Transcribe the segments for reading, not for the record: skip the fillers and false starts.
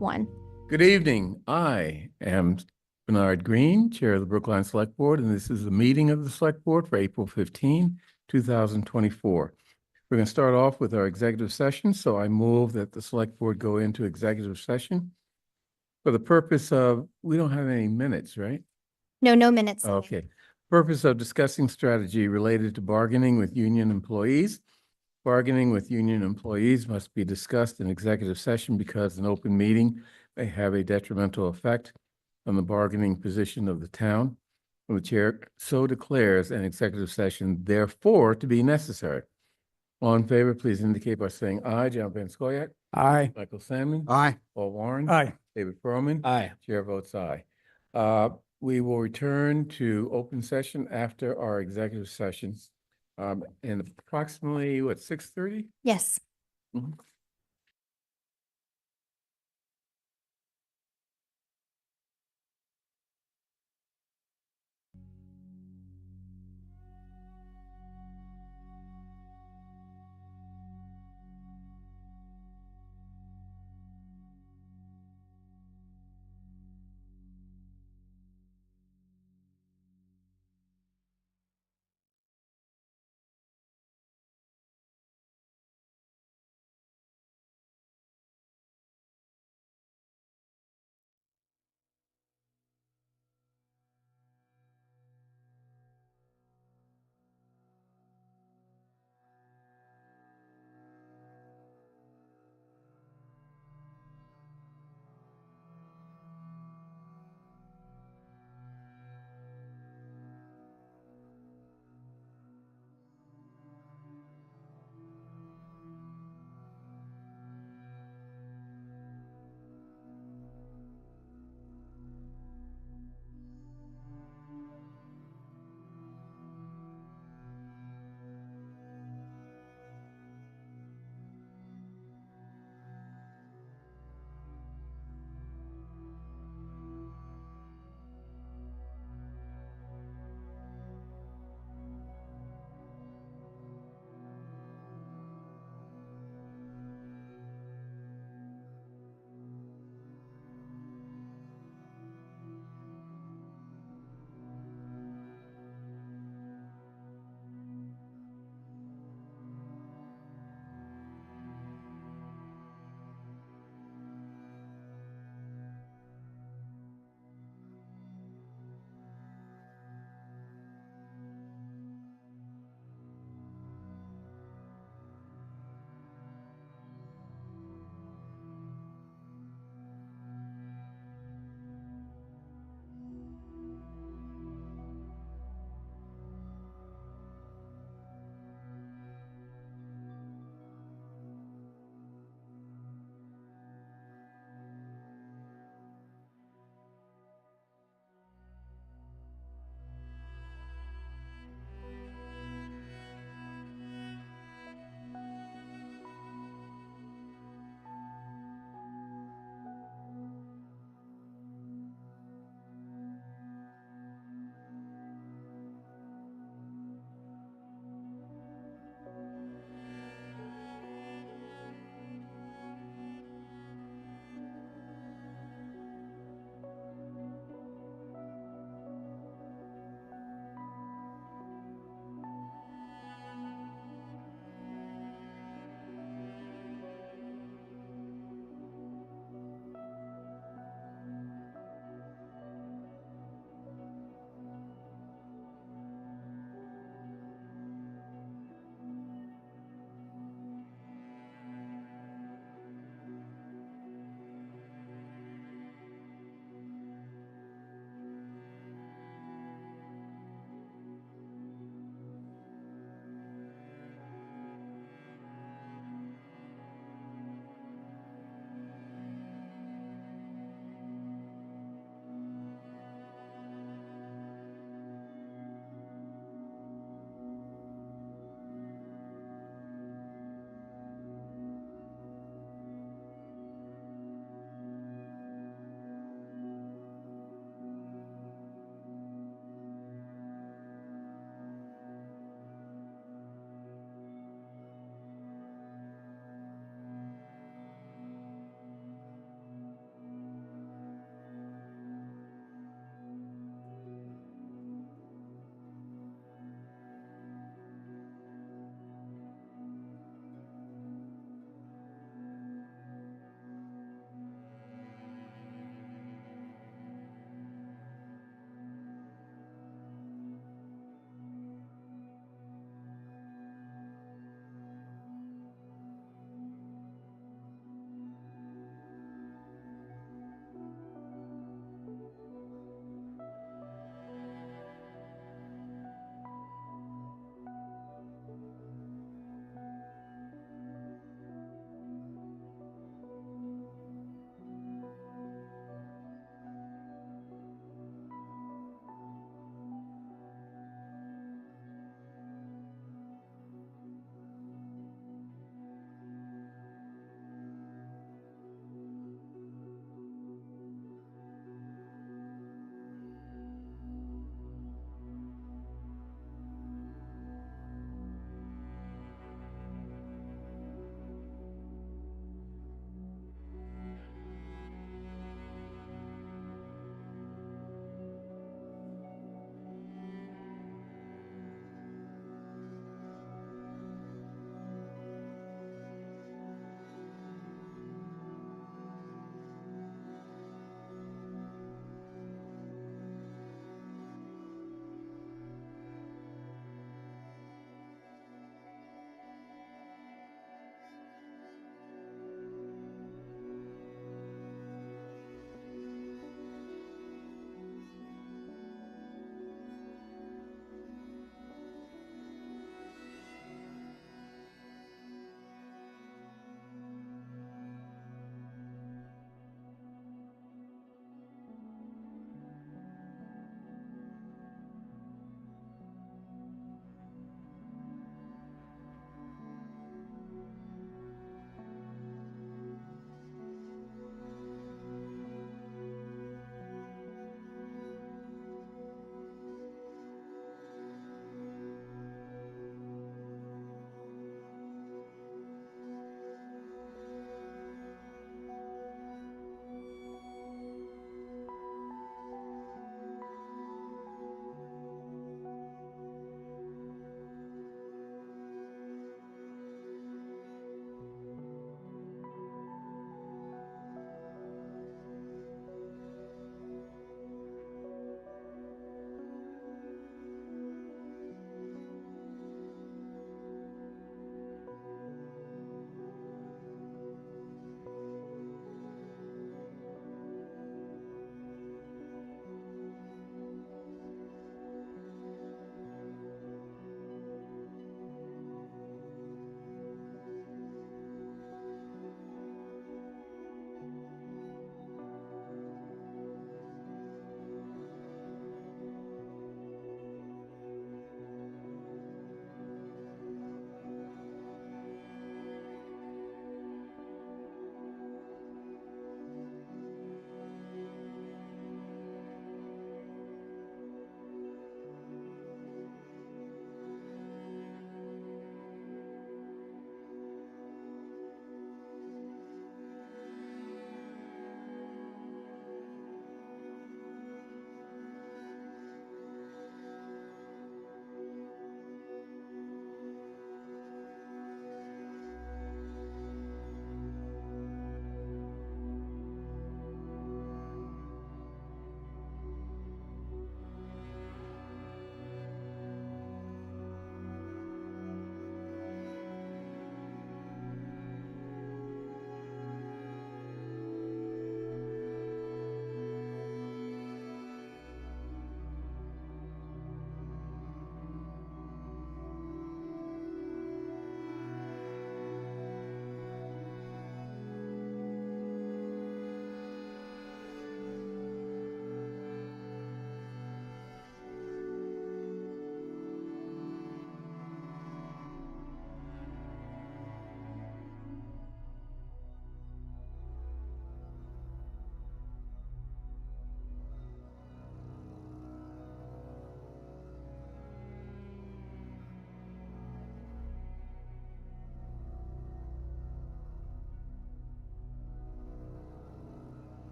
1. Good evening. I am Bernard Green, Chair of the Brookline Select Board, and this is the meeting of the Select Board for April 15, 2024. We're going to start off with our executive session, so I move that the Select Board go into executive session for the purpose of, we don't have any minutes, right? No minutes. Okay. Purpose of discussing strategy related to bargaining with union employees. Bargaining with union employees must be discussed in executive session because an open meeting may have a detrimental effect on the bargaining position of the town. And the chair so declares an executive session therefore to be necessary. All in favor, please indicate by saying aye. John Van Scoyac. Aye. Michael Salmon. Aye. Paul Warren. Aye. David Perlman. Aye. Chair votes aye. We will return to open session after our executive session. In approximately, what, 6:30? Yes. Mhm.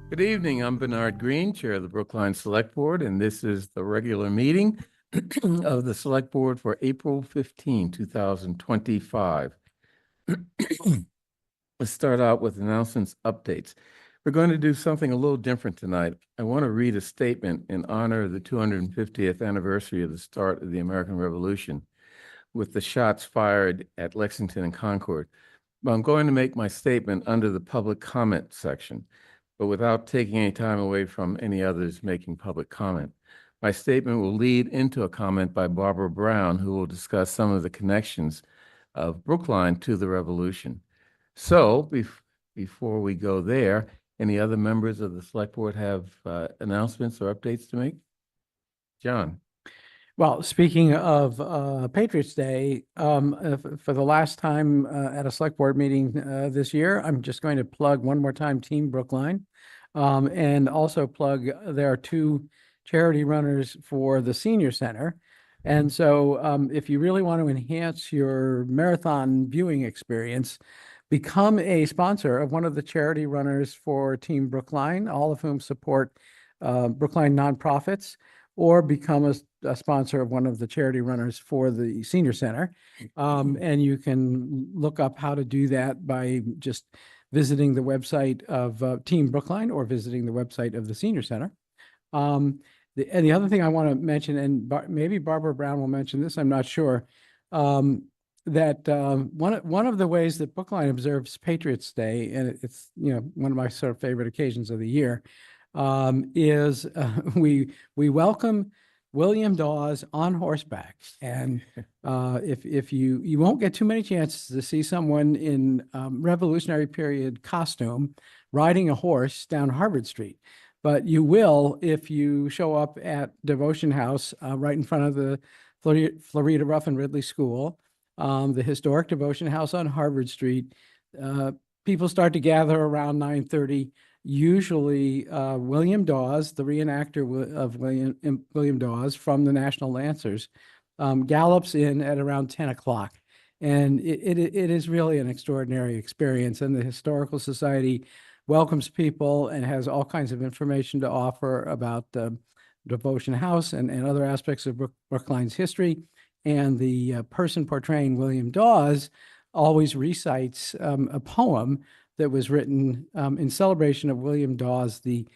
Good evening. I'm Bernard Green, Chair of the Brookline Select Board, and this is the regular meeting of the Select Board for April 15, 2025. Let's start out with announcements, updates. We're going to do something a little different tonight. I want to read a statement in honor of the 250th anniversary of the start of the American Revolution with the shots fired at Lexington and Concord. But I'm going to make my statement under the public comment section, but without taking any time away from any others making public comment. My statement will lead into a comment by Barbara Brown, who will discuss some of the connections of Brookline to the Revolution. So before we go there, any other members of the Select Board have announcements or updates to make? John. Well, speaking of Patriots Day, for the last time at a select board meeting this year, I'm just going to plug one more time Team Brookline, and also plug there are two charity runners for the senior center. And so if you really want to enhance your marathon viewing experience, become a sponsor of one of the charity runners for Team Brookline, all of whom support Brookline nonprofits, or become a sponsor of one of the charity runners for the senior center. And you can look up how to do that by just visiting the website of Team Brookline or visiting the website of the senior center. And the other thing I want to mention, and maybe Barbara Brown will mention this, I'm not sure, that one of the ways that Brookline observes Patriots Day, and it's one of my sort of favorite occasions of the year, is we welcome William Dawes on horseback. And if you won't get too many chances to see someone in Revolutionary period costume riding a horse down Harvard Street, but you will if you show up at Devotion House right in front of the Florida Ruff and Ridley School, the historic Devotion House on Harvard Street. People start to gather around 9:30. Usually William Dawes, the reenactor of William Dawes from the National Lancers, gallops in at around 10 o'clock. And it is really an extraordinary experience. And the Historical Society welcomes people and has all kinds of information to offer about Devotion House and other aspects of Brookline's history. And the person portraying William Dawes always recites a poem that was written in celebration of William Dawes, the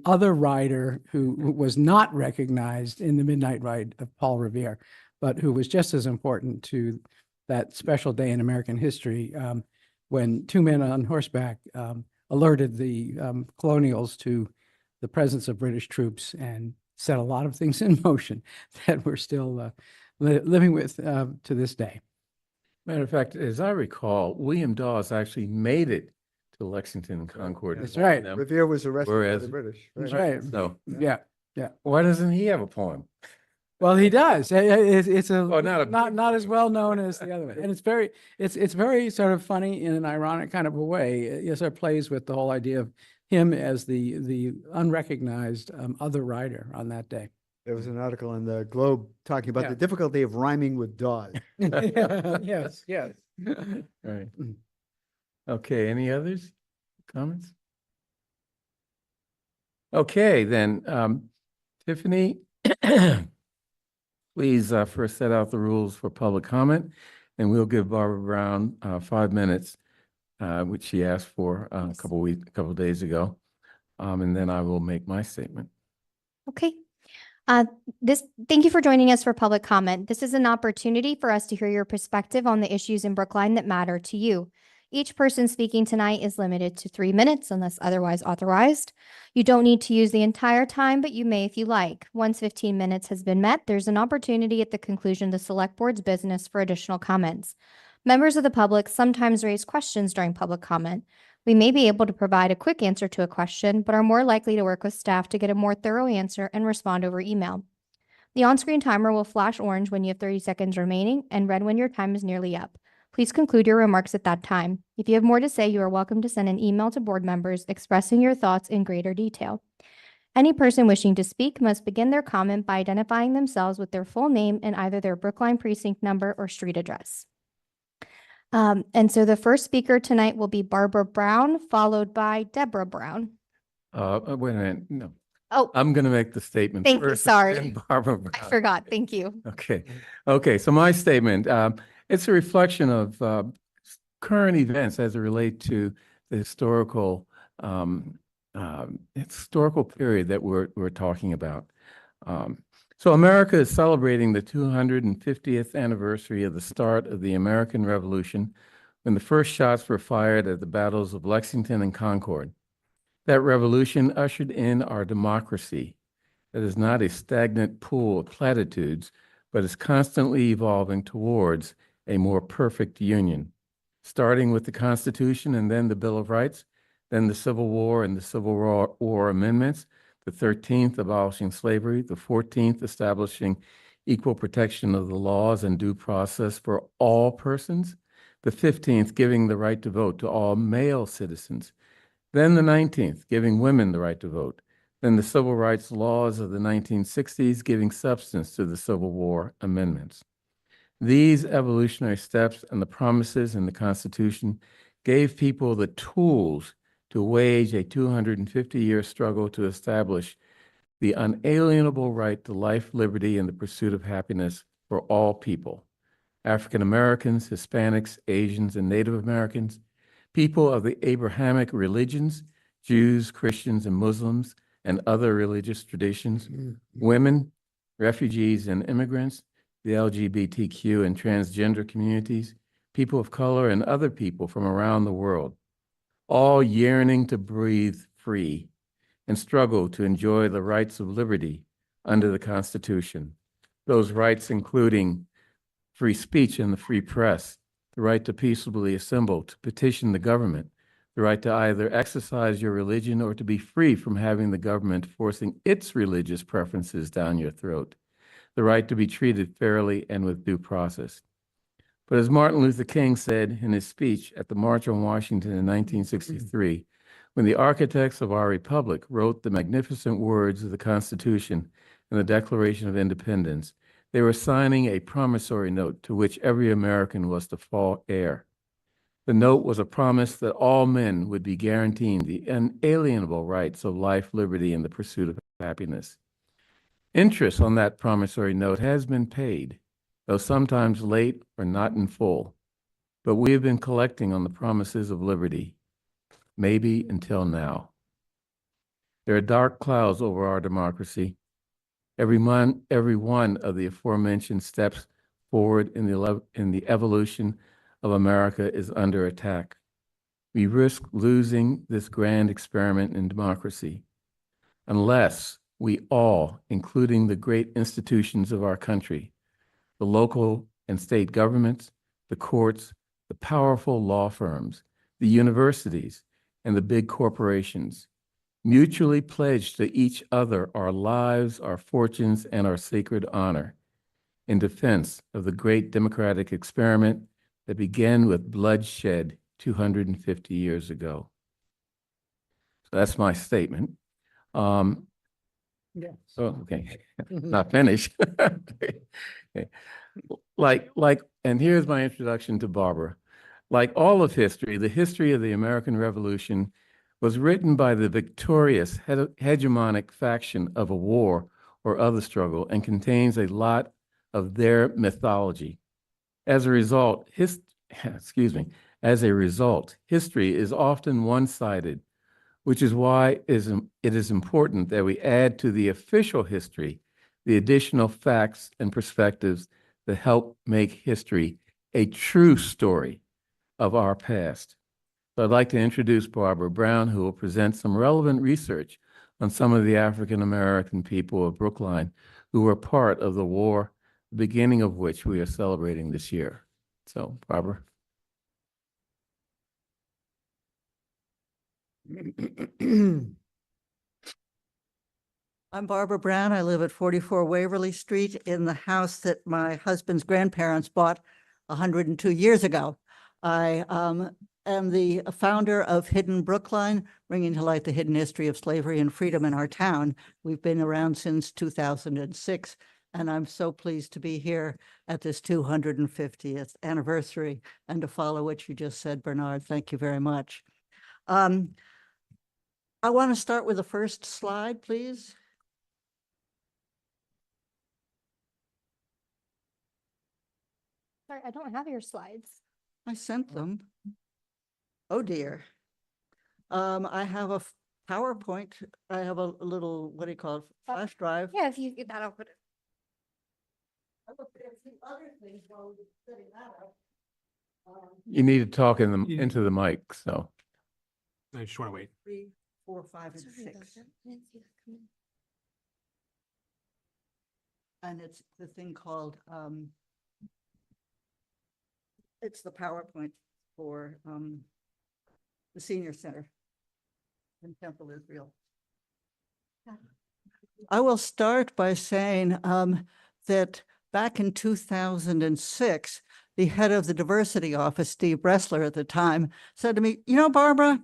other rider who was not recognized in the Midnight Ride of Paul Revere, but who was just as important to that special day in American history when two men on horseback alerted the colonials to the presence of British troops and set a lot of things in motion that we're still living with to this day. Matter of fact, as I recall, William Dawes actually made it to Lexington and Concord. That's right. Revere was arrested by the British. That's right. So, Yeah. why doesn't he have a poem? Well, he does. It's not not as well known as the other one, and it's very sort of funny in an ironic kind of a way. It sort of plays with the whole idea of him as the unrecognized other rider on that day. There was an article in the Globe talking about the difficulty of rhyming with Dawes. Yes. Right. Okay, any others? Comments? Okay, then, Tiffany, Please first set out the rules for public comment, and we'll give Barbara Brown 5 minutes, which she asked for a couple days ago. And then I will make my statement. Okay. Thank you for joining us for public comment. This is an opportunity for us to hear your perspective on the issues in Brookline that matter to you. Each person speaking tonight is limited to 3 minutes unless otherwise authorized. You don't need to use the entire time, but you may if you like. Once 15 minutes has been met, there's an opportunity at the conclusion of the Select Board's business for additional comments. Members of the public sometimes raise questions during public comment. We may be able to provide a quick answer to a question, but are more likely to work with staff to get a more thorough answer and respond over email. The on-screen timer will flash orange when you have 30 seconds remaining and red when your time is nearly up. Please conclude your remarks at that time. If you have more to say, you are welcome to send an email to board members expressing your thoughts in greater detail. Any person wishing to speak must begin their comment by identifying themselves with their full name and either their Brookline precinct number or street address. And so the first speaker tonight will be Barbara Brown, followed by Deborah Brown. Wait a minute. No, Oh, I'm going to make the statement Thank you, first. sorry. And Barbara Brown. I forgot. Thank you. Okay. Okay. So my statement, it's a reflection of current events as it relate to the historical period that we're talking about. So America is celebrating the 250th anniversary of the start of the American Revolution, when the first shots were fired at the battles of Lexington and Concord. That revolution ushered in our democracy that is not a stagnant pool of platitudes, but is constantly evolving towards a more perfect union, starting with the Constitution and then the Bill of Rights, then the Civil War and the Civil War amendments, the 13th abolishing slavery, the 14th establishing equal protection of the laws and due process for all persons, the 15th giving the right to vote to all male citizens, then the 19th giving women the right to vote, then the civil rights laws of the 1960s giving substance to the Civil War amendments. These evolutionary steps and the promises in the Constitution gave people the tools to wage a 250-year struggle to establish the unalienable right to life, liberty, and the pursuit of happiness for all people: African Americans, Hispanics, Asians, and Native Americans, people of the Abrahamic religions, Jews, Christians, and Muslims, and other religious traditions, women, refugees and immigrants, the LGBTQ and transgender communities, people of color, and other people from around the world, all yearning to breathe free and struggle to enjoy the rights of liberty under the Constitution. Those rights including free speech and the free press, the right to peaceably assemble, to petition the government, the right to either exercise your religion or to be free from having the government forcing its religious preferences down your throat, the right to be treated fairly and with due process. But as Martin Luther King said in his speech at the March on Washington in 1963, when the architects of our republic wrote the magnificent words of the Constitution and the Declaration of Independence, they were signing a promissory note to which every American was to fall heir. The note was a promise that all men would be guaranteed the inalienable rights of life, liberty, and the pursuit of happiness. Interest on that promissory note has been paid, though sometimes late or not in full. But we have been collecting on the promises of liberty, maybe until now. There are dark clouds over our democracy. Every one of the aforementioned steps forward in the evolution of America is under attack. We risk losing this grand experiment in democracy unless we all, including the great institutions of our country, the local and state governments, the courts, the powerful law firms, the universities, and the big corporations, mutually pledge to each other our lives, our fortunes, and our sacred honor in defense of the great democratic experiment that began with bloodshed 250 years ago. So that's my statement. Yes. So, okay, not finished. Okay. And here's my introduction to Barbara. Like all of history, the history of the American Revolution was written by the victorious hegemonic faction of a war or other struggle and contains a lot of their mythology. As a result, history is often one-sided, which is why it is important that we add to the official history the additional facts and perspectives that help make history a true story of our past. So I'd like to introduce Barbara Brown, who will present some relevant research on some of the African-American people of Brookline who were part of the war, the beginning of which we are celebrating this year. So, Barbara. I'm Barbara Brown. I live at 44 Waverly Street in the house that my husband's grandparents bought 102 years ago. I am the founder of Hidden Brookline, bringing to light the hidden history of slavery and freedom in our town. We've been around since 2006, and I'm so pleased to be here at this 250th anniversary and to follow what you just said, Bernard. Thank you very much. I want to start with the first slide, please. Sorry, I don't have your slides. I sent them. Oh dear. I have a PowerPoint. I have a little, what do you call it, flash drive. Yeah, if you, that'll put it. I looked at the other things while we were setting that up. You need to talk into the mic, so. I just want to wait. 3, 4, 5, and 6. And it's the thing called, it's the PowerPoint for the Senior Center in Temple, Israel. I will start by saying that back in 2006, the head of the diversity office, Steve Bressler at the time, said to me, you know, Barbara,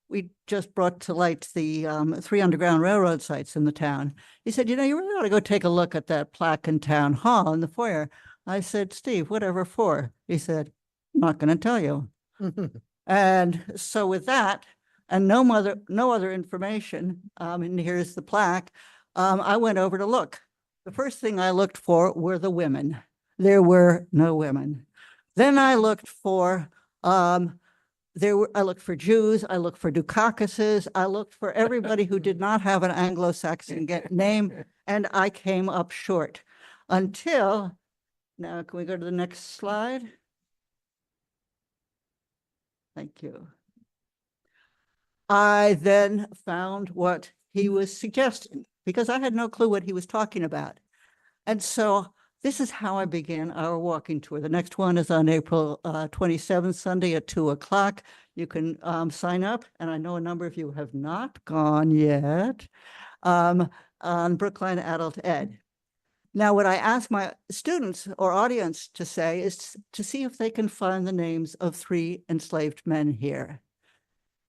we just brought to light the 3 Underground Railroad sites in the town. He said, you know, you really ought to go take a look at that plaque in Town Hall in the foyer. I said, Steve, whatever for? He said, I'm not going to tell you. And so with that, and no other information, and here's the plaque, I went over to look. The first thing I looked for were the women. There were no women. Then I looked for, I looked for Jews, I looked for Dukakis's, I looked for everybody who did not have an Anglo-Saxon name, and I came up short until, now can we go to the next slide? Thank you. I then found what he was suggesting because I had no clue what he was talking about. And so this is how I began our walking tour. The next one is on April 27th, Sunday at 2:00. You can sign up, and I know a number of you have not gone yet, on Brookline Adult Ed. Now, what I ask my students or audience to say is to see if they can find the names of 3 enslaved men here.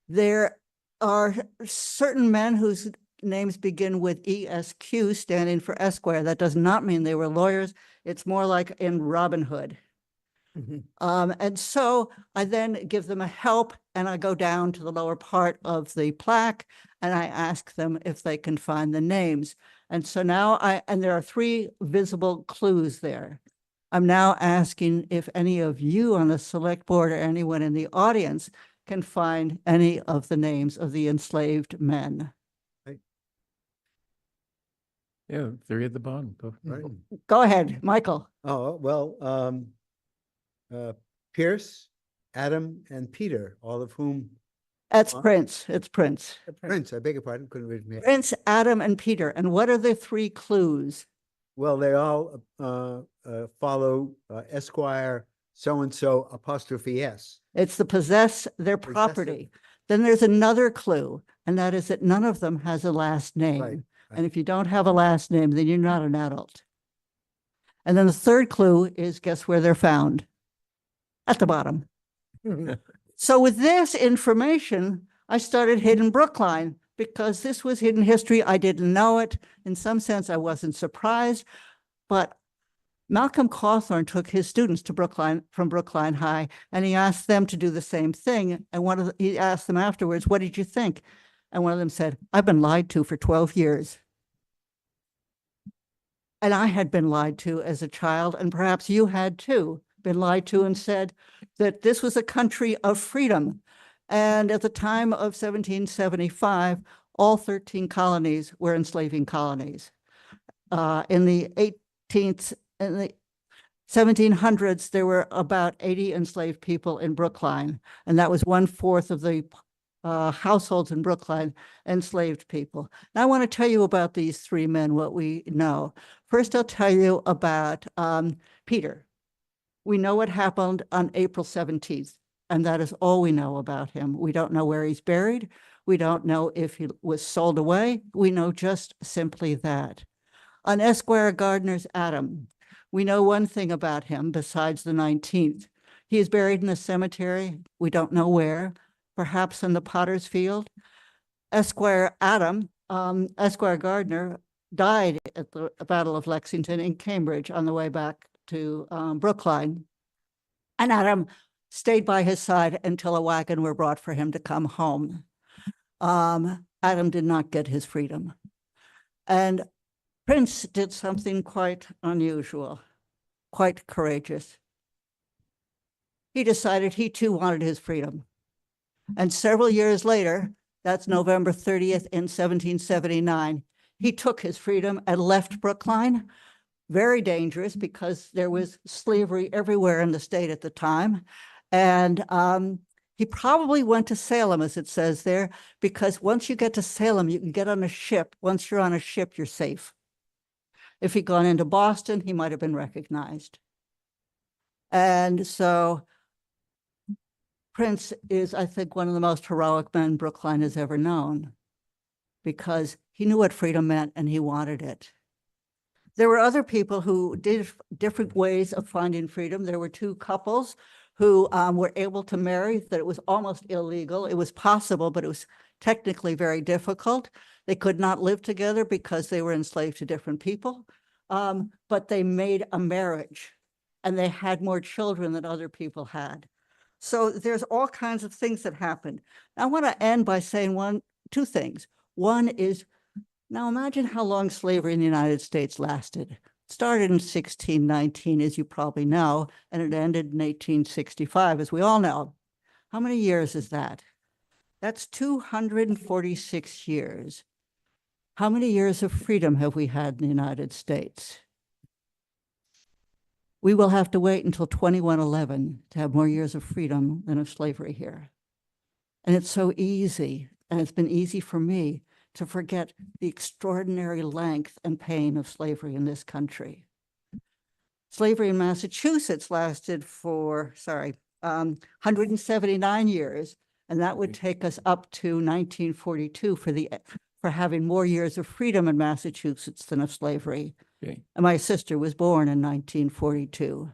There are certain men whose names begin with ESQ, standing for Esquire. That does not mean they were lawyers. It's more like in Robin Hood. And so I then give them a help, and I go down to the lower part of the plaque, and I ask them if they can find the names. And so now and there are 3 visible clues there. I'm now asking if any of you on the select board or anyone in the audience can find any of the names of the enslaved men. Yeah, 3 at the bottom. Right. Go ahead, Michael. Oh, well, Pierce, Adam, and Peter, all of whom, That's Prince. It's Prince. Prince, I beg your pardon, couldn't read me. Prince, Adam, and Peter. And what are the 3 clues? Well, they all follow Esquire, so-and-so apostrophe S. It's to possess their Possessive. property. Then there's another clue, and that is that none of them has a last name. Right. And if you don't have a last name, then you're not an adult. And then the third clue is guess where they're found? At the bottom. So with this information, I started Hidden Brookline because this was hidden history. I didn't know it. In some sense, I wasn't surprised, but Malcolm Cawthorn took his students to Brookline from Brookline High, and he asked them to do the same thing. And he asked them afterwards, what did you think? And one of them said, I've been lied to for 12 years. And I had been lied to as a child, and perhaps you had too, been lied to and said that this was a country of freedom. And at the time of 1775, all 13 colonies were enslaving colonies. In the 1700s, there were about 80 enslaved people in Brookline, and that was 1/4 of the households in Brookline enslaved people. Now I want to tell you about these three men, what we know. First, I'll tell you about Peter. We know what happened on April 17th, and that is all we know about him. We don't know where he's buried. We don't know if he was sold away. We know just simply that. On Esquire Gardner's Adam, we know one thing about him besides the 19th. He is buried in a cemetery. We don't know where, perhaps in the Potter's Field. Esquire Gardner died at the Battle of Lexington in Cambridge on the way back to Brookline. And Adam stayed by his side until a wagon were brought for him to come home. Adam did not get his freedom. And Prince did something quite unusual, quite courageous. He decided he too wanted his freedom. And several years later, that's November 30th in 1779, he took his freedom and left Brookline. Very dangerous because there was slavery everywhere in the state at the time. And he probably went to Salem, as it says there, because once you get to Salem, you can get on a ship. Once you're on a ship, you're safe. If he'd gone into Boston, he might have been recognized. And so Prince is, I think, one of the most heroic men Brookline has ever known, because he knew what freedom meant and he wanted it. There were other people who did different ways of finding freedom. There were two couples who were able to marry, that it was almost illegal. It was possible, but it was technically very difficult. They could not live together because they were enslaved to different people, but they made a marriage and they had more children than other people had. So there's all kinds of things that happened. I want to end by saying two things. One is, now imagine how long slavery in the United States lasted. It started in 1619, as you probably know, and it ended in 1865, as we all know. How many years is that? That's 246 years. How many years of freedom have we had in the United States? We will have to wait until 2111 to have more years of freedom than of slavery here. And it's so easy, and it's been easy for me to forget the extraordinary length and pain of slavery in this country. Slavery in Massachusetts lasted for, 179 years, and that would take us up to 1942 for having more years of freedom in Massachusetts than of slavery. Okay. And my sister was born in 1942.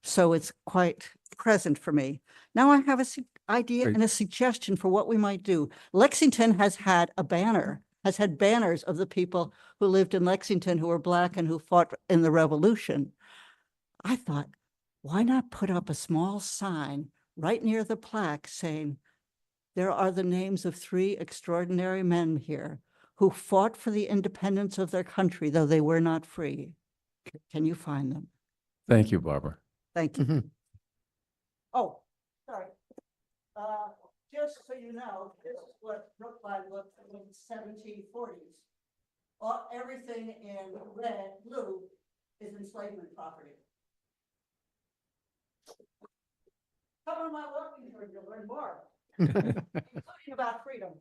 So it's quite present for me. Now I have an idea Great. and a suggestion for what we might do. Lexington has had banners of the people who lived in Lexington who were Black and who fought in the Revolution. I thought, why not put up a small sign right near the plaque saying, there are the names of 3 extraordinary men here who fought for the independence of their country, though they were not free. Can you find them? Thank you, Barbara. Thank you. Mhm. Oh, sorry. Just so you know, this is what Brookline looked like in the 1740s. Everything in blue is enslavement property. Come on my walking tour, you'll learn more, including about freedom.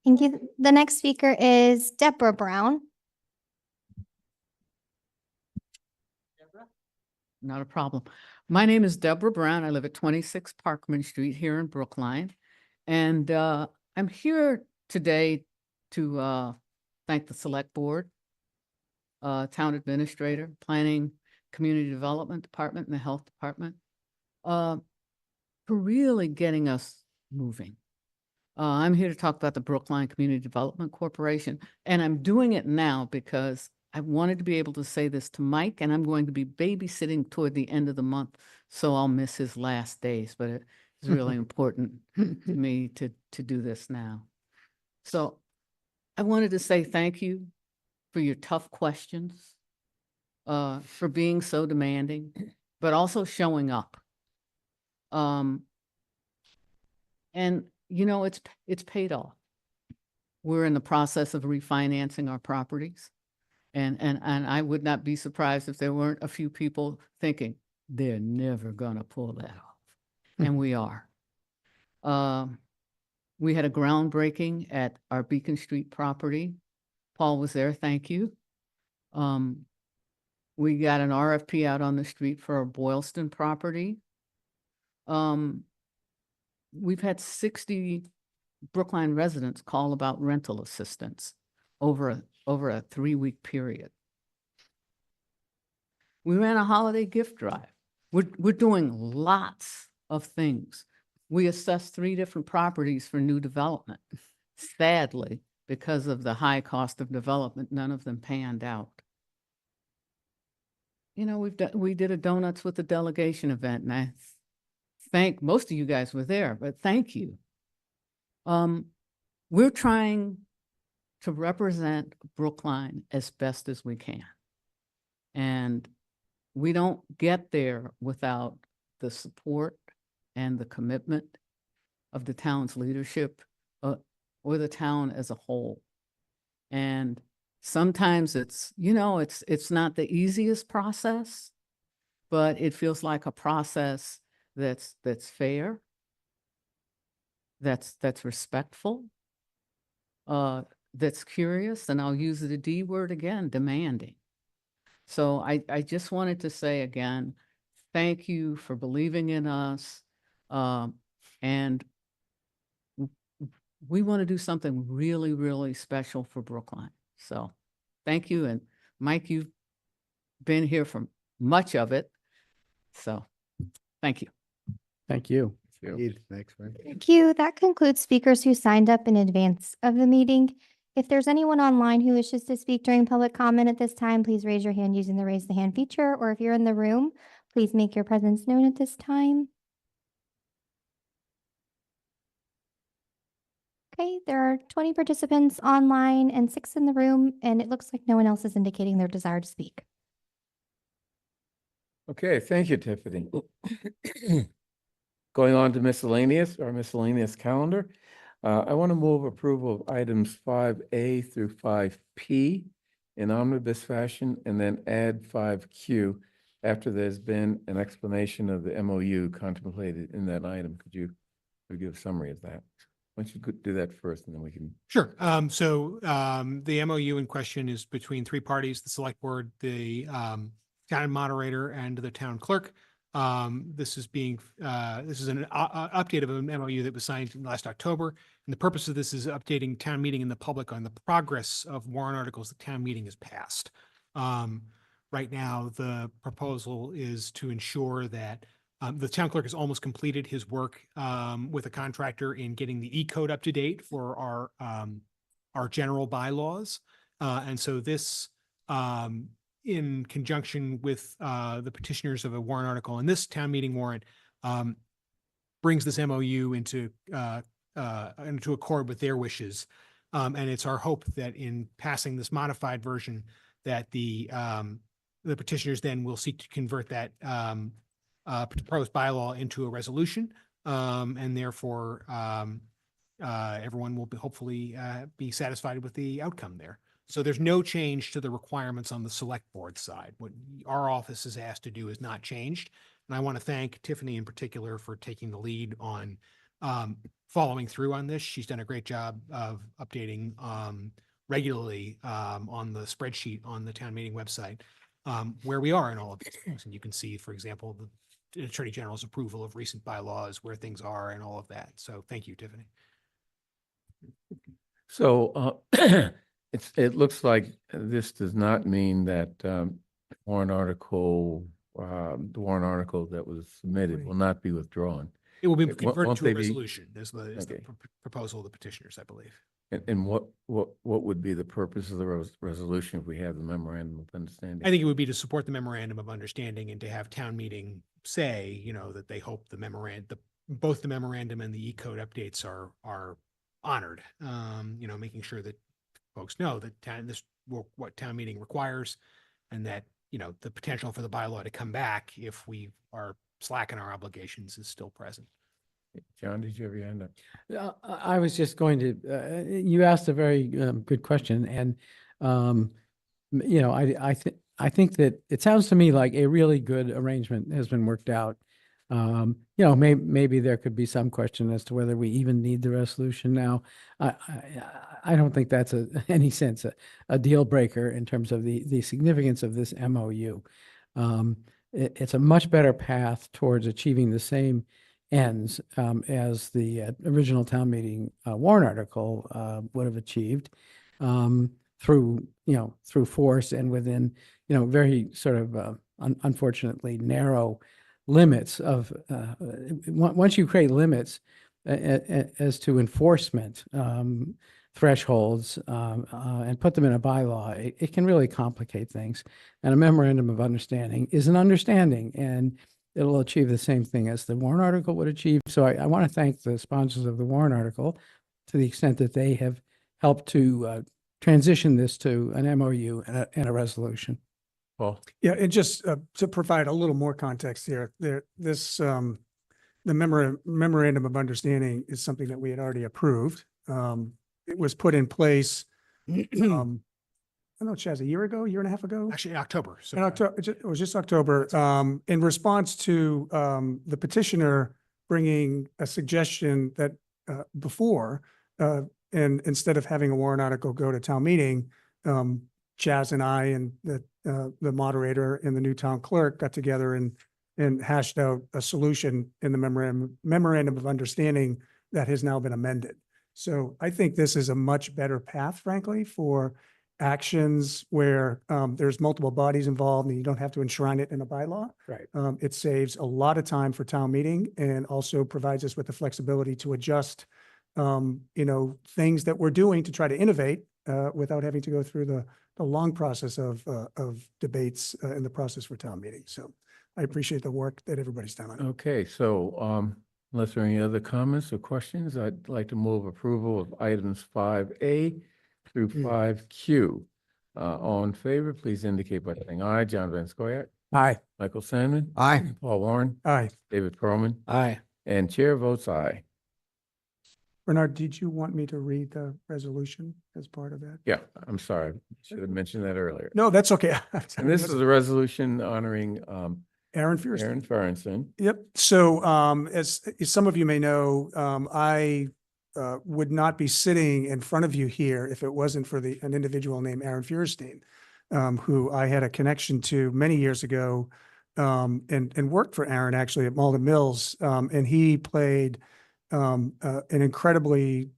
Thank you. The next speaker is Deborah Brown. Deborah? Not a problem. My name is Deborah Brown. I live at 26 Parkman Street here in Brookline. And I'm here today to thank the Select Board, Town Administrator, Planning, Community Development Department, and the Health Department for really getting us moving. I'm here to talk about the Brookline Community Development Corporation, and I'm doing it now because I wanted to be able to say this to Mike, and I'm going to be babysitting toward the end of the month, so I'll miss his last days, but it's really important to me to do this now. So I wanted to say thank you for your tough questions, for being so demanding, but also showing up. And you know, it's paid off. We're in the process of refinancing our properties. And I would not be surprised if there weren't a few people thinking, they're never gonna pull that off. And we are. We had a groundbreaking at our Beacon Street property. Paul was there, thank you. We got an RFP out on the street for our Boylston property. We've had 60 Brookline residents call about rental assistance over a 3-week period. We ran a holiday gift drive. We're doing lots of things. We assessed 3 different properties for new development. Sadly, because of the high cost of development, none of them panned out. You know, we did a donuts with the delegation event, and I thank most of you guys were there, but thank you. We're trying to represent Brookline as best as we can. And we don't get there without the support and the commitment of the town's leadership, or the town as a whole. And sometimes it's, you know, it's not the easiest process, but it feels like a process that's fair, that's respectful, that's curious, and I'll use the D word again, demanding. So I just wanted to say again, thank you for believing in us. And we want to do something really, really special for Brookline. So thank you. And Mike, you've been here for much of it. So thank you. Thank you. Indeed. Thanks, Frank. Thank you. That concludes speakers who signed up in advance of the meeting. If there's anyone online who wishes to speak during public comment at this time, please raise your hand using the raise the hand feature, or if you're in the room, please make your presence known at this time. Okay, there are 20 participants online and 6 in the room, and it looks like no one else is indicating their desire to speak. Okay, thank you, Tiffany. Going on to miscellaneous, our miscellaneous calendar. I want to move approval of items 5A through 5P in omnibus fashion, and then add 5Q after there's been an explanation of the MOU contemplated in that item. Could you give a summary of that? Why don't you do that first, and then we can. Sure. The MOU in question is between 3 parties: the select board, the town moderator, and the town clerk. This is an update of an MOU that was signed last October. And the purpose of this is updating town meeting and the public on the progress of warrant articles the town meeting has passed. Right now, the proposal is to ensure that the town clerk has almost completed his work with a contractor in getting the E-code up to date for our general bylaws. And so this, in conjunction with the petitioners of a warrant article in this town meeting warrant, brings this MOU into accord with their wishes. And it's our hope that in passing this modified version, that the petitioners then will seek to convert that proposed bylaw into a resolution, and therefore everyone will hopefully be satisfied with the outcome there. So there's no change to the requirements on the select board side. What our office is asked to do is not changed. And I want to thank Tiffany in particular for taking the lead on following through on this. She's done a great job of updating regularly on the spreadsheet on the town meeting website where we are in all of these things. And you can see, for example, the Attorney General's approval of recent bylaws, where things are and all of that. So thank you, Tiffany. So it looks like this does not mean that the warrant article that was submitted will not be withdrawn. It will be Won't converted to they a be- resolution is the Okay. proposal of the petitioners, I believe. And what would be the purpose of the resolution if we have the memorandum of understanding? I think it would be to support the memorandum of understanding and to have town meeting say, that they hope both the memorandum and the E-code updates are honored. Making sure that folks know that this what town meeting requires, and that, you know, the potential for the bylaw to come back if we are slacking our obligations is still present. John, did you have your hand up? I was just going to, you asked a very good question, and you know, I think that it sounds to me like a really good arrangement has been worked out. You know, maybe there could be some question as to whether we even need the resolution now. I don't think that's any sense a deal breaker in terms of the significance of this MOU. It's a much better path towards achieving the same ends as the original town meeting warrant article would have achieved through, you know, through force and within, you know, very sort of unfortunately narrow limits of, once you create limits as to enforcement thresholds and put them in a bylaw, it can really complicate things. And a memorandum of understanding is an understanding, and it'll achieve the same thing as the warrant article would achieve. So I want to thank the sponsors of the warrant article to the extent that they have helped to transition this to an MOU and a resolution. Paul? Yeah, and just to provide a little more context here, the memorandum of understanding is something that we had already approved. It was put in place, I don't know, Chaz, a year and a half ago? Actually, October. So In October, it was just October, in response to the petitioner bringing a suggestion that before, and instead of having a warrant article go to town meeting, Chaz and I and the moderator and the new town clerk got together and hashed out a solution in the memorandum of understanding that has now been amended. So I think this is a much better path, frankly, for actions where there's multiple bodies involved and you don't have to enshrine it in a bylaw. Right. It saves a lot of time for town meeting and also provides us with the flexibility to adjust, you know, things that we're doing to try to innovate without having to go through the long process of debates in the process for town meeting. So I appreciate the work that everybody's done on it. Okay, so unless there are any other comments or questions, I'd like to move approval of items 5A through 5Q. All in favor, please indicate by saying aye. John Van Scoyac, Aye. Michael Sandman, Aye. Paul Warren, Aye. David Perlman, Aye. and chair votes aye. Bernard, did you want me to read the resolution as part of that? Yeah, I'm sorry. Should have mentioned that earlier. No, that's okay. And this is a resolution honoring Aaron Fierce. Aaron Ferguson. Yep. So as some of you may know, I would not be sitting in front of you here if it wasn't for an individual named Aaron Fierstein, who I had a connection to many years ago and worked for Aaron actually at Malden Mills. And he played an incredibly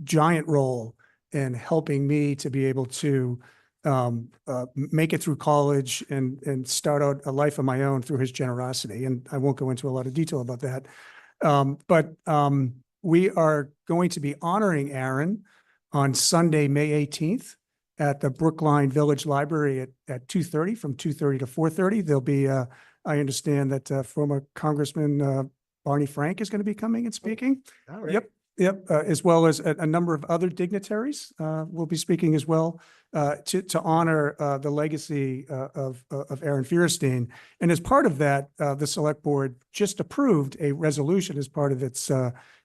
giant role in helping me to be able to make it through college and start out a life of my own through his generosity. And I won't go into a lot of detail about that. But we are going to be honoring Aaron on Sunday, May 18th at the Brookline Village Library at 2:30, from 2:30 to 4:30. There'll be, I understand that former Congressman Barney Frank is going to be coming and speaking. Yep. Yep, as well as a number of other dignitaries will be speaking as well to honor the legacy of Aaron Fierstein. And as part of that, the Select Board just approved a resolution as part of its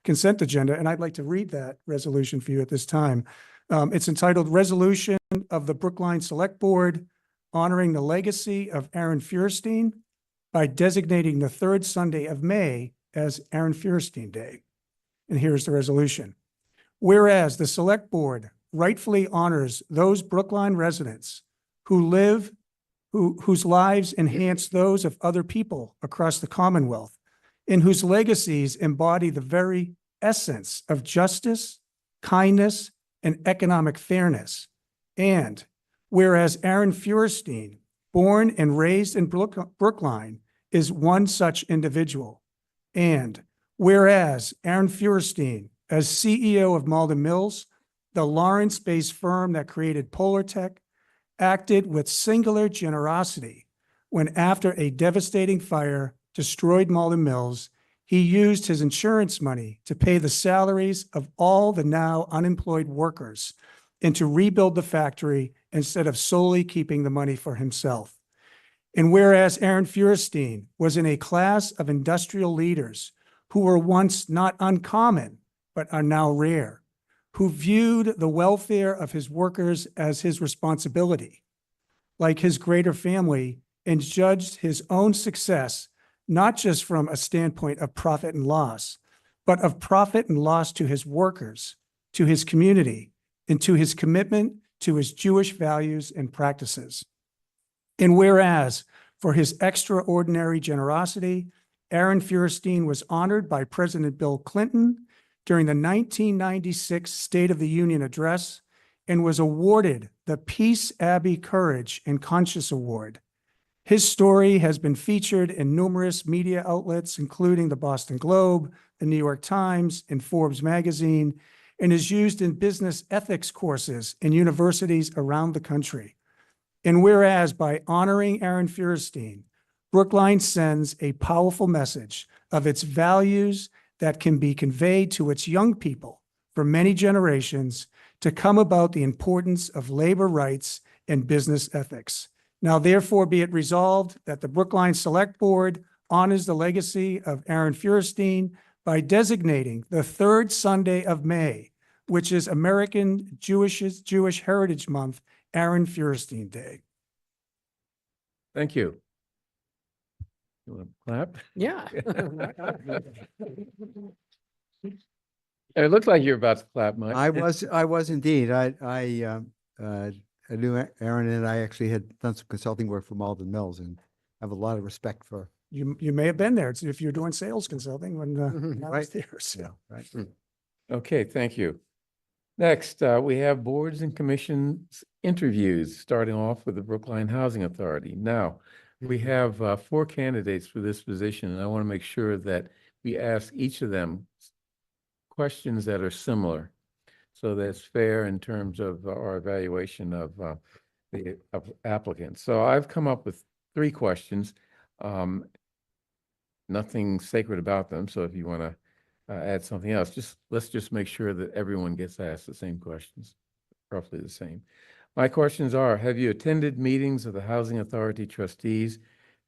consent agenda. And I'd like to read that resolution for you at this time. It's entitled Resolution of the Brookline Select Board honoring the legacy of Aaron Fierstein by designating the third Sunday of May as Aaron Fierstein Day. And here's the resolution. Whereas the Select Board rightfully honors those Brookline residents whose lives enhance those of other people across the Commonwealth, and whose legacies embody the very essence of justice, kindness, and economic fairness. And whereas Aaron Fierstein, born and raised in Brookline, is one such individual. And whereas Aaron Fierstein, as CEO of Malden Mills, the Lawrence-based firm that created Polartec, acted with singular generosity when, after a devastating fire destroyed Malden Mills, he used his insurance money to pay the salaries of all the now unemployed workers and to rebuild the factory instead of solely keeping the money for himself. And whereas Aaron Feuerstein was in a class of industrial leaders who were once not uncommon, but are now rare, who viewed the welfare of his workers as his responsibility, like his greater family, and judged his own success not just from a standpoint of profit and loss, but of profit and loss to his workers, to his community, and to his commitment to his Jewish values and practices. And whereas for his extraordinary generosity, Aaron Feuerstein was honored by President Bill Clinton during the 1996 State of the Union address and was awarded the Peace Abbey Courage and Conscience Award. His story has been featured in numerous media outlets, including the Boston Globe, the New York Times, and Forbes magazine, and is used in business ethics courses in universities around the country. And whereas by honoring Aaron Feuerstein, Brookline sends a powerful message of its values that can be conveyed to its young people for many generations to come about the importance of labor rights and business ethics. Now, therefore, be it resolved that the Brookline Select Board honors the legacy of Aaron Feuerstein by designating the third Sunday of May, which is American Jewish Heritage Month, Aaron Feuerstein Day. Thank you. You want to clap? Yeah. It looked like you're about to clap, Mike. I was indeed. I knew Aaron, and I actually had done some consulting work for Malden Mills, and have a lot of respect for. You may have been there. It's if you're doing sales consulting when I was Right. there. So. Right. Okay, thank you. Next, we have boards and commissions interviews, starting off with the Brookline Housing Authority. Now, we have 4 candidates for this position, and I want to make sure that we ask each of them questions that are similar, so that's fair in terms of our evaluation of the applicants. So I've come up with 3 questions. Nothing sacred about them, so if you want to add something else, let's just make sure that everyone gets asked the same questions, roughly the same. My questions are, have you attended meetings of the Housing Authority trustees,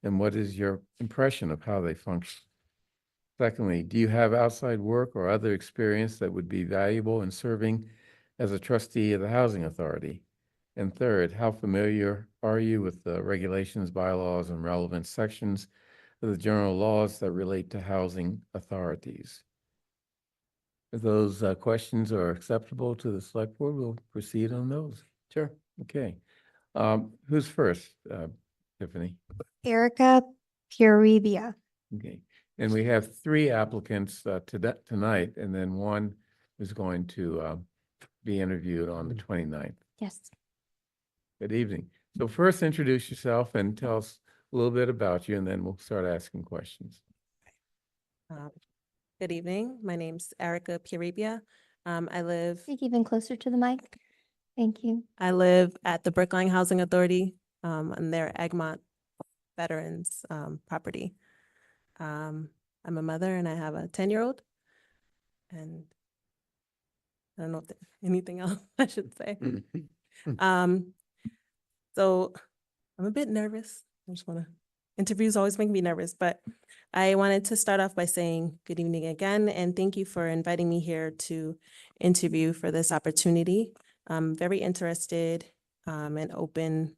and what is your impression of how they function? Secondly, do you have outside work or other experience that would be valuable in serving as a trustee of the Housing Authority? And third, how familiar are you with the regulations, bylaws, and relevant sections of the general laws that relate to housing authorities? If those questions are acceptable to the select board, we'll proceed on those. Sure. Okay. Who's first, Tiffany? Erica Puribia. Okay. And we have 3 applicants tonight, and then one is going to be interviewed on the 29th. Yes. Good evening. So first, introduce yourself and tell us a little bit about you, and then we'll start asking questions. Good evening. My name's Erica Puribia. Speak even closer to the mic. Thank you. I live at the Brookline Housing Authority on their Egmont Veterans property. I'm a mother and I have a 10-year-old. And I don't know if there's anything else I should say. So I'm a bit nervous. Interviews always make me nervous, but I wanted to start off by saying good evening again, and thank you for inviting me here to interview for this opportunity. I'm very interested and open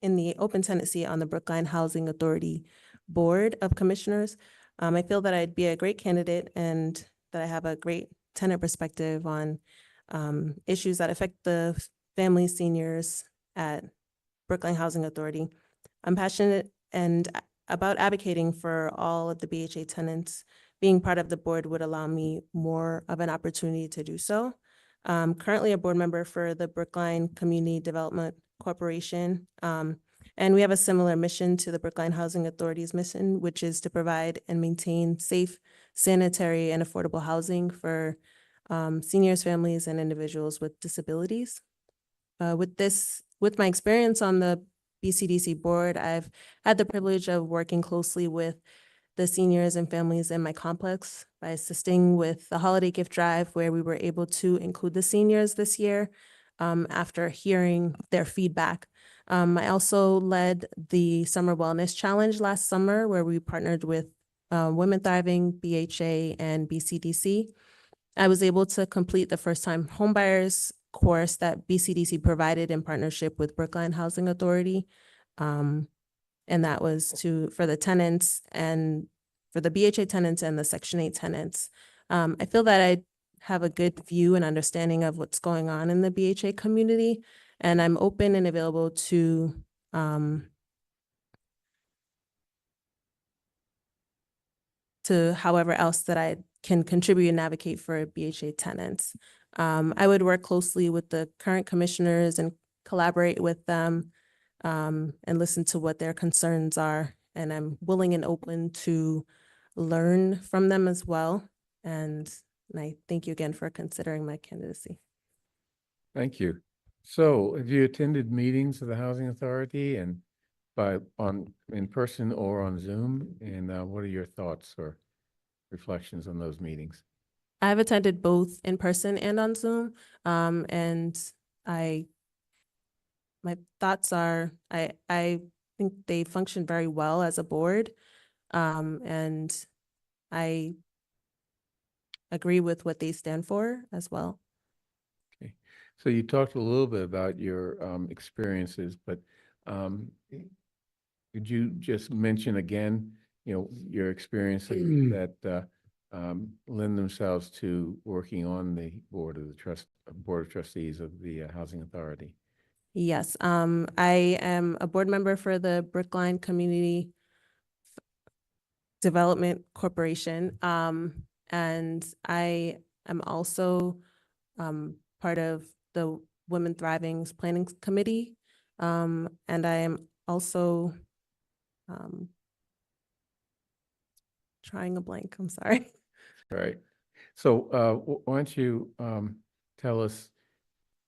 in the open tenancy on the Brookline Housing Authority Board of Commissioners. I feel that I'd be a great candidate and that I have a great tenant perspective on issues that affect the family seniors at Brookline Housing Authority. I'm passionate and about advocating for all of the BHA tenants. Being part of the board would allow me more of an opportunity to do so. Currently a board member for the Brookline Community Development Corporation. And we have a similar mission to the Brookline Housing Authority's mission, which is to provide and maintain safe, sanitary, and affordable housing for seniors, families, and individuals with disabilities. With my experience on the BCDC board, I've had the privilege of working closely with the seniors and families in my complex by assisting with the holiday gift drive, where we were able to include the seniors this year after hearing their feedback. I also led the Summer Wellness Challenge last summer, where we partnered with Women Thriving, BHA, and BCDC. I was able to complete the first-time homebuyers course that BCDC provided in partnership with Brookline Housing Authority. And that was for the tenants and for the BHA tenants and the Section 8 tenants. I feel that I have a good view and understanding of what's going on in the BHA community, and I'm open and available to however else that I can contribute and advocate for BHA tenants. I would work closely with the current commissioners and collaborate with them and listen to what their concerns are. And I'm willing and open to learn from them as well. And I thank you again for considering my candidacy. Thank you. So have you attended meetings of the Housing Authority and in person or on Zoom? And what are your thoughts or reflections on those meetings? I've attended both in person and on Zoom. And my thoughts are, I think they function very well as a board. And I agree with what they stand for as well. Okay. So you talked a little bit about your experiences, but could you just mention again, your experiences that lend themselves to working on the board of trustees of the Housing Authority? Yes, I am a board member for the Brookline Community Development Corporation, and I am also part of the Women Thriving's Planning Committee, and I am also trying a blank, I'm sorry. All right. So why don't you tell us,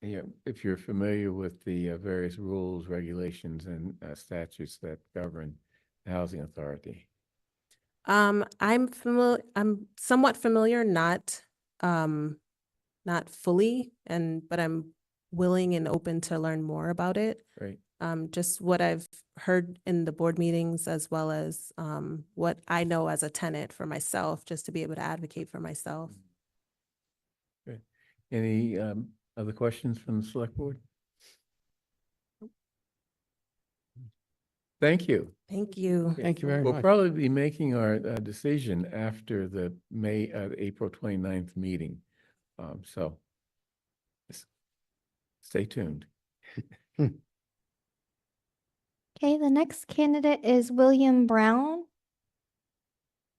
if you're familiar with the various rules, regulations, and statutes that govern the Housing Authority? I'm somewhat familiar, not fully, but I'm willing and open to learn more about it. Right. Just what I've heard in the board meetings, as well as what I know as a tenant for myself, just to be able to advocate for myself. Good. Any other questions from the select board? Thank you. Thank you. Thank you very We'll much. probably be making our decision after the April 29th meeting. So stay tuned. Okay, the next candidate is William Brown.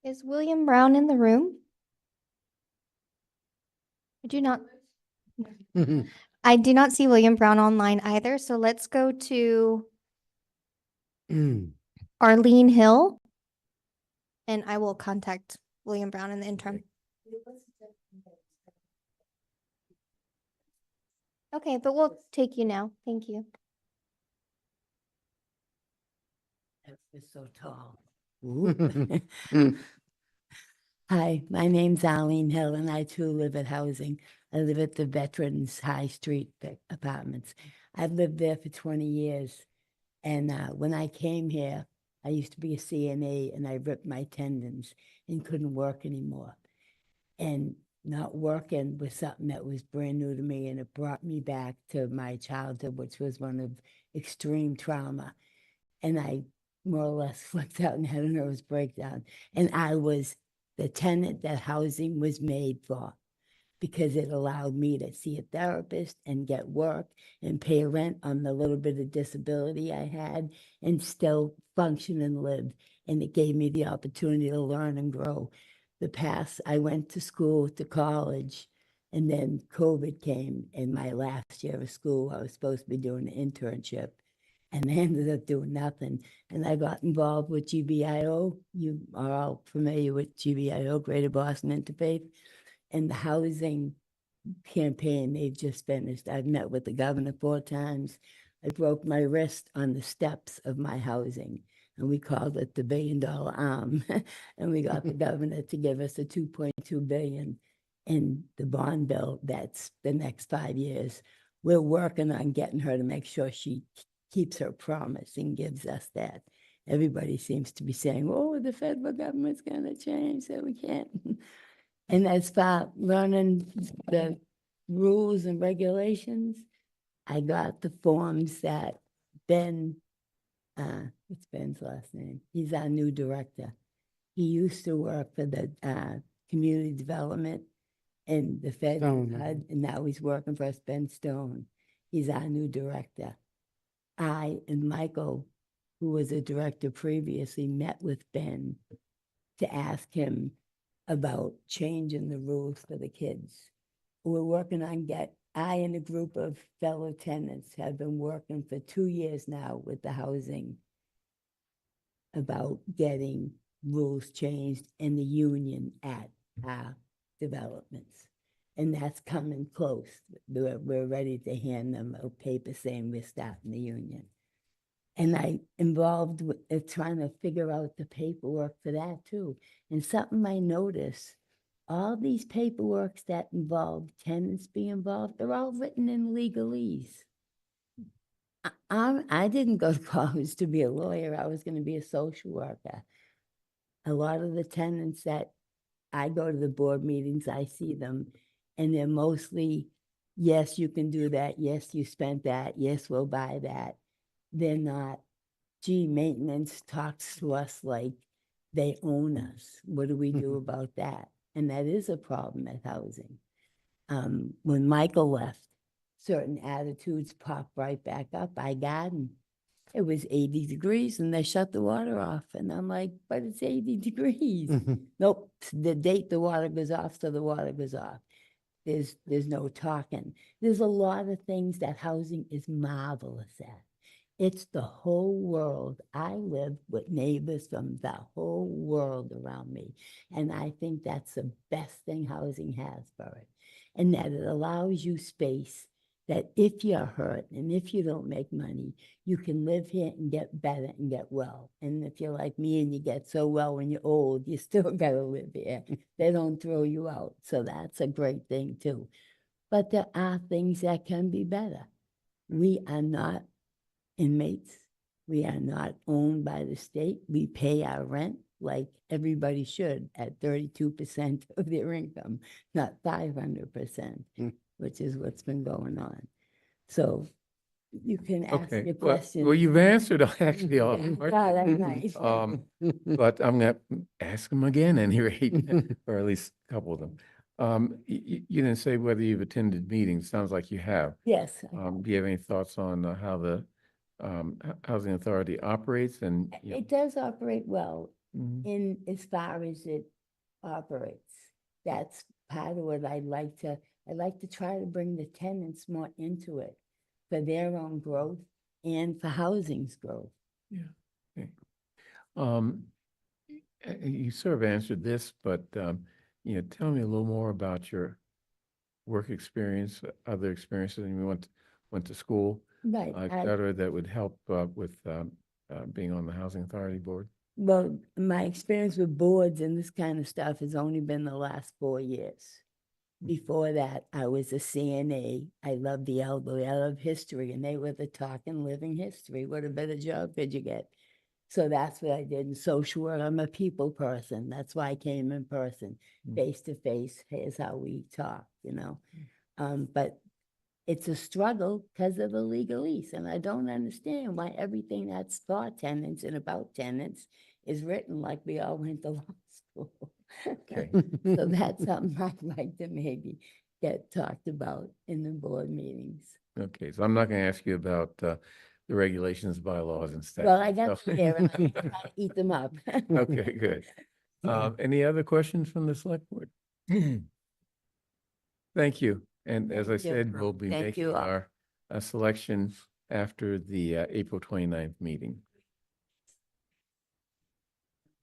Is William Brown in the room? I do not. I do not see William Brown online either, so let's go to Arlene Hill. And I will contact William Brown in the interim. Okay, but we'll take you now. Thank you. It's so tall. Hi, my name's Arlene Hill, and I too live at housing. I live at the Veterans High Street Apartments. I've lived there for 20 years. And when I came here, I used to be a CNA, and I ripped my tendons and couldn't work anymore. And not working was something that was brand new to me, and it brought me back to my childhood, which was one of extreme trauma. And I more or less flipped out and had a nervous breakdown. And I was the tenant that housing was made for, because it allowed me to see a therapist and get work and pay rent on the little bit of disability I had and still function and live. And it gave me the opportunity to learn and grow. I went to school, to college, and then COVID came in my last year of school. I was supposed to be doing an internship, and I ended up doing nothing. And I got involved with GBIO. You are all familiar with GBIO, Greater Boston Interfaith, and the housing campaign they've just finished. I've met with the governor 4 times. I broke my wrist on the steps of my housing. and we called it the $1 billion arm. And we got the governor to give us a 2.2 billion in the bond bill. That's the next 5 years. We're working on getting her to make sure she keeps her promise and gives us that. Everybody seems to be saying, oh, the federal government's going to change, so we can't. And as far learning the rules and regulations, I got the forms that Ben, what's Ben's last name? He's our new director. He used to work for the community development in the Fed, Stone. and now he's working for us, Ben Stone. He's our new director. I and Michael, who was a director previously, met with Ben to ask him about changing the rules for the kids. We're working on I and a group of fellow tenants have been working for 2 years now with the housing about getting rules changed in the union at our developments. And that's coming close. We're ready to hand them a paper saying we're starting the union. And I involved with trying to figure out the paperwork for that too. And something I noticed, all these paperworks that involve tenants being involved, they're all written in legalese. I didn't go to college to be a lawyer. I was going to be a social worker. A lot of the tenants that I go to the board meetings, I see them, and they're mostly, yes, you can do that. Yes, you spent that. Yes, we'll buy that. They're not, gee, maintenance talks to us like they own us. What do we do about that? And that is a problem at housing. When Michael left, certain attitudes popped right back up. I got them. It was 80 degrees and they shut the water off. And I'm like, but it's 80 degrees. Nope, the date the water goes off, so the water goes off. There's no talking. There's a lot of things that housing is marvelous at. It's the whole world. I live with neighbors from the whole world around me. And I think that's the best thing housing has for it. And that it allows you space that if you're hurt and if you don't make money, you can live here and get better and get well. And if you're like me and you get so well when you're old, you still gotta live here. They don't throw you out. So that's a great thing too. But there are things that can be better. We are not inmates. We are not owned by the state. We pay our rent like everybody should at 32% of their income, not 500%, which is what's been going on. So you can ask Okay, your well, questions. you've answered actually all. Yeah, the that's questions. nice. But I'm gonna ask them again at any rate, or at least a couple of them. You didn't say whether you've attended meetings. Sounds like you have. Yes. Do you have any thoughts on how the housing authority operates and? It does operate well Mhm. in as far as it operates. That's part of what I'd like to try to bring the tenants more into it for their own growth and for housing's growth. Yeah. Okay. You sort of answered this, but tell me a little more about your work experience, other experiences, and you went to school, Right. et cetera, that would help with being on the Housing Authority Board. Well, my experience with boards and this kind of stuff has only been the last 4 years. Before that, I was a CNA. I love the elderly. I love history, and they were the talking living history. What a better job could you get? So that's what I did in social work. I'm a people person. That's why I came in person, face to face. Here's how we talk, But it's a struggle because of the legalese, and I don't understand why everything that's for tenants and about tenants is written like we all went to law school. Okay. So that's something I'd like to maybe get talked about in the board meetings. Okay, so I'm not going to ask you about the regulations, bylaws, and statutes. Well, I got So- there and I'm trying to eat them up. Okay, good. Any other questions from the select board? Thank you. And as I Thank you. said, we'll be Thank making you all. our selection after the April 29th meeting.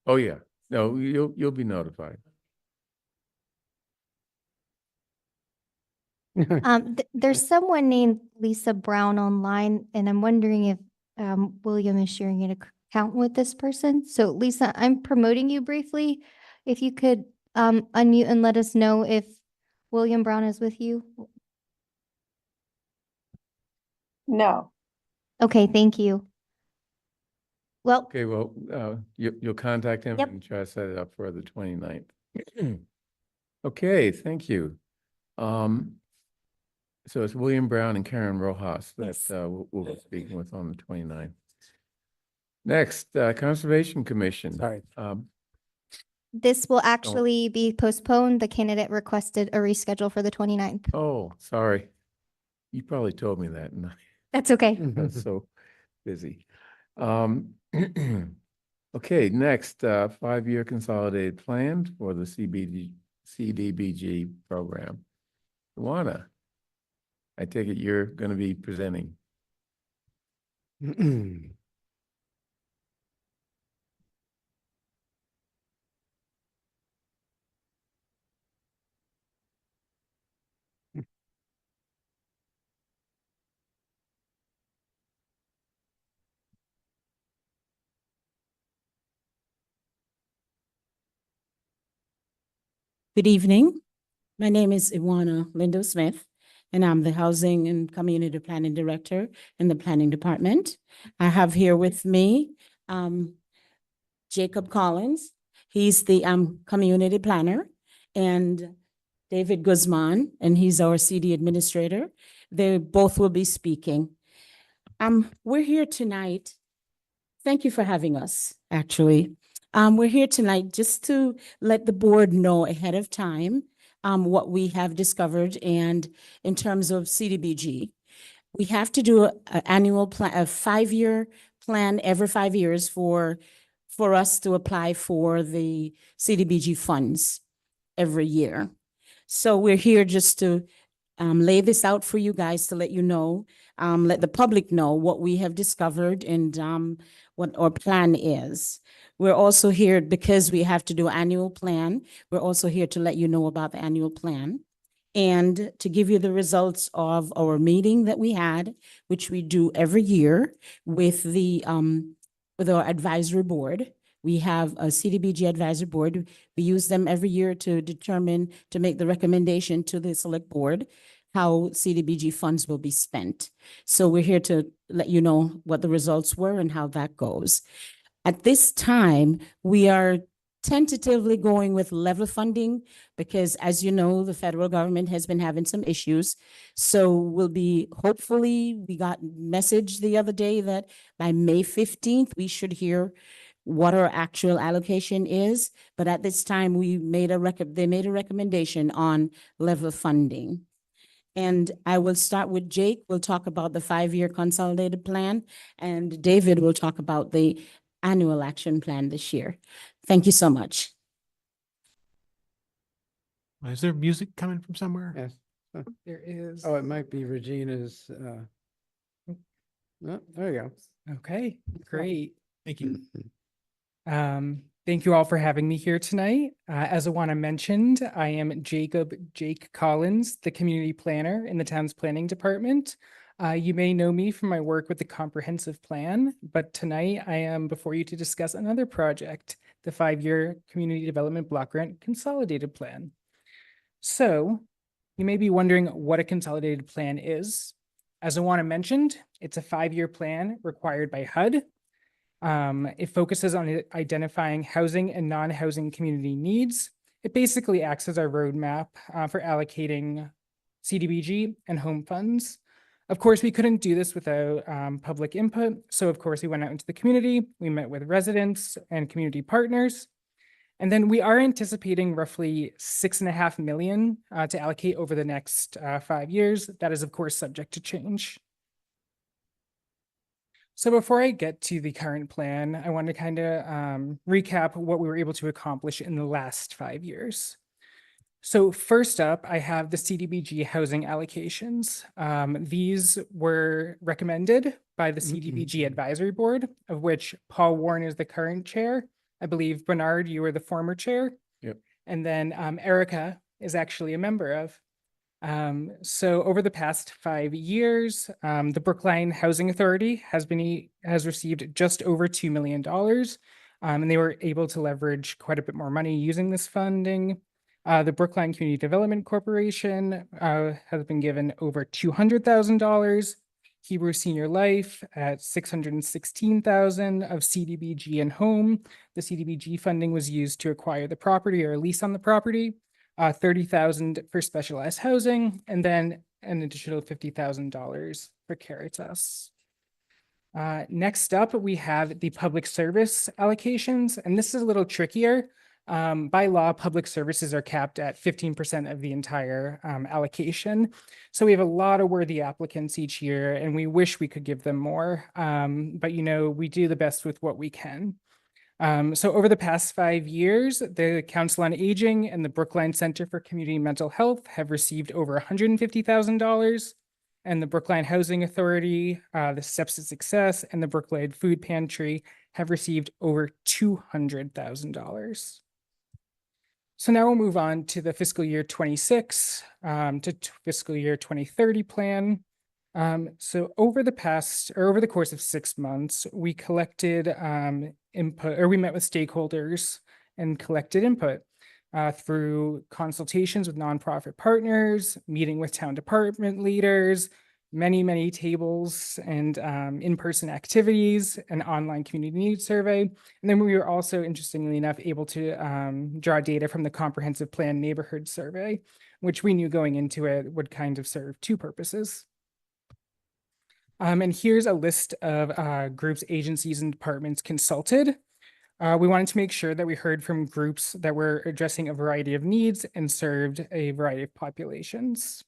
Oh, yeah. No, you'll be notified. There's someone named Lisa Brown online, and I'm wondering if William is sharing count with this person. So Lisa, I'm promoting you briefly. If you could unmute and let us know if William Brown is with you. No. Okay, thank you. Well, Okay, well, you'll contact him Yep. and try to set it up for the 29th. Okay, thank you. So it's William Brown and Karen Rojas that Yes. we'll be speaking with on the 29th. Next, Conservation Commission. Sorry. this will actually be postponed. The candidate requested a reschedule for the 29th. Oh, sorry. You probably told me that, and That's okay. I was so busy. Okay, next, 5-year consolidated plan for the CDBG program. Luana, I take it you're going to be presenting. Good evening. My name is Iwana Lindo Smith, and I'm the Housing and Community Planning Director in the Planning Department. I have here with me Jacob Collins. He's the Community Planner, and David Guzman, and he's our CD Administrator. They both will be speaking. We're here tonight. Thank you for having us, actually. We're here tonight just to let the board know ahead of time what we have discovered, and in terms of CDBG. We have to do an annual plan, a 5-year plan every 5 years for us to apply for the CDBG funds every year. So we're here just to lay this out for you guys to let you know, let the public know what we have discovered and what our plan is. We're also here because we have to do annual plan. We're also here to let you know about the annual plan and to give you the results of our meeting that we had, which we do every year with with our advisory board. We have a CDBG advisory board. We use them every year to make the recommendation to the select board how CDBG funds will be spent. So we're here to let you know what the results were and how that goes. At this time, we are tentatively going with level funding because, as you know, the federal government has been having some issues. So hopefully, we got message the other day that by May 15th, we should hear what our actual allocation is. But at this time, they made a recommendation on level funding. And I will start with Jake. We'll talk about the 5-year consolidated plan, and David will talk about the annual action plan this year. Thank you so much. Is there music coming from somewhere? Yes. There is. Oh, it might be Regina's, oh, there you go. Okay, great. Thank you. Thank you all for having me here tonight. As Awana mentioned, I am Jake Collins, the community planner in the town's planning department. You may know me from my work with the comprehensive plan, but tonight I am before you to discuss another project, the 5-year community development block grant consolidated plan. So you may be wondering what a consolidated plan is. As Awana mentioned, it's a 5-year plan required by HUD. It focuses on identifying housing and non-housing community needs. It basically acts as our roadmap for allocating CDBG and home funds. Of course, we couldn't do this without public input. So of course, we went out into the community. We met with residents and community partners. And then we are anticipating roughly $6.5 million to allocate over the next 5 years. That is, of course, subject to change. So before I get to the current plan, I want to kind of recap what we were able to accomplish in the last 5 years. So first up, I have the CDBG housing allocations. These were recommended by the CDBG advisory board, of which Paul Warren is the current chair. I believe, Bernard, you were the former chair. Yep. And then Erica is actually a member of. So over the past 5 years, the Brookline Housing Authority has received just over $2 million. And they were able to leverage quite a bit more money using this funding. The Brookline Community Development Corporation has been given over $200,000. Hebrew Senior Life at $616,000 of CDBG and home. The CDBG funding was used to acquire the property or lease on the property. $30,000 for specialized housing, and then an additional $50,000 for Caritas. Next up, we have the public service allocations, and this is a little trickier. By law, public services are capped at 15% of the entire allocation. So we have a lot of worthy applicants each year, and we wish we could give them more. But we do the best with what we can. So over the past 5 years, the Council on Aging and the Brookline Center for Community Mental Health have received over $150,000. And the Brookline Housing Authority, the Steps to Success, and the Brookline Food Pantry have received over $200,000. So now we'll move on to the fiscal year 26 to fiscal year 2030 plan. So over the course of 6 months, we collected input, or we met with stakeholders and collected input through consultations with nonprofit partners, meeting with town department leaders, many tables and in-person activities, an online community needs survey. And then we were also, interestingly enough, able to draw data from the comprehensive plan neighborhood survey, which we knew going into it would kind of serve 2 purposes. And here's a list of groups, agencies, and departments consulted. We wanted to make sure that we heard from groups that were addressing a variety of needs and served a variety of populations.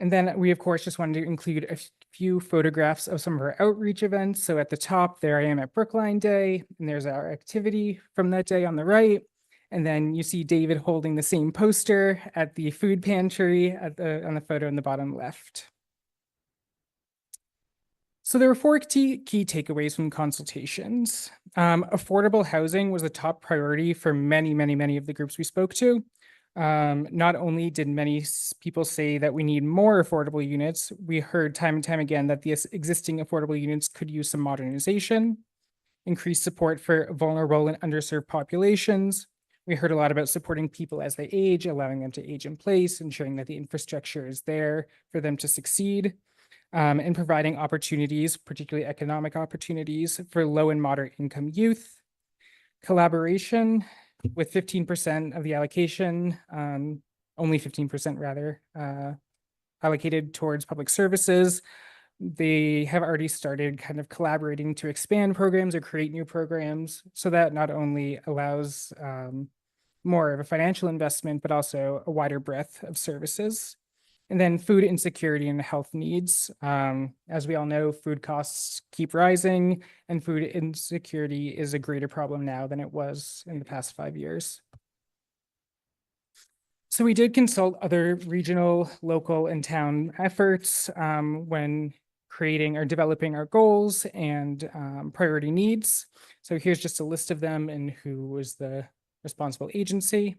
And then we, of course, just wanted to include a few photographs of some of our outreach events. So at the top, there I am at Brookline Day, and there's our activity from that day on the right. And then you see David holding the same poster at the food pantry on the photo in the bottom left. So there were 4 key takeaways from consultations. Affordable housing was a top priority for many of the groups we spoke to. Not only did many people say that we need more affordable units, we heard time and time again that the existing affordable units could use some modernization, increased support for vulnerable and underserved populations. We heard a lot about supporting people as they age, allowing them to age in place, ensuring that the infrastructure is there for them to succeed. And providing opportunities, particularly economic opportunities for low and moderate income youth. Collaboration with 15% of the allocation, only 15% rather, allocated towards public services. They have already started kind of collaborating to expand programs or create new programs. So that not only allows more of a financial investment, but also a wider breadth of services. And then food insecurity and health needs. As we all know, food costs keep rising, and food insecurity is a greater problem now than it was in the past 5 years. So we did consult other regional, local, and town efforts when creating or developing our goals and priority needs. So here's just a list of them and who was the responsible agency.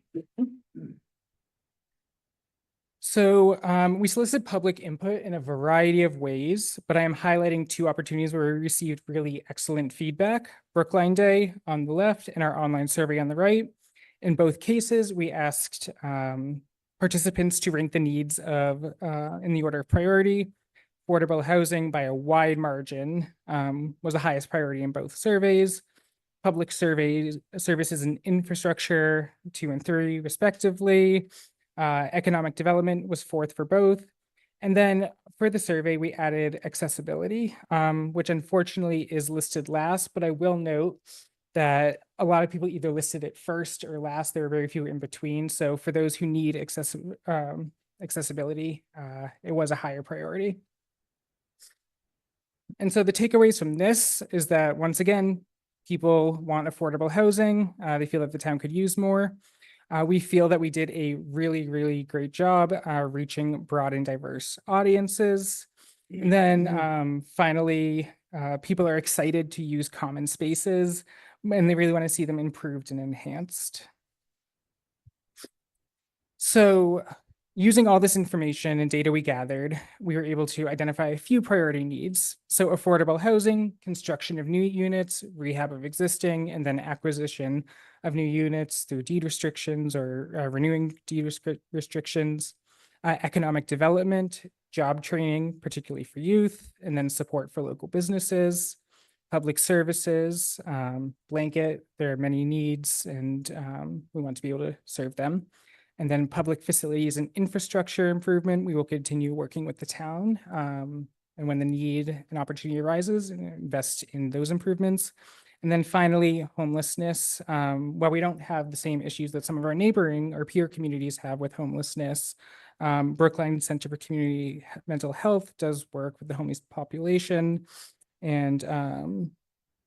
So we solicited public input in a variety of ways, but I am highlighting 2 opportunities where we received really excellent feedback. Brookline Day on the left and our online survey on the right. In both cases, we asked participants to rank the needs of in the order of priority. Affordable housing by a wide margin was the highest priority in both surveys. Public services and infrastructure 2 and 3 respectively. Economic development was 4th for both. And then for the survey, we added accessibility, which unfortunately is listed last, but I will note that a lot of people either listed it first or last. There were very few in between. So for those who need accessibility, it was a higher priority. And so the takeaways from this is that, once again, people want affordable housing. They feel that the town could use more. We feel that we did a really great job reaching broad and diverse audiences. And then finally, people are excited to use common spaces, and they really want to see them improved and enhanced. So using all this information and data we gathered, we were able to identify a few priority needs. So affordable housing, construction of new units, rehab of existing, and then acquisition of new units through deed restrictions or renewing deed restrictions, economic development, job training, particularly for youth, and then support for local businesses, public services, blanket. There are many needs and we want to be able to serve them. And then public facilities and infrastructure improvement, we will continue working with the town. And when the need and opportunity arises, invest in those improvements. And then finally, homelessness. While we don't have the same issues that some of our neighboring or peer communities have with homelessness, Brookline Center for Community Mental Health does work with the homeless population. And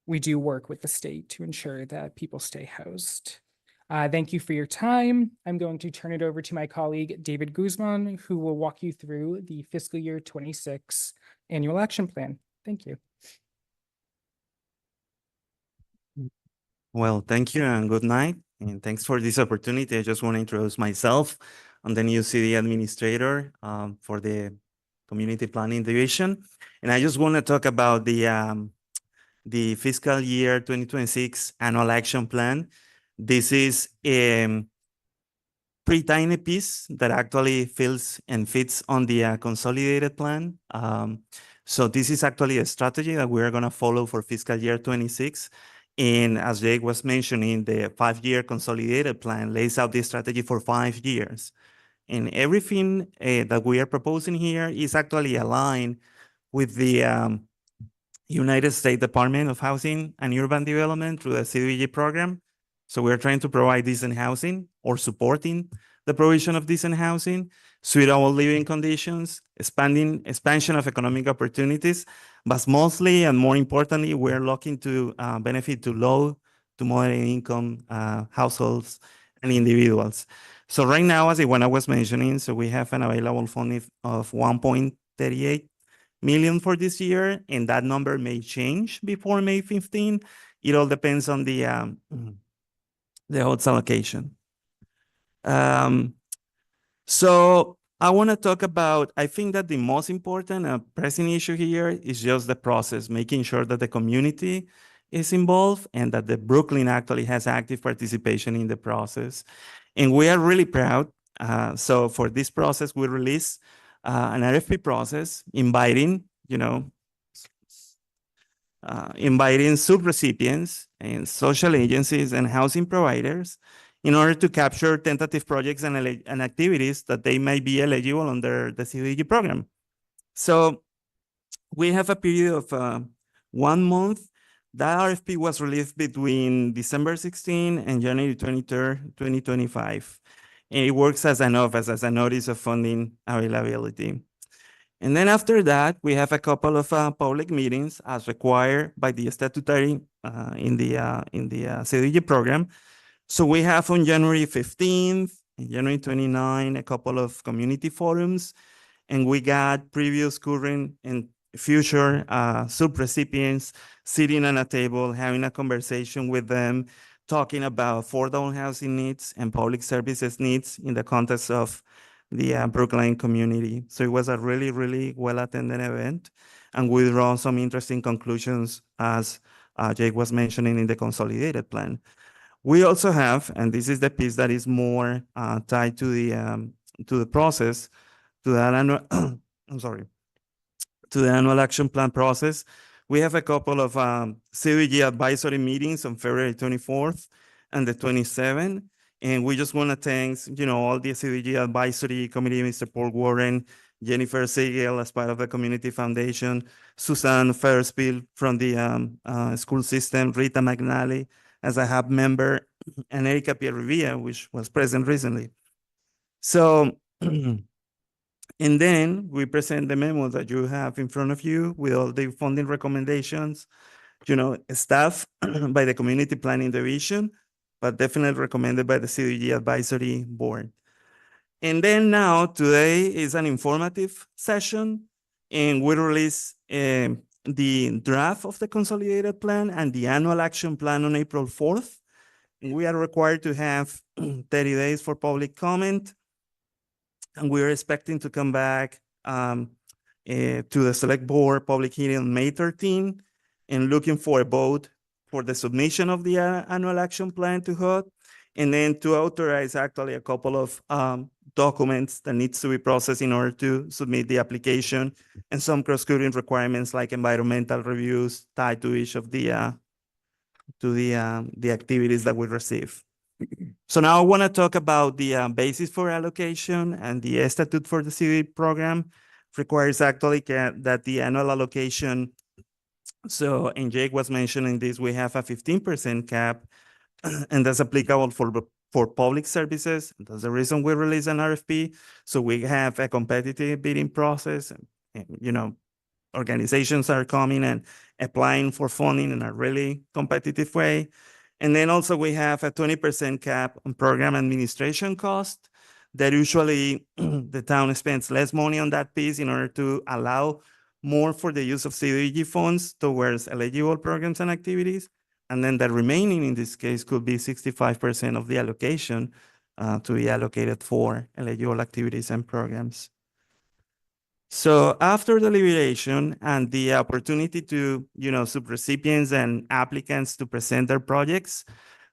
we do work with the state to ensure that people stay housed. Thank you for your time. I'm going to turn it over to my colleague, David Guzman, who will walk you through the fiscal year 26 annual action plan. Thank you. Well, thank you and good night. And thanks for this opportunity. I just want to introduce myself. I'm the new city administrator for the Community Planning Division. And I just want to talk about the fiscal year 2026 annual action plan. This is a pretty tiny piece that actually fills and fits on the consolidated plan. So this is actually a strategy that we're going to follow for fiscal year 26. And as Jake was mentioning, the 5-year consolidated plan lays out the strategy for 5 years. And everything that we are proposing here is actually aligned with the United States Department of Housing and Urban Development through the CDBG program. So we're trying to provide decent housing or supporting the provision of decent housing, suitable living conditions, expansion of economic opportunities, but mostly and more importantly, we're looking to benefit to low to moderate income households and individuals. So right now, as when I was mentioning, so we have an available funding of 1.38 million for this year, and that number may change before May 15. It all depends on the HUD's allocation. So I want to talk about, I think that the most important pressing issue here is just the process, making sure that the community is involved and that the Brookline actually has active participation in the process. And we are really proud. So for this process, we release an RFP process inviting, inviting subrecipients and social agencies and housing providers in order to capture tentative projects and activities that they may be eligible under the CDBG program. So we have a period of 1 month. That RFP was released between December 16 and January 23rd, 2025. And it works as an office, as a notice of funding availability. And then after that, we have a couple of public meetings as required by the statutory in the CDBG program. So we have on January 15th and January 29th, a couple of community forums, and we got previous, current, and future subrecipients sitting on a table, having a conversation with them, talking about affordable housing needs and public services needs in the context of the Brookline community. So it was a really, really well-attended event, and we draw some interesting conclusions as Jake was mentioning in the consolidated plan. We also have, and this is the piece that is more tied to the process, to that annual, to the annual action plan process. We have a couple of CDBG advisory meetings on February 24th and the 27th. And we just want to thank, all the CDBG advisory committee, Mr. Paul Warren, Jennifer Siegel as part of the Community Foundation, Suzanne Fairspiel from the school system, Rita McNally as a hub member, and Erica Pierrevilla, which was present recently. So, and then we present the memo that you have in front of you with all the funding recommendations, staff by the Community Planning Division, but definitely recommended by the CDBG Advisory Board. And then now, today is an informative session, and we release the draft of the consolidated plan and the annual action plan on April 4th. And we are required to have 30 days for public comment. And we're expecting to come back to the select board public hearing on May 13 and looking for a vote for the submission of the annual action plan to HUD, and then to authorize actually a couple of documents that needs to be processed in order to submit the application, and some cross-cutting requirements like environmental reviews tied to each of the activities that we receive. So now I want to talk about the basis for allocation, and the statute for the city program requires actually that the annual allocation. So, and Jake was mentioning this, we have a 15% cap, and that's applicable for public services. That's the reason we release an RFP. So we have a competitive bidding process, and you know, organizations are coming and applying for funding in a really competitive way. And then also we have a 20% cap on program administration cost that usually the town spends less money on that piece in order to allow more for the use of CDBG funds towards eligible programs and activities. And then the remaining in this case could be 65% of the allocation to be allocated for eligible activities and programs. So after deliberation and the opportunity to, you know, subrecipients and applicants to present their projects,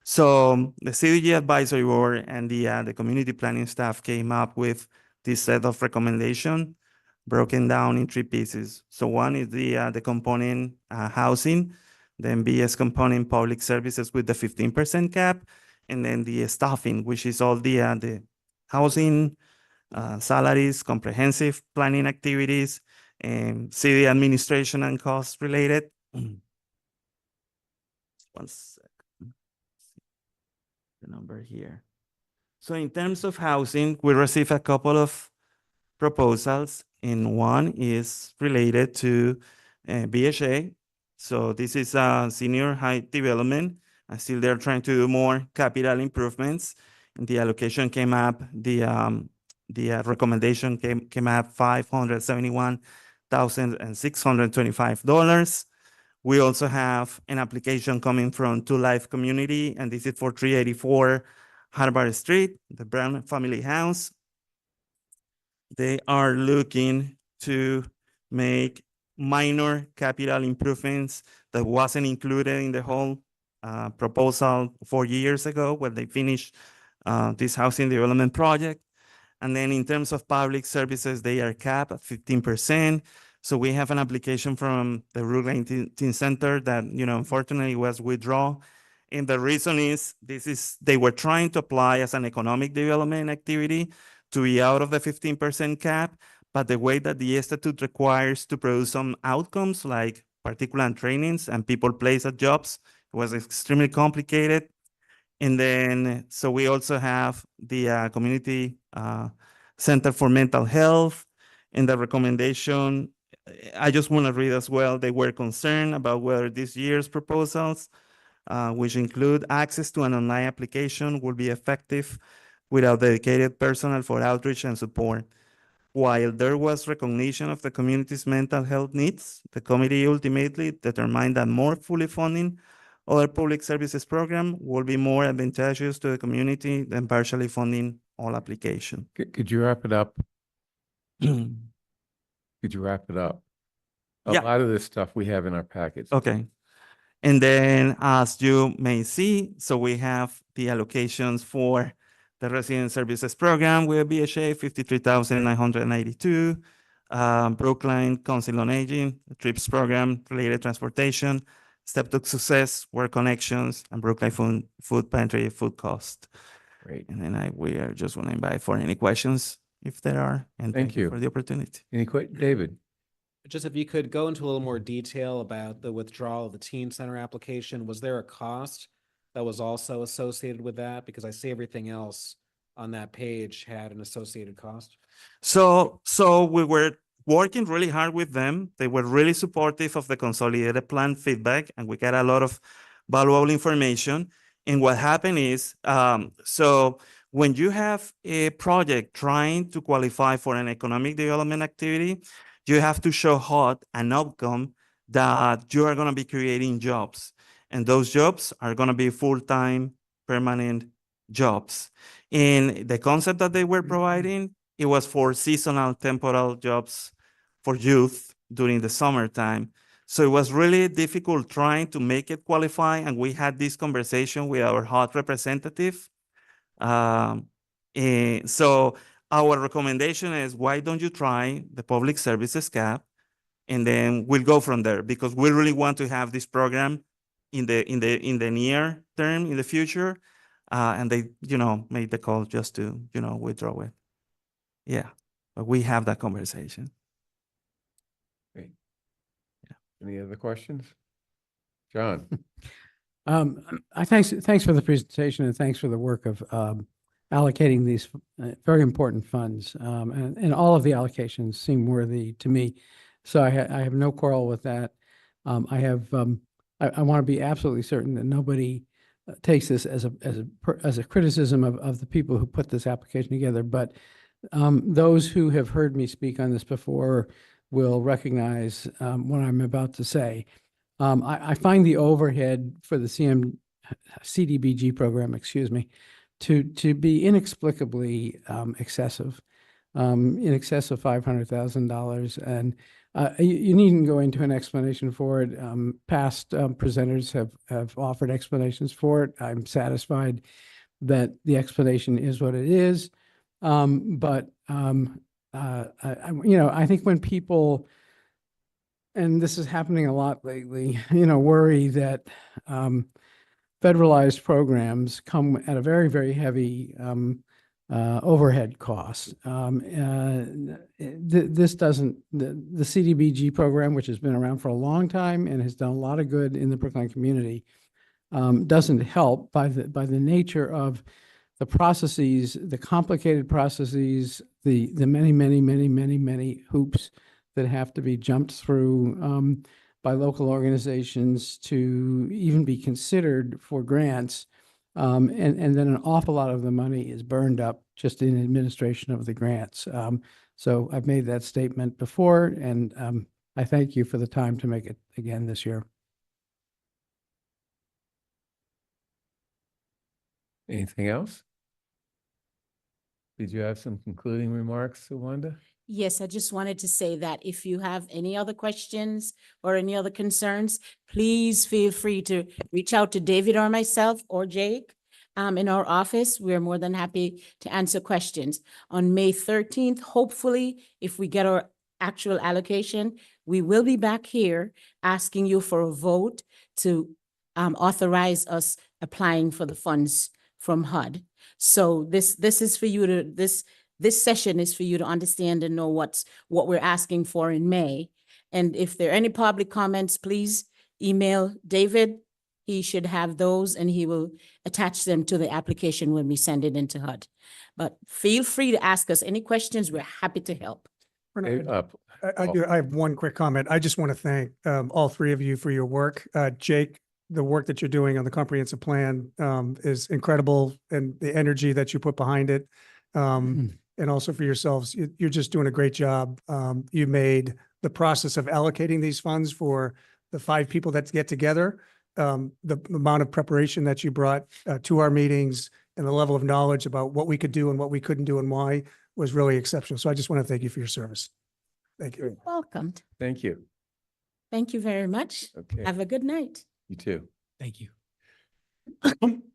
so the CDG advisory board and the community planning staff came up with this set of recommendations broken down in three pieces. So one is the component housing, then BS component public services with the 15% cap, and then the staffing, which is all the housing, salaries, comprehensive planning activities, and city administration and costs related. One second. The number here. So in terms of housing, we received a couple of proposals, and one is related to BHA. So this is a senior high development. Still they're trying to do more capital improvements. And the allocation came up, the recommendation came up $571,625. We also have an application coming from Two Life Community, and this is for 384 Harvard Street, the Brown family house. They are looking to make minor capital improvements that wasn't included in the whole proposal 4 years ago when they finished this housing development project. And then in terms of public services, they are capped at 15%. So we have an application from the Brookline Teen Center that, you know, unfortunately was withdrawn. And the reason is, they were trying to apply as an economic development activity to be out of the 15% cap, but the way that the statute requires to produce some outcomes like particular trainings and people placed at jobs was extremely complicated. And then, so we also have the community Center for Mental Health. In the recommendation, I just want to read as well, they were concerned about whether this year's proposals, which include access to an online application, will be effective without dedicated personnel for outreach and support. While there was recognition of the community's mental health needs, the committee ultimately determined that more fully funding other public services program will be more advantageous to the community than partially funding all applications. Could you wrap it up? Could you wrap it up? A Yeah. lot of this stuff we have in our packets. Okay. And then as you may see, so we have the allocations for the resident services program with BHA, 53,992. Brookline Council on Aging, TRIPS program, related transportation, Step to Success, Work Connections, and Brookline Food Pantry, food cost. Great. And then we are just want to invite for any questions if there are. And Thank you for the opportunity. Any questions, David? Just if you could go into a little more detail about the withdrawal of the teen center application, was there a cost that was also associated with that? Because I see everything else on that page had an associated cost. So we were working really hard with them. They were really supportive of the consolidated plan feedback, and we got a lot of valuable information. And what happened is, so when you have a project trying to qualify for an economic development activity, you have to show HUD an outcome that you are going to be creating jobs. And those jobs are going to be full-time, permanent jobs. And the concept that they were providing it was for seasonal temporal jobs for youth during the summertime. So it was really difficult trying to make it qualify. And we had this conversation with our HUD representative. So our recommendation is, why don't you try the public services cap? And then we'll go from there, because we really want to have this program in the near term, in the future. And they, made the call just to, withdraw it. Yeah, but we have that conversation. Great. Any other questions? John? Thanks for the presentation and thanks for the work of allocating these very important funds. And all of the allocations seem worthy to me. So I have no quarrel with that. I want to be absolutely certain that nobody takes this as a criticism of the people who put this application together. But those who have heard me speak on this before will recognize what I'm about to say. I find the overhead for the CDBG program, to be inexplicably excessive, in excess of $500,000. And you needn't go into an explanation for it. Past presenters have offered explanations for it. I'm satisfied that the explanation is what it is. I think when people, and this is happening a lot lately, worry that federalized programs come at a very, very heavy overhead cost. This doesn't, the CDBG program, which has been around for a long time and has done a lot of good in the Brookline community, doesn't help by the nature of the processes, the complicated processes, the many, many, many, many, many hoops that have to be jumped through by local organizations to even be considered for grants. And then an awful lot of the money is burned up just in administration of the grants. So I've made that statement before, and I thank you for the time to make it again this year. Anything else? Did you have some concluding remarks, Wanda? Yes, I just wanted to say that if you have any other questions or any other concerns, please feel free to reach out to David or myself or Jake in our office. We're more than happy to answer questions. On May 13th, hopefully, if we get our actual allocation, we will be back here asking you for a vote to authorize us applying for the funds from HUD. So this is for you to, this session is for you to understand and know what we're asking for in May. And if there are any public comments, please email David. He should have those and he will attach them to the application when we send it into HUD. But feel free to ask us any questions. We're happy to help. I have one quick comment. I just want to thank all three of you for your work. Jake, the work that you're doing on the comprehensive plan is incredible, and the energy that you put behind it. And also for yourselves, you're just doing a great job. You made the process of allocating these funds for the 5 people that get together, the amount of preparation that you brought to our meetings and the level of knowledge about what we could do and what we couldn't do and why was really exceptional. So I just want to thank you for your service. Thank you. Welcome. Thank you. Thank you very much. Okay. Have a good night. You too. Thank you.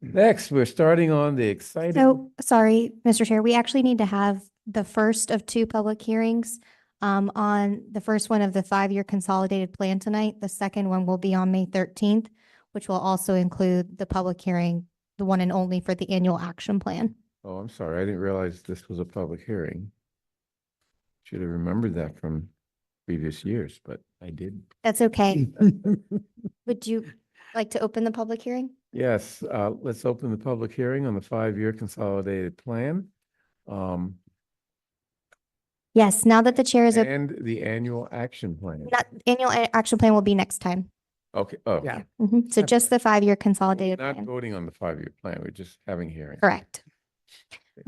Next, we're starting on the exciting. So, sorry, Mr. Chair, we actually need to have the first of 2 public hearings on the first one of the 5-year consolidated plan tonight. The second one will be on May 13th, which will also include the public hearing, the one and only for the annual action plan. Oh, I'm sorry. I didn't realize this was a public hearing. Should have remembered that from previous years, but I did. That's okay. Would you like to open the public hearing? Yes, let's open the public hearing on the 5-year consolidated plan. Yes, now that the chair is, And the annual action plan. annual action plan will be next time. Okay, oh. Yeah. So just the 5-year consolidated Not plan. voting on the 5-year plan, we're just having hearing. Correct.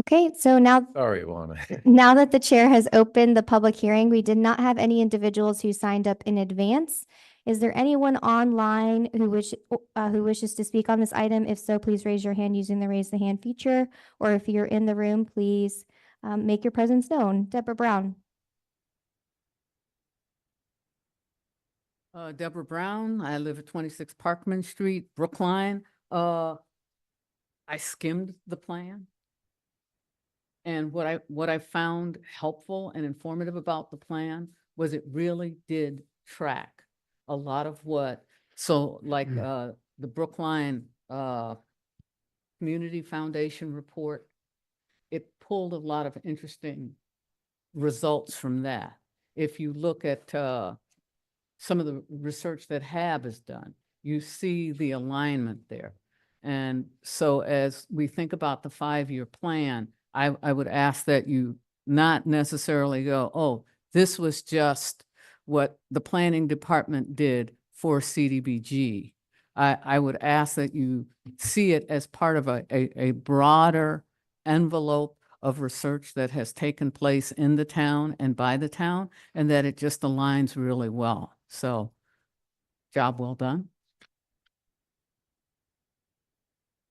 Okay, so now, Sorry, Ilana. now that the chair has opened the public hearing, we did not have any individuals who signed up in advance. Is there anyone online who wishes to speak on this item? If so, please raise your hand using the raise the hand feature. Or if you're in the room, please make your presence known. Deborah Brown. Deborah Brown, I live at 26 Parkman Street, Brookline. I skimmed the plan. And what I found helpful and informative about the plan was it really did track a lot of what, so like the Brookline Community Foundation report, it pulled a lot of interesting results from that. If you look at some of the research that HAB has done, you see the alignment there. And so as we think about the 5-year plan, I would ask that you not necessarily go, oh, this was just what the planning department did for CDBG. I would ask that you see it as part of a broader envelope of research that has taken place in the town and by the town, and that it just aligns really well. So, job well done.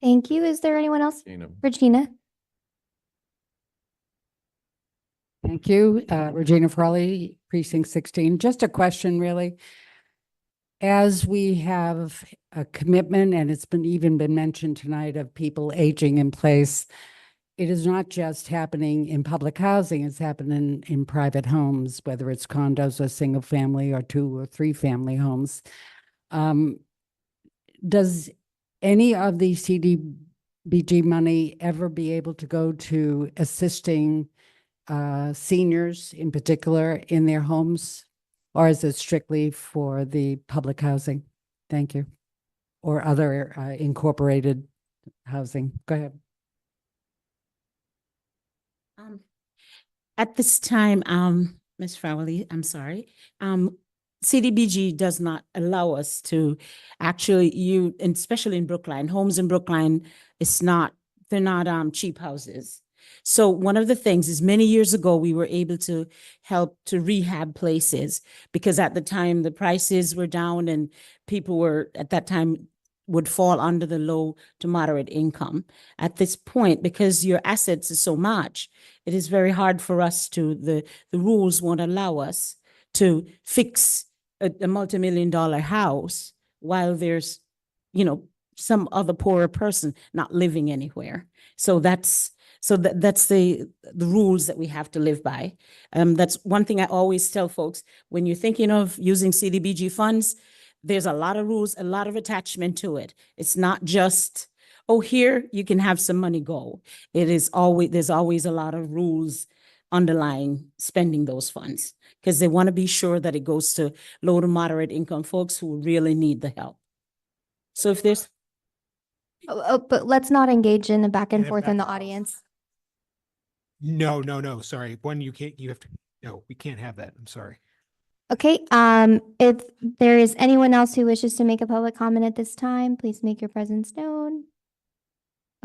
Thank you. Is there anyone else? Gina. Regina. Thank you. Regina Frawley, Precinct 16. Just a question, really. As we have a commitment, and it's even been mentioned tonight, of people aging in place, it is not just happening in public housing, it's happening in private homes, whether it's condos or single family or 2 or 3 family homes. Does any of the CDBG money ever be able to go to assisting seniors in particular in their homes? Or is it strictly for the public housing? Thank you. Or other incorporated housing? Go ahead. At this time, Ms. Frawley, I'm sorry, CDBG does not allow us to actually, and especially in Brookline, homes in Brookline, they're not cheap houses. So one of the things is many years ago, we were able to help to rehab places because at the time the prices were down and people were at that time would fall under the low to moderate income. At this point, because your assets is so much, it is very hard for us to, the rules won't allow us to fix a multi-million-dollar house while there's, some other poorer person not living anywhere. So that's the rules that we have to live by. That's one thing I always tell folks, when you're thinking of using CDBG funds, there's a lot of rules, a lot of attachment to it. It's not just, oh, here you can have some money go. There's always a lot of rules underlying spending those funds because they want to be sure that it goes to low to moderate income folks who really need the help. So if there's But let's not engage in a back and Yeah, forth in the back- audience. No, sorry. No, we can't have that. I'm sorry. Okay, if there is anyone else who wishes to make a public comment at this time, please make your presence known.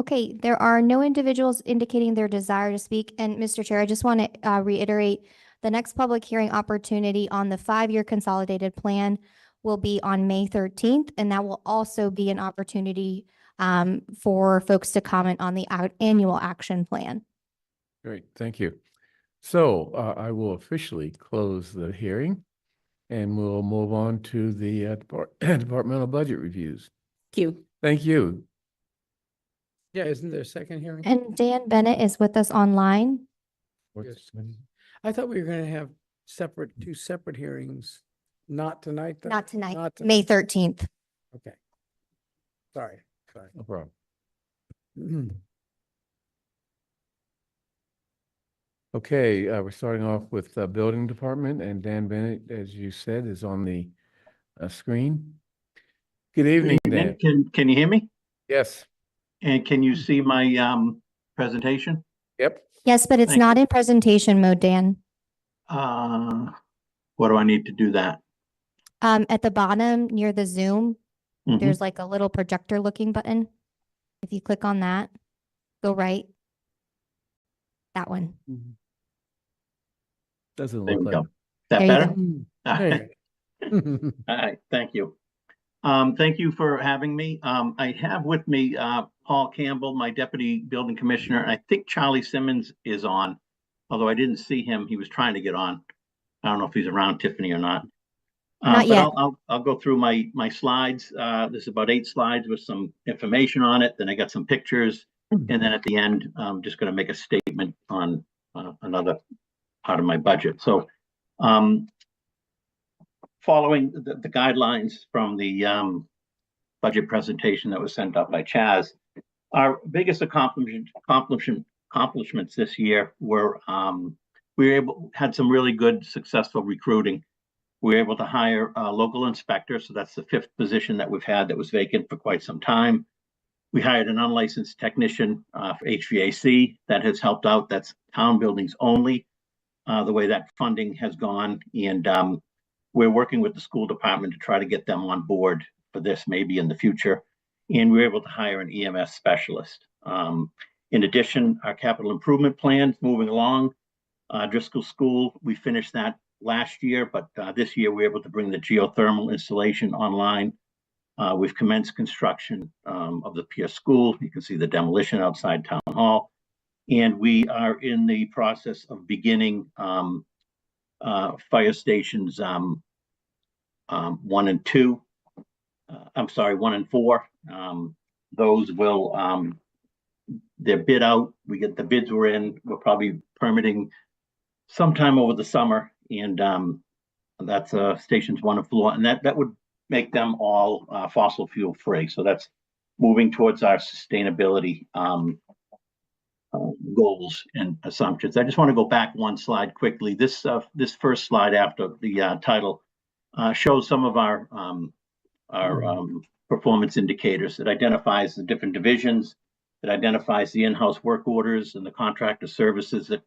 Okay, there are no individuals indicating their desire to speak. And Mr. Chair, I just want to reiterate, the next public hearing opportunity on the 5-year consolidated plan will be on May 13th, and that will also be an opportunity for folks to comment on the annual action plan. Great, thank you. So I will officially close the hearing and we'll move on to the departmental budget reviews. Thank you. Thank you. Yeah, isn't there a second hearing? And Dan Bennett is with us online. What's- I thought we were going to have two separate hearings, not tonight. though? Not tonight, Not to- May 13th. Okay. Sorry. No problem. Okay, we're starting off with the building department, and Dan Bennett, as you said, is on the screen. Good evening, Dan. Can you hear me? Yes. And can you see my presentation? Yep. Yes, but it's Thank not in presentation mode, Dan. What do I need to do that? At the bottom near the Zoom, Mhm. there's like a little projector looking button. If you click on that, go right. That one. Doesn't There look we like. go. Is that There you better? go. There you All right, thank you. Thank you for having me. I have with me Paul Campbell, my deputy building commissioner. I think Charlie Simmons is on. although I didn't see him. He was trying to get on. I don't know if he's around, Tiffany, or not. Not But yet. I'll go through my slides. There's about 8 slides with some information on it. Then I got some pictures. And then at the end, I'm just going to make a statement on another part of my budget. So following the guidelines from the budget presentation that was sent out by Chaz, our biggest accomplishments this year were we had some really good successful recruiting. We were able to hire a local inspector, so that's the 5th position that we've had that was vacant for quite some time. We hired an unlicensed technician for HVAC that has helped out. That's town buildings only, the way that funding has gone. And we're working with the school department to try to get them on board for this maybe in the future. And we were able to hire an EMS specialist. In addition, our capital improvement plan is moving along. Driscoll School, we finished that last year, but this year we were able to bring the geothermal installation online. We've commenced construction of the Pierce School. You can see the demolition outside Town Hall. And we are in the process of beginning fire stations 1 and 2. I'm sorry, 1 and 4. Those will, they're bid out. We get the bids we're in. We're probably permitting sometime over the summer. And that's stations 1 and 4. And that would make them all fossil fuel free. So that's moving towards our sustainability goals and assumptions. I just want to go back 1 slide quickly. This first slide after the title shows some of our performance indicators. It identifies the different divisions. It identifies the in-house work orders and the contractor services that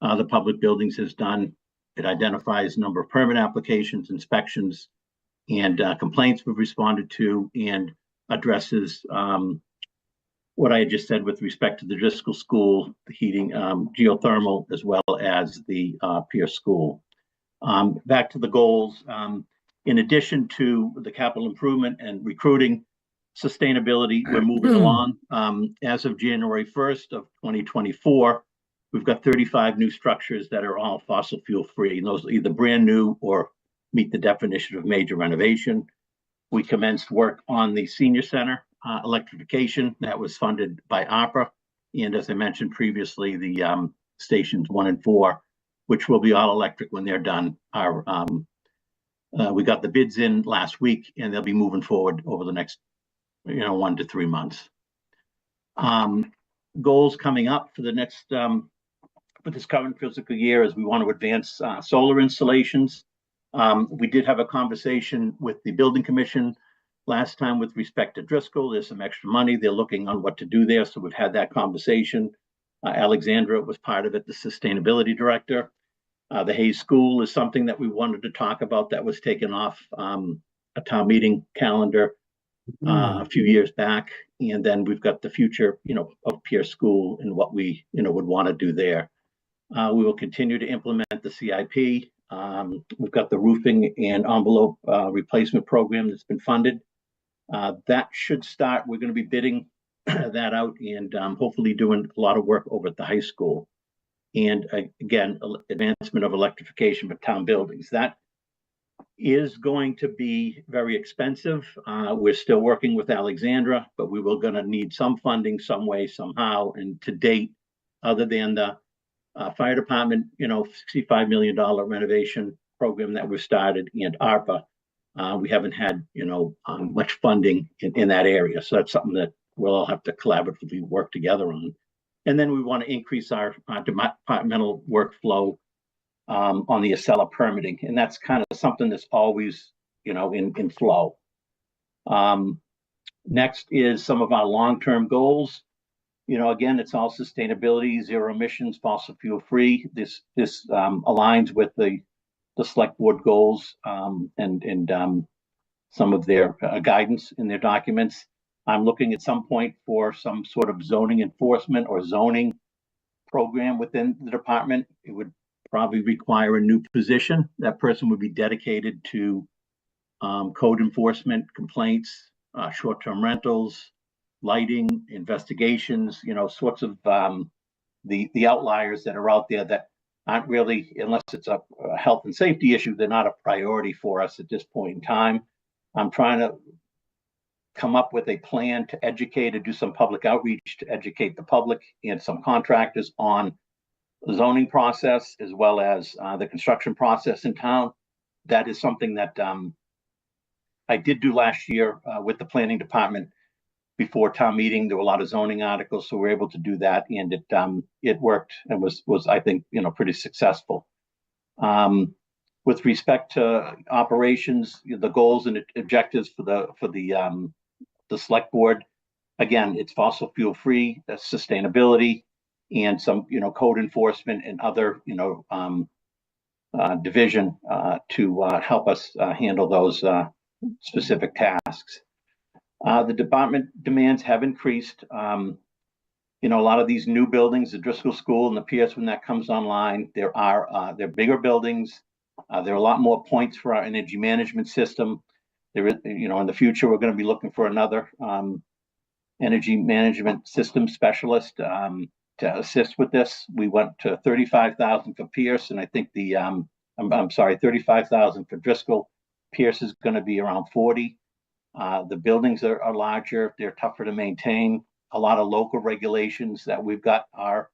the public buildings has done. It identifies number of permit applications, inspections, and complaints we've responded to, and addresses what I had just said with respect to the Driscoll School, the heating, geothermal, as well as the Pierce School. Back to the goals. In addition to the capital improvement and recruiting, sustainability, we're moving along. As of January 1st of 2024, we've got 35 new structures that are all fossil fuel free. And those are either brand new or meet the definition of major renovation. We commenced work on the senior center electrification that was funded by ARPA. And as I mentioned previously, the stations 1 and 4, which will be all electric when they're done, are we got the bids in last week, and they'll be moving forward over the next 1 to 3 months. Goals coming up for the next for this current fiscal year is we want to advance solar installations. We did have a conversation with the building commission last time with respect to Driscoll. There's some extra money. They're looking on what to do there. So we've had that conversation. Alexandra was part of it, the sustainability director. The Hayes School is something that we wanted to talk about that was taken off a town meeting calendar a few years back. And then we've got the future, of Pierce School and what we, would want to do there. We will continue to implement the CIP. We've got the roofing and envelope replacement program that's been funded. That should start. We're going to be bidding that out and hopefully doing a lot of work over at the high school. And again, advancement of electrification for town buildings. That is going to be very expensive. We're still working with Alexandra, but we will going to need some funding some way, somehow. And to date, other than the fire department, $65 million renovation program that we've started, and ARPA, we haven't had, much funding in that area. So that's something that we'll all have to collaboratively work together on. And then we want to increase our departmental workflow on the Acela permitting. And that's kind of something that's always, in flow. Next is some of our long-term goals. Again, it's all sustainability, zero emissions, fossil fuel free. This aligns with the select board goals and some of their guidance in their documents. I'm looking at some point for some sort of zoning enforcement or zoning program within the department. It would probably require a new position. That person would be dedicated to code enforcement, complaints, short-term rentals, lighting, investigations, sorts of the outliers that are out there that aren't really, unless it's a health and safety issue, they're not a priority for us at this point in time. I'm trying to come up with a plan to educate and do some public outreach to educate the public and some contractors on the zoning process as well as the construction process in town. That is something that I did do last year with the planning department before town meeting. There were a lot of zoning articles, so we were able to do that, and it worked and was I think pretty successful. With respect to operations, the goals and objectives for the select board, again, it's fossil fuel free, sustainability, and some code enforcement and other division to help us handle those specific tasks. The department demands have increased. A lot of these new buildings, the Driscoll School and the Pierce, when that comes online, they're bigger buildings. There are a lot more points for our energy management system. There is, in the future, we're going to be looking for another energy management system specialist to assist with this. We went to 35,000 for Pierce, and I think I'm sorry, 35,000 for Driscoll. Pierce is going to be around 40. The buildings are larger. They're tougher to maintain. A lot of local regulations that we've got are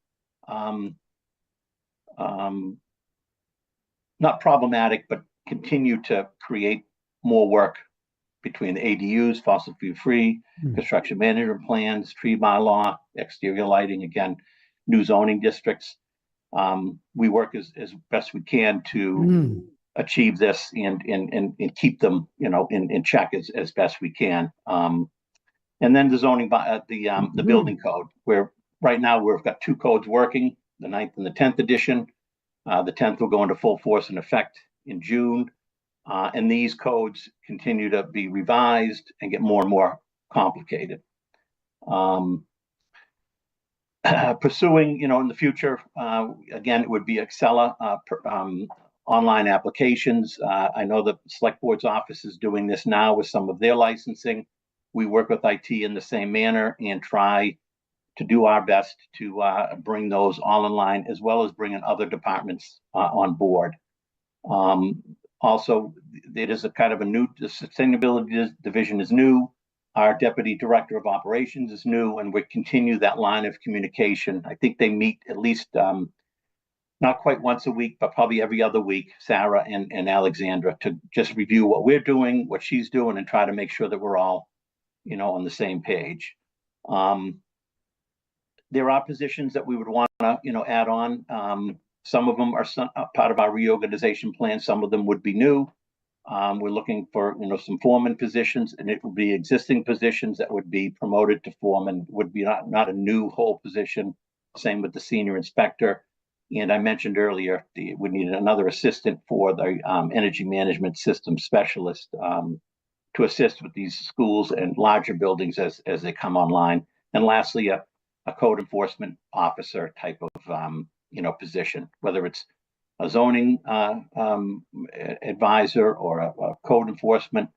not problematic, but continue to create more work between the ADUs, fossil fuel free, construction management plans, tree bylaw, exterior lighting, again, new zoning districts. We work as best we can to achieve this and keep them, in check as best we can. And then the zoning, the building code, where right now we've got two codes working, the 9th and the 10th edition. The 10th will go into full force and effect in June. And these codes continue to be revised and get more and more complicated. Pursuing, in the future, again, it would be Excella online applications. I know the select board's office is doing this now with some of their licensing. We work with IT in the same manner and try to do our best to bring those all in line, as well as bringing other departments on board. Also, it is a kind of a new, the sustainability division is new. Our deputy director of operations is new, and we continue that line of communication. I think they meet at least not quite once a week, but probably every other week, Sarah and Alexandra, to just review what we're doing, what she's doing, and try to make sure that we're all, on the same page. There are positions that we would want to, add on. Some of them are part of our reorganization plan. Some of them would be new. We're looking for, some foreman positions, and it would be existing positions that would be promoted to foreman, would be not a new whole position. Same with the senior inspector. And I mentioned earlier, we needed another assistant for the energy management system specialist to assist with these schools and larger buildings as they come online. And lastly, a code enforcement officer type of position, whether it's a zoning advisor or a code enforcement,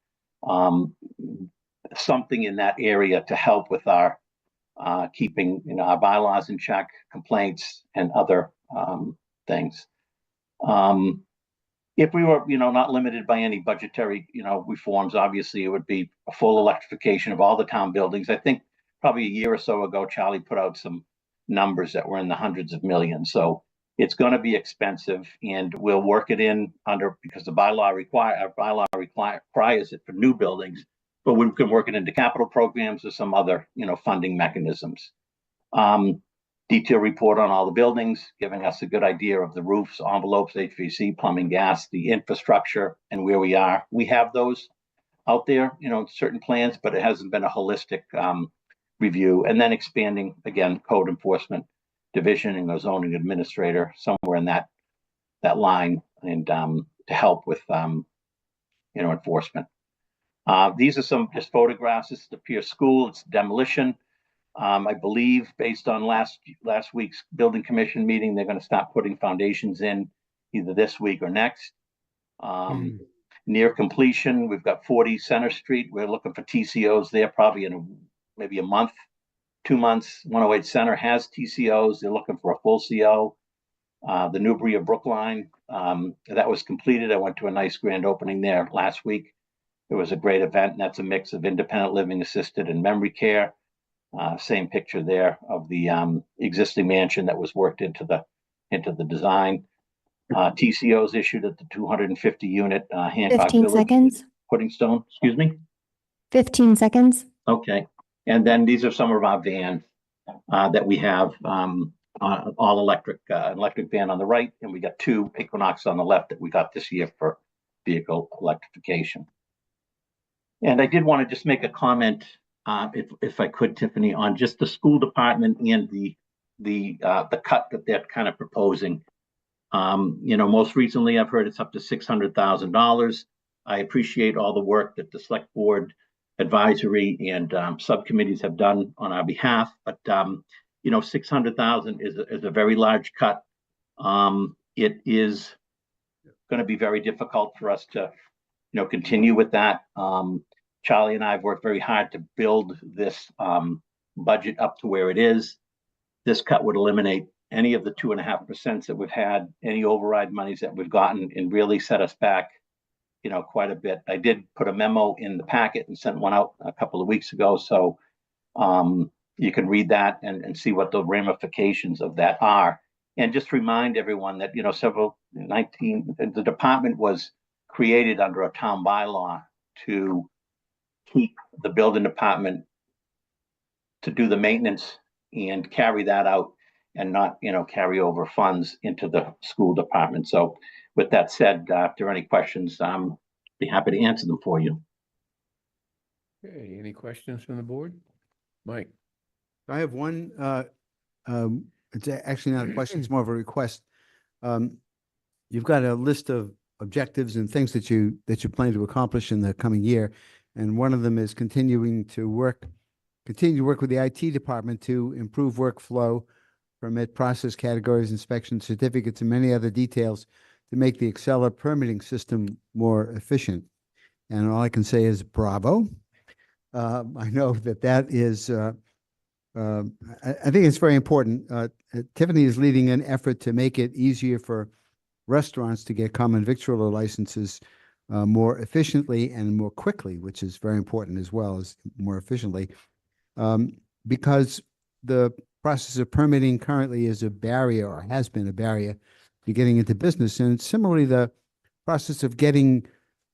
something in that area to help with our keeping our bylaws in check, complaints, and other things. If we were not limited by any budgetary reforms, obviously it would be a full electrification of all the town buildings. I think probably a year or so ago, Charlie put out some numbers that were in the hundreds of millions. So it's going to be expensive, and we'll work it in because the bylaw requires it for new buildings, but we can work it into capital programs or some other funding mechanisms. Detailed report on all the buildings, giving us a good idea of the roofs, envelopes, HVAC, plumbing, gas, the infrastructure, and where we are. We have those out there, certain plans, but it hasn't been a holistic review. And then expanding, again, code enforcement division and a zoning administrator somewhere in that line, and to help with enforcement. These are some just photographs. This is the Pierce School. It's demolition. I believe, based on last week's building commission meeting, they're going to start putting foundations in either this week or next. Near completion, we've got 40 Center Street. We're looking for TCOs there probably in maybe a month, 2 months. 108 Center has TCOs. They're looking for a full CO. The Newbury of Brookline, that was completed. I went to a nice grand opening there last week. It was a great event, and that's a mix of independent living, assisted, and memory care. Same picture there of the existing mansion that was worked into the design. TCOs issued at the 250 unit Hancock 15 Village seconds. Puddingstone. Excuse me. 15 seconds. Okay. And then these are some of our vans that we have, all electric, electric van on the right, and we got 2 Equinox on the left that we got this year for vehicle electrification. And I did want to just make a comment, if I could, Tiffany, on just the school department and the cut that they're kind of proposing. Most recently I've heard it's up to $600,000. I appreciate all the work that the select board, advisory, and subcommittees have done on our behalf, but 600,000 is a very large cut. It is going to be very difficult for us to continue with that. Charlie and I have worked very hard to build this budget up to where it is. This cut would eliminate any of the 2.5% that we've had, any override monies that we've gotten, and really set us back, quite a bit. I did put a memo in the packet and sent one out a couple of weeks ago, so you can read that and see what the ramifications of that are. And just remind everyone that, the department was created under a town bylaw to keep the building department to do the maintenance and carry that out and not, carry over funds into the school department. So with that said, if there are any questions, be happy to answer them for you. Okay, any questions from the board? Mike? I have one, it's actually not a question, it's more of a request. You've got a list of objectives and things that you plan to accomplish in the coming year. And one of them is continue to work with the IT department to improve workflow, permit process categories, inspection certificates, and many other details to make the Excel permitting system more efficient. And all I can say is bravo. I know that is, I think it's very important. Tiffany is leading an effort to make it easier for restaurants to get common victualler licenses more efficiently and more quickly, which is very important as well as more efficiently, because the process of permitting currently is a barrier, or has been a barrier, to getting into business. And similarly, the process of getting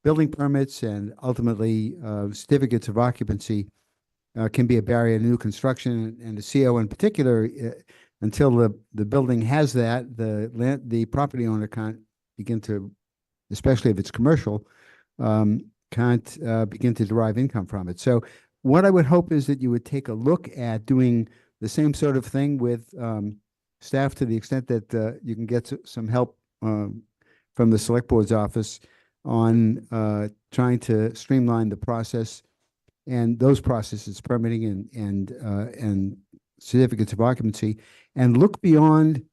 building permits and ultimately certificates of occupancy can be a barrier to new construction, and the CO in particular, until the building has that, the property owner can't begin to, especially if it's commercial, can't begin to derive income from it. So what I would hope is that you would take a look at doing the same sort of thing with staff, to the extent that you can get some help from the select board's office on trying to streamline the process, and those processes, permitting and certificates of occupancy, and look beyond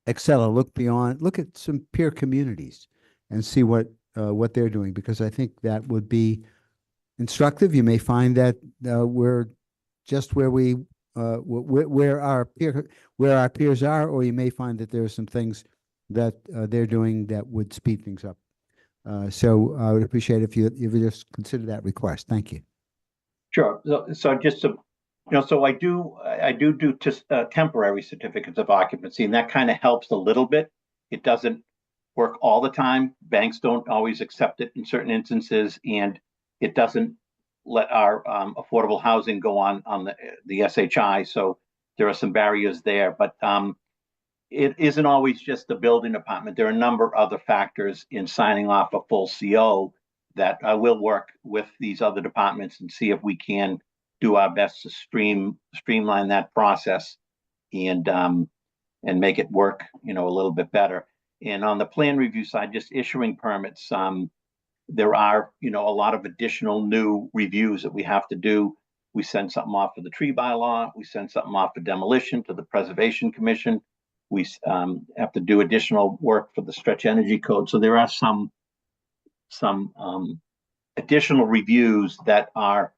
Excel, look at some peer communities and see what they're doing, because I think that would be instructive. You may find that we're just where our peers are, or you may find that there are some things that they're doing that would speed things up. So I would appreciate if you would just consider that request. Thank you. Sure. So just to, so I do just temporary certificates of occupancy, and that kind of helps a little bit. It doesn't work all the time. Banks don't always accept it in certain instances, and it doesn't let our affordable housing go on the SHI. So there are some barriers there, but it isn't always just the building department. There are a number of other factors in signing off a full CO that I will work with these other departments and see if we can do our best to streamline that process and make it work, a little bit better. And on the plan review side, just issuing permits, there are, a lot of additional new reviews that we have to do. We send something off for the tree bylaw. We send something off for demolition to the Preservation Commission. We have to do additional work for the stretch energy code. So there are some additional reviews that are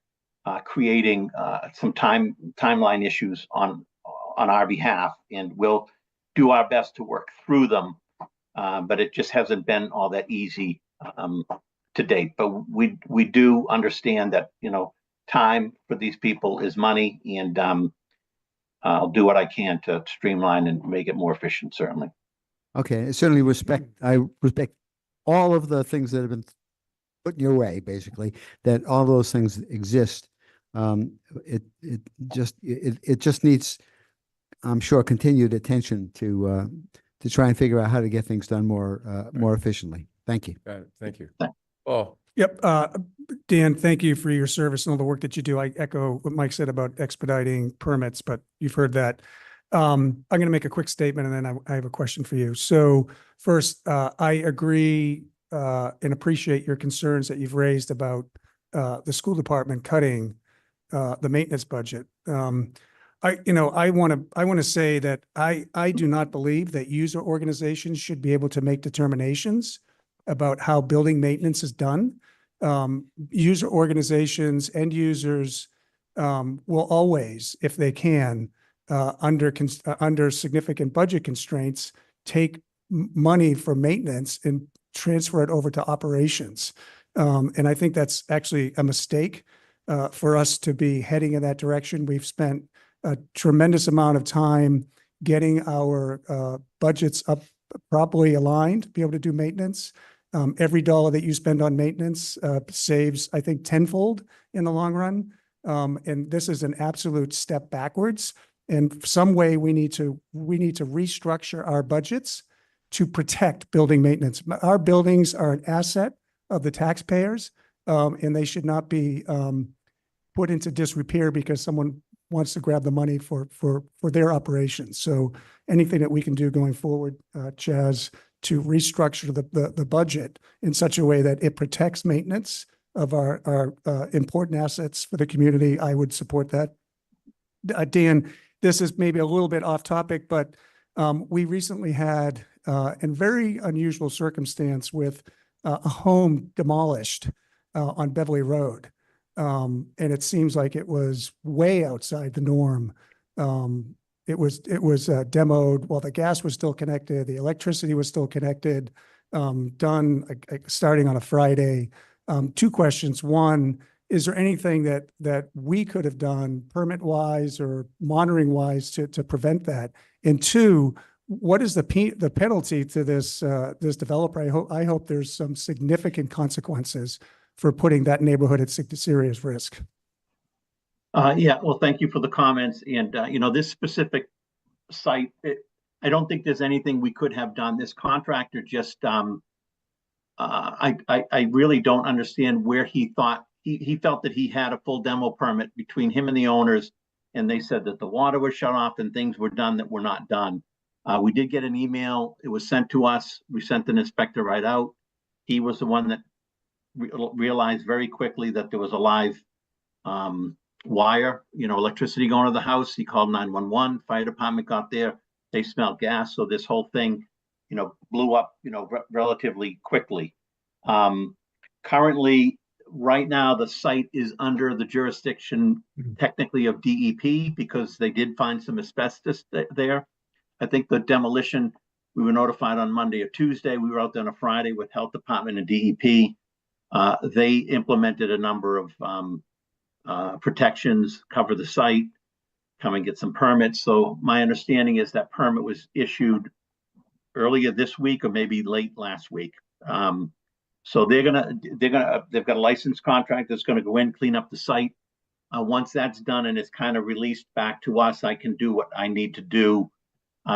creating some timeline issues on our behalf, and we'll do our best to work through them. But it just hasn't been all that easy to date. But we do understand that, time for these people is money, and I'll do what I can to streamline and make it more efficient, certainly. Okay, I certainly I respect all of the things that have been put in your way, basically, that all those things exist. It just needs, I'm sure, continued attention to try and figure out how to get things done more efficiently. Thank you. Got it. Thank you. Paul. Yep. Dan, thank you for your service and all the work that you do. I echo what Mike said about expediting permits, but you've heard that. I'm going to make a quick statement and then I have a question for you. So first, I agree and appreciate your concerns that you've raised about the school department cutting the maintenance budget. I want to say that I do not believe that user organizations should be able to make determinations about how building maintenance is done. User organizations, end users will always, if they can, under significant budget constraints, take money for maintenance and transfer it over to operations. And I think that's actually a mistake for us to be heading in that direction. We've spent a tremendous amount of time getting our budgets up properly aligned to be able to do maintenance. Every dollar that you spend on maintenance saves, I think, tenfold in the long run. And this is an absolute step backwards. And some way we need to restructure our budgets to protect building maintenance. Our buildings are an asset of the taxpayers, and they should not be put into disrepair because someone wants to grab the money for their operations. So anything that we can do going forward, Chaz, to restructure the budget in such a way that it protects maintenance of our important assets for the community, I would support that. Dan, this is maybe a little bit off topic, but we recently had a very unusual circumstance with a home demolished on Beverly Road. And it seems like it was way outside the norm. It was demoed while the gas was still connected, the electricity was still connected, done starting on a Friday. Two questions. One, is there anything that we could have done permit-wise or monitoring-wise to prevent that? And two, what is the penalty to this developer? I hope there's some significant consequences for putting that neighborhood at serious risk. Yeah, well, thank you for the comments. And, this specific site, I don't think there's anything we could have done. This contractor just, I really don't understand where he thought, he felt that he had a full demo permit between him and the owners. And they said that the water was shut off and things were done that were not done. We did get an email. It was sent to us. We sent an inspector right out. He was the one that realized very quickly that there was a live wire, electricity going to the house. He called 911, fire department got there. They smelled gas. So this whole thing, blew up, relatively quickly. Currently, right now, the site is under the jurisdiction technically of DEP because they did find some asbestos there. I think the demolition, we were notified on Monday or Tuesday. We were out there on a Friday with health department and DEP. They implemented a number of protections, cover the site, come and get some permits. So my understanding is that permit was issued earlier this week or maybe late last week. So they've got a licensed contract that's going to go in, clean up the site. Once that's done and it's kind of released back to us, I can do what I need to do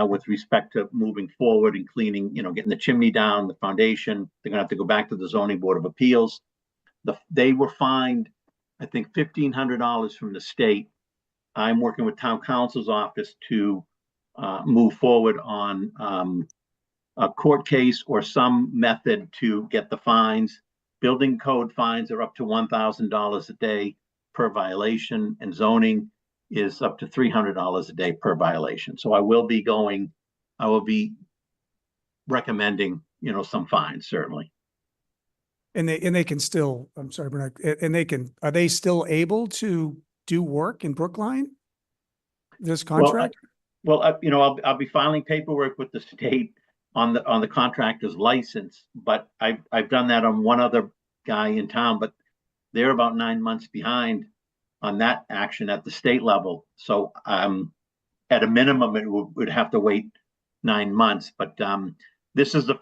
with respect to moving forward and cleaning, getting the chimney down, the foundation. They're going to have to go back to the zoning board of appeals. They were fined, I think, $1,500 from the state. I'm working with town council's office to move forward on a court case or some method to get the fines. Building code fines are up to $1,000 a day per violation, and zoning is up to $300 a day per violation. So I will be recommending, some fines, certainly. And they can still, I'm sorry, Bernard, and are they still able to do work in Brookline? This contract? Well, I'll be filing paperwork with the state on the contractor's license, but I've done that on one other guy in town, but they're about 9 months behind on that action at the state level. So at a minimum, it would have to wait 9 months. But this is the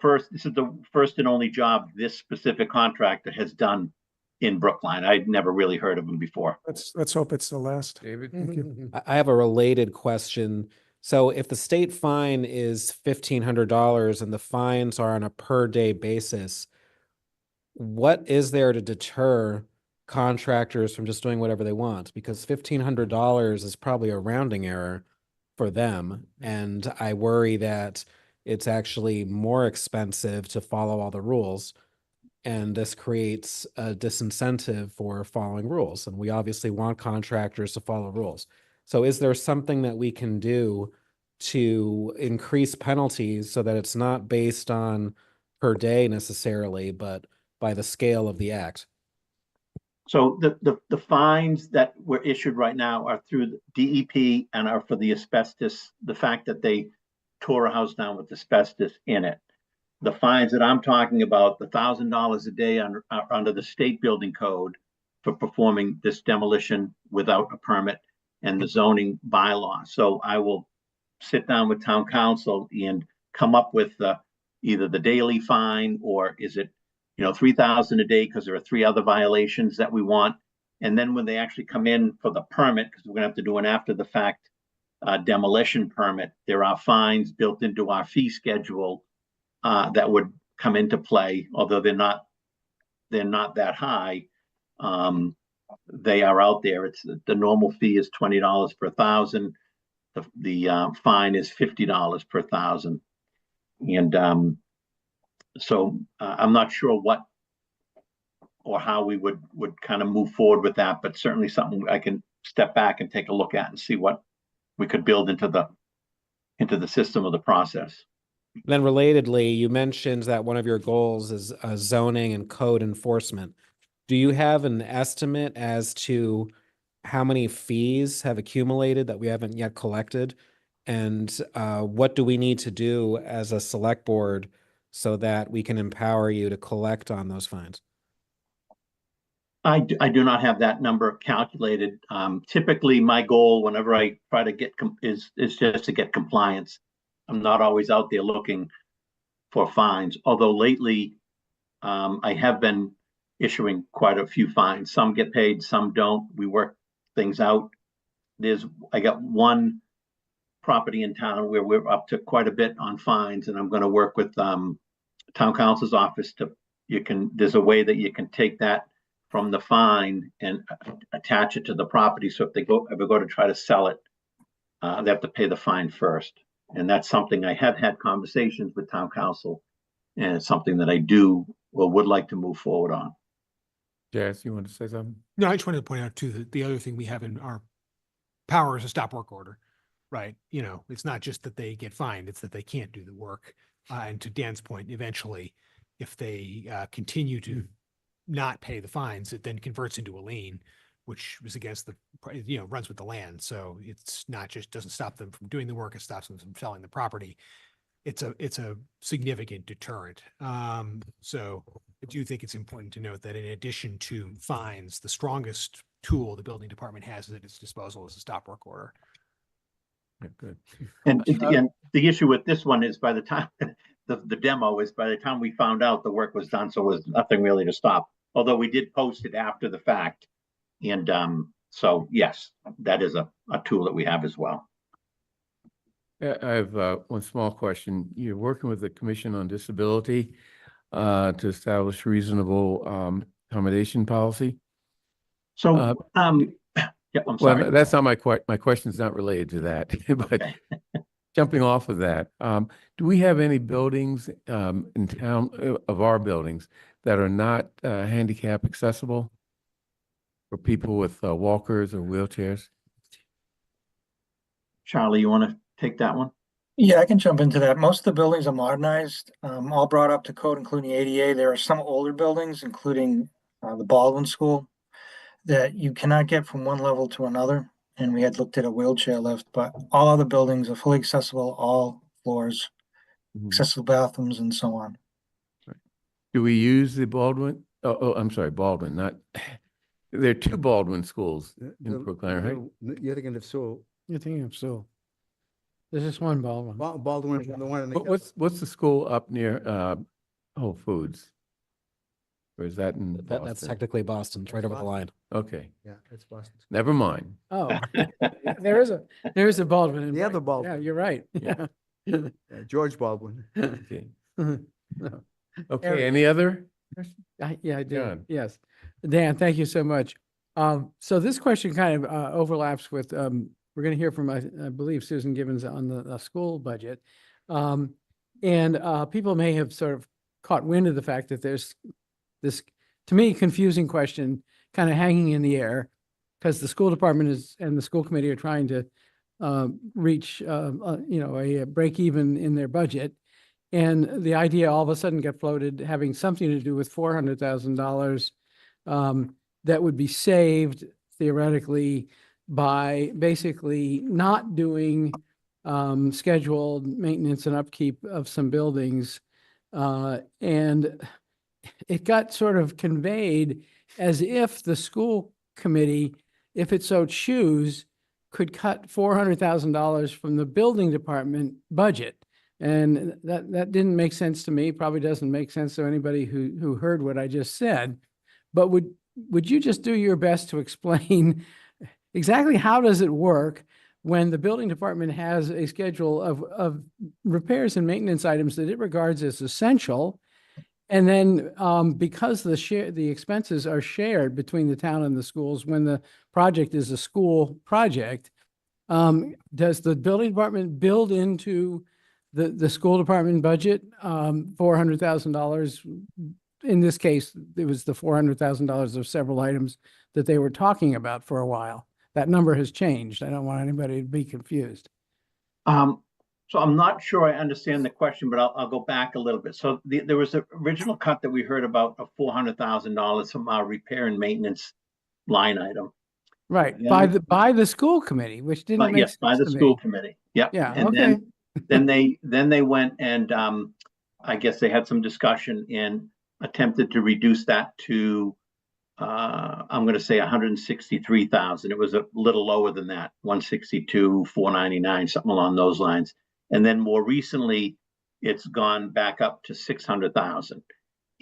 first and only job this specific contractor has done in Brookline. I'd never really heard of him before. Let's hope it's the last. David? Thank you. I have a related question. So if the state fine is $1,500 and the fines are on a per day basis, what is there to deter contractors from just doing whatever they want? Because $1,500 is probably a rounding error for them. And I worry that it's actually more expensive to follow all the rules. And this creates a disincentive for following rules. And we obviously want contractors to follow rules. So is there something that we can do to increase penalties so that it's not based on per day necessarily, but by the scale of the act? So the fines that were issued right now are through the DEP and are for the asbestos, the fact that they tore a house down with asbestos in it. The fines that I'm talking about, the $1,000 a day under the state building code for performing this demolition without a permit and the zoning bylaw. So I will sit down with town council and come up with either the daily fine, or is it, $3,000 a day because there are 3 other violations that we want. And then when they actually come in for the permit, because we're gonna have to do an after the fact demolition permit, there are fines built into our fee schedule that would come into play, although they're not that high. They are out there. It's the normal fee is $20 per 1,000. The fine is $50 per 1,000. And so I'm not sure what or how we would kind of move forward with that, but certainly something I can step back and take a look at and see what we could build into the system of the process. Then relatedly, you mentioned that one of your goals is zoning and code enforcement. Do you have an estimate as to how many fees have accumulated that we haven't yet collected? And what do we need to do as a select board so that we can empower you to collect on those fines? I do not have that number calculated. Typically, my goal whenever I try to get is just to get compliance. I'm not always out there looking for fines, although lately I have been issuing quite a few fines. Some get paid, some don't. We work things out. I got one property in town where we're up to quite a bit on fines, and I'm going to work with town council's office there's a way that you can take that from the fine and attach it to the property. So if they ever go to try to sell it, they have to pay the fine first. And that's something I have had conversations with town council, and it's something that I do or would like to move forward on. Jazz, you want to say something? No, I just wanted to point out too, the other thing we have in our power is a stop work order, right? It's not just that they get fined, it's that they can't do the work. And to Dan's point, eventually, if they continue to not pay the fines, it then converts into a lien, which is against runs with the land. So it's not just doesn't stop them from doing the work, it stops them from selling the property. It's a significant deterrent. So I do think it's important to note that in addition to fines, the strongest tool the building department has at its disposal is a stop work order. Yeah, good. And the issue with this one is by the time the demo is by the time we found out the work was done, so it was nothing really to stop. Although we did post it after the fact. And so, yes, that is a tool that we have as well. I have one small question. You're working with the Commission on Disability to establish reasonable accommodation policy. So, yeah, I'm sorry. Well, that's not my question's not related to that, but Okay. jumping off of that, do we have any buildings in town of our buildings that are not handicap accessible for people with walkers or wheelchairs? Charlie, you want to take that one? Yeah, I can jump into that. Most of the buildings are modernized, all brought up to code, including ADA. There are some older buildings, including the Baldwin School, that you cannot get from one level to another. and we had looked at a wheelchair lift, but all other buildings are fully accessible, all floors, Mhm. accessible bathrooms and so on. Do we use the Baldwin? Oh, I'm sorry, Baldwin, not, there are two Baldwin schools in Brookline, right? You're thinking of Sewell. You're thinking of Sewell. There's just one Baldwin. Baldwin, the one in the. What's the school up near, Whole Foods? Or is that in That's Boston? technically Boston. It's right over the line. Okay, Yeah, that's Boston. never mind. Oh, there is a Baldwin. in The other Brighton. Baldwin. Yeah, you're right. Yeah. Yeah. George Baldwin. Okay. No. Okay, Eric. any other? Yeah, I do. John. Yes. Dan, thank you so much. So this question kind of overlaps with, we're going to hear from, I believe, Susan Gibbons on the school budget. And people may have sort of caught wind of the fact that there's this, to me, confusing question kind of hanging in the air because the school department and the school committee are trying to reach, a break even in their budget. And the idea all of a sudden got floated having something to do with $400,000 that would be saved theoretically by basically not doing scheduled maintenance and upkeep of some buildings. And it got sort of conveyed as if the school committee, if it so choose, could cut $400,000 from the building department budget. And that didn't make sense to me, probably doesn't make sense to anybody who heard what I just said. But would you just do your best to explain exactly how does it work when the building department has a schedule of repairs and maintenance items that it regards as essential? And then because the expenses are shared between the town and the schools when the project is a school project, does the building department build into the school department budget $400,000? In this case, it was the $400,000 of several items that they were talking about for a while. That number has changed. I don't want anybody to be confused. So I'm not sure I understand the question, but I'll go back a little bit. So there was an original cut that we heard about of $400,000 from our repair and maintenance line item. Right, Then by the school committee, which didn't make yes, sense by the to school me. committee. Yep. Yeah, And okay. then they went and I guess they had some discussion and attempted to reduce that to I'm going to say 163,000. It was a little lower than that, 162, 499, something along those lines. And then more recently, it's gone back up to 600,000.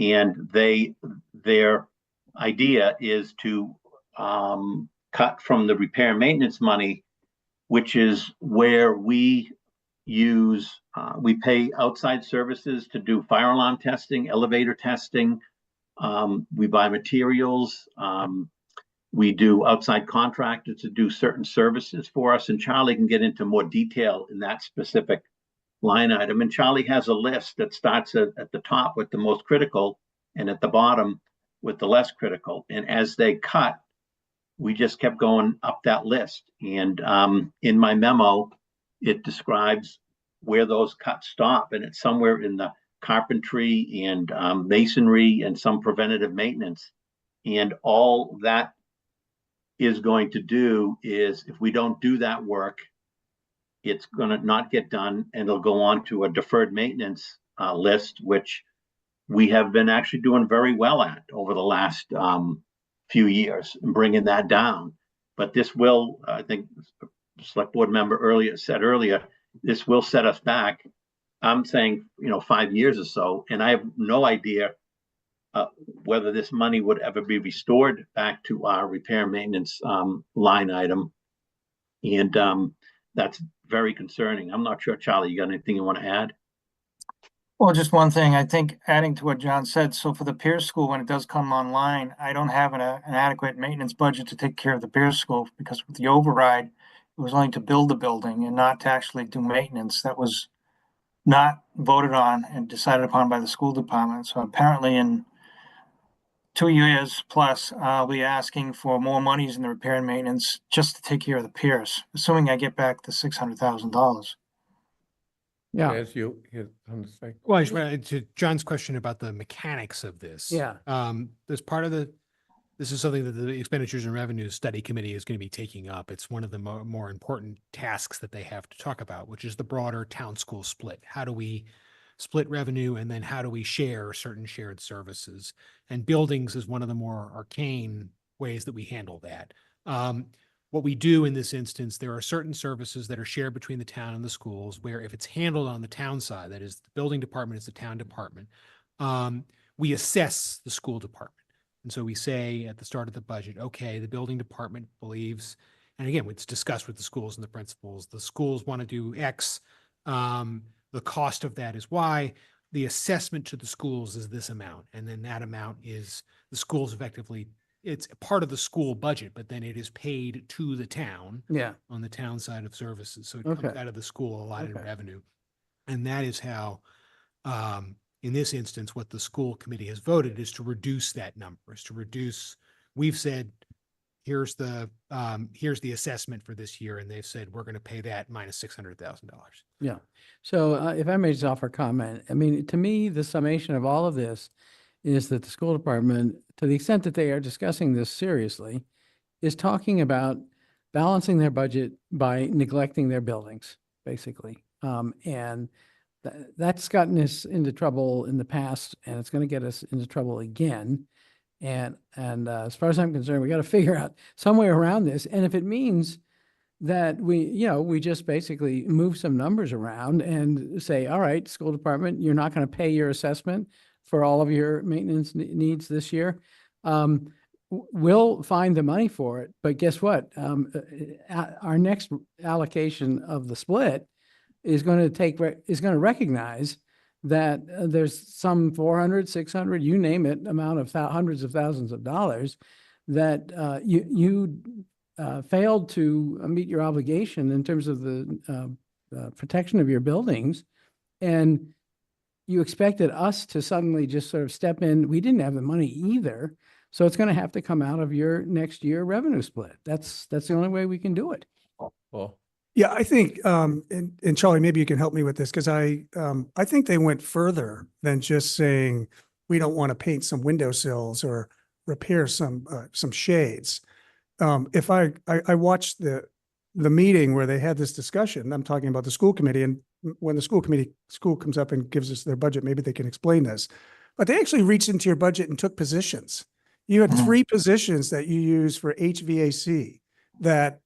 And their idea is to cut from the repair and maintenance money, which is where we we pay outside services to do fire alarm testing, elevator testing. We buy materials. We do outside contractors to do certain services for us. And Charlie can get into more detail in that specific line item. And Charlie has a list that starts at the top with the most critical and at the bottom with the less critical. And as they cut, we just kept going up that list. And in my memo, it describes where those cuts stop. And it's somewhere in the carpentry and masonry and some preventative maintenance. And all that is going to do is if we don't do that work, it's going to not get done and it'll go on to a deferred maintenance list, which we have been actually doing very well at over the last few years and bringing that down. But this will, I think, the select board member said earlier, this will set us back. I'm saying, 5 years or so, and I have no idea whether this money would ever be restored back to our repair and maintenance line item. And that's very concerning. I'm not sure, Charlie, you got anything you want to add? Well, just one thing, I think adding to what John said, so for the Pierce School, when it does come online, I don't have an adequate maintenance budget to take care of the Pierce School because with the override, it was only to build the building and not to actually do maintenance. That was not voted on and decided upon by the school department. So apparently in 2 years plus, I'll be asking for more monies in the repair and maintenance just to take care of the Pierce, assuming I get back the $600,000. Yeah. Yes, you, on the second. Well, I just wanted to John's question about the mechanics of this. Yeah. As part of the this is something that the Expenditures and Revenues Study Committee is going to be taking up. It's one of the more important tasks that they have to talk about, which is the broader town school split. How do we split revenue, and then how do we share certain shared services? And buildings is one of the more arcane ways that we handle that. What we do in this instance, there are certain services that are shared between the town and the schools, where if it's handled on the town side, that is, the building department is the town department, we assess the school department. And so we say at the start of the budget, okay, the building department believes, and again, it's discussed with the schools and the principals, the schools want to do X, the cost of that is Y, the assessment to the schools is this amount. And then that amount is the schools effectively, it's part of the school budget, but then it is paid to the town Yeah. on the town side of services. So it Okay. comes out of the school allotted Okay. revenue. And that is how, in this instance, what the school committee has voted is to reduce that number, is to reduce, we've said, here's the assessment for this year. And they've said, we're going to pay that minus $600,000. Yeah. So if I may just offer a comment, I mean, to me, the summation of all of this is that the school department, to the extent that they are discussing this seriously, is talking about balancing their budget by neglecting their buildings, basically. And that's gotten us into trouble in the past, and it's going to get us into trouble again. And as far as I'm concerned, we got to figure out some way around this. And if it means that we just basically move some numbers around and say, all right, school department, you're not going to pay your assessment for all of your maintenance needs this year. We'll find the money for it, but guess what? Our next allocation of the split is going to recognize that there's some 400, 600, you name it, amount of hundreds of thousands of dollars that you failed to meet your obligation in terms of the protection of your buildings. And you expected us to suddenly just sort of step in. We didn't have the money either. So it's going to have to come out of your next year revenue split. That's the only way we can do it. Well, Yeah, I think, and Charlie, maybe you can help me with this, because I think they went further than just saying, we don't want to paint some windowsills or repair some shades. If I watched the meeting where they had this discussion, I'm talking about the school committee, and when the school comes up and gives us their budget, maybe they can explain this. But they actually reached into your budget and took positions. You had 3 positions that you use for HVAC that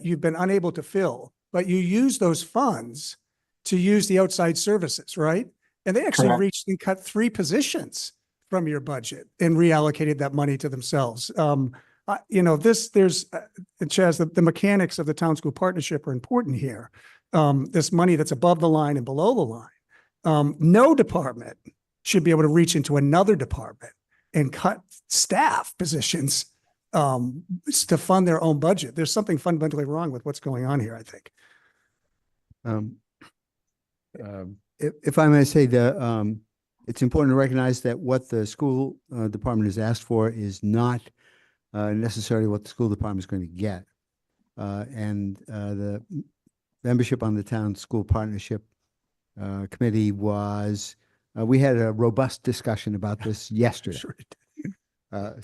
you've been unable to fill, but you use those funds to use the outside services, right? And they actually reached and cut 3 positions from your budget and reallocated that money to themselves. Chaz, the mechanics of the town school partnership are important here. This money that's above the line and below the line. No department should be able to reach into another department and cut staff positions to fund their own budget. There's something fundamentally wrong with what's going on here, I think. If I may say, it's important to recognize that what the school department has asked for is not necessarily what the school department is going to get. And the membership on the town school partnership committee was, we had a robust discussion about this yesterday. Sure. I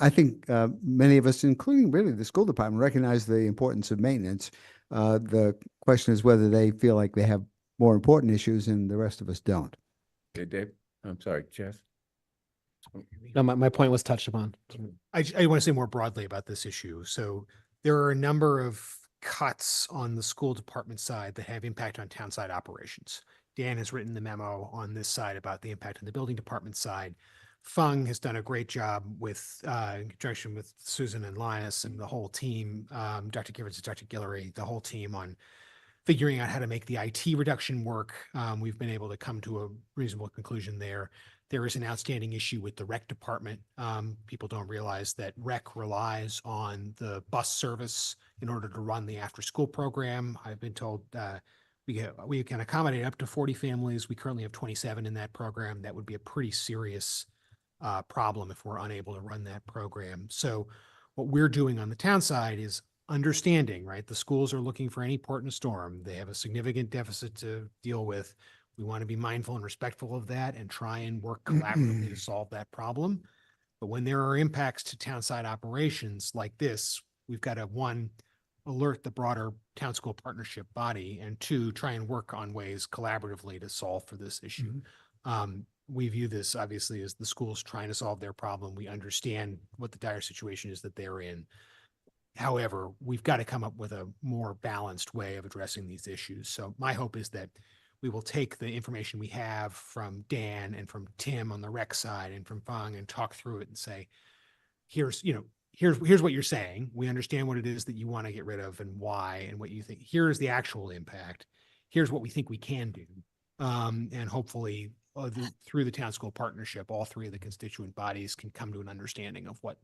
think many of us, including really the school department, recognize the importance of maintenance. The question is whether they feel like they have more important issues and the rest of us don't. okay, Dave, I'm sorry, Jess. No, my point was touched upon. I want to say more broadly about this issue. So there are a number of cuts on the school department side that have impact on town side operations. Dan has written the memo on this side about the impact on the building department side. Fung has done a great job with, in conjunction with Susan and Linus and the whole team, Dr. Givens and Dr. Guillory, the whole team on figuring out how to make the IT reduction work. We've been able to come to a reasonable conclusion there. There is an outstanding issue with the rec department. People don't realize that rec relies on the bus service in order to run the after-school program. I've been told we can accommodate up to 40 families. We currently have 27 in that program. That would be a pretty serious problem if we're unable to run that program. So what we're doing on the town side is understanding, right? The schools are looking for any port in a storm. They have a significant deficit to deal with. We want to be mindful and respectful of that and try and work collaboratively to solve that problem. But when there are impacts to townside operations like this, we've got to, one, alert the broader town school partnership body, and two, try and work on ways collaboratively to solve for this issue. We view this obviously as the schools trying to solve their problem. We understand what the dire situation is that they're in. However, we've got to come up with a more balanced way of addressing these issues. So my hope is that we will take the information we have from Dan and from Tim on the rec side and from Fang and talk through it and say, here's what you're saying. We understand what it is that you want to get rid of and why and what you think. Here's the actual impact. Here's what we think we can do. And hopefully through the town school partnership, all three of the constituent bodies can come to an understanding of what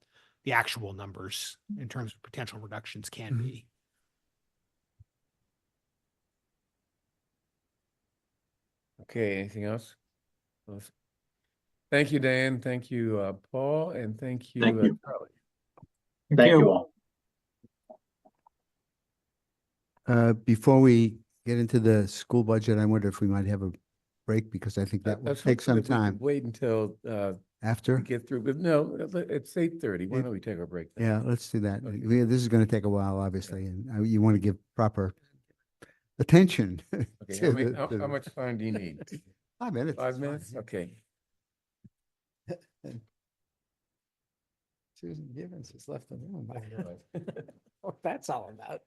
the actual numbers in terms of potential reductions can be. Okay, anything else? Thank you, Dan. Thank you, Paul, and thank you, Thank you. Charlie. Thank you all. Before we get into the school budget, I wonder if we might have a break because I think that will Let's take hope some that we can time. Wait until we After? get through, but no, it's 8:30. Why don't we take our break? then? Yeah, let's do that. Okay. This is going to take a while, obviously, and you want to give proper attention. Okay, to how much time do you need? 5 minutes. 5 is fine, minutes? yeah. Okay. Susan Givens is left the room. What that's all about.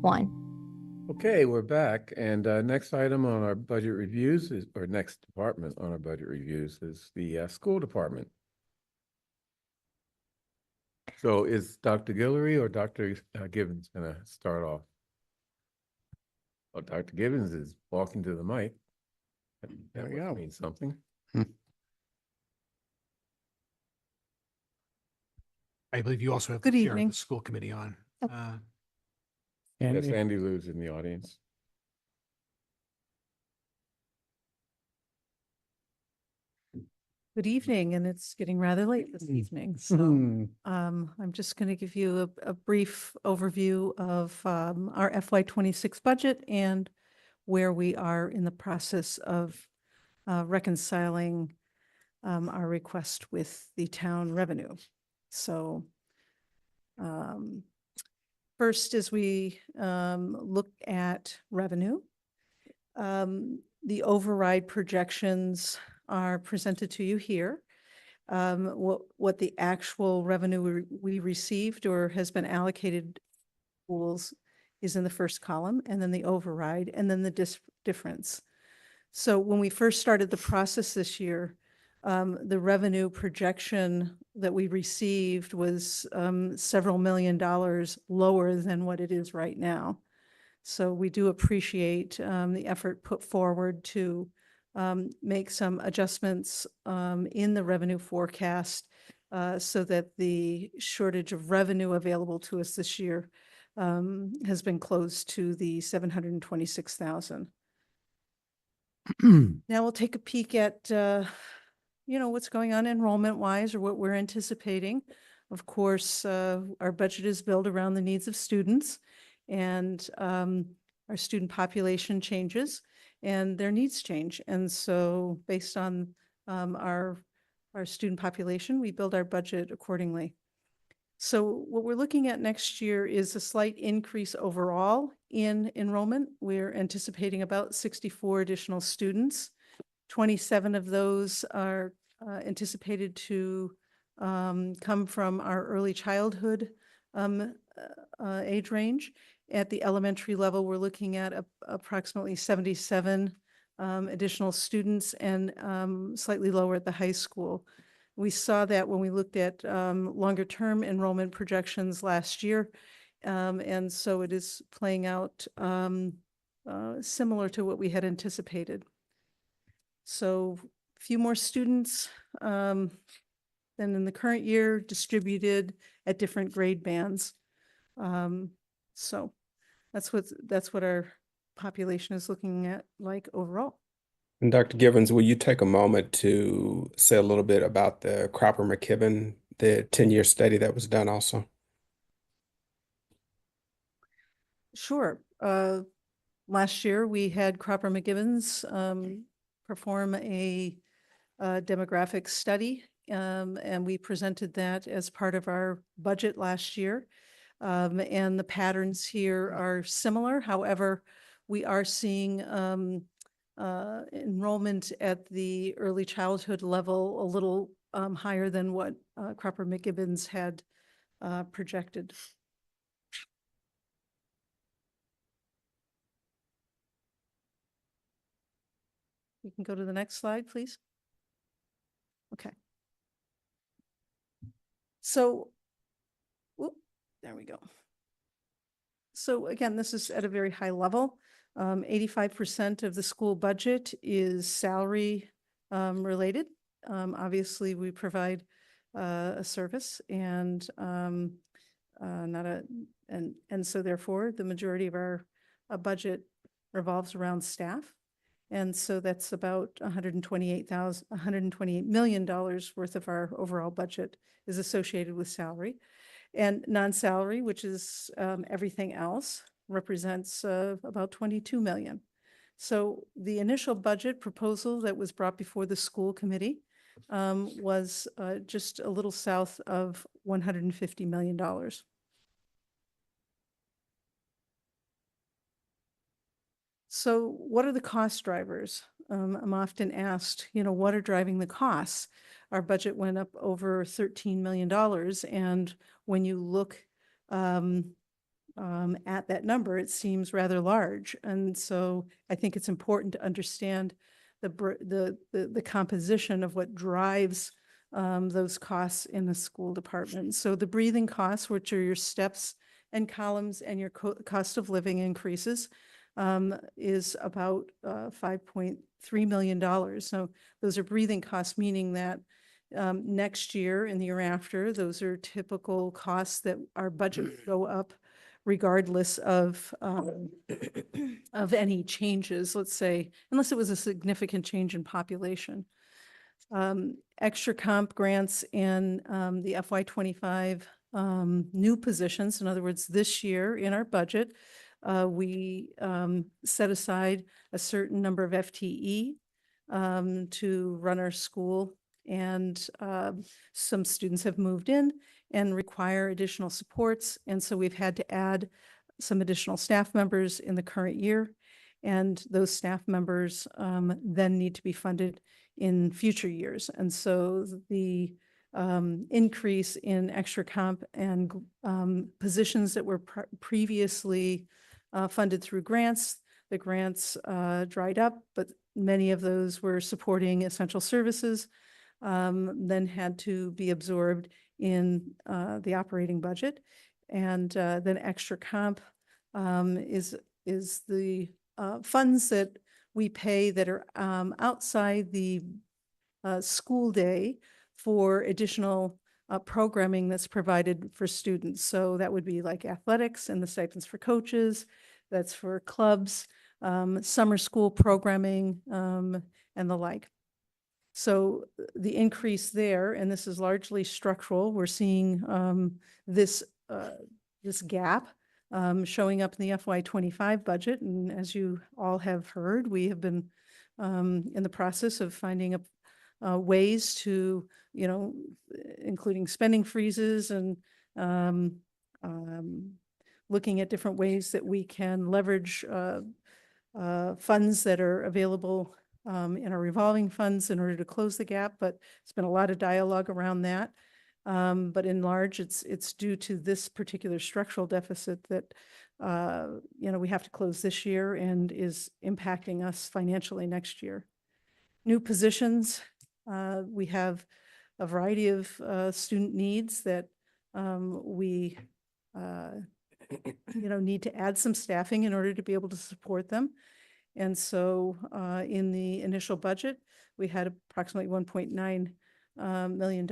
One. Okay, we're back. And next item on our budget reviews is, or next department on our budget reviews is the school department. So is Dr. Guillory or Dr. Gibbons going to start off? Well, Dr. Gibbons is walking to the mic. There we That go. must mean something. I believe you also have Good the chair of evening. the school committee on. Oh. And Yes, if- Andy Lou's in the audience. Good evening, and it's getting rather late this evening, so Mhm. I'm just going to give you a brief overview of our FY '26 budget and where we are in the process of reconciling our request with the town revenue. So first, as we look at revenue, the override projections are presented to you here. What the actual revenue we received or has been allocated schools is in the first column, and then the override, and then the difference. So when we first started the process this year, the revenue projection that we received was several $1 million lower than what it is right now. So we do appreciate the effort put forward to make some adjustments in the revenue forecast so that the shortage of revenue available to us this year has been closed to the 726,000. Now we'll take a peek at what's going on enrollment wise or what we're anticipating. Of course, our budget is built around the needs of students, and our student population changes and their needs change. And so based on our student population, we build our budget accordingly. So what we're looking at next year is a slight increase overall in enrollment. We're anticipating about 64 additional students. 27 of those are anticipated to come from our early childhood age range. At the elementary level, we're looking at approximately 77 additional students, and slightly lower at the high school. We saw that when we looked at longer term enrollment projections last year. And so it is playing out similar to what we had anticipated. So a few more students than in the current year, distributed at different grade bands. So that's what our population is looking at like overall. And Dr. Givens, will you take a moment to say a little bit about the Cropper-McKibben, the 10-year study that was done also? Sure. Last year, we had Cropper-McGibbons perform a demographic study, and we presented that as part of our budget last year. And the patterns here are similar. However, we are seeing enrollment at the early childhood level a little higher than what Cropper-McGibbons had projected. You can go to the next slide, please. Okay. So, whoop, there we go. So again, this is at a very high level. 85% of the school budget is salary related. Obviously, we provide a service and not a, and so therefore the majority of our budget revolves around staff. And so that's about $128 million worth of our overall budget is associated with salary. And non-salary, which is everything else, represents about 22 million. So the initial budget proposal that was brought before the school committee was just a little south of $150 million. So what are the cost drivers? I'm often asked, what are driving the costs? Our budget went up over $13 million. And when you look at that number, it seems rather large. And so I think it's important to understand the composition of what drives those costs in the school department. So the breathing costs, which are your steps and columns and your cost of living increases, is about $5.3 million. So those are breathing costs, meaning that next year and the year after, those are typical costs that our budget go up regardless of any changes, let's say, unless it was a significant change in population. Extra comp grants and the FY25 new positions. In other words, this year in our budget, we set aside a certain number of FTE to run our school, and some students have moved in and require additional supports. And so we've had to add some additional staff members in the current year. And those staff members then need to be funded in future years. And so the increase in extra comp and positions that were previously funded through grants, the grants dried up, but many of those were supporting essential services, then had to be absorbed in the operating budget. And then extra comp is the funds that we pay that are outside the school day for additional programming that's provided for students. So that would be like athletics and the stipends for coaches, that's for clubs, summer school programming, and the like. So the increase there, and this is largely structural, we're seeing this gap showing up in the FY25 budget. And as you all have heard, we have been in the process of finding ways to, including spending freezes and looking at different ways that we can leverage funds that are available in our revolving funds in order to close the gap. But it's been a lot of dialogue around that. But in large, it's due to this particular structural deficit that, we have to close this year and is impacting us financially next year. New positions, we have a variety of student needs that we need to add some staffing in order to be able to support them. And so in the initial budget, we had approximately $1.9 million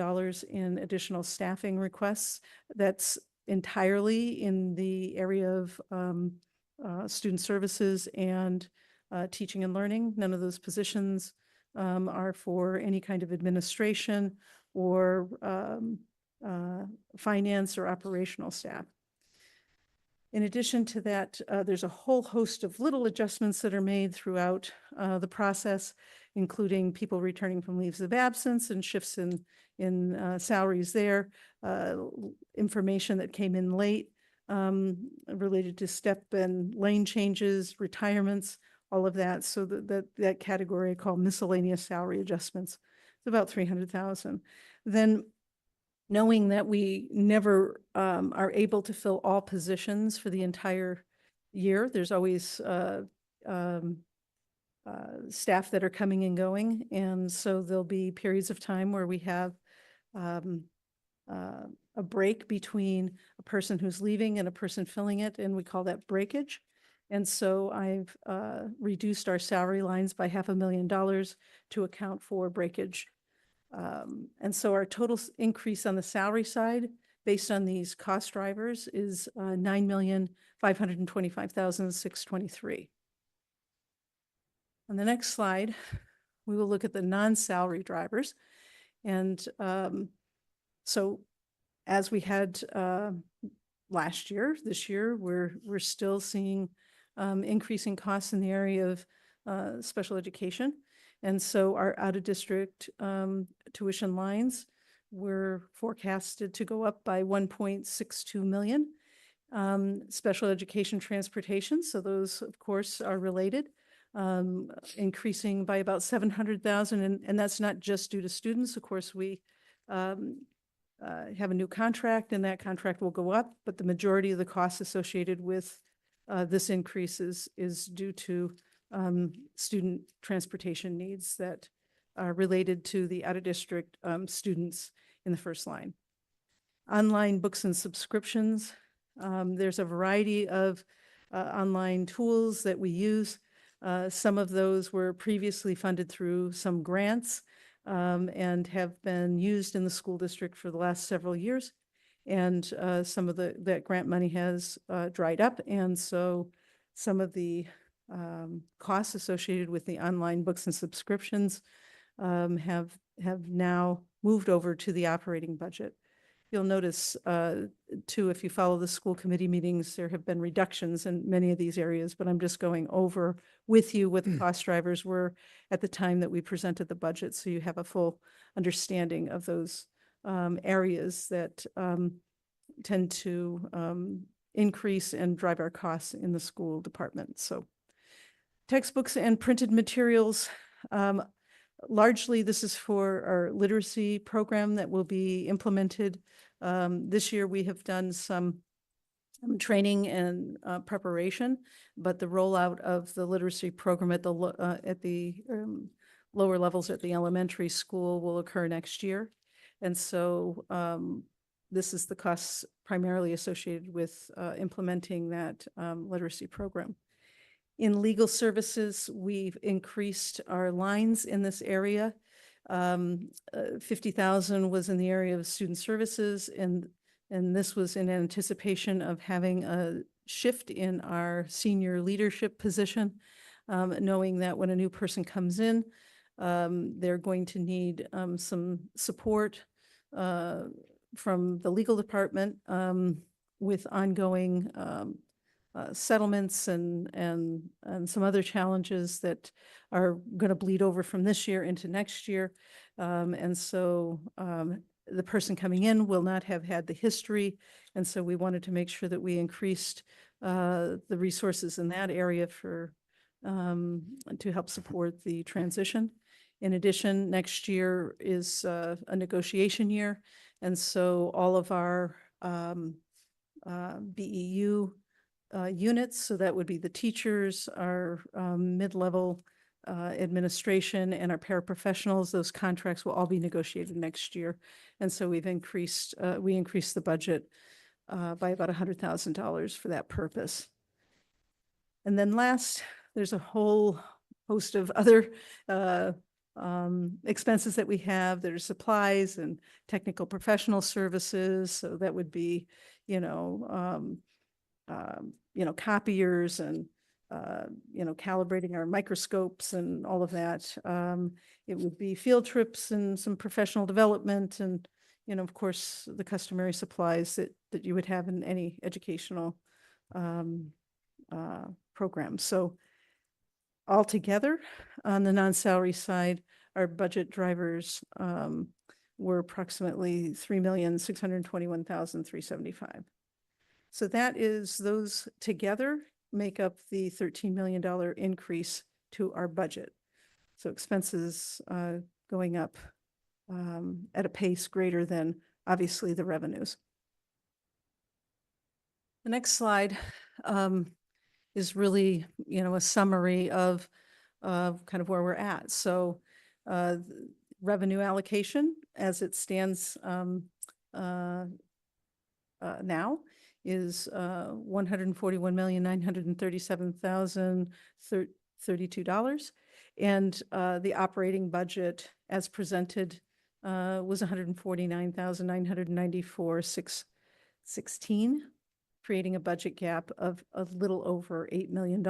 in additional staffing requests. That's entirely in the area of student services and teaching and learning. None of those positions are for any kind of administration or finance or operational staff. In addition to that, there's a whole host of little adjustments that are made throughout the process, including people returning from leaves of absence and shifts in salaries there, information that came in late related to step and lane changes, retirements, all of that. So that category I call miscellaneous salary adjustments. It's about $300,000. Then knowing that we never are able to fill all positions for the entire year, there's always staff that are coming and going. And so there'll be periods of time where we have a break between a person who's leaving and a person filling it, and we call that breakage. And so I've reduced our salary lines by $500,000 to account for breakage. And so our total increase on the salary side, based on these cost drivers, is $9,525,623. On the next slide, we will look at the non-salary drivers. And so as we had last year, this year, we're still seeing increasing costs in the area of special education. And so our out-of-district tuition lines were forecasted to go up by 1.62 million. Special education transportation, so those, of course, are related, increasing by about 700,000. And that's not just due to students. Of course, we have a new contract, and that contract will go up, but the majority of the costs associated with this increase is due to student transportation needs that are related to the out-of-district students in the first line. Online books and subscriptions. There's a variety of online tools that we use. Some of those were previously funded through some grants and have been used in the school district for the last several years. And some of that grant money has dried up. And so some of the costs associated with the online books and subscriptions have now moved over to the operating budget. You'll notice too, if you follow the school committee meetings, there have been reductions in many of these areas, but I'm just going over with you what the cost drivers were at the time that we presented the budget, so you have a full understanding of those areas that tend to increase and drive our costs in the school department. So textbooks and printed materials, largely this is for our literacy program that will be implemented. This year we have done some training and preparation, but the rollout of the literacy program at the lower levels at the elementary school will occur next year. And so this is the costs primarily associated with implementing that literacy program. In legal services, we've increased our lines in this area. 50,000 was in the area of student services, and this was in anticipation of having a shift in our senior leadership position, knowing that when a new person comes in, they're going to need some support from the legal department with ongoing settlements and some other challenges that are going to bleed over from this year into next year. And so the person coming in will not have had the history. And so we wanted to make sure that we increased the resources in that area for to help support the transition. In addition, next year is a negotiation year. And so all of our BEU units, so that would be the teachers, our mid-level administration, and our paraprofessionals, those contracts will all be negotiated next year. And so we increased the budget by about $100,000 for that purpose. And then last, there's a whole host of other expenses that we have. There's supplies and technical professional services. So that would be, copiers and, calibrating our microscopes and all of that. It would be field trips and some professional development and, of course, the customary supplies that you would have in any educational program. So altogether, on the non-salary side, our budget drivers were approximately $3,621,375. So that is, those together make up the $13 million increase to our budget. So expenses going up at a pace greater than obviously the revenues. The next slide is really, a summary of kind of where we're at. So revenue allocation as it stands now is $141,937,032. And the operating budget as presented was $149,994,616, creating a budget gap of a little over $8 million.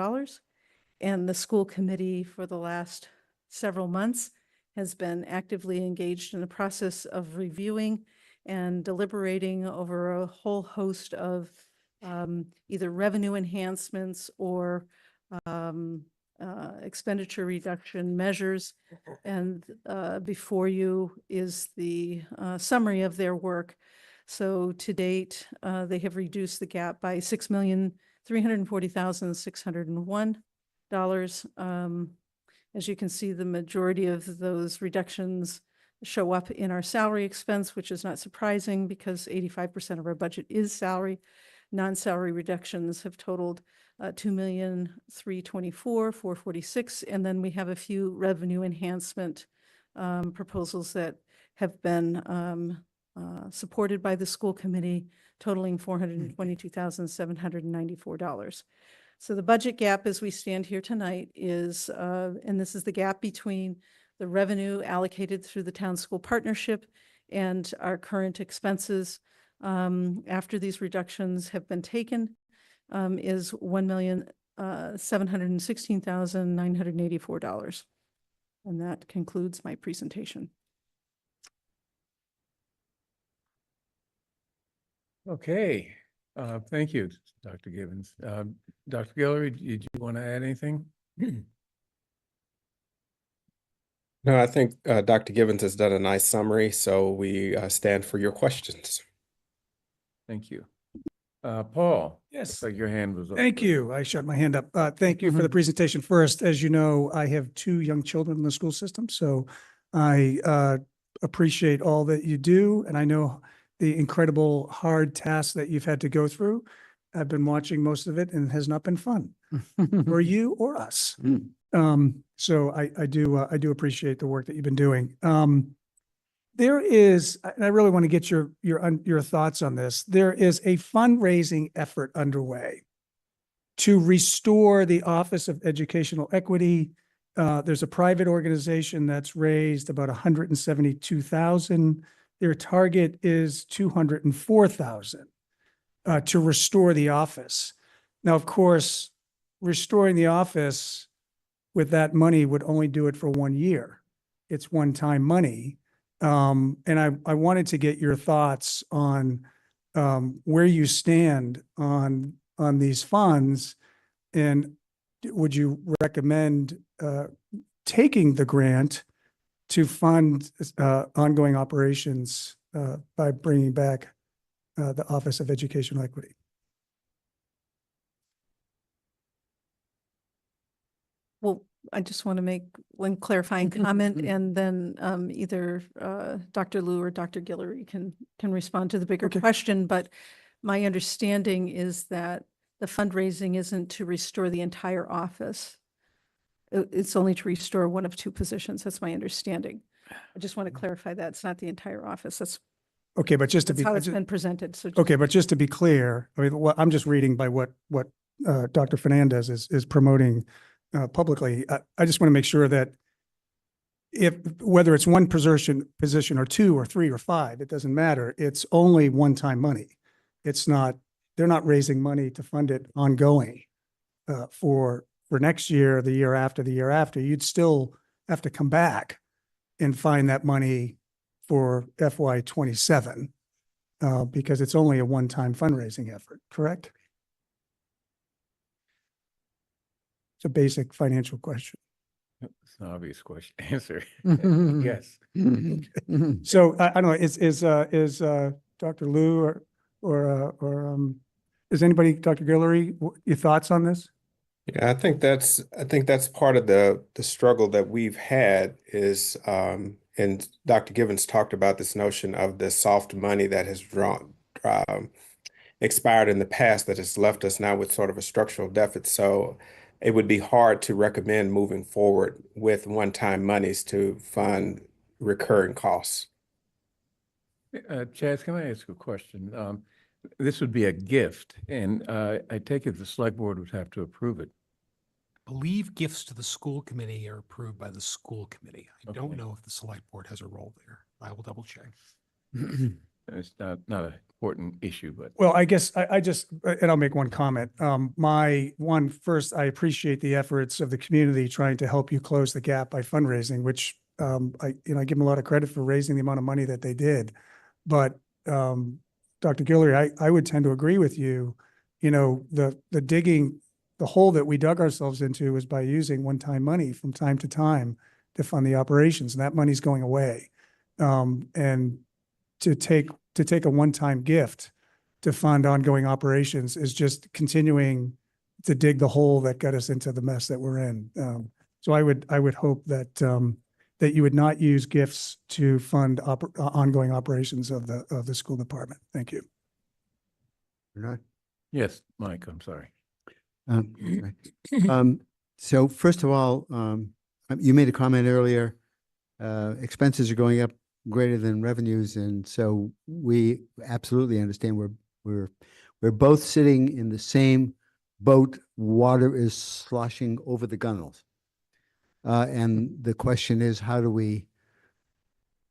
And the school committee for the last several months has been actively engaged in the process of reviewing and deliberating over a whole host of either revenue enhancements or expenditure reduction measures. And before you is the summary of their work. So to date, they have reduced the gap by $6,340,601. As you can see, the majority of those reductions show up in our salary expense, which is not surprising because 85% of our budget is salary. Non-salary reductions have totaled $2,324,446, and then we have a few revenue enhancement proposals that have been supported by the school committee, totaling $422,794. So the budget gap as we stand here tonight is, and this is the gap between the revenue allocated through the town school partnership and our current expenses after these reductions have been taken, is $1,716,984. And that concludes my presentation. Okay, thank you, Dr. Gibbons. Dr. Guillory, did you want to add anything? No, I think Dr. Gibbons has done a nice summary, so we stand for your questions. Thank you. Paul? Yes. Looks like your hand was up. Thank you. I shut my hand up. Thank you for the presentation. First, as you know, I have 2 young children in the school system, so I appreciate all that you do, and I know the incredible hard tasks that you've had to go through. I've been watching most of it, and it has not been fun for you or us. So I do appreciate the work that you've been doing. There is, and I really want to get your thoughts on this. There is a fundraising effort underway to restore the Office of Educational Equity. There's a private organization that's raised about $172,000. Their target is $204,000 to restore the office. Now, of course, restoring the office with that money would only do it for 1 year. It's one-time money. And I wanted to get your thoughts on where you stand on these funds, and would you recommend taking the grant to fund ongoing operations by bringing back the Office of Educational Equity? Well, I just want to make one clarifying comment, and then either Dr. Liu or Dr. Guillory can respond to the bigger question. But my understanding is that the fundraising isn't to restore the entire office. It's only to restore one of 2 positions. That's my understanding. I just want to clarify that it's not the entire office. That's Okay, but just to that's be how it's been presented. So okay, but just to be clear, I mean, I'm just reading by what Dr. Fernandez is promoting publicly. I just want to make sure that whether it's 1 position or 2 or 3 or 5, it doesn't matter. It's only one-time money. It's not, they're not raising money to fund it ongoing for next year, the year after, the year after. You'd still have to come back and find that money for FY27 because it's only a one-time fundraising effort, correct? It's a basic financial question. It's an obvious question, answer. Yes. So I don't know, is Dr. Liu or is anybody, Dr. Guillory, your thoughts on this? Yeah, I think that's part of the struggle that we've had is, and Dr. Gibbons talked about this notion of the soft money that has expired in the past that has left us now with sort of a structural deficit. So it would be hard to recommend moving forward with one-time monies to fund recurring costs. Chaz, can I ask a question? This would be a gift, and I take it the select board would have to approve it. Believe gifts to the school committee are approved by the school committee. I don't Okay. know if the select board has a role there. I will double check. It's not an important issue, but. Well, I guess I just, and I'll make one comment. First, I appreciate the efforts of the community trying to help you close the gap by fundraising, which I give them a lot of credit for raising the amount of money that they did. But Dr. Guillory, I would tend to agree with you. The hole that we dug ourselves into was by using one-time money from time to time to fund the operations, and that money's going away. And to take a one-time gift to fund ongoing operations is just continuing to dig the hole that got us into the mess that we're in. So I would hope that that you would not use gifts to fund ongoing operations of the school department. Thank you. Bernard? Yes, Mike, I'm sorry. So first of all, you made a comment earlier, expenses are going up greater than revenues. And so we absolutely understand we're both sitting in the same boat. Water is sloshing over the gunnels. And the question is, how do we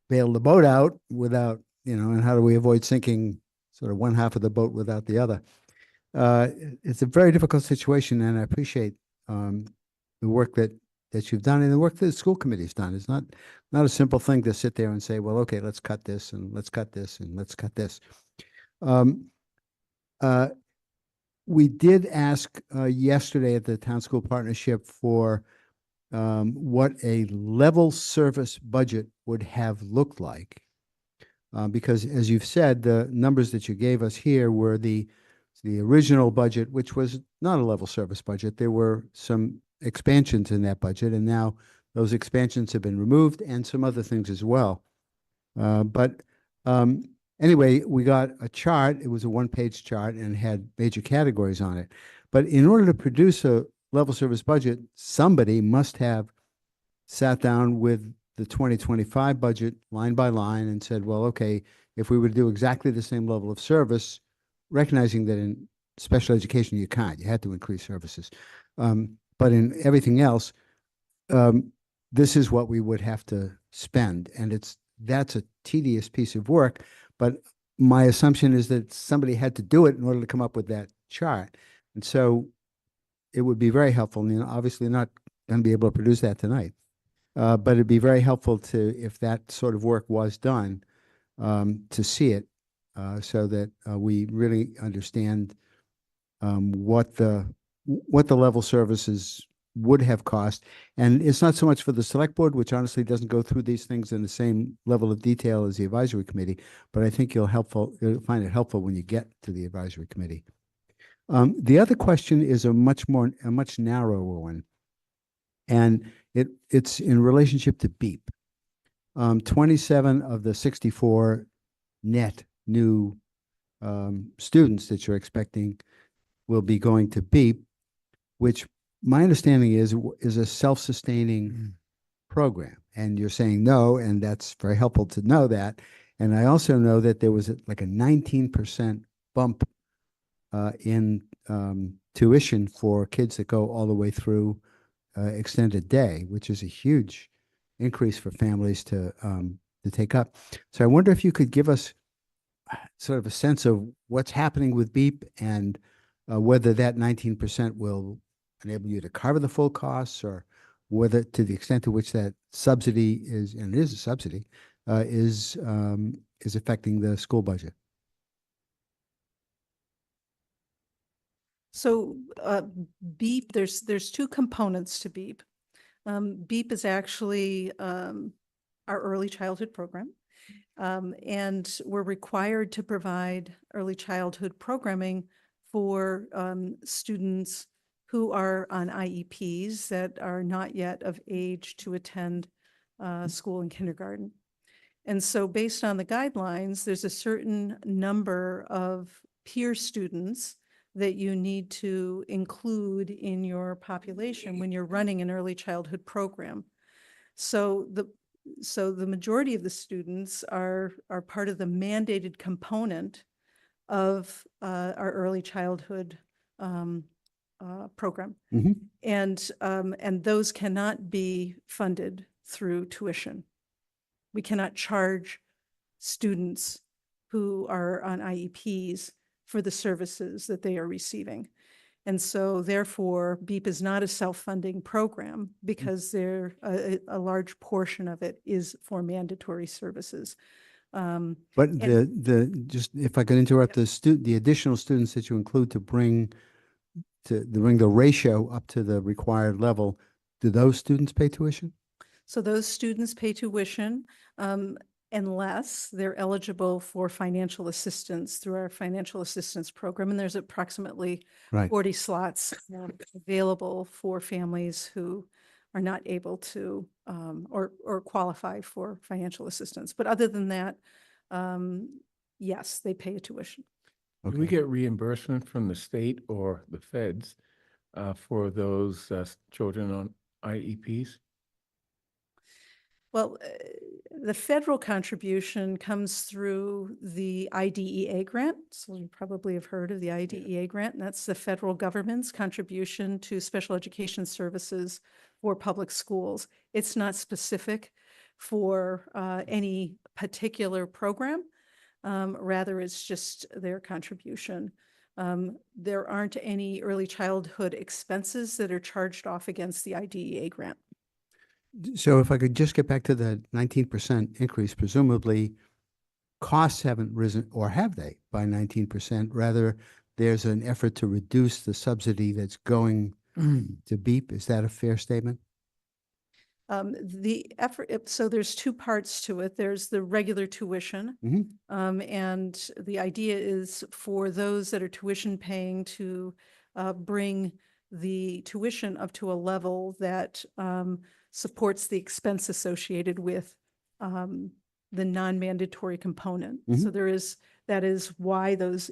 bail the boat out without, and how do we avoid sinking sort of one half of the boat without the other? It's a very difficult situation, and I appreciate the work that you've done and the work that the school committee's done. It's not a simple thing to sit there and say, well, okay, let's cut this and let's cut this and let's cut this. We did ask yesterday at the Town School Partnership for what a level service budget would have looked like. Because as you've said, the numbers that you gave us here were the original budget, which was not a level service budget. There were some expansions in that budget, and now those expansions have been removed and some other things as well. Anyway, we got a chart. It was a one-page chart and had major categories on it. But in order to produce a level service budget, somebody must have sat down with the 2025 budget line by line and said, well, okay, if we were to do exactly the same level of service, recognizing that in special education you can't, you had to increase services. But in everything else, this is what we would have to spend. And that's a tedious piece of work, but my assumption is that somebody had to do it in order to come up with that chart. And so it would be very helpful, obviously not going to be able to produce that tonight, but it'd be very helpful if that sort of work was done, to see it, so that we really understand what the level services would have cost. And it's not so much for the select board, which honestly doesn't go through these things in the same level of detail as the advisory committee, but I think you'll find it helpful when you get to the advisory committee. The other question is a much narrower one, and it's in relationship to BEEP. 27 of the 64 net new students that you're expecting will be going to BEEP, which my understanding is a self-sustaining program. And you're saying no, and that's very helpful to know that. And I also know that there was like a 19% bump in tuition for kids that go all the way through extended day, which is a huge increase for families to take up. So I wonder if you could give us sort of a sense of what's happening with BEEP and whether that 19% will enable you to cover the full costs, or whether, to the extent to which that subsidy is, and it is a subsidy, is affecting the school budget. So BEEP, there's two components to BEEP. BEEP is actually our early childhood program. And we're required to provide early childhood programming for students who are on IEPs that are not yet of age to attend school and kindergarten. And so based on the guidelines, there's a certain number of peer students that you need to include in your population when you're running an early childhood program. So the majority of the students are part of the mandated component of our early childhood program. Mhm. And those cannot be funded through tuition. We cannot charge students who are on IEPs for the services that they are receiving. And so therefore, BEEP is not a self-funding program because a large portion of it is for mandatory services. But And- just if I could interrupt, the additional students that you include to bring the ratio up to the required level, do those students pay tuition? So those students pay tuition unless they're eligible for financial assistance through our financial assistance program. And there's approximately Right. 40 slots available for families who are not able to or qualify for financial assistance. But other than that, yes, they pay a tuition. Do we get reimbursement from the state or the feds for those children on IEPs? Well, the federal contribution comes through the IDEA grant. So you probably have heard of the IDEA grant, and that's the federal government's contribution to special education services for public schools. It's not specific for any particular program. Rather, it's just their contribution. There aren't any early childhood expenses that are charged off against the IDEA grant. So if I could just get back to the 19% increase, presumably costs haven't risen, or have they, by 19%? Rather, there's an effort to reduce the subsidy that's going to BEEP. Is that a fair statement? The effort, so there's two parts to it. There's the regular tuition. And the idea is for those that are tuition paying to bring the tuition up to a level that supports the expense associated with the non-mandatory component. So that is why those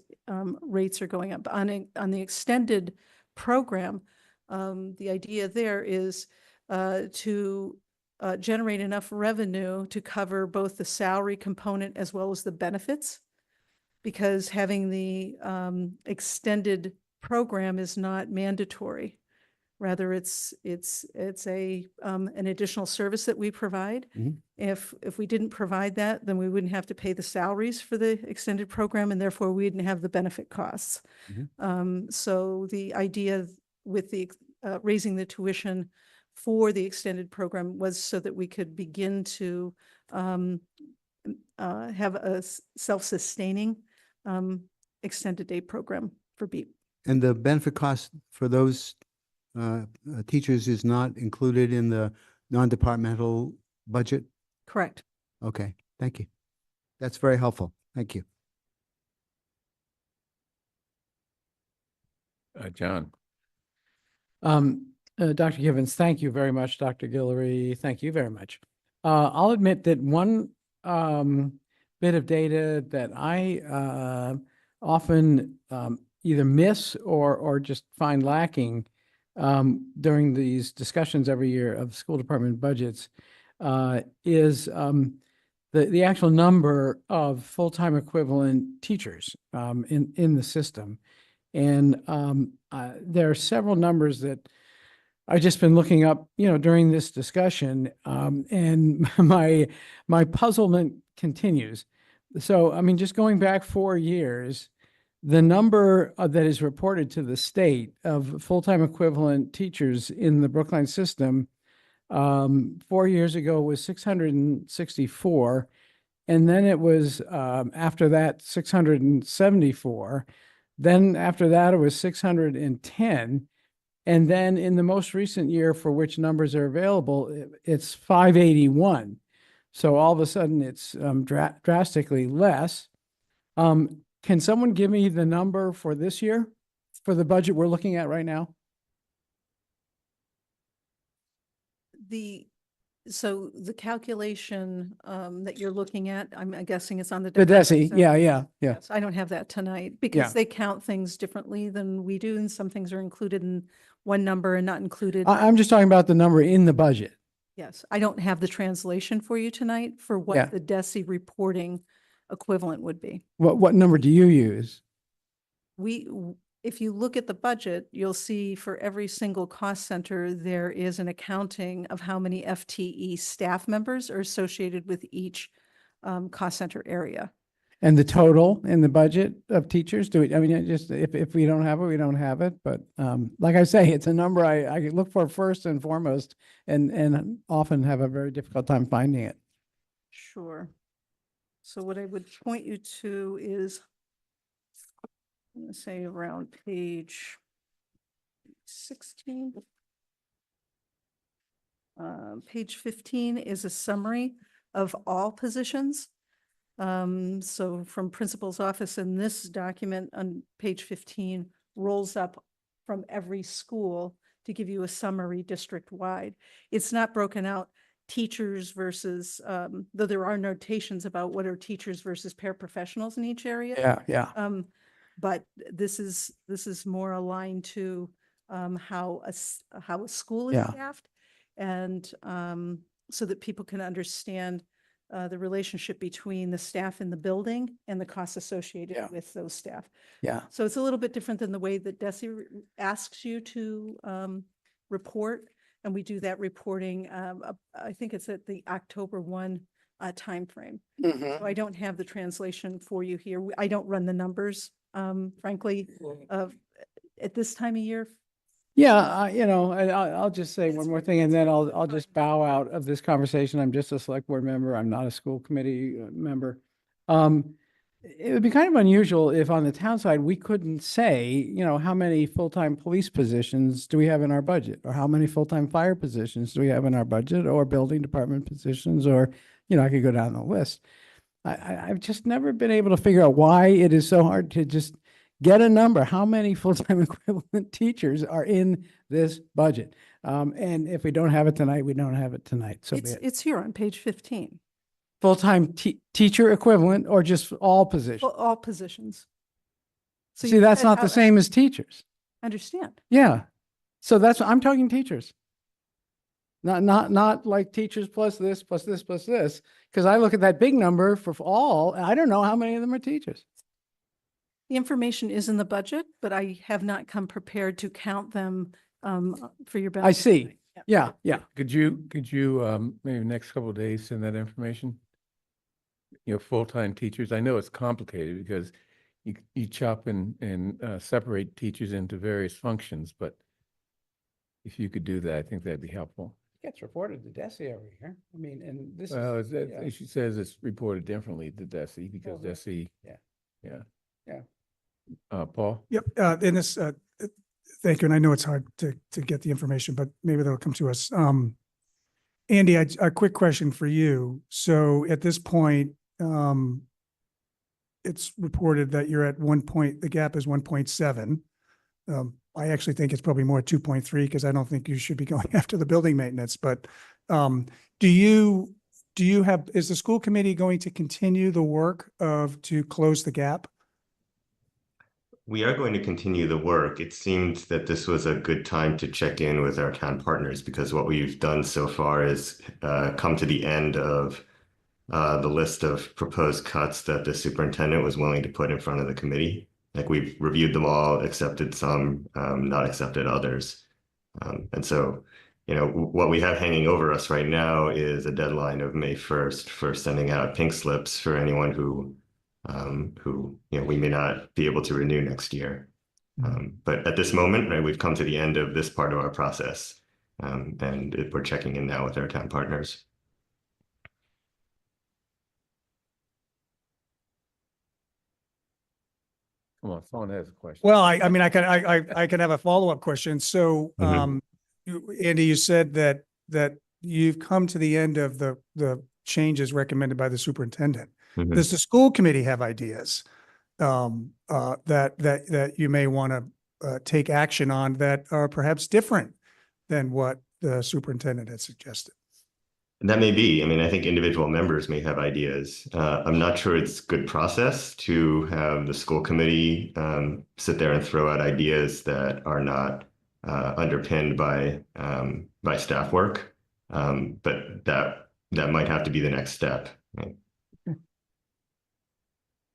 rates are going up. On the extended program, the idea there is to generate enough revenue to cover both the salary component as well as the benefits, because having the extended program is not mandatory. Rather, it's an additional service that we provide. If we didn't provide that, then we wouldn't have to pay the salaries for the extended program, and therefore we wouldn't have the benefit costs. So the idea with the raising the tuition for the extended program was so that we could begin to have a self-sustaining extended day program for BEEP. And the benefit cost for those teachers is not included in the non-departmental budget? Correct. Okay, thank you. That's very helpful. Thank you. John. Dr. Givens, thank you very much. Dr. Guillory, thank you very much. I'll admit that one bit of data that I often either miss or just find lacking during these discussions every year of school department budgets is the actual number of full-time equivalent teachers in the system. And there are several numbers that I've just been looking up, during this discussion, and my puzzlement continues. So, I mean, just going back 4 years, the number that is reported to the state of full-time equivalent teachers in the Brookline system 4 years ago was 664. And then it was, after that, 674. Then after that, it was 610. And then in the most recent year for which numbers are available, it's 581. So all of a sudden, it's drastically less. Can someone give me the number for this year, for the budget we're looking at right now? So the calculation that you're looking at, I'm guessing it's on the. The DESI, DESI, is that- yeah. Yes, I don't have that tonight Yeah. because they count things differently than we do, and some things are included in one number and not included. I'm just talking about the number in the budget. Yes, I don't have the translation for you tonight for Yeah. what the DESI reporting equivalent would be. What number do you use? If you look at the budget, you'll see for every single cost center, there is an accounting of how many FTE staff members are associated with each cost center area. And the total in the budget of teachers, I mean, if we don't have it, we don't have it. But like I say, it's a number I look for first and foremost and often have a very difficult time finding it. Sure. So what I would point you to is, I'm going to say around page 16. Page 15 is a summary of all positions. So from principal's office, in this document on page 15 rolls up from every school to give you a summary district-wide. It's not broken out teachers versus, though there are notations about what are teachers versus paraprofessionals in each area. Yeah. But this is more aligned to how a school is Yeah. staffed, and so that people can understand the relationship between the staff in the building and the costs associated Yeah. with those staff. Yeah. So it's a little bit different than the way that DESI asks you to report, and we do that reporting. I think it's at the October 1 timeframe. So I don't have the translation for you here. I don't run the numbers, frankly, at this time of year. Yeah, I'll just say one more thing and then I'll just bow out of this conversation. I'm just a select board member. I'm not a school committee member. It would be kind of unusual if on the town side, we couldn't say, how many full-time police positions do we have in our budget? Or how many full-time fire positions do we have in our budget? Or building department positions? Or, I could go down the list. I've just never been able to figure out why it is so hard to just get a number. How many full-time equivalent teachers are in this budget? And if we don't have it tonight, we don't have it tonight. So be it. It's here on page 15. Full-time teacher equivalent or just all positions? Well, all positions. So See, you that's said not the same as teachers. Understand. Yeah. So I'm talking teachers. Not like teachers plus this, plus this, plus this. Because I look at that big number for all, and I don't know how many of them are teachers. The information is in the budget, but I have not come prepared to count them for your benefit. I see. tonight. Yeah. Could you maybe next couple of days send that information? Full-time teachers. I know it's complicated because you chop and separate teachers into various functions, but if you could do that, I think that'd be helpful. Gets reported to DESI every year. I mean, and this Well, is. yeah. she says it's reported differently to DESI because Well, DESI. yeah. Paul? Yep, in this, thank you, and I know it's hard to get the information, but maybe that'll come to us. Andy, a quick question for you. So at this point, it's reported that you're at the gap is 1.7. I actually think it's probably more 2.3 because I don't think you should be going after the building maintenance, but is the school committee going to continue the work to close the gap? We are going to continue the work. It seemed that this was a good time to check in with our town partners because what we've done so far is come to the end of the list of proposed cuts that the superintendent was willing to put in front of the committee. Like we've reviewed them all, accepted some, not accepted others. And so, what we have hanging over us right now is a deadline of May 1st for sending out pink slips for anyone who we may not be able to renew next year. But at this moment, right, we've come to the end of this part of our process, and we're checking in now with our town partners. Come on, someone has a question. Well, I mean, I can have a follow-up question. So, Andy, you said that you've come to the end of the changes recommended by the superintendent. Does the school committee have ideas that you may want to take action on that are perhaps different than what the superintendent had suggested? And that may be, I mean, I think individual members may have ideas. I'm not sure it's good process to have the school committee sit there and throw out ideas that are not underpinned by staff work. But that might have to be the next step. Right?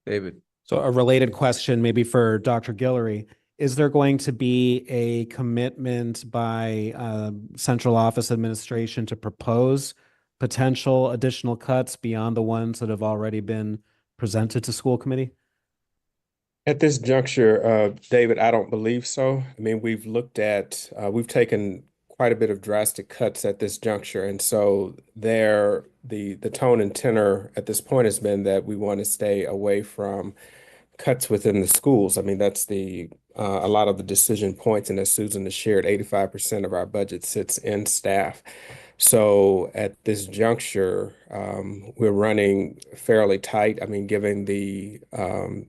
David. So a related question, maybe for Dr. Guillory, is there going to be a commitment by central office administration to propose potential additional cuts beyond the ones that have already been presented to school committee? At this juncture, David, I don't believe so. I mean, we've taken quite a bit of drastic cuts at this juncture. And so the tone and tenor at this point has been that we want to stay away from cuts within the schools. I mean, that's a lot of the decision points. And as Susan has shared, 85% of our budget sits in staff. So at this juncture, we're running fairly tight. I mean, given the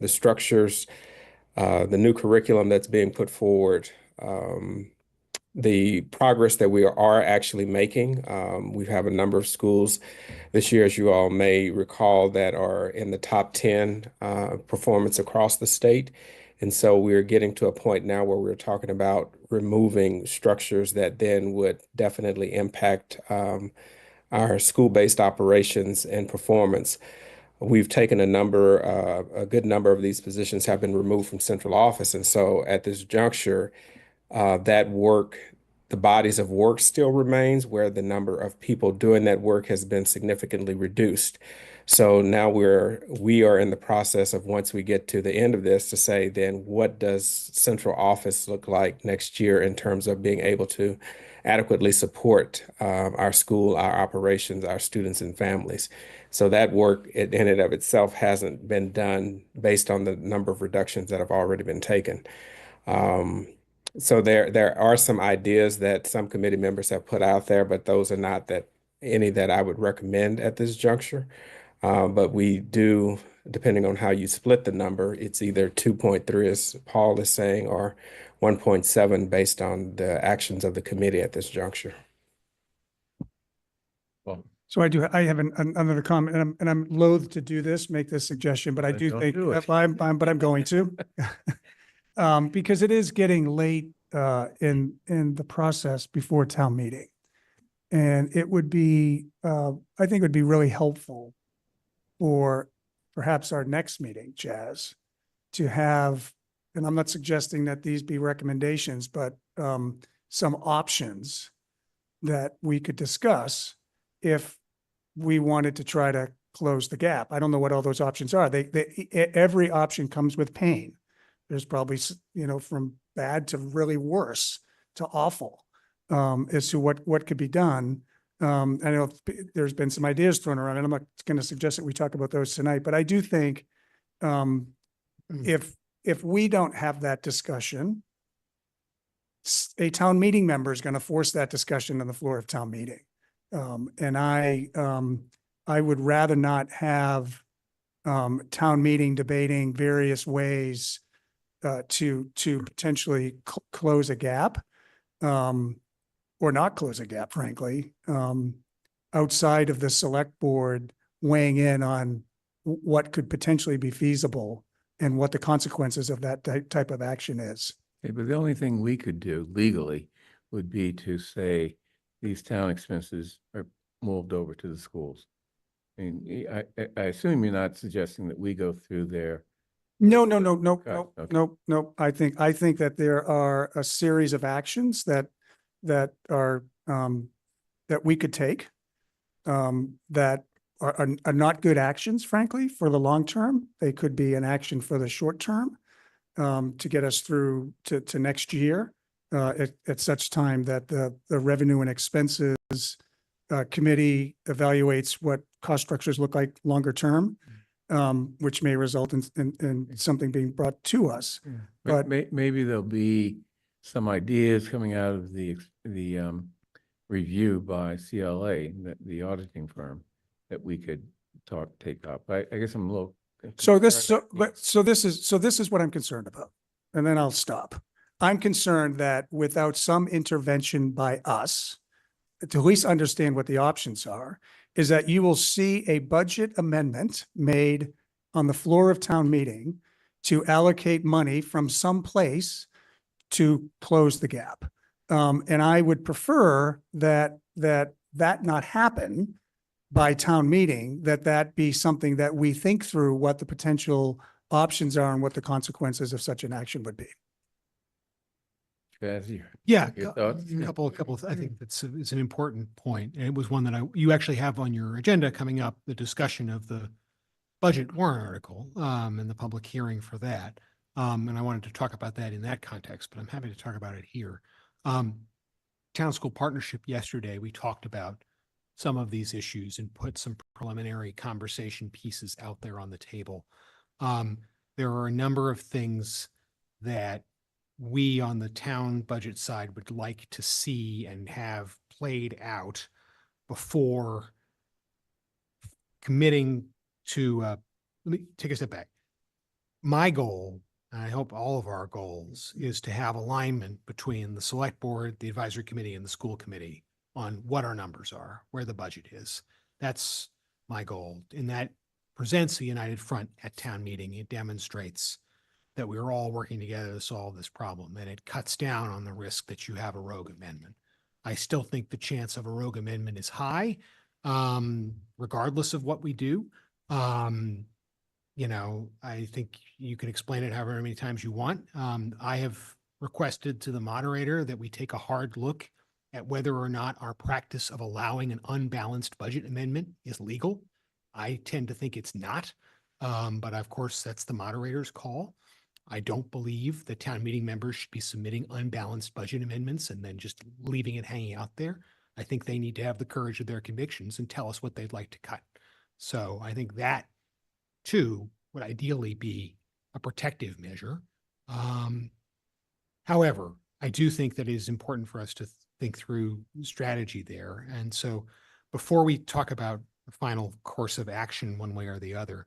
structures, the new curriculum that's being put forward, the progress that we are actually making. We have a number of schools this year, as you all may recall, that are in the top 10 performance across the state. And so we're getting to a point now where we're talking about removing structures that then would definitely impact our school-based operations and performance. We've taken a good number of these positions have been removed from central office. And so at this juncture, the bodies of work still remains where the number of people doing that work has been significantly reduced. So now we are in the process of, once we get to the end of this, to say, then what does central office look like next year in terms of being able to adequately support our school, our operations, our students and families. So that work in and of itself hasn't been done based on the number of reductions that have already been taken. So there are some ideas that some committee members have put out there, but those are not any that I would recommend at this juncture. But we do, depending on how you split the number, it's either 2.3, as Paul is saying, or 1.7 based on the actions of the committee at this juncture. Well, So I have another comment, and I'm loath to do this, make this suggestion, but I do don't think, do it. but I'm going to. Because it is getting late in the process before town meeting. And it would be, I think it would be really helpful for perhaps our next meeting, Chaz, to have, and I'm not suggesting that these be recommendations, but some options that we could discuss if we wanted to try to close the gap. I don't know what all those options are. Every option comes with pain. There's probably, from bad to really worse to awful as to what could be done. I know there's been some ideas thrown around, and I'm not going to suggest that we talk about those tonight, but I do think if we don't have that discussion, a town meeting member is going to force that discussion on the floor of town meeting. And I would rather not have town meeting debating various ways to potentially close a gap, or not close a gap, frankly, outside of the select board weighing in on what could potentially be feasible and what the consequences of that type of action is. Okay, but the only thing we could do legally would be to say these town expenses are moved over to the schools. I mean, I assume you're not suggesting that we go through their. No. Okay. I think that there are a series of actions that are that we could take that are not good actions, frankly, for the long term. They could be an action for the short term to get us through to next year at such time that the revenue and expenses committee evaluates what cost structures look like longer term. Which may result in something being brought to us. Yeah. But maybe there'll be some ideas coming out of the review by CLA, the auditing firm, that we could take up. I guess I'm a little. So this is what I'm concerned about, and then I'll stop. I'm concerned that without some intervention by us, to at least understand what the options are, is that you will see a budget amendment made on the floor of town meeting to allocate money from some place to close the gap. And I would prefer that not happen by town meeting, that be something that we think through what the potential options are and what the consequences of such an action would be. Yeah, Your thoughts? a couple, I think it's an important point. And it was one that you actually have on your agenda coming up, the discussion of the budget warrant article, and the public hearing for that. And I wanted to talk about that in that context, but I'm happy to talk about it here. Town School Partnership yesterday, we talked about some of these issues and put some preliminary conversation pieces out there on the table. There are a number of things that we on the town budget side would like to see and have played out before committing to, let me take a step back. My goal, and I hope all of our goals, is to have alignment between the select board, the advisory committee, and the school committee on what our numbers are, where the budget is. That's my goal. And that presents a united front at town meeting. It demonstrates that we're all working together to solve this problem, and it cuts down on the risk that you have a rogue amendment. I still think the chance of a rogue amendment is high, regardless of what we do. You know, I think you can explain it however many times you want. I have requested to the moderator that we take a hard look at whether or not our practice of allowing an unbalanced budget amendment is legal. I tend to think it's not, but of course that's the moderator's call. I don't believe that town meeting members should be submitting unbalanced budget amendments and then just leaving it hanging out there. I think they need to have the courage of their convictions and tell us what they'd like to cut. So I think that too would ideally be a protective measure. However, I do think that it is important for us to think through strategy there. And so before we talk about the final course of action one way or the other,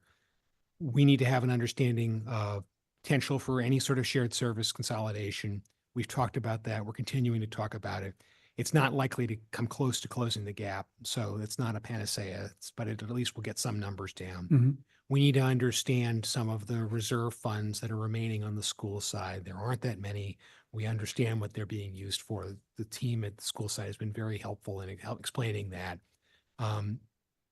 we need to have an understanding of potential for any sort of shared service consolidation. We've talked about that. We're continuing to talk about it. It's not likely to come close to closing the gap. So it's not a panacea, but it at least will get some numbers down. Mm-hmm. We need to understand some of the reserve funds that are remaining on the school side. There aren't that many. We understand what they're being used for. The team at the school side has been very helpful in explaining that.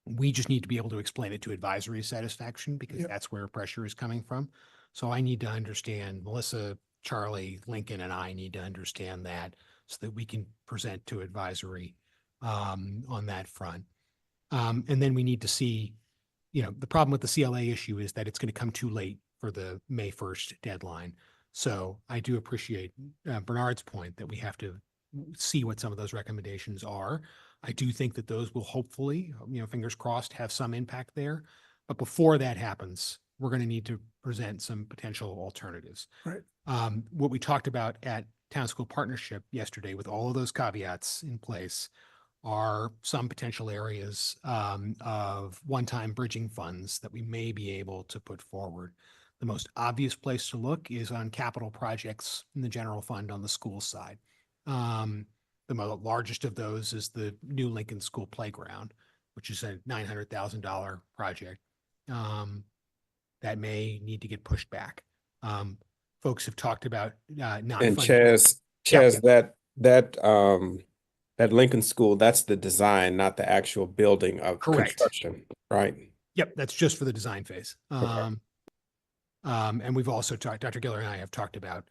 We just need to be able to explain it to advisory satisfaction, because that's where pressure is coming from. So I need to understand, Melissa, Charlie, Lincoln, and I need to understand that so that we can present to advisory on that front. And then we need to see, you know, the problem with the CLA issue is that it's going to come too late for the May 1st deadline. So I do appreciate Bernard's point that we have to see what some of those recommendations are. I do think that those will hopefully, you know, fingers crossed, have some impact there. But before that happens, we're going to need to present some potential alternatives. Right. What we talked about at Town School Partnership yesterday, with all of those caveats in place, are some potential areas of one-time bridging funds that we may be able to put forward. The most obvious place to look is on capital projects in the general fund on the school side. The largest of those is the new Lincoln School Playground, which is a $900,000 project. That may need to get pushed back. Folks have talked about not And funding. Chaz, that Lincoln School, that's the design, not the actual building of Correct. construction, right? Yep, that's just for the design phase. Okay. And we've also talked, Dr. Giller and I have talked about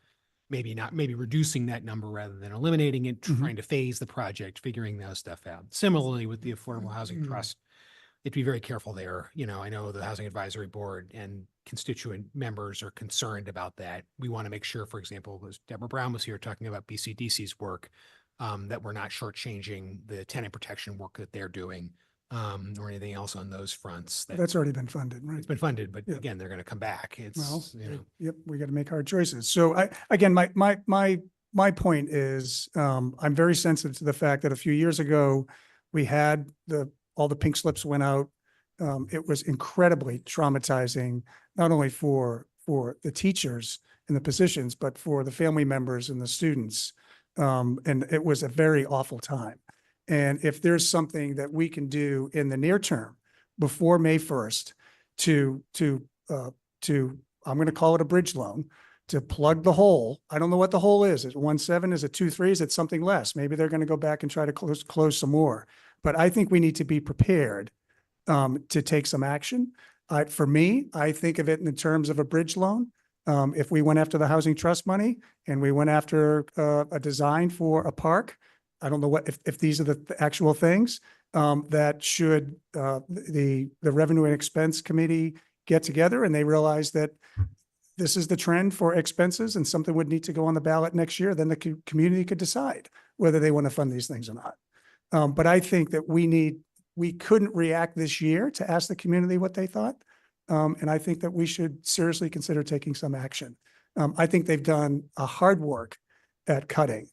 maybe reducing that number rather than eliminating it, trying to phase the project, figuring those stuff out. Similarly with the Affordable Housing Trust, you have to be very careful there. You know, I know the Housing Advisory Board and constituent members are concerned about that. We want to make sure, for example, as Deborah Brown was here talking about BCDC's work, that we're not shortchanging the tenant protection work that they're doing, or anything else on those fronts. That's already been funded, right? It's been funded, but again, they're going to come back. It's, Well, you know. Yep, we got to make hard choices. So again, my point is, I'm very sensitive to the fact that a few years ago, we had all the pink slips went out. It was incredibly traumatizing, not only for the teachers in the positions, but for the family members and the students. And it was a very awful time. And if there's something that we can do in the near term before May 1st to, I'm going to call it a bridge loan, to plug the hole. I don't know what the hole is. Is it 1.7? Is it 2.3? Is it something less? Maybe they're going to go back and try to close some more. But I think we need to be prepared to take some action. For me, I think of it in terms of a bridge loan. If we went after the housing trust money and we went after a design for a park, I don't know if these are the actual things that should the Revenue and Expense Committee get together and they realize that this is the trend for expenses and something would need to go on the ballot next year, then the community could decide whether they want to fund these things or not. But I think that we couldn't react this year to ask the community what they thought. And I think that we should seriously consider taking some action. I think they've done a hard work at cutting.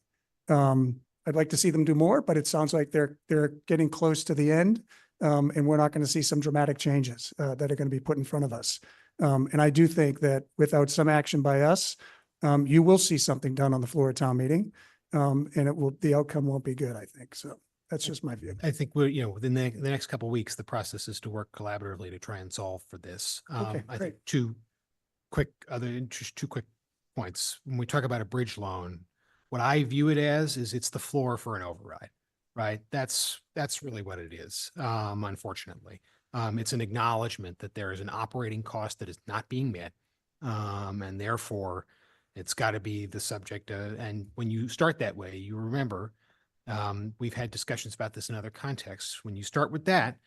I'd like to see them do more, but it sounds like they're getting close to the end. And we're not going to see some dramatic changes that are going to be put in front of us. And I do think that without some action by us, you will see something done on the floor of town meeting. And the outcome won't be good, I think. So that's just my view. I think within the next couple of weeks, the process is to work collaboratively to try and solve for this. Okay, I great. think two quick points. When we talk about a bridge loan, what I view it as is it's the floor for an override, right? That's really what it is. Unfortunately, it's an acknowledgement that there is an operating cost that is not being met. And therefore it's got to be the subject. And when you start that way, you remember, we've had discussions about this in other contexts. When you start with that,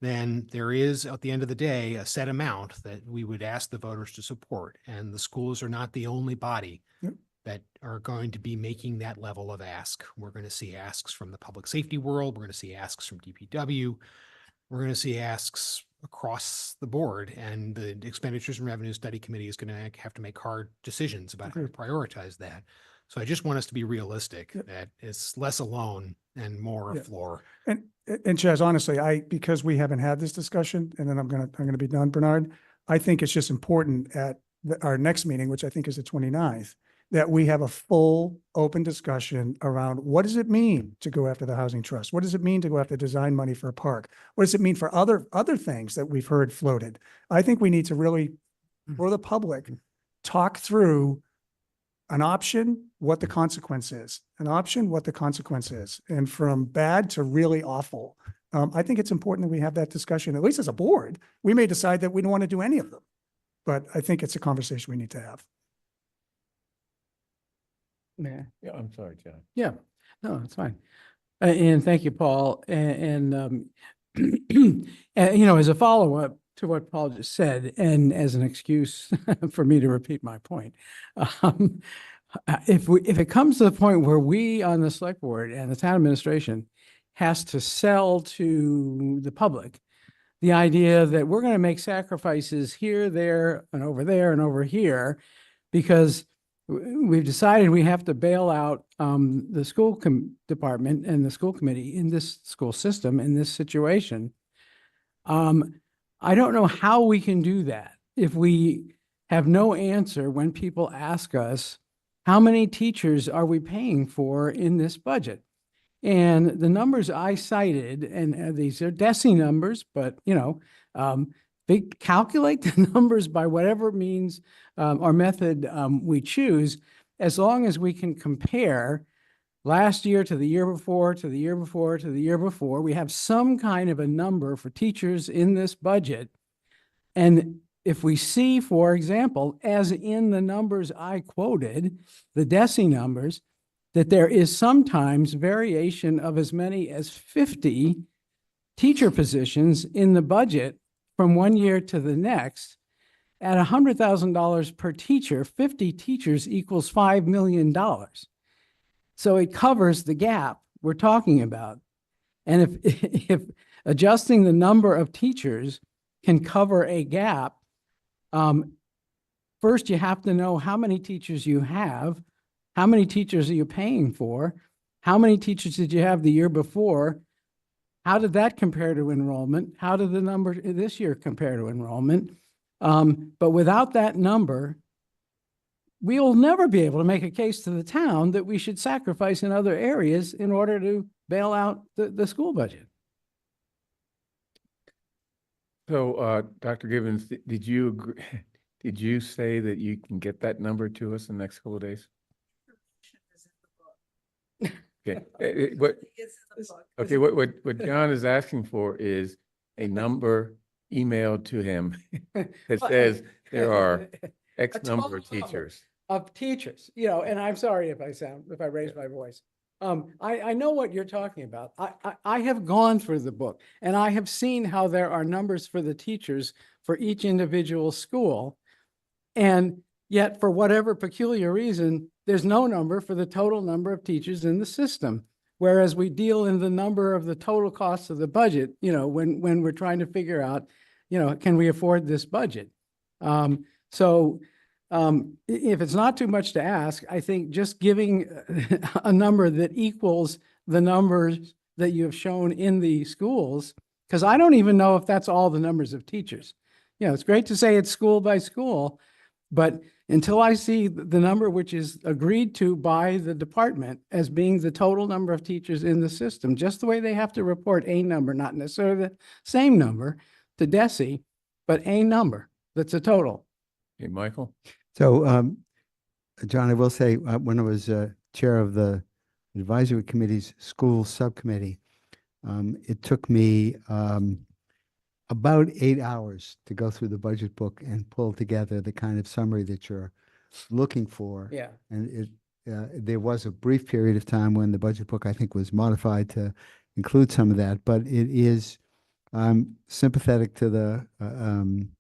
then there is, at the end of the day, a set amount that we would ask the voters to support. And the schools are not the only body that are going to be making that level of ask. We're going to see asks from the public safety world. We're going to see asks from DPW. We're going to see asks across the board. And the Expenditures and Revenue Study Committee is going to have to make hard decisions about how to prioritize that. So I just want us to be realistic that it's less a loan and more a floor. And Chaz, honestly, because we haven't had this discussion, and then I'm gonna be done, Bernard. I think it's just important at our next meeting, which I think is the 29th, that we have a full open discussion around what does it mean to go after the housing trust? What does it mean to go after design money for a park? What does it mean for other things that we've heard floated? I think we need to really, for the public, talk through an option, what the consequence is, an option, what the consequence is, and from bad to really awful. I think it's important that we have that discussion, at least as a board. We may decide that we don't want to do any of them, but I think it's a conversation we need to have. Yeah, I'm sorry, John. Yeah, no, it's fine. And thank you, Paul. And as a follow-up to what Paul just said, and as an excuse for me to repeat my point, if it comes to the point where we on the select board and the town administration has to sell to the public the idea that we're going to make sacrifices here, there, and over here, because we've decided we have to bail out the school department and the school committee in this school system in this situation. I don't know how we can do that if we have no answer when people ask us, how many teachers are we paying for in this budget? And the numbers I cited, and these are DESI numbers, but they calculate the numbers by whatever means or method we choose, as long as we can compare last year to the year before, to the year before, to the year before. We have some kind of a number for teachers in this budget. And if we see, for example, as in the numbers I quoted, the DESI numbers, that there is sometimes variation of as many as 50 teacher positions in the budget from one year to the next, at $100,000 per teacher, 50 teachers equals $5 million. So it covers the gap we're talking about. And if adjusting the number of teachers can cover a gap, first you have to know how many teachers you have, how many teachers are you paying for, how many teachers did you have the year before, how did that compare to enrollment, how did the number this year compare to enrollment? But without that number, we'll never be able to make a case to the town that we should sacrifice in other areas in order to bail out the school budget. So, Dr. Gibbons, did you agree, did you say that you can get that number to us in the next couple of days? Okay, what John is asking for is a number emailed to him that says there are X A number of total number teachers. of teachers, and I'm sorry if I raise my voice. I know what you're talking about. I have gone through the book and I have seen how there are numbers for the teachers for each individual school. And yet, for whatever peculiar reason, there's no number for the total number of teachers in the system. Whereas we deal in the number of the total costs of the budget, when we're trying to figure out, can we afford this budget? If it's not too much to ask, I think just giving a number that equals the numbers that you have shown in the schools, because I don't even know if that's all the numbers of teachers. It's great to say it's school by school, but until I see the number which is agreed to by the department as being the total number of teachers in the system, just the way they have to report a number, not necessarily the same number to DESE, but a number that's a total. Hey, Michael? So, John, I will say, when I was chair of the advisory committee's school subcommittee, it took me about 8 hours to go through the budget book and pull together the kind of summary that you're looking for. Yeah. And there was a brief period of time when the budget book, I think, was modified to include some of that, but it is, I'm sympathetic to the, I'm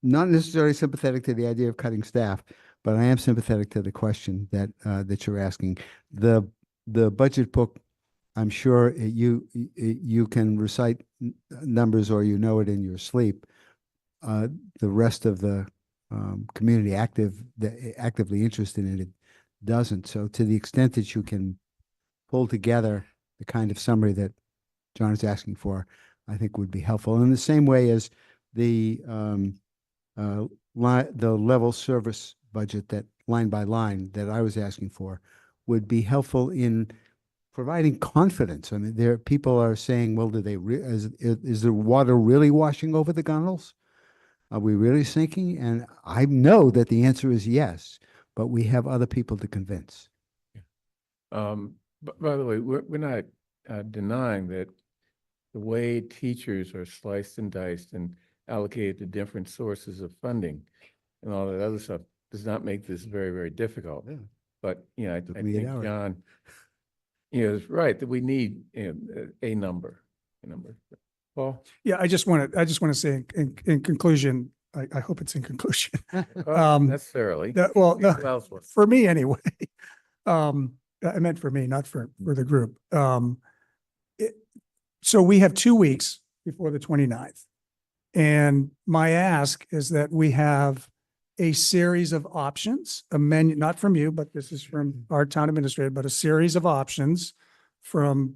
not necessarily sympathetic to the idea of cutting staff, but I am sympathetic to the question that you're asking. The budget book, I'm sure you can recite numbers or you know it in your sleep. The rest of the community actively interested in it doesn't. So to the extent that you can pull together the kind of summary that John is asking for, I think would be helpful. In the same way as the level service budget, that line by line that I was asking for, would be helpful in providing confidence. I mean, people are saying, well, is the water really washing over the gunnels? Are we really sinking? And I know that the answer is yes, but we have other people to convince. By the way, we're not denying that the way teachers are sliced and diced and allocated to different sources of funding and all that other stuff does not make this very, very difficult. Yeah. But, I think John, is right that we need a number. Paul? Yeah, I just want to say in conclusion, I hope it's in conclusion. Necessarily. Well, for me anyway. I meant for me, not for the group. So we have 2 weeks before the 29th. And my ask is that we have a series of options, a menu, not from you, but this is from our town administrator, but a series of options from,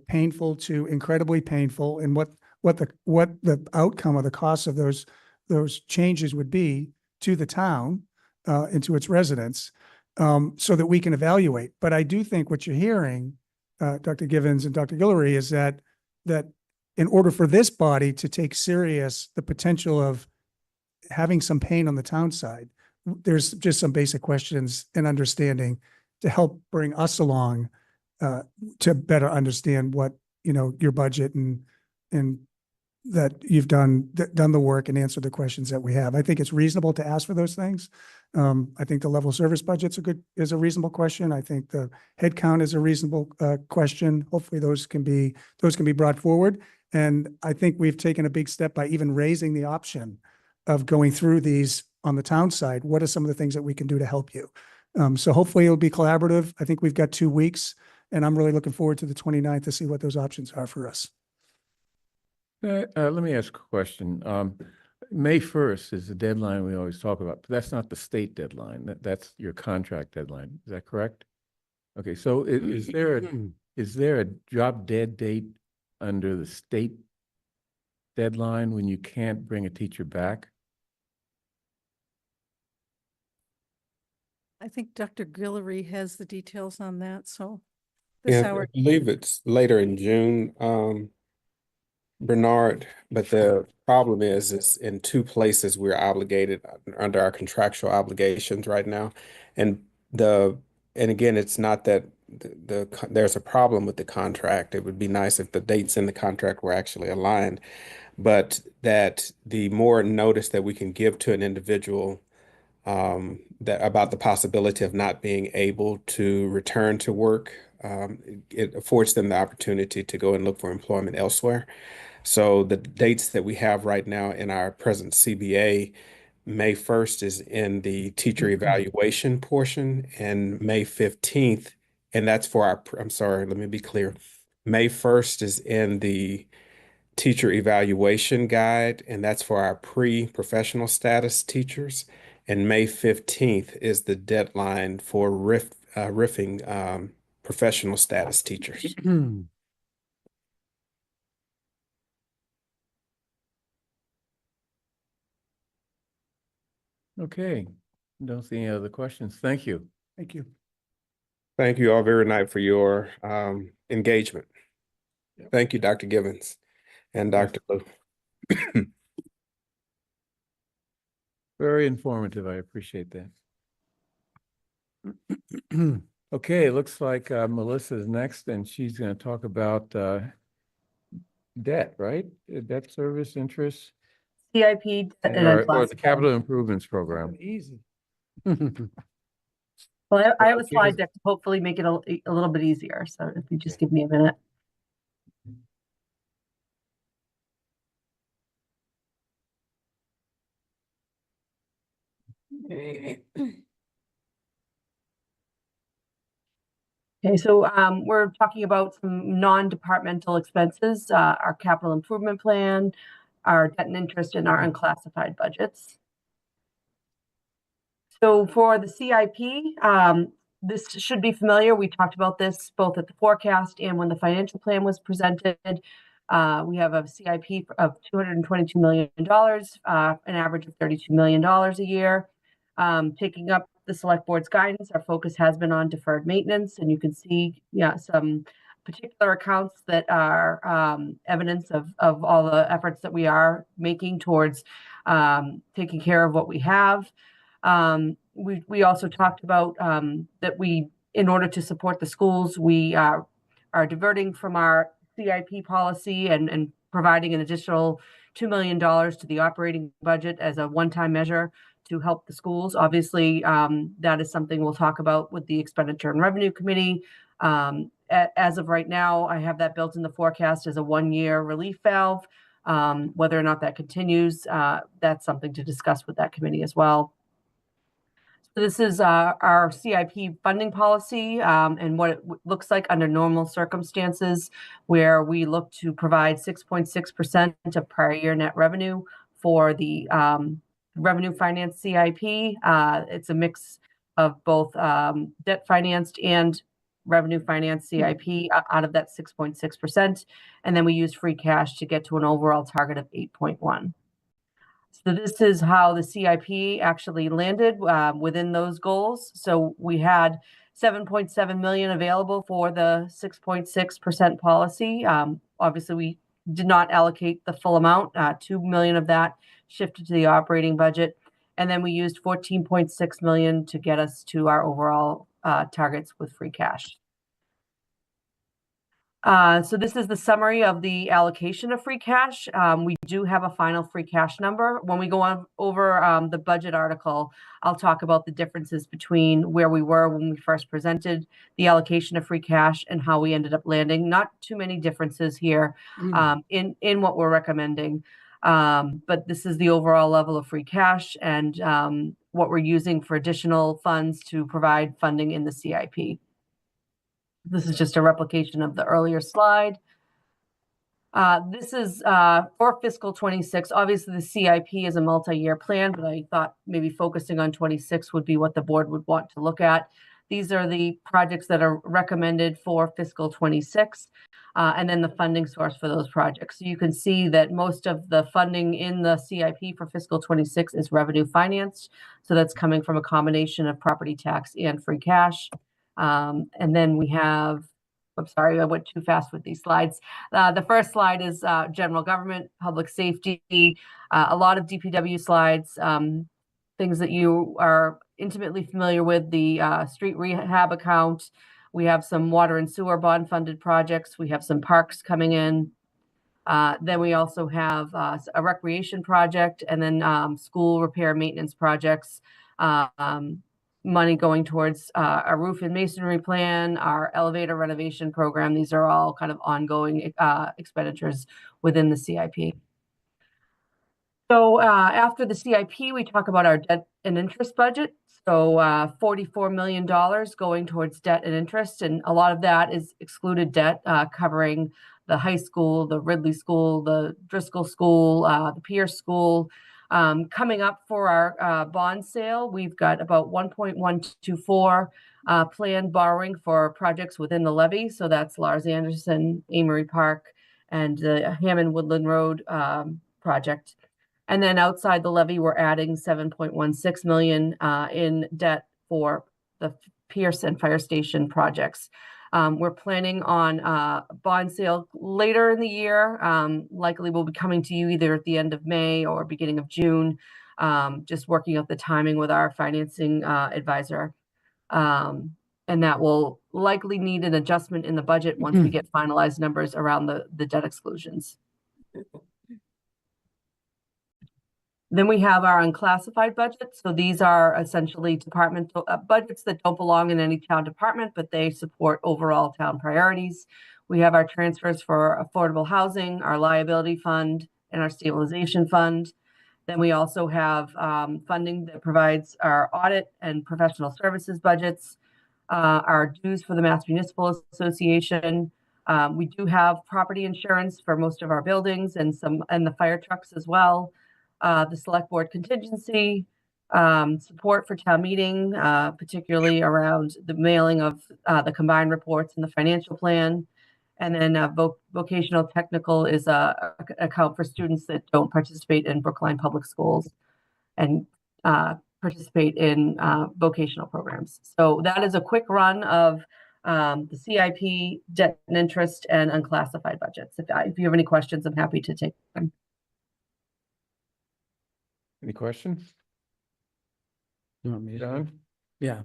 painful to incredibly painful, and what the outcome of the cost of those changes would be to the town and to its residents, so that we can evaluate. But I do think what you're hearing, Dr. Givens and Dr. Guillory, is that in order for this body to take serious the potential of having some pain on the town side, there's just some basic questions and understanding to help bring us along to better understand what, your budget and that you've done the work and answered the questions that we have. I think it's reasonable to ask for those things. I think the level service budget's is a reasonable question. I think the head count is a reasonable question. Hopefully those can be brought forward. And I think we've taken a big step by even raising the option of going through these on the town side. What are some of the things that we can do to help you? So hopefully it'll be collaborative. I think we've got 2 weeks, and I'm really looking forward to the 29th to see what those options are for us. Let me ask a question. May 1st is the deadline we always talk about, but that's not the state deadline. That's your contract deadline. Is that correct? Okay, so is there a drop dead date under the state deadline when you can't bring a teacher back? I think Dr. Guillory has the details on that, so this Yeah, I hour. believe it's later in June, Bernard, but the problem is in two places we're obligated under our contractual obligations right now. And and again, it's not that there's a problem with the contract. It would be nice if the dates in the contract were actually aligned, but that the more notice that we can give to an individual that about the possibility of not being able to return to work, it affords them the opportunity to go and look for employment elsewhere. So the dates that we have right now in our present CBA, May 1st is in the teacher evaluation portion, and May 15th, and that's for I'm sorry, let me be clear. May 1st is in the teacher evaluation guide, and that's for our pre-professional status teachers. And May 15th is the deadline for riffing professional status teachers. Okay, don't see any other questions. Thank you. Thank you. Thank you all very much for your engagement. Thank you, Dr. Givens and Dr. Lou. Very informative. I appreciate that. Okay, it looks like Melissa is next, and she's going to talk about debt, right? Debt service interest. CIP And or the capital improvements program. Easy. Well, I have a slide deck to hopefully make it a little bit easier. So if you just give me a minute. Okay, so we're talking about some non-departmental expenses, our capital improvement plan, our debt and interest, and our unclassified budgets. So for the CIP, this should be familiar. We talked about this both at the forecast and when the financial plan was presented. We have a CIP of $222 million, an average of $32 million a year. Taking up the select board's guidance, our focus has been on deferred maintenance, and you can see some particular accounts that are evidence of all the efforts that we are making towards taking care of what we have. We also talked about that in order to support the schools, we are diverting from our CIP policy and providing an additional $2 million to the operating budget as a one-time measure to help the schools. Obviously, that is something we'll talk about with the Expenditure and Revenue Committee. As of right now, I have that built in the forecast as a one-year relief valve. Whether or not that continues, that's something to discuss with that committee as well. So this is our CIP funding policy and what it looks like under normal circumstances, where we look to provide 6.6% of prior year net revenue for the revenue finance CIP. It's a mix of both debt financed and revenue finance CIP out of that 6.6%. And then we use free cash to get to an overall target of 8.1. So this is how the CIP actually landed within those goals. So we had 7.7 million available for the 6.6% policy. Obviously, we did not allocate the full amount. 2 million of that shifted to the operating budget. And then we used 14.6 million to get us to our overall targets with free cash. So this is the summary of the allocation of free cash. We do have a final free cash number. When we go on over the budget article, I'll talk about the differences between where we were when we first presented the allocation of free cash and how we ended up landing. Not too many differences here in what we're recommending. But this is the overall level of free cash and what we're using for additional funds to provide funding in the CIP. This is just a replication of the earlier slide. This is for fiscal 26. Obviously, the CIP is a multi-year plan, but I thought maybe focusing on 26 would be what the board would want to look at. These are the projects that are recommended for fiscal 26, and then the funding source for those projects. So you can see that most of the funding in the CIP for fiscal 26 is revenue financed. So that's coming from a combination of property tax and free cash. And then we have, I'm sorry, I went too fast with these slides. The first slide is general government, public safety, a lot of DPW slides, things that you are intimately familiar with, the street rehab account. We have some water and sewer bond funded projects. We have some parks coming in. Then we also have a recreation project, and then school repair maintenance projects. Money going towards a roof and masonry plan, our elevator renovation program. These are all kind of ongoing expenditures within the CIP. So after the CIP, we talk about our debt and interest budget. So $44 million going towards debt and interest. And a lot of that is excluded debt, covering the high school, the Ridley School, the Driscoll School, the Pierce School. Coming up for our bond sale, we've got about 1.124 planned borrowing for projects within the levy. So that's Lars Anderson, Amory Park, and the Hammond Woodland Road project. And then outside the levy, we're adding 7.16 million in debt for the Pierce and Fire Station projects. We're planning on a bond sale later in the year. Likely we'll be coming to you either at the end of May or beginning of June, just working out the timing with our financing advisor. And that will likely need an adjustment in the budget once we get finalized numbers around the debt exclusions. Then we have our unclassified budgets. So these are essentially departmental budgets that don't belong in any town department, but they support overall town priorities. We have our transfers for affordable housing, our liability fund, and our stabilization fund. Then we also have funding that provides our audit and professional services budgets, our dues for the Mass Municipal Association. We do have property insurance for most of our buildings and the fire trucks as well. The select board contingency, support for town meeting, particularly around the mailing of the combined reports and the financial plan. And then vocational technical is a account for students that don't participate in Brookline Public Schools and participate in vocational programs. So that is a quick run of the CIP, debt and interest, and unclassified budgets. If you have any questions, I'm happy to take them. Any questions? You want me to? John? Yeah.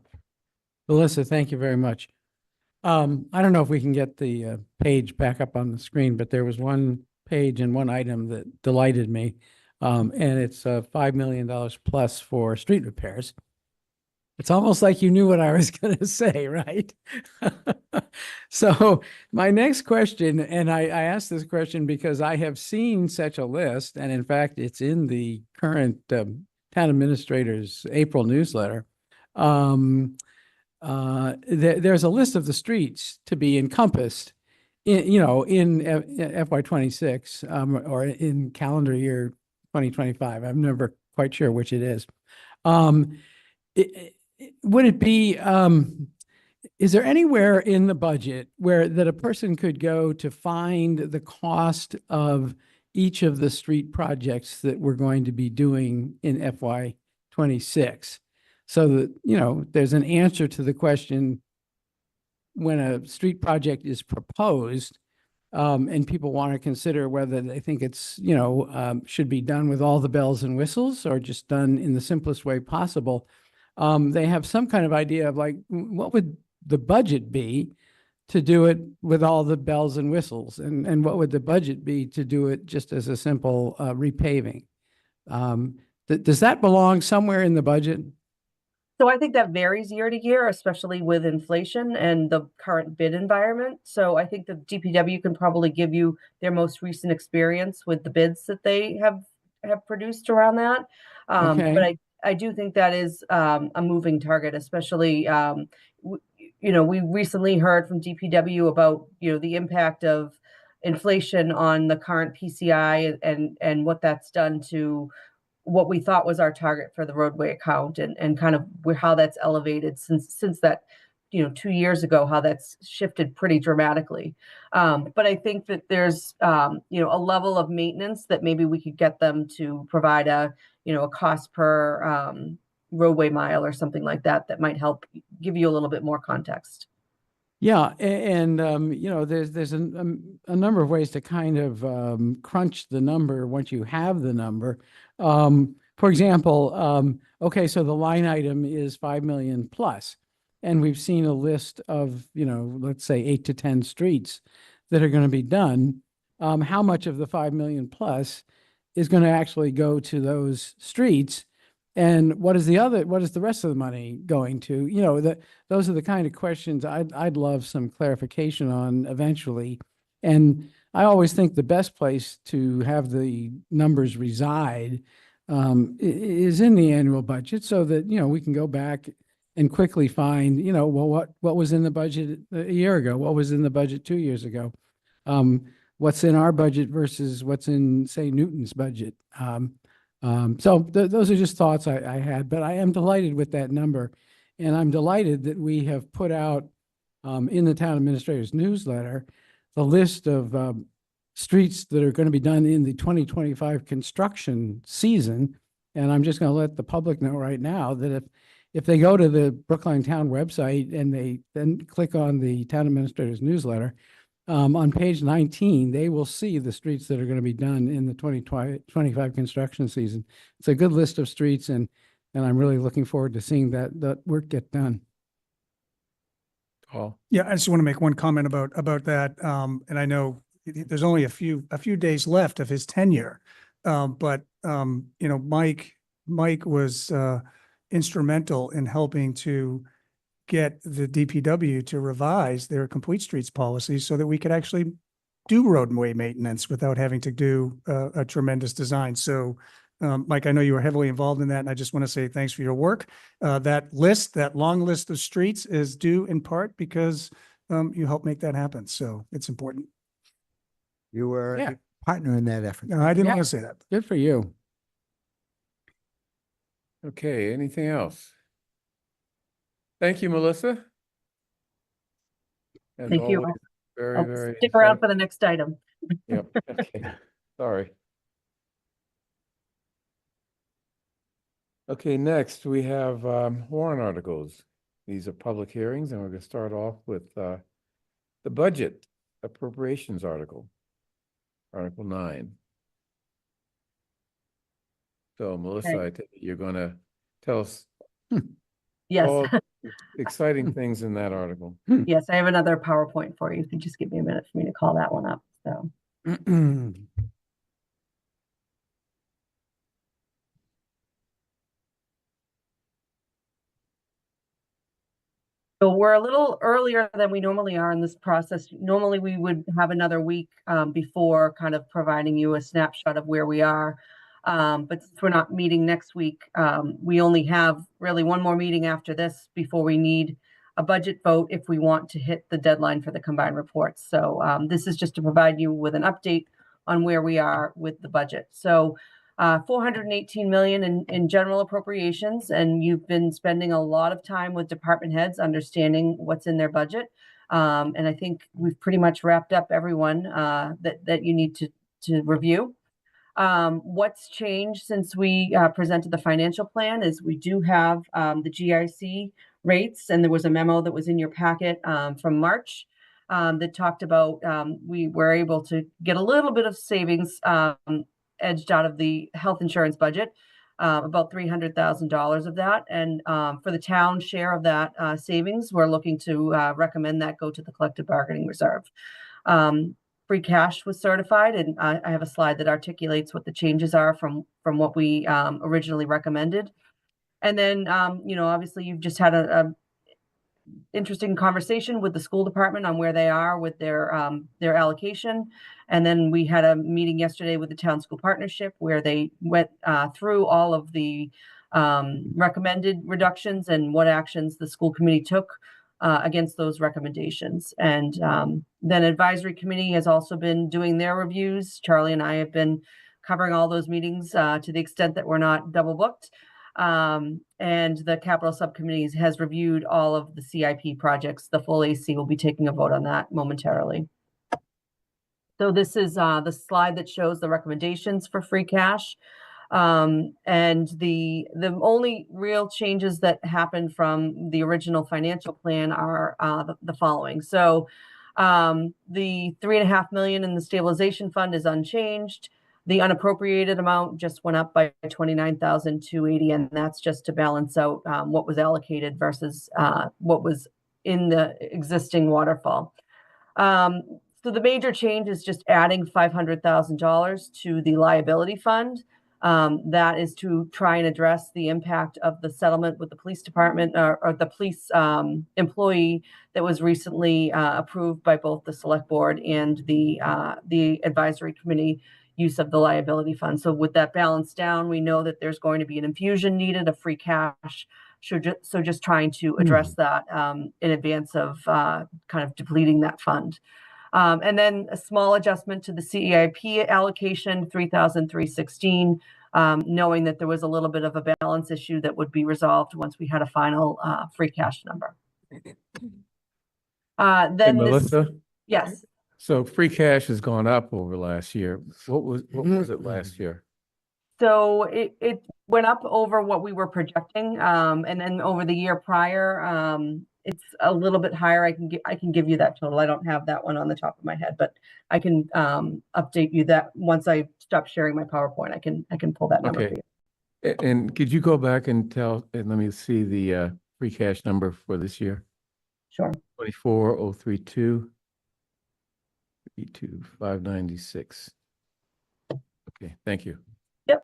Melissa, thank you very much. I don't know if we can get the page back up on the screen, but there was one page and one item that delighted me. And it's $5 million plus for street repairs. It's almost like you knew what I was going to say, right? So my next question, and I asked this question because I have seen such a list, and in fact, it's in the current town administrator's April newsletter. There's a list of the streets to be encompassed in FY26 or in calendar year 2025. I'm never quite sure which it is. Would it be, is there anywhere in the budget that a person could go to find the cost of each of the street projects that we're going to be doing in FY26? So that, there's an answer to the question when a street project is proposed, and people want to consider whether they think it's, should be done with all the bells and whistles or just done in the simplest way possible. They have some kind of idea of like, what would the budget be to do it with all the bells and whistles? And what would the budget be to do it just as a simple repaving? Does that belong somewhere in the budget? So I think that varies year to year, especially with inflation and the current bid environment. So I think the DPW can probably give you their most recent experience with the bids that they have produced around that. Okay. But I do think that is a moving target, especially, we recently heard from DPW about, the impact of inflation on the current PCI and what that's done to what we thought was our target for the roadway account and kind of how that's elevated since that 2 years ago, how that's shifted pretty dramatically. But I think that there's, a level of maintenance that maybe we could get them to provide a cost per roadway mile or something like that, that might help give you a little bit more context. Yeah, and there's a number of ways to kind of crunch the number once you have the number. For example, okay, so the line item is 5 million plus, and we've seen a list of, let's say 8 to 10 streets that are going to be done. How much of the 5 million plus is going to actually go to those streets? And what is the rest of the money going to? Those are the kind of questions I'd love some clarification on eventually. And I always think the best place to have the numbers reside is in the annual budget, so that, we can go back and quickly find, well, what was in the budget a year ago? What was in the budget 2 years ago? What's in our budget versus what's in, say, Newton's budget? So those are just thoughts I had, but I am delighted with that number. And I'm delighted that we have put out in the town administrator's newsletter the list of streets that are going to be done in the 2025 construction season. And I'm just going to let the public know right now that if they go to the Brookline Town website and they then click on the town administrator's newsletter, on page 19, they will see the streets that are going to be done in the 2025 construction season. It's a good list of streets, and I'm really looking forward to seeing that work get done. Paul? Yeah, I just want to make one comment about that. And I know there's only a few days left of his tenure. But Mike was instrumental in helping to get the DPW to revise their complete streets policy so that we could actually do roadway maintenance without having to do a tremendous design. So, Mike, I know you were heavily involved in that, and I just want to say thanks for your work. That long list of streets is due in part because you helped make that happen. So it's important. You were a partner in that effort. No, I didn't want to say that. Good for you. Okay, anything else? Thank you, Melissa. As Thank you. always, very, I'll very stick around insightful. for the next item. Yep, okay, sorry. Okay, next we have warrant articles. These are public hearings, and we're going to start off with the budget appropriations article, Article 9. So Melissa, I think you're going to tell us Yes. all exciting things in that article. Yes, I have another PowerPoint for you. If you just give me a minute for me to call that one up. So. So we're a little earlier than we normally are in this process. Normally we would have another week before kind of providing you a snapshot of where we are. But since we're not meeting next week, we only have really one more meeting after this before we need a budget vote if we want to hit the deadline for the combined reports. So this is just to provide you with an update on where we are with the budget. So 418 million in general appropriations, and you've been spending a lot of time with department heads understanding what's in their budget. And I think we've pretty much wrapped up everyone that you need to review. What's changed since we presented the financial plan is we do have the GIC rates, and there was a memo that was in your packet from March that talked about we were able to get a little bit of savings edged out of the health insurance budget, about $300,000 of that. And for the town share of that savings, we're looking to recommend that go to the collective bargaining reserve. Free cash was certified, and I have a slide that articulates what the changes are from what we originally recommended. And then, obviously you've just had a interesting conversation with the school department on where they are with their allocation. And then we had a meeting yesterday with the town school partnership where they went through all of the recommended reductions and what actions the school committee took against those recommendations. And then advisory committee has also been doing their reviews. Charlie and I have been covering all those meetings to the extent that we're not double booked. And the capital subcommittee has reviewed all of the CIP projects. The full AC will be taking a vote on that momentarily. So this is the slide that shows the recommendations for free cash. And the only real changes that happened from the original financial plan are the following. So the $3.5 million in the stabilization fund is unchanged. The unappropriated amount just went up by 29,280, and that's just to balance out what was allocated versus what was in the existing waterfall. So the major change is just adding $500,000 to the liability fund. That is to try and address the impact of the settlement with the police department or the police employee that was recently approved by both the select board and the advisory committee use of the liability fund. So with that balance down, we know that there's going to be an infusion needed of free cash. So just trying to address that in advance of kind of depleting that fund. And then a small adjustment to the CEIP allocation, $3,316, knowing that there was a little bit of a balance issue that would be resolved once we had a final free cash number. Then Melissa? Yes. So free cash has gone up over last year. What was it last year? So it went up over what we were projecting, and then over the year prior, it's a little bit higher. I can give you that total. I don't have that one on the top of my head, but I can update you that once I stop sharing my PowerPoint. I can pull that number for you. And could you go back and let me see the free cash number for this year? Sure. 24,032. 596. Okay, thank you. Yep.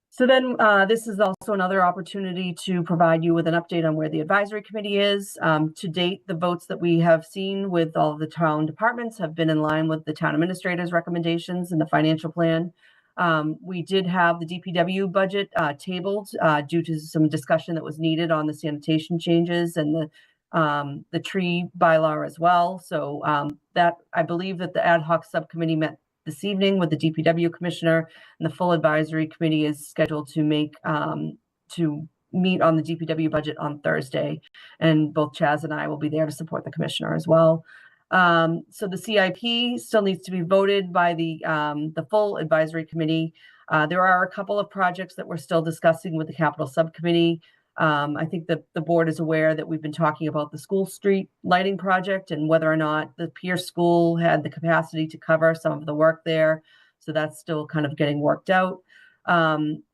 So then this is also another opportunity to provide you with an update on where the advisory committee is. To date, the votes that we have seen with all of the town departments have been in line with the town administrator's recommendations in the financial plan. We did have the DPW budget tabled due to some discussion that was needed on the sanitation changes and the tree bylaw as well. So that I believe that the ad hoc subcommittee met this evening with the DPW commissioner, and the full advisory committee is scheduled to meet on the DPW budget on Thursday. And both Chaz and I will be there to support the commissioner as well. So the CIP still needs to be voted by the full advisory committee. There are a couple of projects that we're still discussing with the capital subcommittee. I think that the board is aware that we've been talking about the school street lighting project and whether or not the Pierce School had the capacity to cover some of the work there. So that's still kind of getting worked out.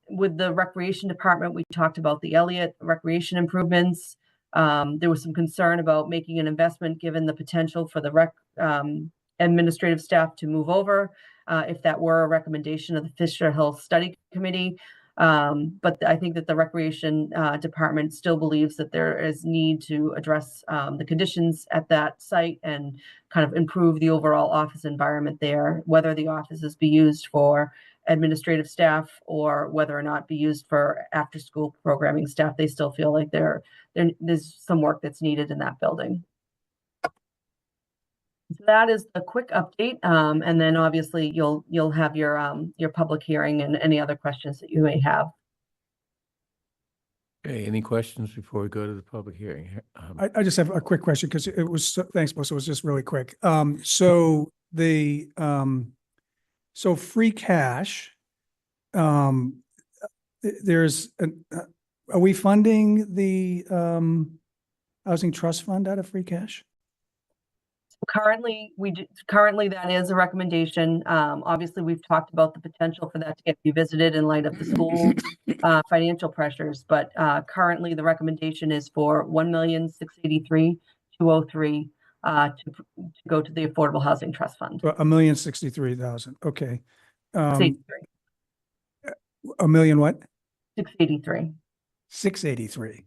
With the recreation department, we talked about the Elliott recreation improvements. There was some concern about making an investment given the potential for the administrative staff to move over if that were a recommendation of the Fisher Hill Study Committee. But I think that the recreation department still believes that there is need to address the conditions at that site and kind of improve the overall office environment there, whether the offices be used for administrative staff or whether or not be used for after school programming staff. They still feel like there's some work that's needed in that building. So that is a quick update, and then obviously you'll have your public hearing and any other questions that you may have. Okay, any questions before we go to the public hearing? I just have a quick question because thanks, Melissa. It was just really quick. So free cash, are we funding the housing trust fund out of free cash? Currently, that is a recommendation. Obviously, we've talked about the potential for that to get revisited in light of the school financial pressures, but currently the recommendation is for $1,683,203 to go to the Affordable Housing Trust Fund. $1,063,000. Okay. 683. A million what? 683. 683.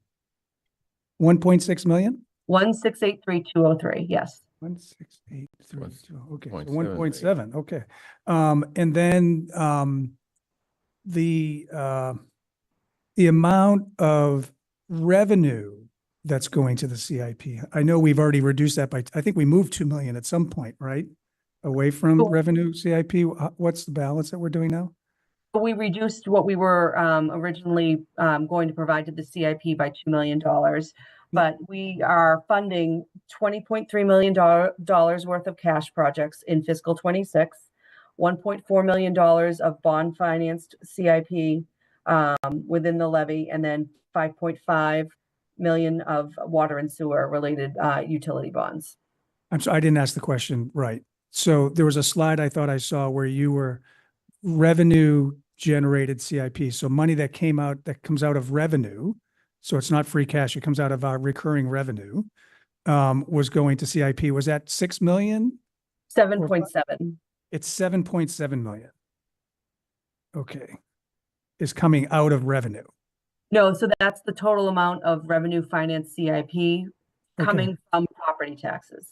1.6 million? 1,683,203. Yes. 1,683. Okay. 1.7. 1.7. Okay. And then the amount of revenue that's going to the CIP. I know we've already reduced that by, I think we moved 2 million at some point, right? Away from revenue CIP. What's the balance that we're doing now? we reduced what we were originally going to provide to the CIP by $2 million, but we are funding $20.3 million worth of cash projects in fiscal 26, $1.4 million of bond financed CIP within the levy, and then 5.5 million of water and sewer related utility bonds. I'm sorry, I didn't ask the question right. So there was a slide I thought I saw where you were revenue generated CIP. So money that comes out of revenue. So it's not free cash. It comes out of our recurring revenue, was going to CIP. Was that 6 million? 7.7. It's 7.7 million. Okay. Is coming out of revenue. No, so that's the total amount of revenue finance CIP coming from property taxes.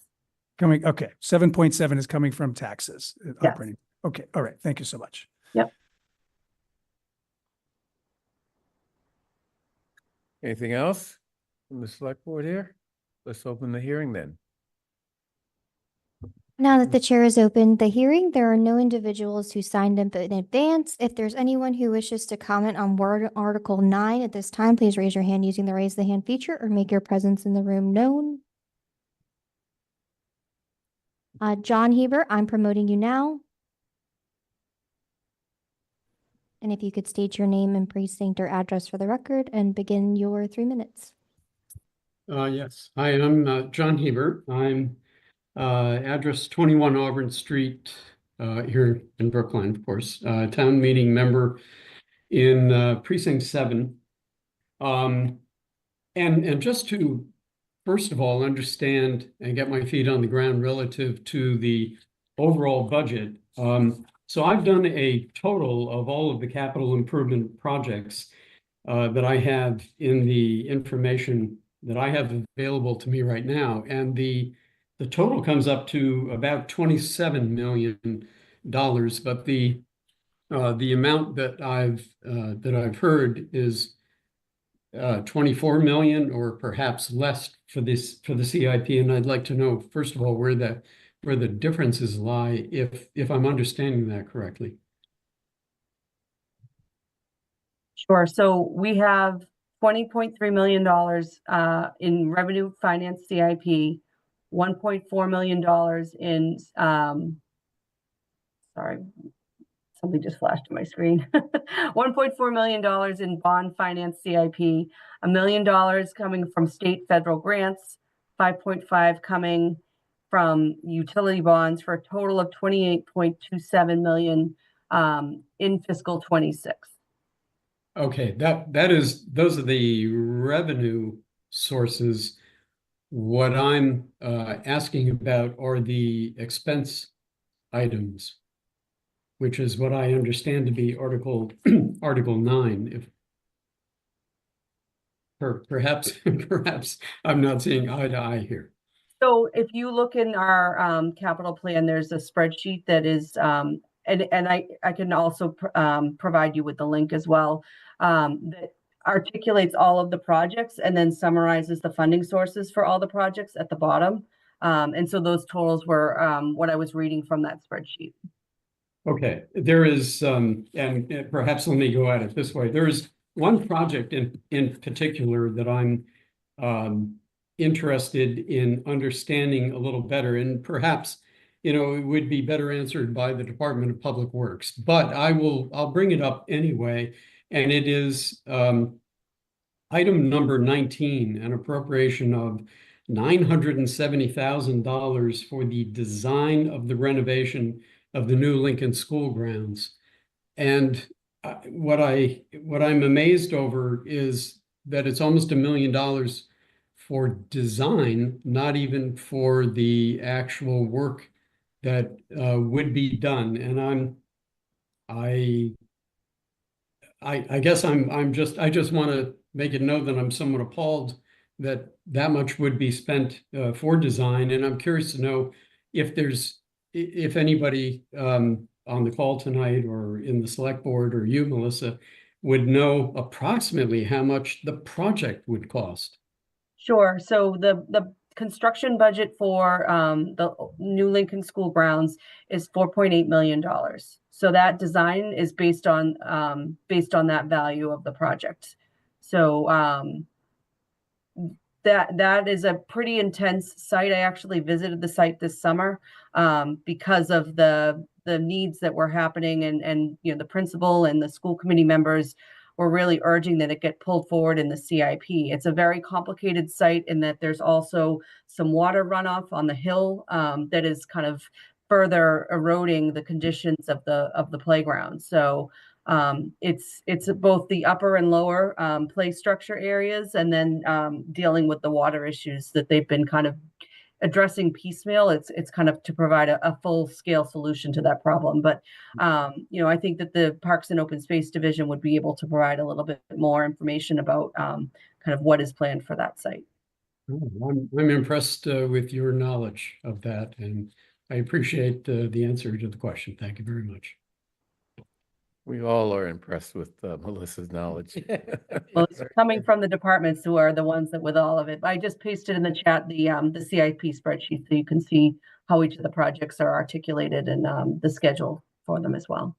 Okay. 7.7 is coming from taxes. Yes. Operating. Okay. All right. Thank you so much. Yep. Anything else from the select board here? Let's open the hearing then. Now that the chair has opened the hearing, there are no individuals who signed up in advance. If there's anyone who wishes to comment on Warrant Article 9 at this time, please raise your hand using the raise the hand feature or make your presence in the room known. John Heber, I'm promoting you now. And if you could state your name and precinct or address for the record and begin your 3 minutes. Yes, hi, I'm John Heber. I'm address 21 Auburn Street here in Brookline, of course. Town meeting member in precinct 7. And just to first of all understand and get my feet on the ground relative to the overall budget. So I've done a total of all of the capital improvement projects that I have in the information that I have available to me right now. And the total comes up to about $27 million, but the amount that I've heard is 24 million or perhaps less for the CIP. And I'd like to know, first of all, where the differences lie, if I'm understanding that correctly. Sure. So we have $20.3 million in revenue finance CIP, $1.4 million in sorry, something just flashed on my screen. $1.4 million in bond finance CIP, $1 million coming from state federal grants, 5.5 coming from utility bonds, for a total of 28.27 million in fiscal 26. Okay, those are the revenue sources. What I'm asking about are the expense items, which is what I understand to be Article 9. If perhaps I'm not seeing eye to eye here. So if you look in our capital plan, there's a spreadsheet that is, and I can also provide you with the link as well, that articulates all of the projects and then summarizes the funding sources for all the projects at the bottom. And so those totals were what I was reading from that spreadsheet. Okay, there is, and perhaps let me go at it this way. There is one project in particular that I'm interested in understanding a little better, and perhaps, it would be better answered by the Department of Public Works, but I'll bring it up anyway. And it is item number 19, an appropriation of $970,000 for the design of the renovation of the new Lincoln School grounds. And what I'm amazed over is that it's almost $1 million for design, not even for the actual work that would be done. And I guess I just want to make it known that I'm somewhat appalled that much would be spent for design. And I'm curious to know if anybody on the call tonight or in the select board or you, Melissa, would know approximately how much the project would cost. Sure. So the construction budget for the new Lincoln School grounds is $4.8 million. So that design is based on that value of the project. So that is a pretty intense site. I actually visited the site this summer because of the needs that were happening, and the principal and the school committee members were really urging that it get pulled forward in the CIP. It's a very complicated site in that there's also some water runoff on the hill that is kind of further eroding the conditions of the playground. So it's both the upper and lower play structure areas, and then dealing with the water issues that they've been kind of addressing piecemeal. It's kind of to provide a full scale solution to that problem. But I think that the Parks and Open Space Division would be able to provide a little bit more information about kind of what is planned for that site. I'm impressed with your knowledge of that, and I appreciate the answer to the question. Thank you very much. We all are impressed with Melissa's knowledge. Well, it's coming from the departments who are the ones that with all of it. I just pasted in the chat the CIP spreadsheet so you can see how each of the projects are articulated and the schedule for them as well.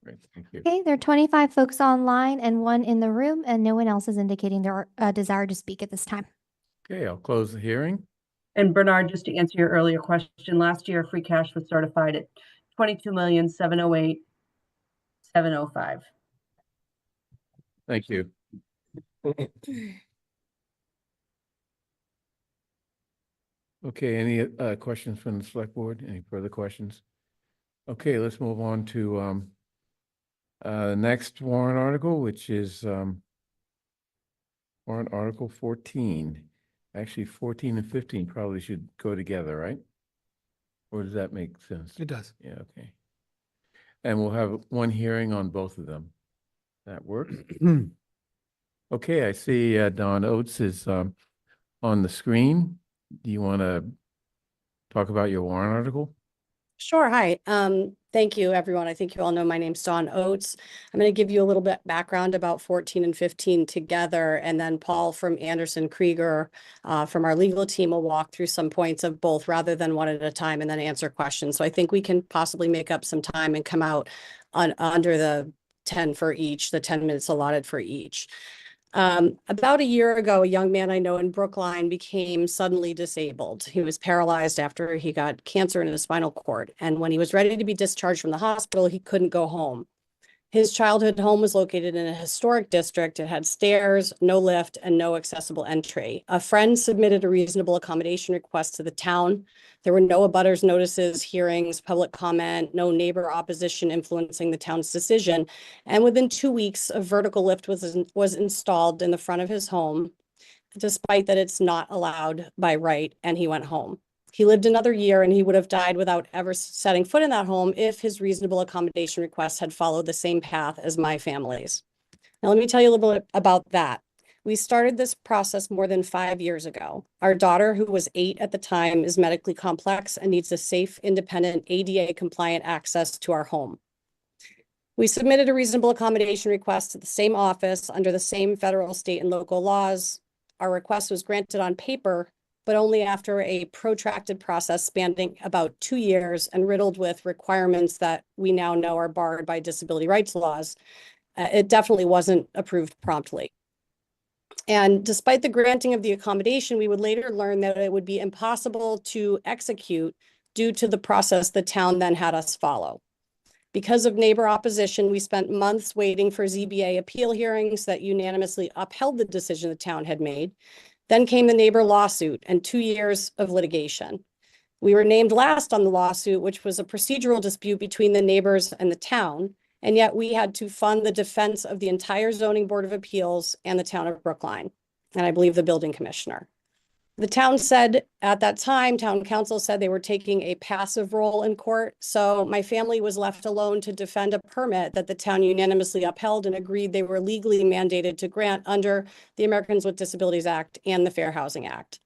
Great, thank you. Okay, there are 25 folks online and 1 in the room, and no one else is indicating their desire to speak at this time. Okay, I'll close the hearing. And Bernard, just to answer your earlier question, last year free cash was certified at $22,708,705. Thank you. Okay, any questions from the select board? Any further questions? Okay, let's move on to next warrant article, which is warrant article 14. Actually, 14 and 15 probably should go together, right? Or does that make sense? It does. Yeah, okay. And we'll have one hearing on both of them. That works? Okay, I see Don Oates is on the screen. Do you want to talk about your warrant article? Sure. Hi. Thank you, everyone. I think you all know my name's Dawn Oates. I'm going to give you a little bit background about 14 and 15 together, and then Paul from Anderson Krieger from our legal team will walk through some points of both rather than one at a time, and then answer questions. So I think we can possibly make up some time and come out under the 10 for each, the 10 minutes allotted for each. About a year ago, a young man I know in Brookline became suddenly disabled. He was paralyzed after he got cancer in his spinal cord. And when he was ready to be discharged from the hospital, he couldn't go home. His childhood home was located in a historic district. It had stairs, no lift, and no accessible entry. A friend submitted a reasonable accommodation request to the town. There were no abutters notices, hearings, public comment, no neighbor opposition influencing the town's decision. And within 2 weeks, a vertical lift was installed in the front of his home, despite that it's not allowed by right, and he went home. He lived another year and he would have died without ever setting foot in that home if his reasonable accommodation request had followed the same path as my family's. Now, let me tell you a little bit about that. We started this process more than 5 years ago. Our daughter, who was 8 at the time, is medically complex and needs a safe, independent, ADA-compliant access to our home. We submitted a reasonable accommodation request to the same office under the same federal, state, and local laws. Our request was granted on paper, but only after a protracted process spanning about 2 years and riddled with requirements that we now know are barred by disability rights laws. It definitely wasn't approved promptly. And despite the granting of the accommodation, we would later learn that it would be impossible to execute due to the process the town then had us follow. Because of neighbor opposition, we spent months waiting for ZBA appeal hearings that unanimously upheld the decision the town had made. Then came the neighbor lawsuit and 2 years of litigation. We were named last on the lawsuit, which was a procedural dispute between the neighbors and the town, and yet we had to fund the defense of the entire Zoning Board of Appeals and the town of Brookline, and I believe the building commissioner. The town said at that time, town council said they were taking a passive role in court. So my family was left alone to defend a permit that the town unanimously upheld and agreed they were legally mandated to grant under the Americans with Disabilities Act and the Fair Housing Act.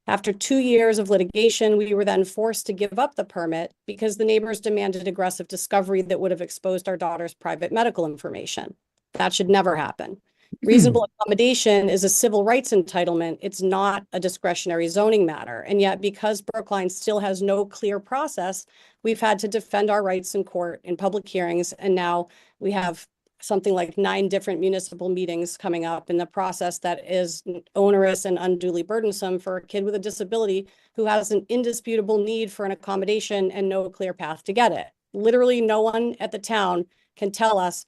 After 2 years of litigation, we were then forced to give up the permit because the neighbors demanded aggressive discovery that would have exposed our daughter's private medical information. That should never happen. Reasonable accommodation is a civil rights entitlement. It's not a discretionary zoning matter. And yet, because Brookline still has no clear process, we've had to defend our rights in court in public hearings. And now we have something like 9 different municipal meetings coming up in the process that is onerous and unduly burdensome for a kid with a disability who has an indisputable need for an accommodation and no clear path to get it. Literally, no one at the town can tell us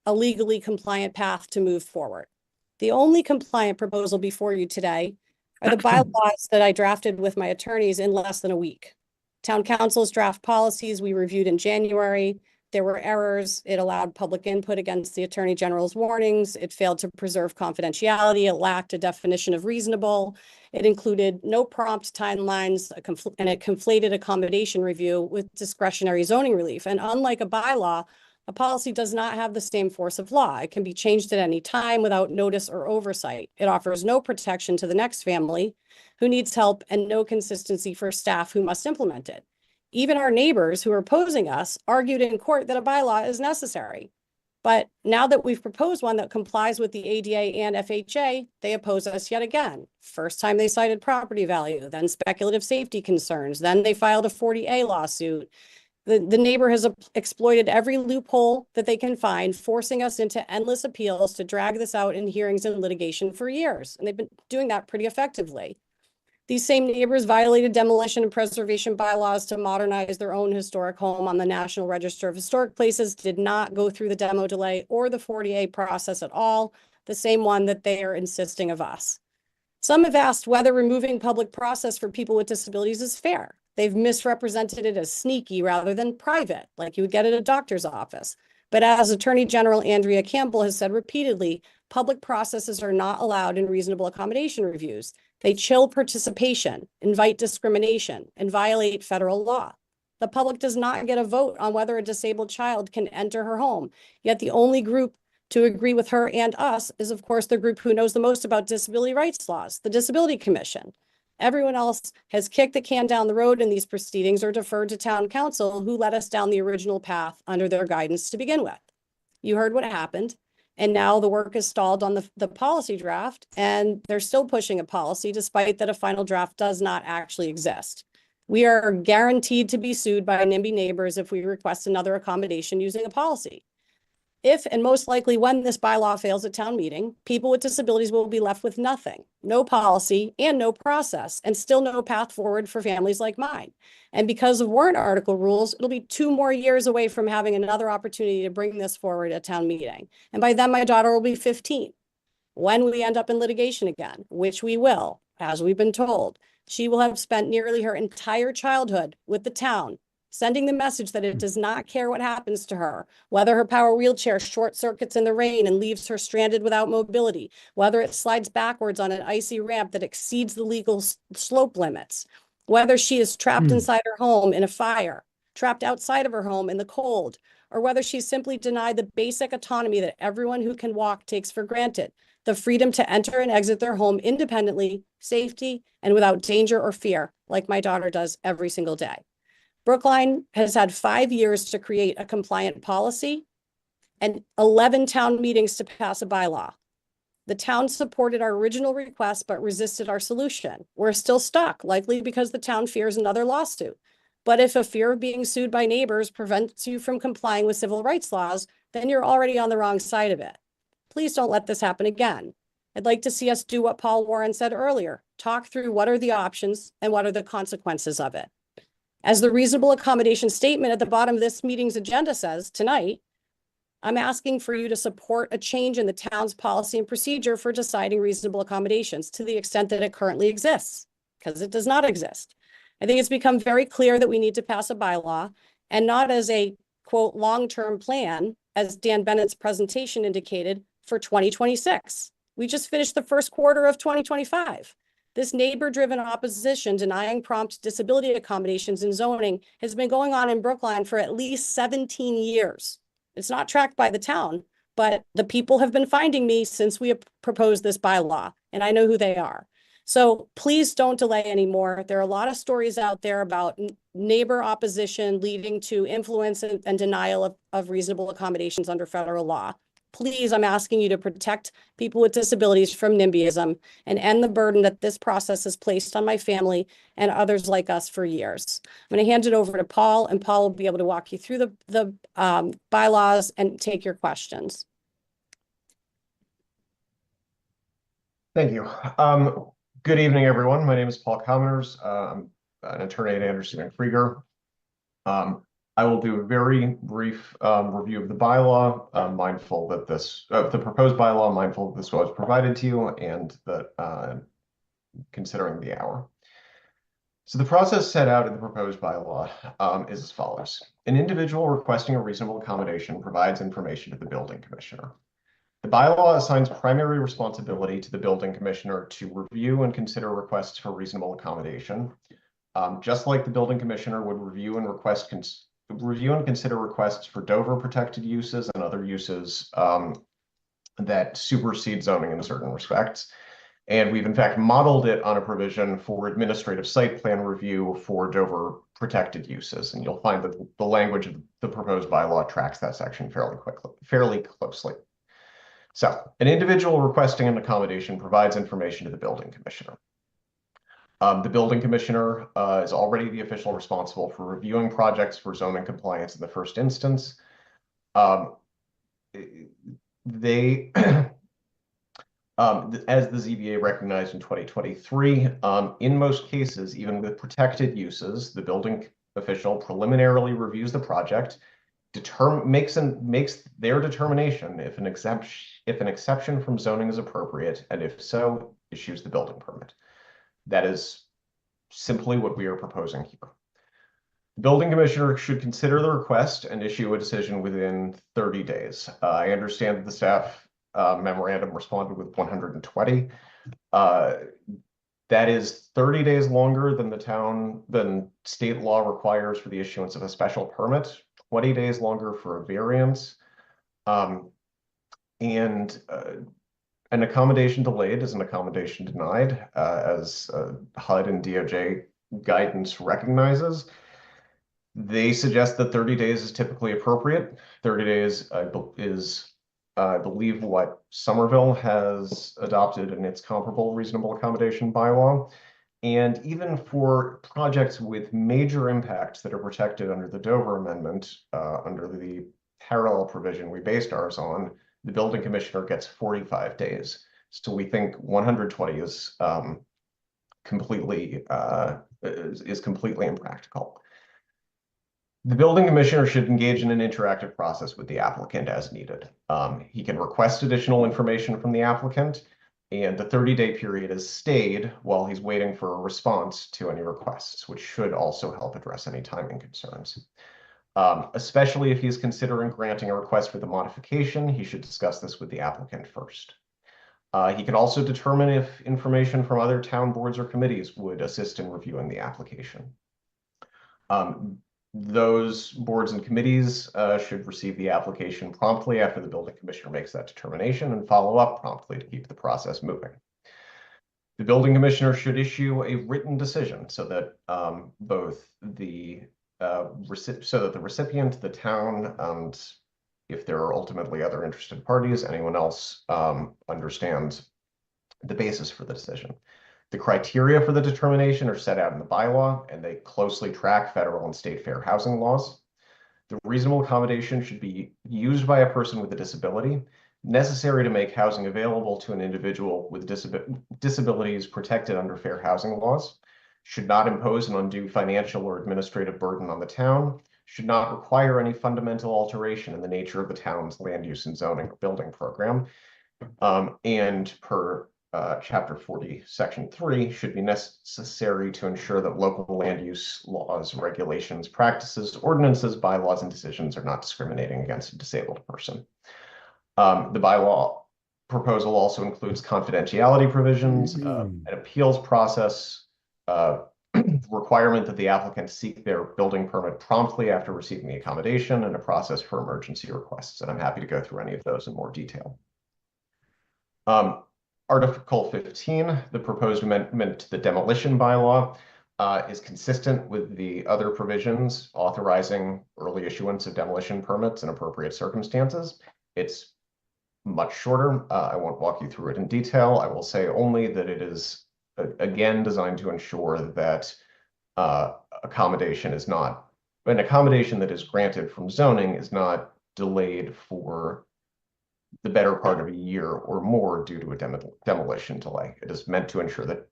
a legally compliant path to move forward. The only compliant proposal before you today are the bylaws that I drafted with my attorneys in less than a week. Town council's draft policies we reviewed in January. There were errors. It allowed public input against the Attorney General's warnings. It failed to preserve confidentiality. It lacked a definition of reasonable. It included no prompt timelines, and it conflated accommodation review with discretionary zoning relief. And unlike a bylaw, a policy does not have the same force of law. It can be changed at any time without notice or oversight. It offers no protection to the next family who needs help and no consistency for staff who must implement it. Even our neighbors who are opposing us argued in court that a bylaw is necessary. But now that we've proposed one that complies with the ADA and FHA, they oppose us yet again. First time they cited property value, then speculative safety concerns, then they filed a 40A lawsuit. The neighbor has exploited every loophole that they can find, forcing us into endless appeals to drag this out in hearings and litigation for years. And they've been doing that pretty effectively. These same neighbors violated demolition and preservation bylaws to modernize their own historic home on the National Register of Historic Places, did not go through the demo delay or the 40A process at all, the same one that they are insisting of us. Some have asked whether removing public process for people with disabilities is fair. They've misrepresented it as sneaky rather than private, like you would get at a doctor's office. But as Attorney General Andrea Campbell has said repeatedly, public processes are not allowed in reasonable accommodation reviews. They chill participation, invite discrimination, and violate federal law. The public does not get a vote on whether a disabled child can enter her home, yet the only group to agree with her and us is, of course, the group who knows the most about disability rights laws, the Disability Commission. Everyone else has kicked the can down the road in these proceedings or deferred to town council, who led us down the original path under their guidance to begin with. You heard what happened, and now the work is stalled on the policy draft, and they're still pushing a policy despite that a final draft does not actually exist. We are guaranteed to be sued by NIMBY neighbors if we request another accommodation using a policy. If, and most likely when, this bylaw fails at town meeting, people with disabilities will be left with nothing, no policy and no process, and still no path forward for families like mine. And because of warrant article rules, it'll be 2 more years away from having another opportunity to bring this forward at town meeting. And by then, my daughter will be 15. When we end up in litigation again, which we will, as we've been told, she will have spent nearly her entire childhood with the town, sending the message that it does not care what happens to her, whether her power wheelchair short circuits in the rain and leaves her stranded without mobility, whether it slides backwards on an icy ramp that exceeds the legal slope limits, whether she is trapped inside her home in a fire, trapped outside of her home in the cold, or whether she's simply denied the basic autonomy that everyone who can walk takes for granted, the freedom to enter and exit their home independently, safety, and without danger or fear, like my daughter does every single day. Brookline has had 5 years to create a compliant policy and 11 town meetings to pass a bylaw. The town supported our original request, but resisted our solution. We're still stuck, likely because the town fears another lawsuit. But if a fear of being sued by neighbors prevents you from complying with civil rights laws, then you're already on the wrong side of it. Please don't let this happen again. I'd like to see us do what Paul Warren said earlier, talk through what are the options and what are the consequences of it. As the reasonable accommodation statement at the bottom of this meeting's agenda says tonight, I'm asking for you to support a change in the town's policy and procedure for deciding reasonable accommodations to the extent that it currently exists, because it does not exist. I think it's become very clear that we need to pass a bylaw, and not as a, quote, long-term plan, as Dan Bennett's presentation indicated, for 2026. We just finished the first quarter of 2025. This neighbor-driven opposition denying prompt disability accommodations in zoning has been going on in Brookline for at least 17 years. It's not tracked by the town, but the people have been finding me since we proposed this bylaw, and I know who they are. So please don't delay anymore. There are a lot of stories out there about neighbor opposition leading to influence and denial of reasonable accommodations under federal law. Please, I'm asking you to protect people with disabilities from NIMBYism and end the burden that this process has placed on my family and others like us for years. I'm going to hand it over to Paul, and Paul will be able to walk you through the bylaws and take your questions. Thank you. Good evening, everyone. My name is Paul Commoners. I'm an attorney at Anderson and Krieger. I will do a very brief review of the bylaw, mindful that the proposed bylaw, mindful that this was provided to you, and that considering the hour. So the process set out in the proposed bylaw is as follows. An individual requesting a reasonable accommodation provides information to the building commissioner. The bylaw assigns primary responsibility to the building commissioner to review and consider requests for reasonable accommodation, just like the building commissioner would review and consider requests for Dover protected uses and other uses that supersede zoning in certain respects. And we've in fact modeled it on a provision for administrative site plan review for Dover protected uses. And you'll find that the language of the proposed bylaw tracks that section fairly closely. So an individual requesting an accommodation provides information to the building commissioner. The building commissioner is already the official responsible for reviewing projects for zoning compliance in the first instance. They, as the ZBA recognized in 2023, in most cases, even with protected uses, the building official preliminarily reviews the project, makes their determination if an exception from zoning is appropriate, and if so, issues the building permit. That is simply what we are proposing here. The building commissioner should consider the request and issue a decision within 30 days. I understand that the staff memorandum responded with 120. That is 30 days longer than state law requires for the issuance of a special permit, 20 days longer for a variance. An accommodation delayed is an accommodation denied, as HUD and DOJ guidance recognizes. They suggest that 30 days is typically appropriate. 30 days is, I believe, what Somerville has adopted in its comparable reasonable accommodation bylaw. And even for projects with major impacts that are protected under the Dover Amendment, under the parallel provision we based ours on, the building commissioner gets 45 days. So we think 120 is completely impractical. The building commissioner should engage in an interactive process with the applicant as needed. He can request additional information from the applicant, and the 30-day period is stayed while he's waiting for a response to any requests, which should also help address any timing concerns. Especially if he's considering granting a request for the modification, he should discuss this with the applicant first. He can also determine if information from other town boards or committees would assist in reviewing the application. Those boards and committees should receive the application promptly after the building commissioner makes that determination and follow up promptly to keep the process moving. The building commissioner should issue a written decision so that both the recipient, the town, and if there are ultimately other interested parties, anyone else understands the basis for the decision. The criteria for the determination are set out in the bylaw, and they closely track federal and state fair housing laws. The reasonable accommodation should be used by a person with a disability, necessary to make housing available to an individual with disabilities protected under fair housing laws, should not impose an undue financial or administrative burden on the town, should not require any fundamental alteration in the nature of the town's land use and zoning or building program, and per Chapter 40, Section 3, should be necessary to ensure that local land use laws, regulations, practices, ordinances, bylaws, and decisions are not discriminating against a disabled person. The bylaw proposal also includes confidentiality provisions, an appeals process, requirement that the applicant seek their building permit promptly after receiving the accommodation, and a process for emergency requests. And I'm happy to go through any of those in more detail. Article 15, the proposed amendment to the demolition bylaw, is consistent with the other provisions authorizing early issuance of demolition permits in appropriate circumstances. It's much shorter. I won't walk you through it in detail. I will say only that it is, again, designed to ensure that accommodation an accommodation that is granted from zoning is not delayed for the better part of a year or more due to a demolition delay. It is meant to ensure that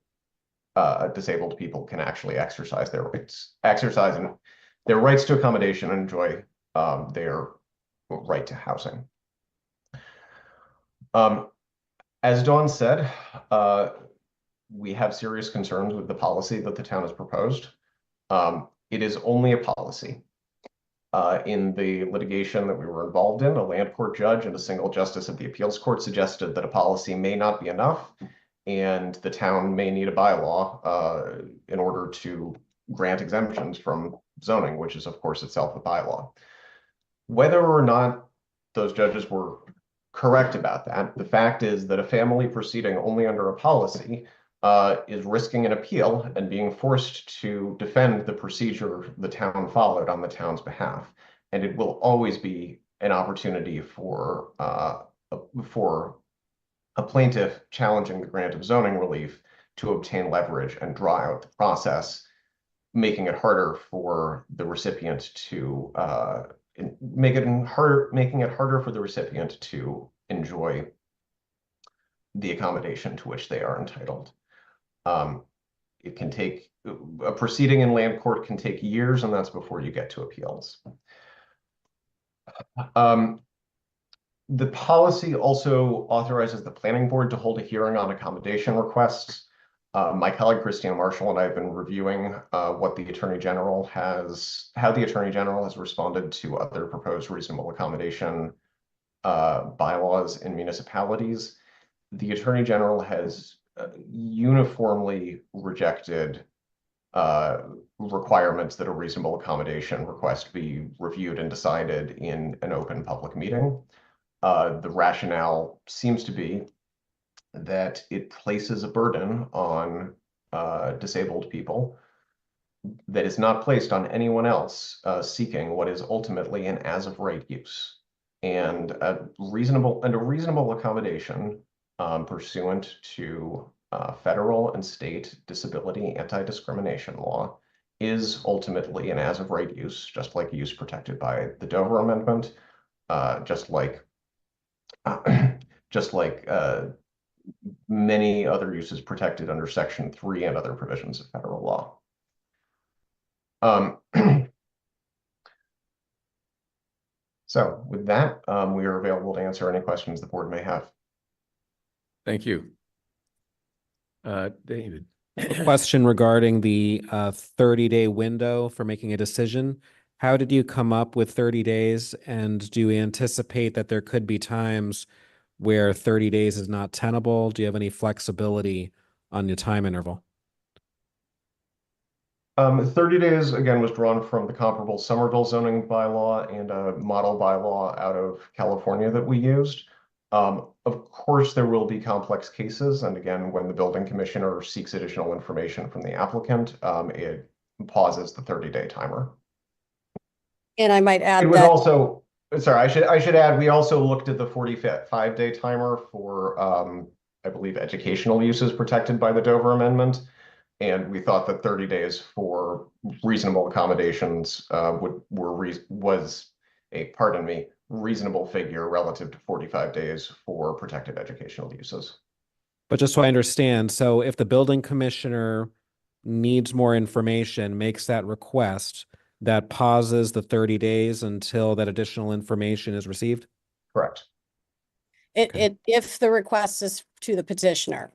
disabled people can actually exercise their rights to accommodation and enjoy their right to housing. As Dawn said, we have serious concerns with the policy that the town has proposed. It is only a policy. In the litigation that we were involved in, a land court judge and a single justice of the appeals court suggested that a policy may not be enough, and the town may need a bylaw in order to grant exemptions from zoning, which is, of course, itself a bylaw. Whether or not those judges were correct about that, the fact is that a family proceeding only under a policy is risking an appeal and being forced to defend the procedure the town followed on the town's behalf. And it will always be an opportunity for a plaintiff challenging the grant of zoning relief to obtain leverage and draw out the process, making it harder for the recipient to making it harder for the recipient to enjoy the accommodation to which they are entitled. It can take a proceeding in land court can take years, and that's before you get to appeals. The policy also authorizes the planning board to hold a hearing on accommodation requests. My colleague Christina Marshall and I have been reviewing how the Attorney General has responded to other proposed reasonable accommodation bylaws in municipalities. The Attorney General has uniformly rejected requirements that a reasonable accommodation request be reviewed and decided in an open public meeting. The rationale seems to be that it places a burden on disabled people that is not placed on anyone else seeking what is ultimately an as-of-right use. And a reasonable accommodation pursuant to federal and state disability anti-discrimination law is ultimately an as-of-right use, just like use protected by the Dover Amendment, just like many other uses protected under Section 3 and other provisions of federal law. So with that, we are available to answer any questions the board may have. Thank you. David. Question regarding the 30-day window for making a decision. How did you come up with 30 days? And do you anticipate that there could be times where 30 days is not tenable? Do you have any flexibility on the time interval? 30 days, again, was drawn from the comparable Somerville zoning bylaw and a model bylaw out of California that we used. Of course, there will be complex cases. And again, when the building commissioner seeks additional information from the applicant, it pauses the 30-day timer. And I might add It was that also, sorry, I should add, we also looked at the 45-day timer for, I believe, educational uses protected by the Dover Amendment. And we thought that 30 days for reasonable accommodations was a, pardon me, reasonable figure relative to 45 days for protected educational uses. But just so I understand, so if the building commissioner needs more information, makes that request, that pauses the 30 days until that additional information is received? Correct. if the request is to the petitioner.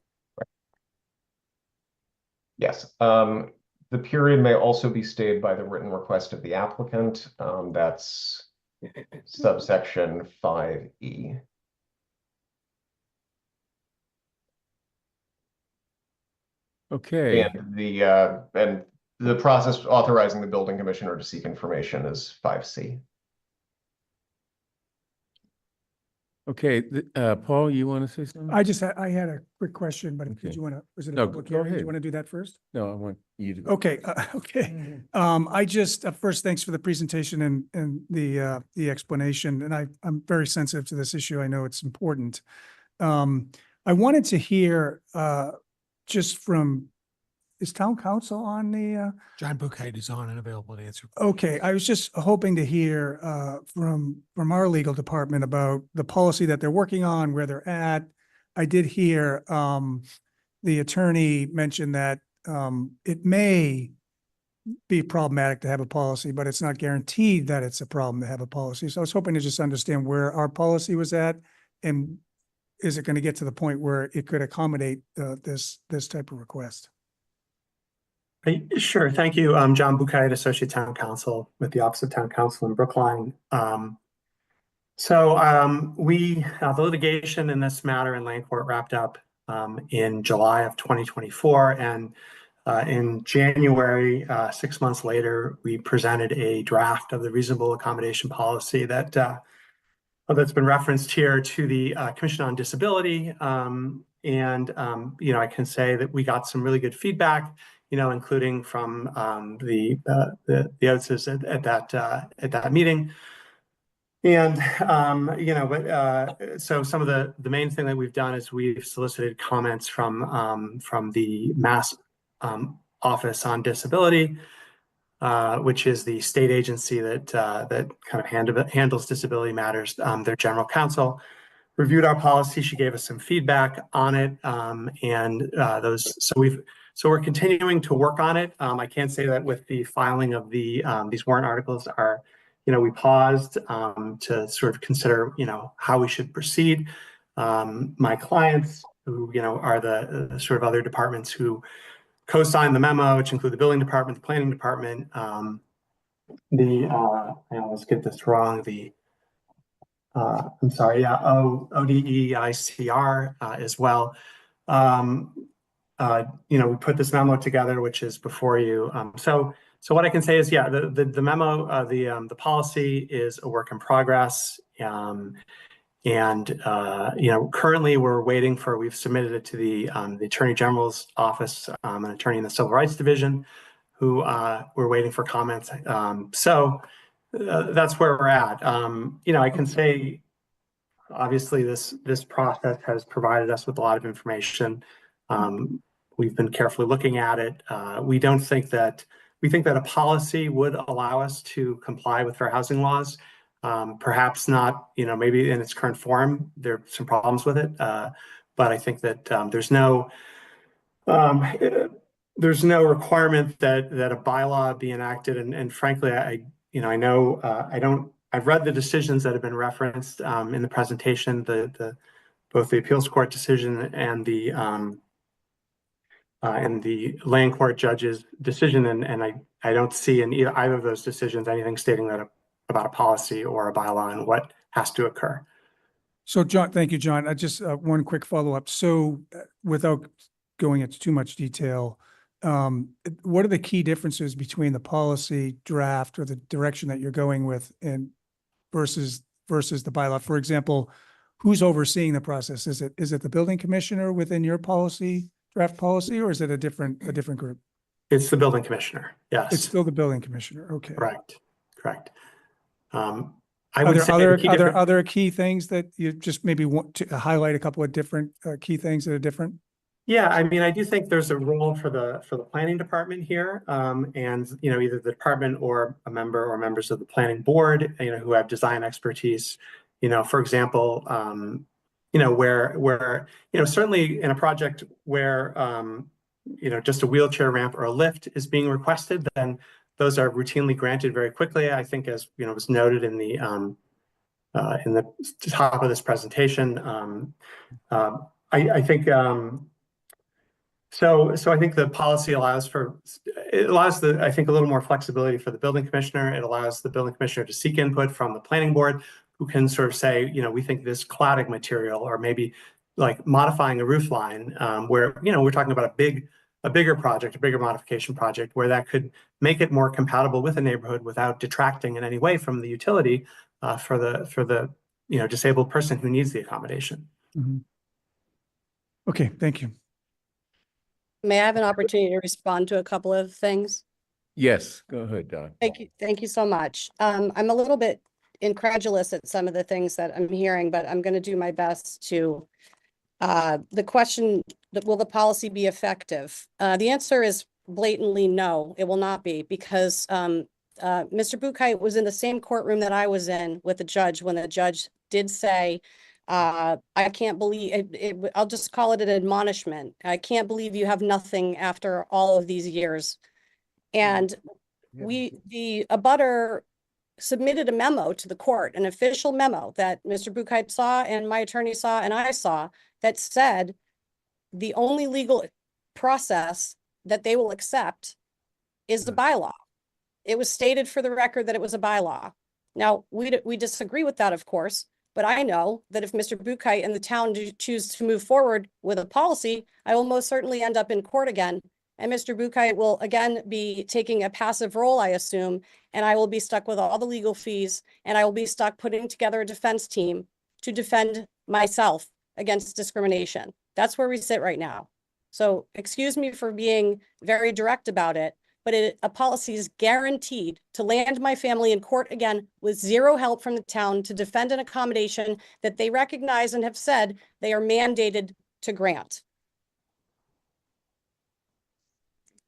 Yes. The period may also be stayed by the written request of the applicant. That's subsection 5E. Okay. And the process authorizing the building commissioner to seek information is 5C. Okay, Paul, you want to say something? I had a quick question, but Okay. did you want to, was it a No, public go hearing? Do ahead. you want to do that first? No, I want you to. Okay, okay. I just, first, thanks for the presentation and the explanation, and I'm very sensitive to this issue. I know it's important. I wanted to hear, just from, is town council on the, John Buchheit is on and available to answer. Okay, I was just hoping to hear from our legal department about the policy that they're working on, where they're at. I did hear the attorney mention that it may be problematic to have a policy, but it's not guaranteed that it's a problem to have a policy. So I was hoping to just understand where our policy was at, and is it going to get to the point where it could accommodate this type of request? Sure. Thank you. I'm John Buchheit, Associate Town Council with the Office of Town Council in Brookline. The litigation in this matter in Land Court wrapped up in July of 2024. And in January, 6 months later, we presented a draft of the reasonable accommodation policy that that's been referenced here to the Commission on Disability. I can say that we got some really good feedback, including from the OTSs at that meeting. And, so some of the main thing that we've done is we've solicited comments from the Mass Office on Disability, which is the state agency that kind of handles disability matters. Their general counsel reviewed our policy. She gave us some feedback on it, so we're continuing to work on it. I can't say that with the filing of these warrant articles we paused to sort of consider how we should proceed. My clients, who are the sort of other departments who co-signed the memo, which include the building department, the planning department, I always get this wrong, I'm sorry, ODEICR as well. We put this memo together, which is before you. So what I can say is, the memo, the policy is a work in progress. Currently we've submitted it to the Attorney General's office, an attorney in the Civil Rights Division, who we're waiting for comments. That's where we're at. I can say, obviously, this process has provided us with a lot of information. We've been carefully looking at it. We think that a policy would allow us to comply with fair housing laws. Perhaps not, maybe in its current form, there are some problems with it. But I think that there's no requirement that a bylaw be enacted. And frankly, I've read the decisions that have been referenced in the presentation, both the appeals court decision and the land court judge's decision, and I don't see in either of those decisions anything stating that about a policy or a bylaw and what has to occur. So John, thank you, John. I just one quick follow-up. So without going into too much detail, what are the key differences between the policy draft or the direction that you're going with and versus the bylaw? For example, who's overseeing the process? Is it the building commissioner within your draft policy, or is it a different group? It's the building commissioner. Yes. It's still the building commissioner. Okay. Correct. Are there other key things that you just maybe want to highlight, a couple of different key things that are different? Yeah, I mean, I do think there's a role for the planning department here, and either the department or a member or members of the planning board, who have design expertise. For example, where certainly in a project where just a wheelchair ramp or a lift is being requested, then those are routinely granted very quickly. I think, as was noted in the top of this presentation. I think so I think the policy allows a little more flexibility for the building commissioner. It allows the building commissioner to seek input from the planning board, who can sort of say, we think this cladding material, or maybe like modifying a roof line, where we're talking about a bigger project, a bigger modification project, where that could make it more compatible with the neighborhood without detracting in any way from the utility for the disabled person who needs the accommodation. Mhm. Okay, thank you. May I have an opportunity to respond to a couple of things? Yes, go ahead, Don. Thank you so much. I'm a little bit incredulous at some of the things that I'm hearing, but I'm going to do my best to, the question, will the policy be effective? The answer is blatantly no, it will not be, because Mr. Buchheit was in the same courtroom that I was in with the judge when the judge did say, I can't believe I'll just call it an admonishment. I can't believe you have nothing after all of these years. And the abutter submitted a memo to the court, an official memo that Mr. Buchheit saw and my attorney saw and I saw, that said the only legal process that they will accept is the bylaw. It was stated for the record that it was a bylaw. Now, we disagree with that, of course, but I know that if Mr. Buchheit and the town choose to move forward with a policy, I will most certainly end up in court again. And Mr. Buchheit will again be taking a passive role, I assume, and I will be stuck with all the legal fees, and I will be stuck putting together a defense team to defend myself against discrimination. That's where we sit right now. So excuse me for being very direct about it, but a policy is guaranteed to land my family in court again with zero help from the town to defend an accommodation that they recognize and have said they are mandated to grant.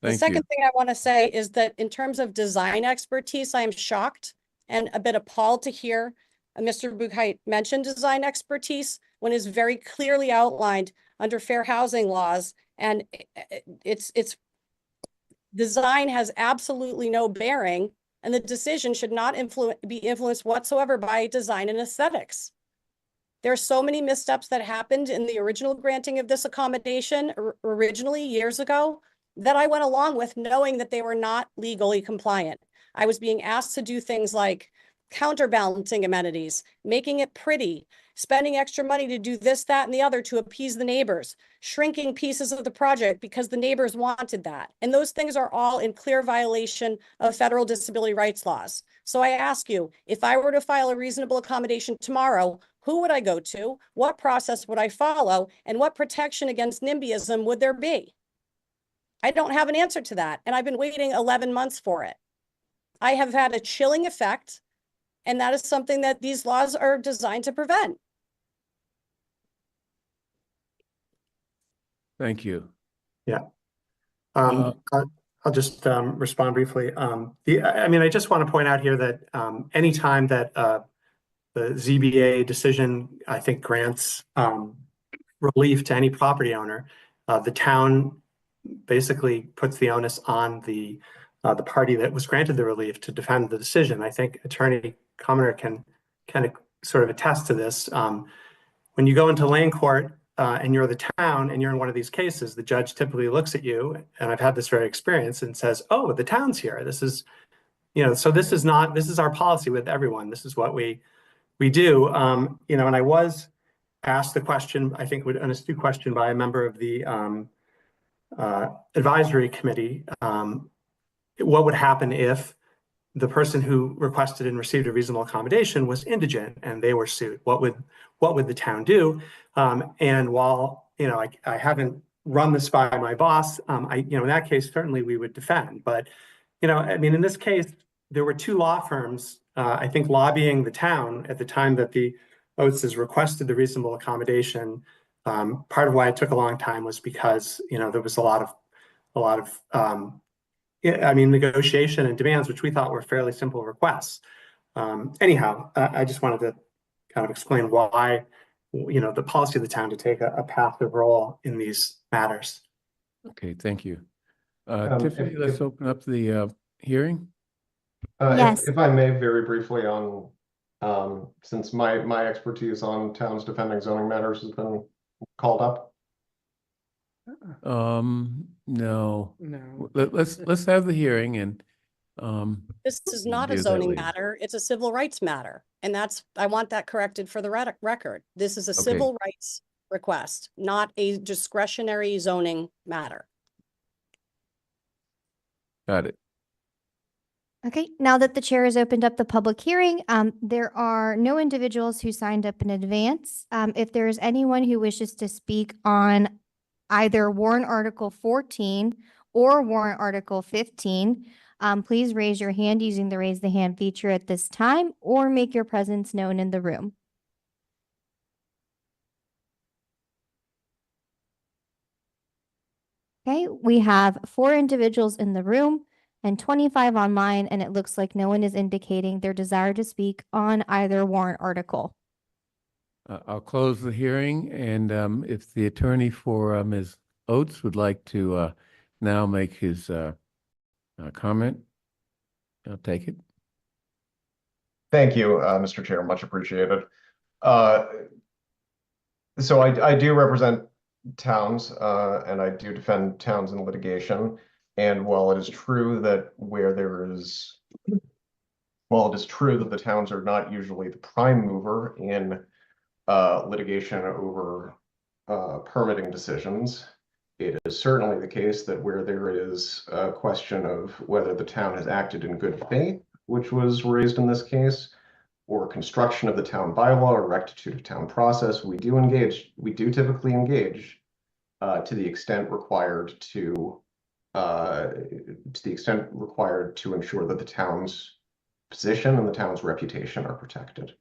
The second thing I want to say is that in terms of design expertise, I am shocked and a bit appalled to hear Mr. Buchheit mention design expertise when it's very clearly outlined under fair housing laws. And it's design has absolutely no bearing, and the decision should not be influenced whatsoever by design and aesthetics. There are so many missteps that happened in the original granting of this accommodation originally years ago that I went along with knowing that they were not legally compliant. I was being asked to do things like counterbalancing amenities, making it pretty, spending extra money to do this, that, and the other to appease the neighbors, shrinking pieces of the project because the neighbors wanted that. And those things are all in clear violation of federal disability rights laws. So I ask you, if I were to file a reasonable accommodation tomorrow, who would I go to? What process would I follow? And what protection against NIMBYism would there be? I don't have an answer to that, and I've been waiting 11 months for it. I have had a chilling effect, and that is something that these laws are designed to prevent. Thank you. Yeah. I'll just respond briefly. I just want to point out here that anytime that the ZBA decision, I think, grants relief to any property owner, the town basically puts the onus on the party that was granted the relief to defend the decision. I think Attorney Commoner can kind of sort of attest to this. When you go into land court and you're the town and you're in one of these cases, the judge typically looks at you, and I've had this very experience, and says, "Oh, the town's here. This is, so this is our policy with everyone. This is what we do." And I was asked the question, I think an astute question by a member of the advisory committee, what would happen if the person who requested and received a reasonable accommodation was indigent and they were sued? What would the town do? And while I haven't run this by my boss, in that case certainly we would defend. But in this case there were two law firms, I think, lobbying the town at the time that the Oates requested the reasonable accommodation. Part of why it took a long time was because there was a lot of negotiation and demands, which we thought were fairly simple requests. Anyhow, I just wanted to kind of explain why the policy of the town to take a passive role in these matters. Okay, thank you. Tiffany, let's open up the hearing. Yes. If I may, very briefly on, since my expertise on towns defending zoning matters has been called up. No. No. Let's have the hearing, and This is we'll not a do that zoning later. matter. It's a civil rights matter. And I want that corrected for the record. This is a Okay. civil rights request, not a discretionary zoning matter. Got it. Okay, now that the chair has opened up the public hearing, there are no individuals who signed up in advance. If there is anyone who wishes to speak on either warrant Article 14 or warrant Article 15, please raise your hand using the raise the hand feature at this time or make your presence known in the room. Okay, we have 4 individuals in the room and 25 online, and it looks like no one is indicating their desire to speak on either warrant article. I'll close the hearing, and if the attorney for Ms. Oates would like to now make his comment, I'll take it. Thank you, Mr. Chair, much appreciated. So I do represent towns, and I do defend towns in litigation. And while it is true that the towns are not usually the prime mover in litigation over permitting decisions, it is certainly the case that where there is a question of whether the town has acted in good faith, which was raised in this case, or construction of the town bylaw or rectitude of town process, we do typically engage to the extent required to ensure that the town's position and the town's reputation are protected.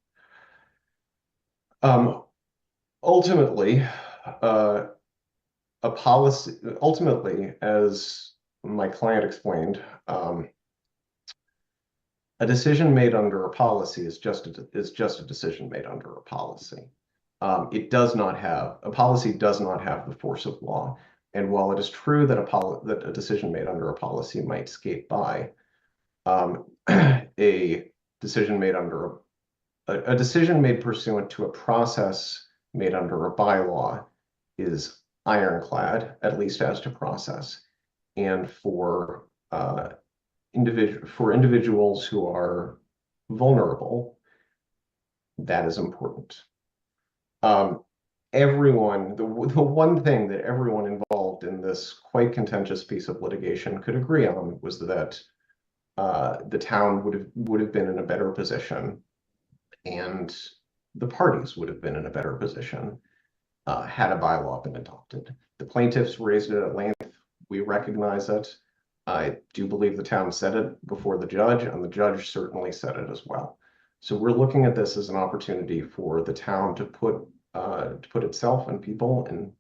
Ultimately, as my client explained, a decision made under a policy is just a decision made under a policy. A policy does not have the force of law. And while it is true that a decision made under a policy might skate by, a decision made pursuant to a process made under a bylaw is ironclad, at least as to process. And for individuals who are vulnerable, that is important. The one thing that everyone involved in this quite contentious piece of litigation could agree on was that the town would have been in a better position, and the parties would have been in a better position had a bylaw been adopted. The plaintiffs raised it at length. We recognize it. I do believe the town said it before the judge, and the judge certainly said it as well. So we're looking at this as an opportunity for the town to put itself and people in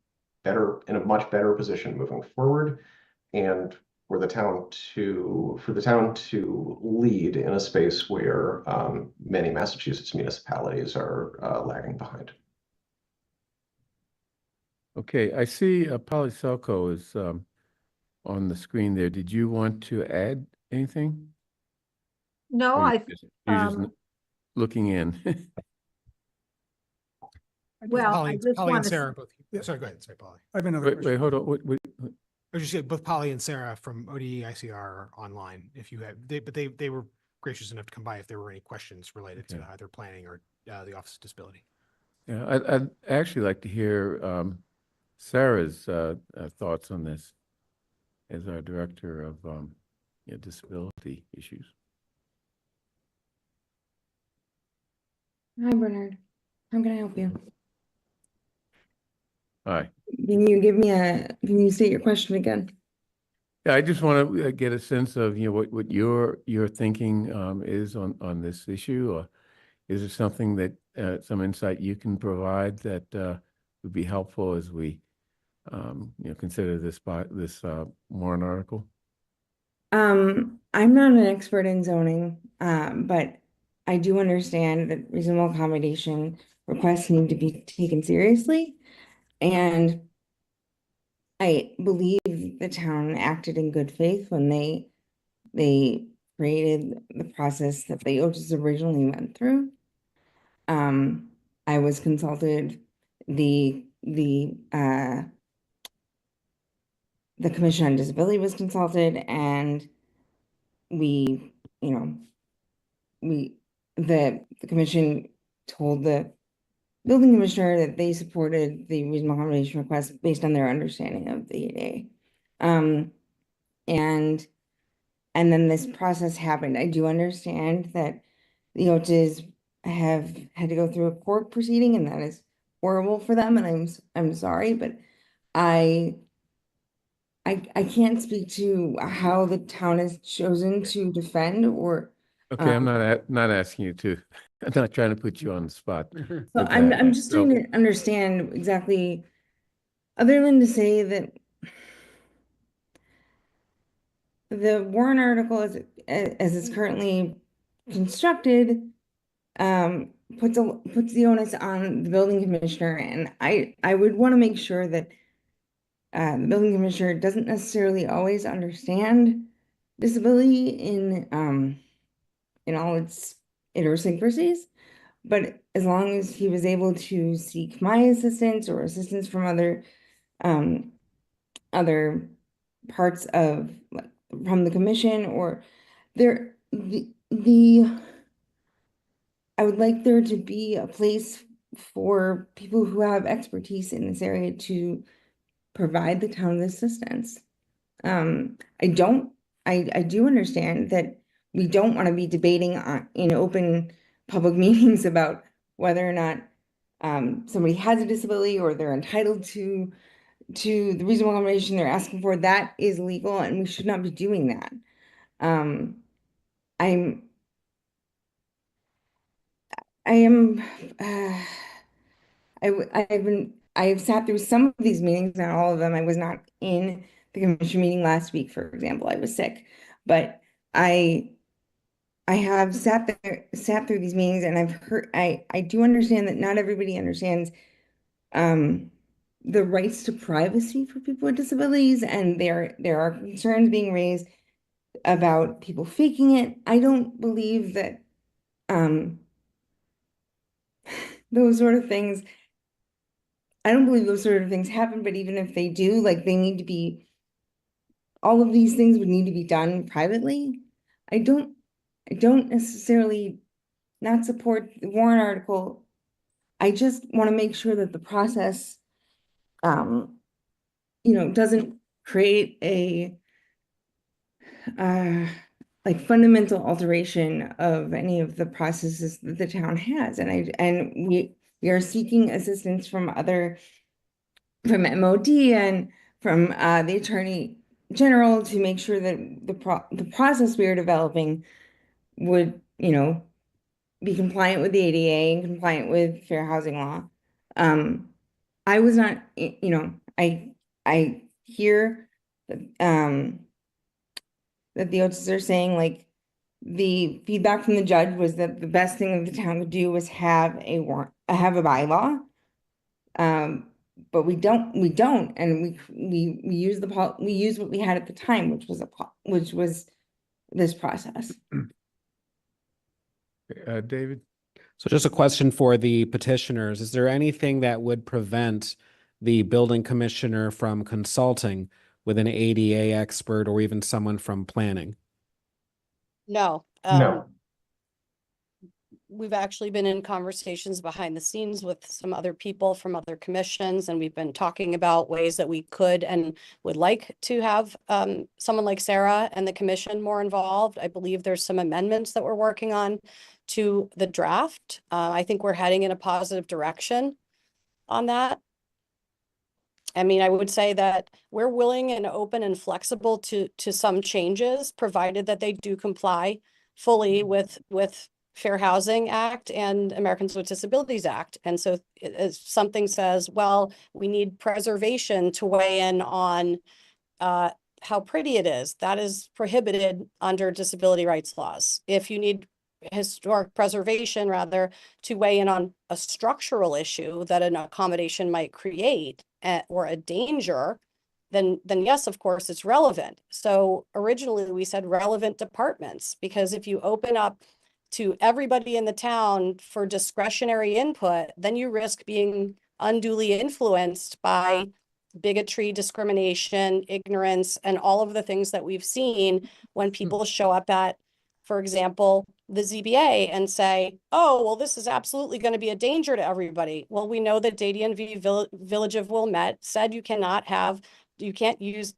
a much better position moving forward, and for the town to lead in a space where many Massachusetts municipalities are lagging behind. Okay, I see Polly Selko is on the screen there. Did you want to add anything? No, Or you're just looking in. Well, Polly, I just Polly and wanna Sarah both. Sorry, go ahead. Sorry, Polly. I have another Wait, question. hold on. What? I was just saying, both Polly and Sarah from ODEICR are online. If you have, they were gracious enough to come by if there were any questions related to either planning or the Office of Disability. Yeah, I'd actually like to hear Sarah's thoughts on this as our director of disability issues. Hi, Bernard. How can I help you? Hi. Can you state your question again? Yeah, I just want to get a sense of what your thinking is on this issue, or is there something that some insight you can provide that would be helpful as we consider this warrant article? I'm not an expert in zoning, but I do understand that reasonable accommodation requests need to be taken seriously. And I believe the town acted in good faith when they created the process that the Otis originally went through. I was consulted, the Commission on Disability was consulted, and the commission told the building commissioner that they supported the reasonable accommodation request based on their understanding of the ADA. And and then this process happened. I do understand that the Oates have had to go through a court proceeding, and that is horrible for them, and I'm sorry, but I can't speak to how the town has chosen to defend or Okay, I'm not asking you to, I'm not trying to put you on the spot. so with I'm that. just So- trying to understand exactly, other than to say that the warrant article as it's currently constructed puts the onus on the building commissioner, and I would want to make sure that the building commissioner doesn't necessarily always understand disability in all its idiosyncrasies, but as long as he was able to seek my assistance or assistance from other parts of, like, from the commission, or there I would like there to be a place for people who have expertise in this area to provide the town with assistance. I do understand that we don't want to be debating in open public meetings about whether or not somebody has a disability or they're entitled to the reasonable accommodation they're asking for. That is legal, and we should not be doing that. I'm I am I've sat through some of these meetings, not all of them. I was not in the commission meeting last week, for example. I was sick, but I have sat through these meetings, and I've heard, I do understand that not everybody understands the rights to privacy for people with disabilities, and there are concerns being raised about people faking it. I don't believe that those sort of things I don't believe those sort of things happen, but even if they do, like, they need to be, all of these things would need to be done privately. I don't necessarily not support the warrant article. I just want to make sure that the process, doesn't create a like fundamental alteration of any of the processes that the town has. And we are seeking assistance from MOD and from the Attorney General to make sure that the process we are developing would, be compliant with the ADA and compliant with fair housing law. I was not, I hear that the Oates are saying, like, the feedback from the judge was that the best thing that the town could do was have a bylaw. But we don't, and we use we use what we had at the time, which was this process. David? So just a question for the petitioners. Is there anything that would prevent the building commissioner from consulting with an ADA expert or even someone from planning? No. No. We've actually been in conversations behind the scenes with some other people from other commissions, and we've been talking about ways that we could and would like to have someone like Sarah and the commission more involved. I believe there's some amendments that we're working on to the draft. I think we're heading in a positive direction on that. I mean, I would say that we're willing and open and flexible to some changes, provided that they do comply fully with Fair Housing Act and Americans with Disabilities Act. And so if something says, well, we need preservation to weigh in on how pretty it is, that is prohibited under disability rights laws. If you need historic preservation, rather, to weigh in on a structural issue that an accommodation might create or a danger, then yes, of course, it's relevant. So originally we said relevant departments, because if you open up to everybody in the town for discretionary input, then you risk being unduly influenced by bigotry, discrimination, ignorance, and all of the things that we've seen when people show up at, for example, the ZBA and say, oh, well, this is absolutely going to be a danger to everybody. Well, we know that Dadian v. Village of Wilmette said you can't use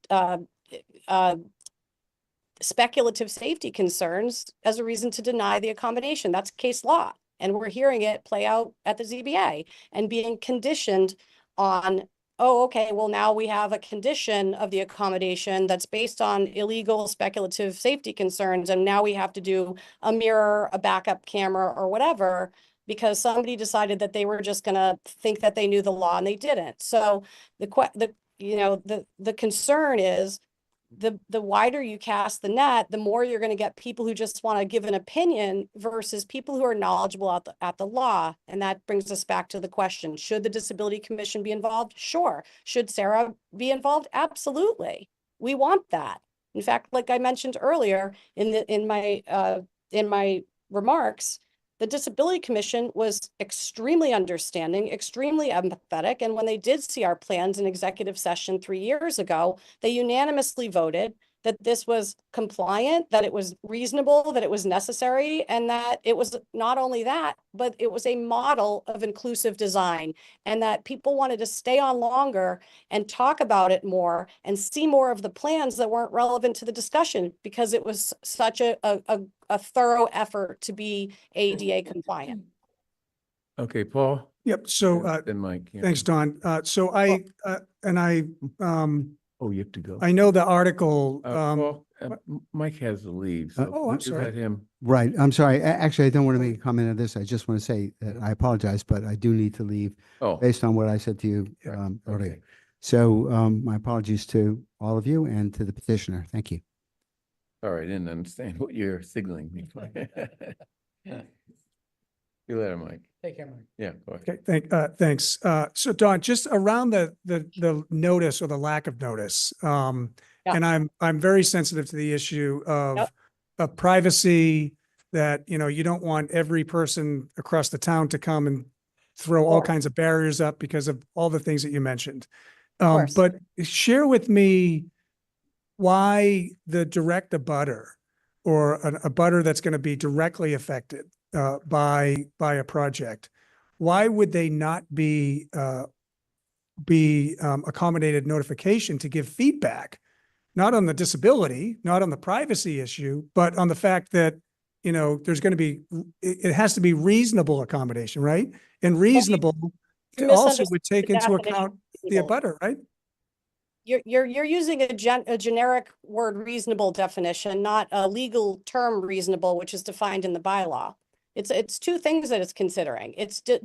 speculative safety concerns as a reason to deny the accommodation. That's case law. And we're hearing it play out at the ZBA and being conditioned on, oh, okay, well, now we have a condition of the accommodation that's based on illegal speculative safety concerns. And now we have to do a mirror, a backup camera, or whatever, because somebody decided that they were just going to think that they knew the law and they didn't. So the concern is the wider you cast the net, the more you're going to get people who just want to give an opinion versus people who are knowledgeable at the law. And that brings us back to the question, should the Disability Commission be involved? Sure. Should Sarah be involved? Absolutely. We want that. In fact, like I mentioned earlier in my remarks, the Disability Commission was extremely understanding, extremely empathetic. And when they did see our plans in executive session 3 years ago, they unanimously voted that this was compliant, that it was reasonable, that it was necessary, and that it was not only that, but it was a model of inclusive design, and that people wanted to stay on longer and talk about it more and see more of the plans that weren't relevant to the discussion because it was such a thorough effort to be ADA compliant. Okay, Paul? Yep. So, Then Mike. Yeah. thanks, Don. Oh, you have to go. I know the article, Paul, Mike has to leave. So oh, I'm is sorry. that him? Right. I'm sorry. Actually, I don't want to make a comment on this. I just want to say that I apologize, but I do need to leave based on what I said to you earlier. Okay. So my apologies to all of you and to the petitioner. Thank you. Sorry, I didn't understand what you're signaling me. See you later, Mike. Take care, Mike. Yeah, go ahead. Okay, thanks. So Don, just around the notice or the lack of notice, and I'm very sensitive to the issue of privacy, that, you don't want every person across the town to come and throw all kinds of barriers up because of all the things that you mentioned. But share with me why the direct abutter or a abutter that's going to be directly affected by a project, why would they not be accommodated notification to give feedback, not on the disability, not on the privacy issue, but on the fact that, there's going to be, it has to be reasonable accommodation, right? And reasonable also would take into account the abutter, right? You're using a generic word reasonable definition, not a legal term reasonable, which is defined in the bylaw. It's two things that it's considering.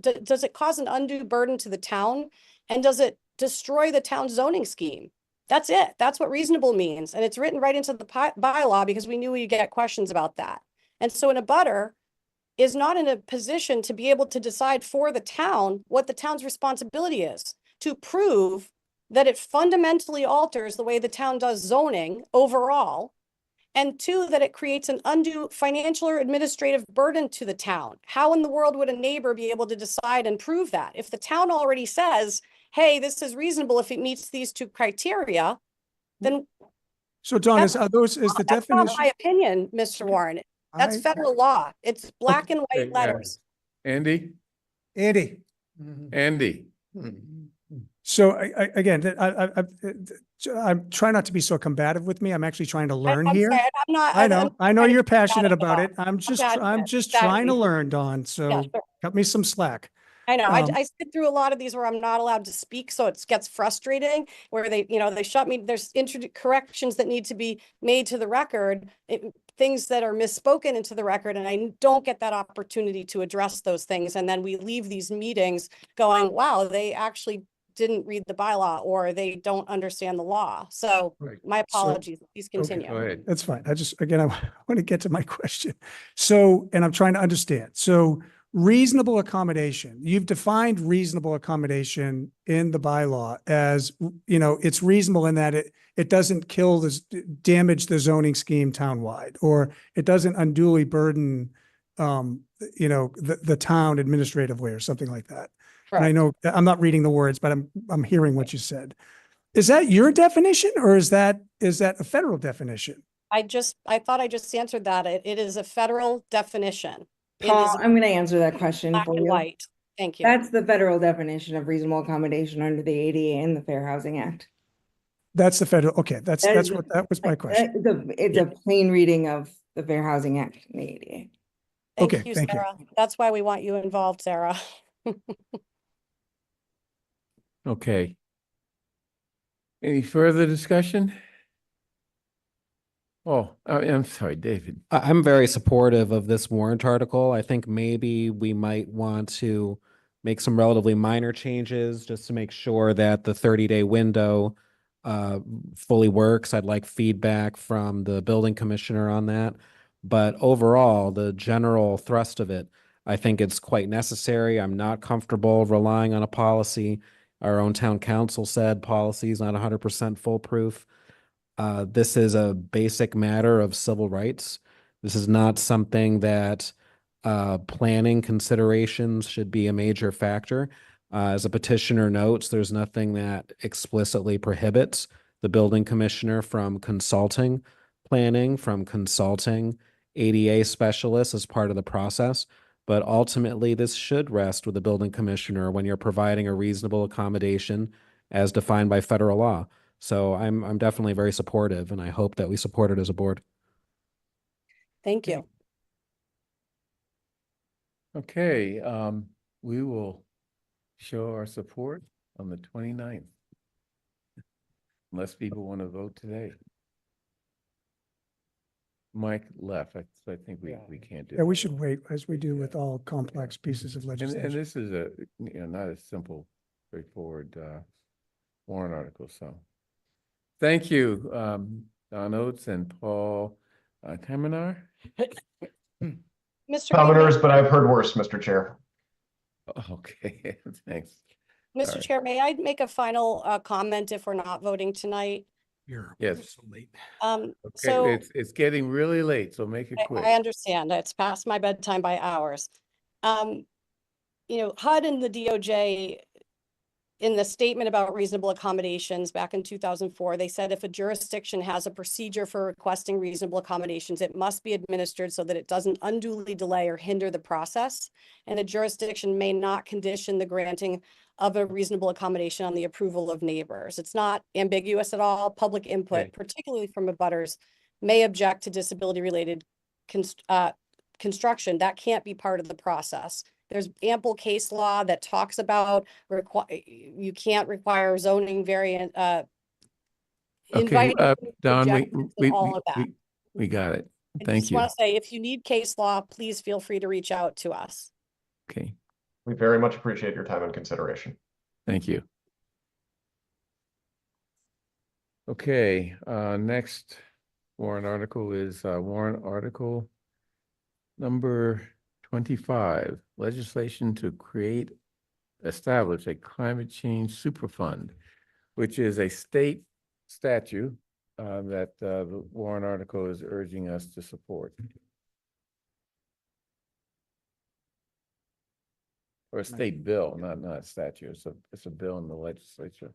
Does it cause an undue burden to the town? And does it destroy the town zoning scheme? That's it. That's what reasonable means. And it's written right into the bylaw because we knew we'd get questions about that. And so an abutter is not in a position to be able to decide for the town what the town's responsibility is, to prove that it fundamentally alters the way the town does zoning overall, and two, that it creates an undue financial or administrative burden to the town. How in the world would a neighbor be able to decide and prove that? If the town already says, hey, this is reasonable if it meets these two criteria, then. So Don, is the definition? That's not my opinion, Mr. Warren. That's federal law. It's black and white letters. Andy? Andy. Andy. So again, I'm trying not to be so combative with me. I'm actually trying to learn here. Sorry, I'm not, I know you're passionate about it. I'm just trying to learn, Don. So cut me some slack. I know. I sit through a lot of these where I'm not allowed to speak, so it gets frustrating. Where they shut me. There's corrections that need to be made to the record, things that are misspoken into the record, and I don't get that opportunity to address those things. And then we leave these meetings going, "Wow, they actually didn't read the bylaw, or they don't understand the law." So my apologies. Please continue. Go ahead. That's fine. I want to get to my question. So, and I'm trying to understand. So, reasonable accommodation. You've defined reasonable accommodation in the bylaw as, it's reasonable in that it doesn't damage the zoning scheme townwide, or it doesn't unduly burden, the town administratively or something like that. And I know I'm not reading the words, but I'm hearing what you said. Is that your definition, or is that a federal definition? I thought I just answered that. It is a federal definition. Paul, I'm going to answer that question black for and you. white. Thank you. That's the federal definition of reasonable accommodation under the ADA and the Fair Housing Act. That's the federal, okay, That is that was my question. It's a plain reading of the Fair Housing Act and the ADA. Thank Okay, you, thank you. Sarah. That's why we want you involved, Sarah. Okay. Any further discussion? Oh, I'm sorry, David. I'm very supportive of this warrant article. I think maybe we might want to make some relatively minor changes just to make sure that the 30-day window fully works. I'd like feedback from the building commissioner on that. But overall, the general thrust of it, I think it's quite necessary. I'm not comfortable relying on a policy. Our own town council said policy is not 100% foolproof. This is a basic matter of civil rights. This is not something that planning considerations should be a major factor. As a petitioner notes, there's nothing that explicitly prohibits the building commissioner from consulting planning, from consulting ADA specialists as part of the process. But ultimately, this should rest with the building commissioner when you're providing a reasonable accommodation as defined by federal law. So I'm definitely very supportive, and I hope that we support it as a board. Thank you. Okay, we will show our support on the 29th. Unless people want to vote today. Mike left, so I think we can't do Yeah, we that. should wait, as we do with all complex pieces of And legislation. this is not a simple, straightforward warrant article, so. Thank you, Don Oates and Paul Kamenar. Mr. Commoners, Mayor, but I've heard worse, Mr. Chair. Okay, thanks. Mr. Sorry. Chair, may I make a final comment if we're not voting tonight? Yes. So late. Okay, So it's getting really late, so make it quick. I understand. It's past my bedtime by hours. You know, HUD and the DOJ, in the statement about reasonable accommodations back in 2004, they said if a jurisdiction has a procedure for requesting reasonable accommodations, it must be administered so that it doesn't unduly delay or hinder the process. And a jurisdiction may not condition the granting of a reasonable accommodation on the approval of neighbors. It's not ambiguous at all. Public input, Okay. particularly from abutters, may object to disability-related construction. That can't be part of the process. There's ample case law that talks about you can't require zoning variant, Okay, inviting Don, objections and all of that. we got it. I Thank just you. want to say, if you need case law, please feel free to reach out to us. Okay, We very much appreciate your time and consideration. thank you. Okay, next warrant article is warrant article number 25, legislation to establish a climate change superfund, which is a state statute that the warrant article is urging us to support. Or a state bill, not a statute. It's a bill in the legislature.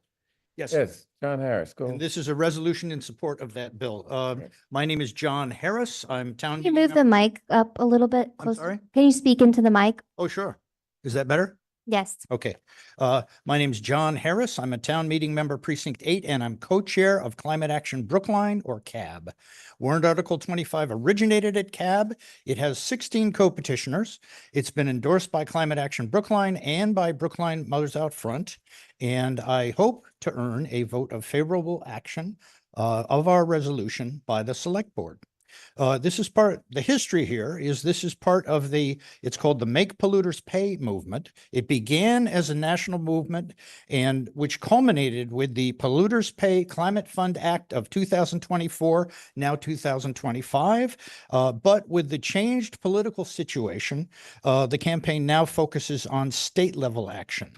Yes, John Harris, go. And this is a resolution in support of that bill. My name is John Harris. I'm town. Can you move the mic up a little bit closer? sorry? Can you speak into the mic? Oh, sure. Is that better? Yes. Okay. My name is John Harris. I'm a town meeting member precinct 8, and I'm co-chair of Climate Action Brookline, or CAB. Warrant Article 25 originated at CAB. It has 16 co-petitioners. It's been endorsed by Climate Action Brookline and by Brookline Mothers Out Front. And I hope to earn a vote of favorable action of our resolution by the select board. The history here is this is part of it's called the Make Polluters Pay movement. It began as a national movement and which culminated with the Polluters Pay Climate Fund Act of 2024, now 2025. But with the changed political situation, the campaign now focuses on state level action.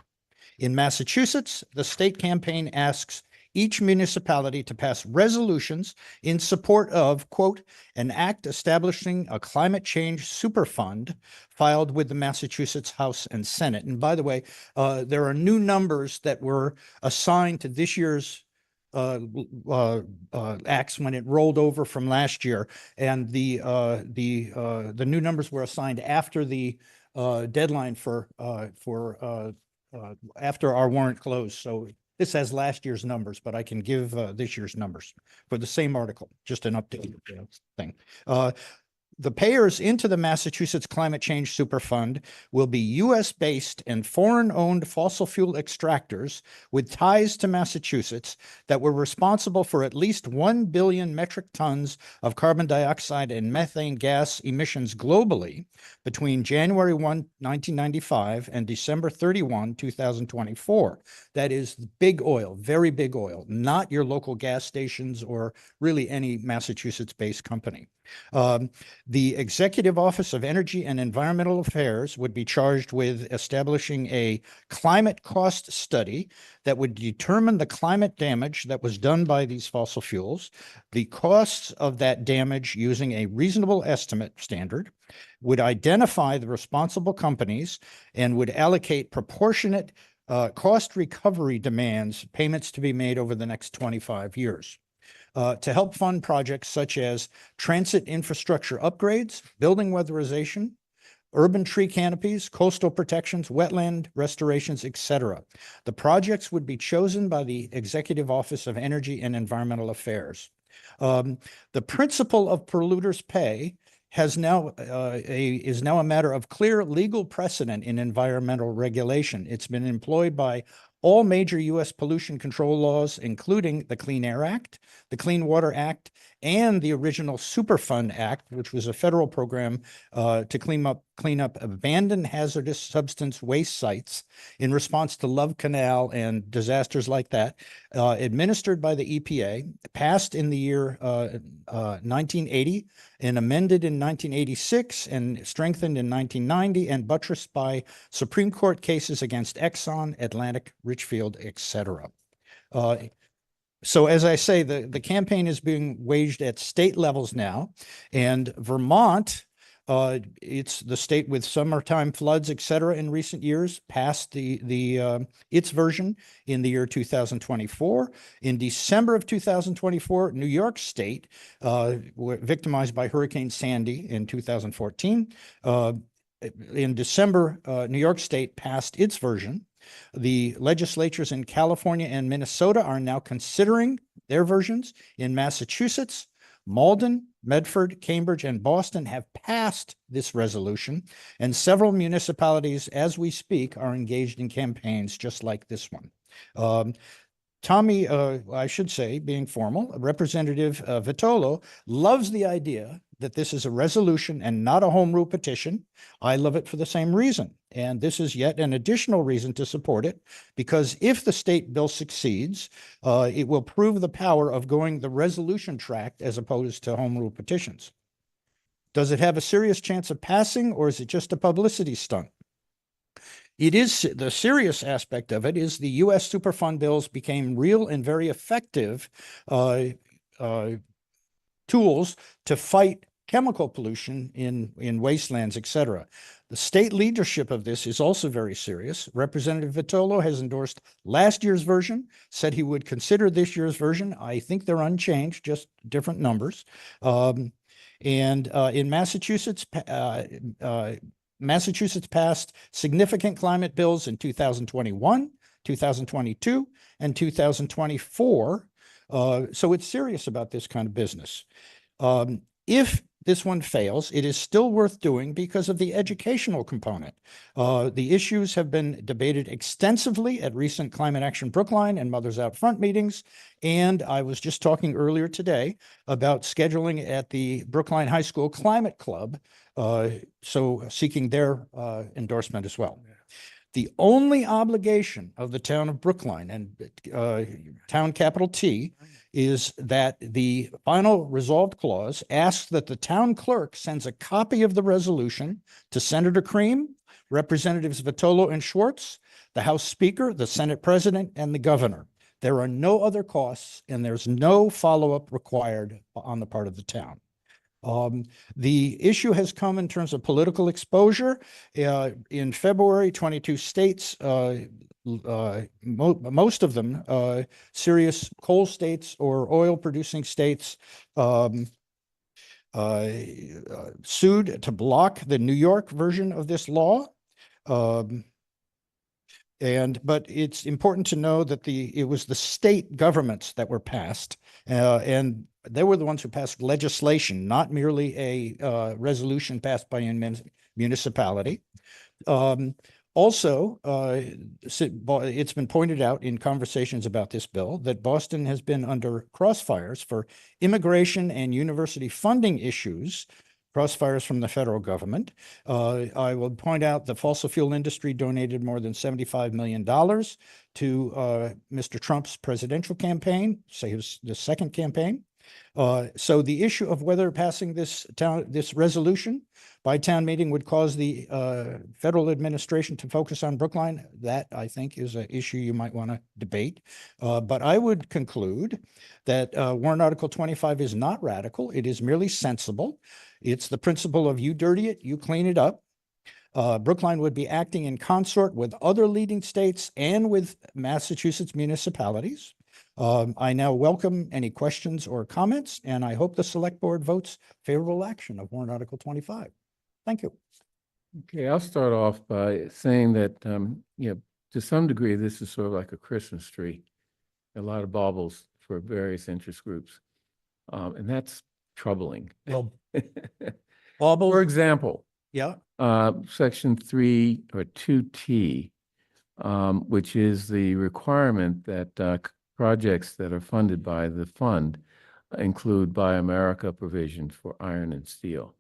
In Massachusetts, the state campaign asks each municipality to pass resolutions in support of, quote, an act establishing a climate change superfund filed with the Massachusetts House and Senate. And by the way, there are new numbers that were assigned to this year's acts when it rolled over from last year. And the new numbers were assigned after the deadline for after our warrant closed. So this has last year's numbers, but I can give this year's numbers for the same article, just an updated thing. The payers into the Massachusetts Climate Change Superfund will be US-based and foreign-owned fossil fuel extractors with ties to Massachusetts that were responsible for at least 1 billion metric tons of carbon dioxide and methane gas emissions globally between January 1, 1995 and December 31, 2024. That is big oil, very big oil, not your local gas stations or really any Massachusetts-based company. The Executive Office of Energy and Environmental Affairs would be charged with establishing a climate cost study that would determine the climate damage that was done by these fossil fuels, the costs of that damage using a reasonable estimate standard, would identify the responsible companies, and would allocate proportionate cost recovery demands, payments to be made over the next 25 years. To help fund projects such as transit infrastructure upgrades, building weatherization, urban tree canopies, coastal protections, wetland restorations, etc. The projects would be chosen by the Executive Office of Energy and Environmental Affairs. The principle of polluters pay is now a matter of clear legal precedent in environmental regulation. It's been employed by all major U.S. pollution control laws, including the Clean Air Act, the Clean Water Act, and the original Superfund Act, which was a federal program to clean up abandoned hazardous substance waste sites in response to Love Canal and disasters like that, administered by the EPA, passed in the year 1980 and amended in 1986 and strengthened in 1990 and buttressed by Supreme Court cases against Exxon, Atlantic, Richfield, etc. So as I say, the campaign is being waged at state levels now, and Vermont, it's the state with summertime floods, et cetera, in recent years, passed its version in the year 2024. In December of 2024, New York State, were victimized by Hurricane Sandy in 2014. In December, New York State passed its version. The legislatures in California and Minnesota are now considering their versions. In Massachusetts, Malden, Medford, Cambridge, and Boston have passed this resolution, and several municipalities, as we speak, are engaged in campaigns just like this one. Tommy, I should say, being formal, Representative Vitolo loves the idea that this is a resolution and not a home rule petition. I love it for the same reason. And this is yet an additional reason to support it, because if the state bill succeeds, it will prove the power of going the resolution track as opposed to home rule petitions. Does it have a serious chance of passing, or is it just a publicity stunt? It is the serious aspect of it is the U.S. Superfund bills became real and very effective tools to fight chemical pollution in wastelands, et cetera. The state leadership of this is also very serious. Representative Vitolo has endorsed last year's version, said he would consider this year's version. I think they're unchanged, just different numbers. In Massachusetts, Massachusetts passed significant climate bills in 2021, 2022, and 2024. So it's serious about this kind of business. If this one fails, it is still worth doing because of the educational component. The issues have been debated extensively at recent Climate Action Brookline and Mothers Out Front meetings. And I was just talking earlier today about scheduling at the Brookline High School Climate Club, so seeking their endorsement as well. The only obligation of the town of Brookline and town capital T is that the final resolved clause asks that the town clerk sends a copy of the resolution to Senator Cream, Representatives Vitolo and Schwartz, the House Speaker, the Senate President, and the Governor. There are no other costs, and there's no follow-up required on the part of the town. The issue has come in terms of political exposure. In February, 22 states, most of them serious coal states or oil producing states, sued to block the New York version of this law. But it's important to know that it was the state governments that were passed, and they were the ones who passed legislation, not merely a resolution passed by a municipality. Also, it's been pointed out in conversations about this bill that Boston has been under crossfires for immigration and university funding issues, crossfires from the federal government. I will point out the fossil fuel industry donated more than $75 million to Mr. Trump's presidential campaign, say the second campaign. So the issue of whether passing this resolution by town meeting would cause the federal administration to focus on Brookline, that I think is an issue you might want to debate. But I would conclude that warrant Article 25 is not radical. It is merely sensible. It's the principle of you dirty it, you clean it up. Brookline would be acting in consort with other leading states and with Massachusetts municipalities. I now welcome any questions or comments, and I hope the select board votes favorable action of warrant Article 25. Thank you. Okay, I'll start off by saying that, to some degree, this is sort of like a Christmas tree. A lot of baubles for various interest groups. And that's troubling. Well, baubles. For example, yeah, Section 3 or 2T, which is the requirement that projects that are funded by the fund include Buy America provision for iron and steel.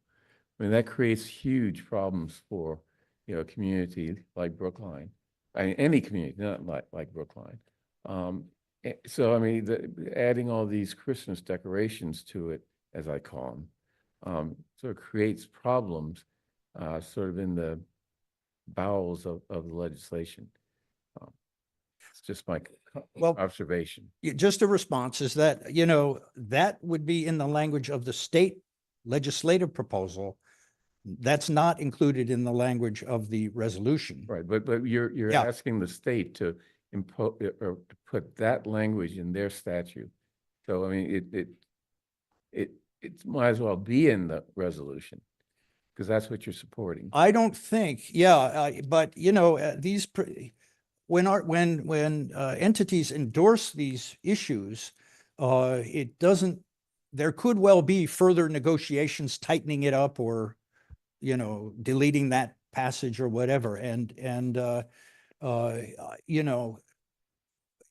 I mean, that creates huge problems for, a community like Brookline. I mean, any community, not like Brookline. So, I mean, adding all these Christmas decorations to it, as I call them, sort of creates problems sort of in the bowels of the legislation. It's just my observation. Just a response is that, that would be in the language of the state legislative proposal. That's not included in the language of the resolution. Right, but you're asking the state to impose or to put that language in their statute. So I mean, it might as well be in the resolution because that's what you're supporting. I don't think, but these when entities endorse these issues, it doesn't. There could well be further negotiations, tightening it up, or deleting that passage or whatever. And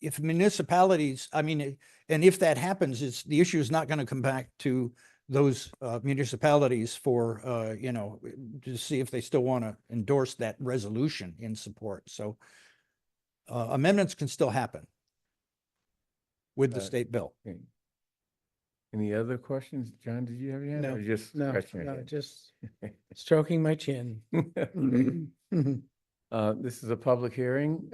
if municipalities, I mean, and if that happens, the issue is not going to come back to those municipalities for, to see if they still want to endorse that resolution in support. So amendments can still happen with the state bill. Okay. Any other questions? John, did you have any? No, Or just no, scratching your no, head? just stroking my chin. This is a public hearing.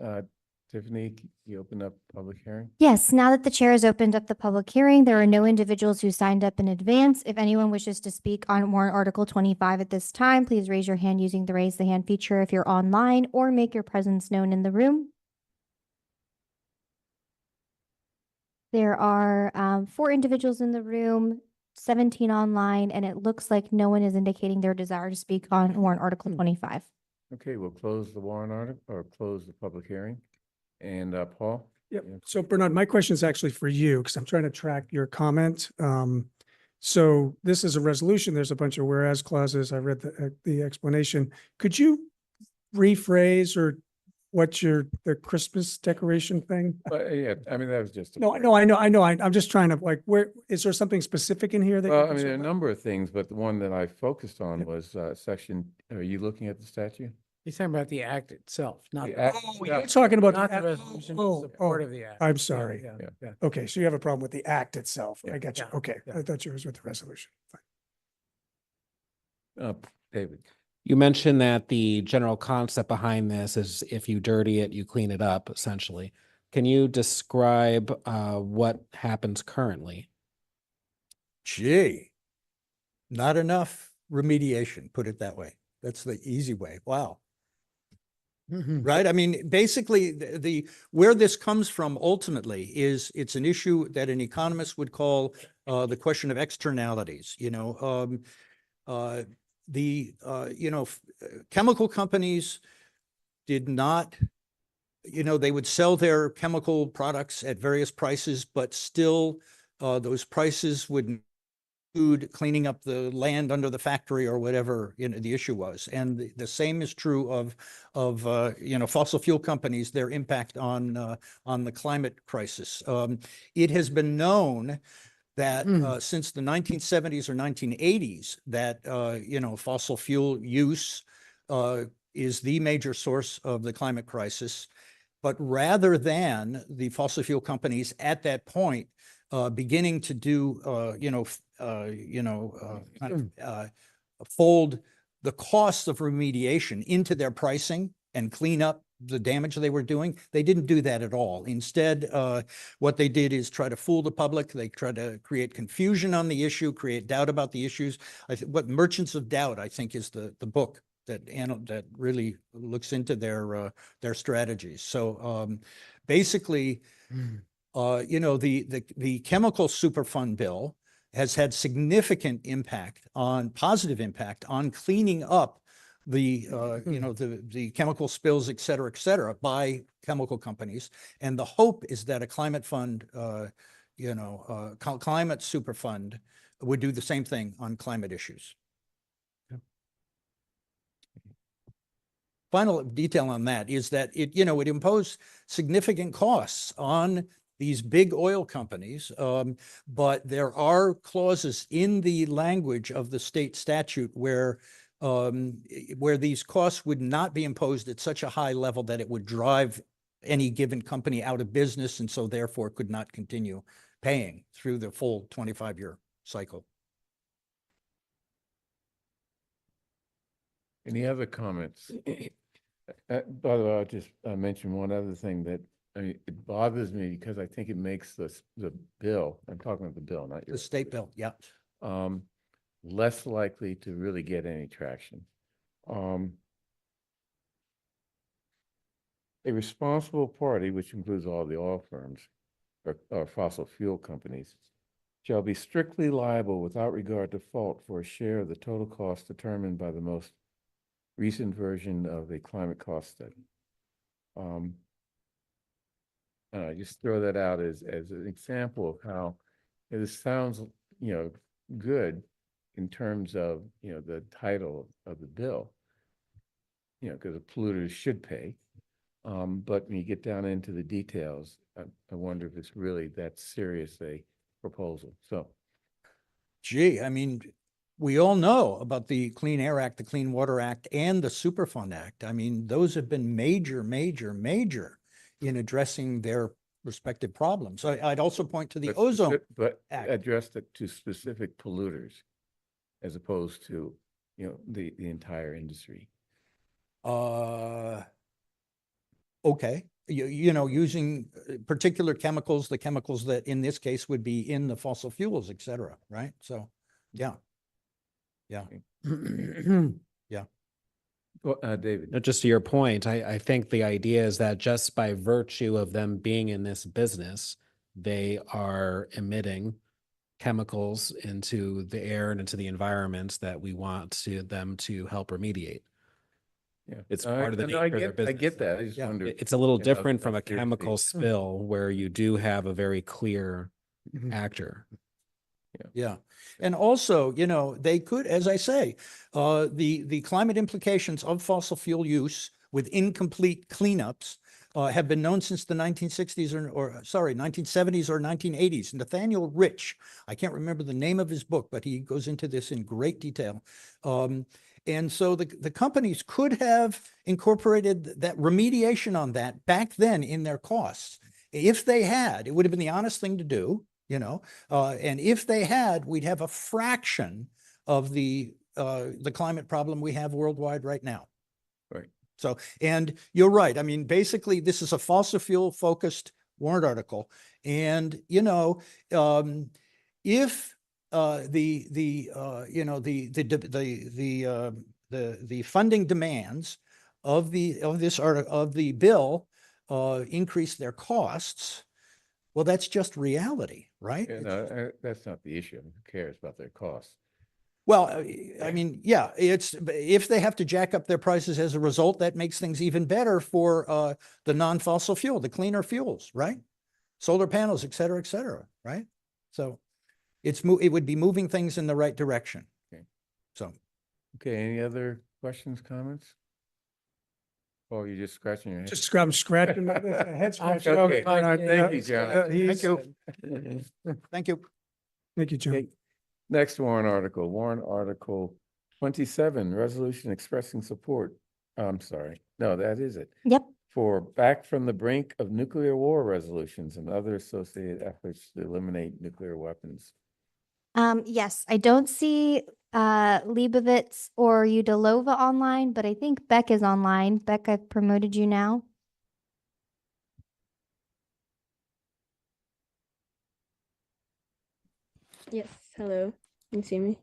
Tiffany, you open up public hearing? Yes, now that the chair has opened up the public hearing, there are no individuals who signed up in advance. If anyone wishes to speak on warrant Article 25 at this time, please raise your hand using the raise the hand feature if you're online, or make your presence known in the room. There are 4 individuals in the room, 17 online, and it looks like no one is indicating their desire to speak on warrant Article 25. Okay, we'll close the warrant article or close the public hearing. And Paul? Yep. So Bernard, my question is actually for you because I'm trying to track your comment. So this is a resolution. There's a bunch of whereas clauses. I read the explanation. Could you rephrase or what's the Christmas decoration thing? Yeah, I mean, that was just. No, I know. I'm just trying to where, is there something specific in here that? Well, I mean, there are a number of things, but the one that I focused on was section, are you looking at the statute? He's talking about the act itself, not. The act Oh, itself. you're talking about Not the act- resolution, oh, support oh, of the act. I'm sorry. Yeah. Okay, so you have a problem with the act itself. Yeah, I got you. yeah, Okay, yeah. I thought you was with the resolution. Fine. David? You mentioned that the general concept behind this is if you dirty it, you clean it up, essentially. Can you describe what happens currently? Gee, not enough remediation, put it that way. That's the easy way. Wow. Right? I mean, basically, the where this comes from ultimately is it's an issue that an economist would call the question of externalities. Chemical companies did not they would sell their chemical products at various prices, but still those prices would include cleaning up the land under the factory or whatever the issue was. And the same is true of fossil fuel companies, their impact on the climate crisis. It has been known that since the 1970s or 1980s that fossil fuel use is the major source of the climate crisis. But rather than the fossil fuel companies at that point beginning to do fold the costs of remediation into their pricing and clean up the damage they were doing, they didn't do that at all. Instead, what they did is try to fool the public. They try to create confusion on the issue, create doubt about the issues. What Merchants of Doubt, I think, is the book that really looks into their strategies. So basically, the chemical superfund bill has had significant positive impact on cleaning up the chemical spills, et cetera, by chemical companies. And the hope is that a climate fund, climate super fund would do the same thing on climate issues. Final detail on that is that it imposed significant costs on these big oil companies, but there are clauses in the language of the state statute where these costs would not be imposed at such a high level that it would drive any given company out of business, and so therefore could not continue paying through the full 25-year cycle. Any other comments? By the way, I'll just mention one other thing that, it bothers me because I think it makes the bill, I'm talking about the bill, not your. The state bill, yeah. Less likely to really get any traction. A responsible party, which includes all the oil firms or fossil fuel companies, shall be strictly liable without regard to fault for a share of the total cost determined by the most recent version of a climate cost study. I just throw that out as an example of how this sounds, good in terms of, the title of the bill, because the polluters should pay. But when you get down into the details, I wonder if it's really that serious a proposal. So, gee, I mean, we all know about the Clean Air Act, the Clean Water Act, and the Superfund Act. I mean, those have been major in addressing their respective problems. I'd also point to the Ozone Act. Addressed it to specific polluters as opposed to, the entire industry. Okay. Using particular chemicals, the chemicals that in this case would be in the fossil fuels, et cetera, right? So, yeah. Yeah. Yeah. Well, David. Just to your point, I think the idea is that just by virtue of them being in this business, they are emitting chemicals into the air and into the environment that we want them to help remediate. Yeah, it's part of the nature of their business. I get that. I just wonder. It's a little different from a chemical spill where you do have a very clear actor. Yeah. And also, they could, as I say, the climate implications of fossil fuel use with incomplete cleanups have been known since the 1960s 1970s or 1980s. Nathaniel Rich, I can't remember the name of his book, but he goes into this in great detail. And so the companies could have incorporated that remediation on that back then in their costs. If they had, it would have been the honest thing to do, and if they had, we'd have a fraction of the climate problem we have worldwide right now. Right. So, and you're right. I mean, basically, this is a fossil fuel focused warrant article, and if the funding demands of the bill increase their costs, well, that's just reality, right? No, that's not the issue. Who cares about their costs? Well, I mean, yeah, it's, if they have to jack up their prices as a result, that makes things even better for the non-fossil fuel, the cleaner fuels, right? Solar panels, et cetera, right? So it would be moving things in the right direction. Okay. So. Okay, any other questions, comments? Oh, you're just scratching your head. Just scratching my head scratching. Okay, thank you, John. Thank you. Thank you. Thank you, John. Okay. Next warrant article 27, resolution expressing support. I'm sorry. No, that is it. Yep. For back from the brink of nuclear war resolutions and other associated efforts to eliminate nuclear weapons. Yes, I don't see Leibovitz or Udalova online, but I think Beck is online. Beck, I've promoted you now. Yes, hello. Can you see me?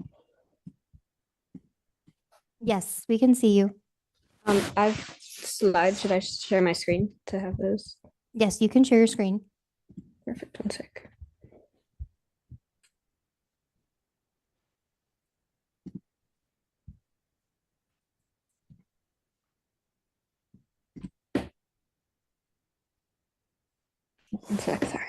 Yes, we can see you. I have slides. Should I share my screen to have those? Yes, you can share your screen. Perfect. One sec. One sec, sorry.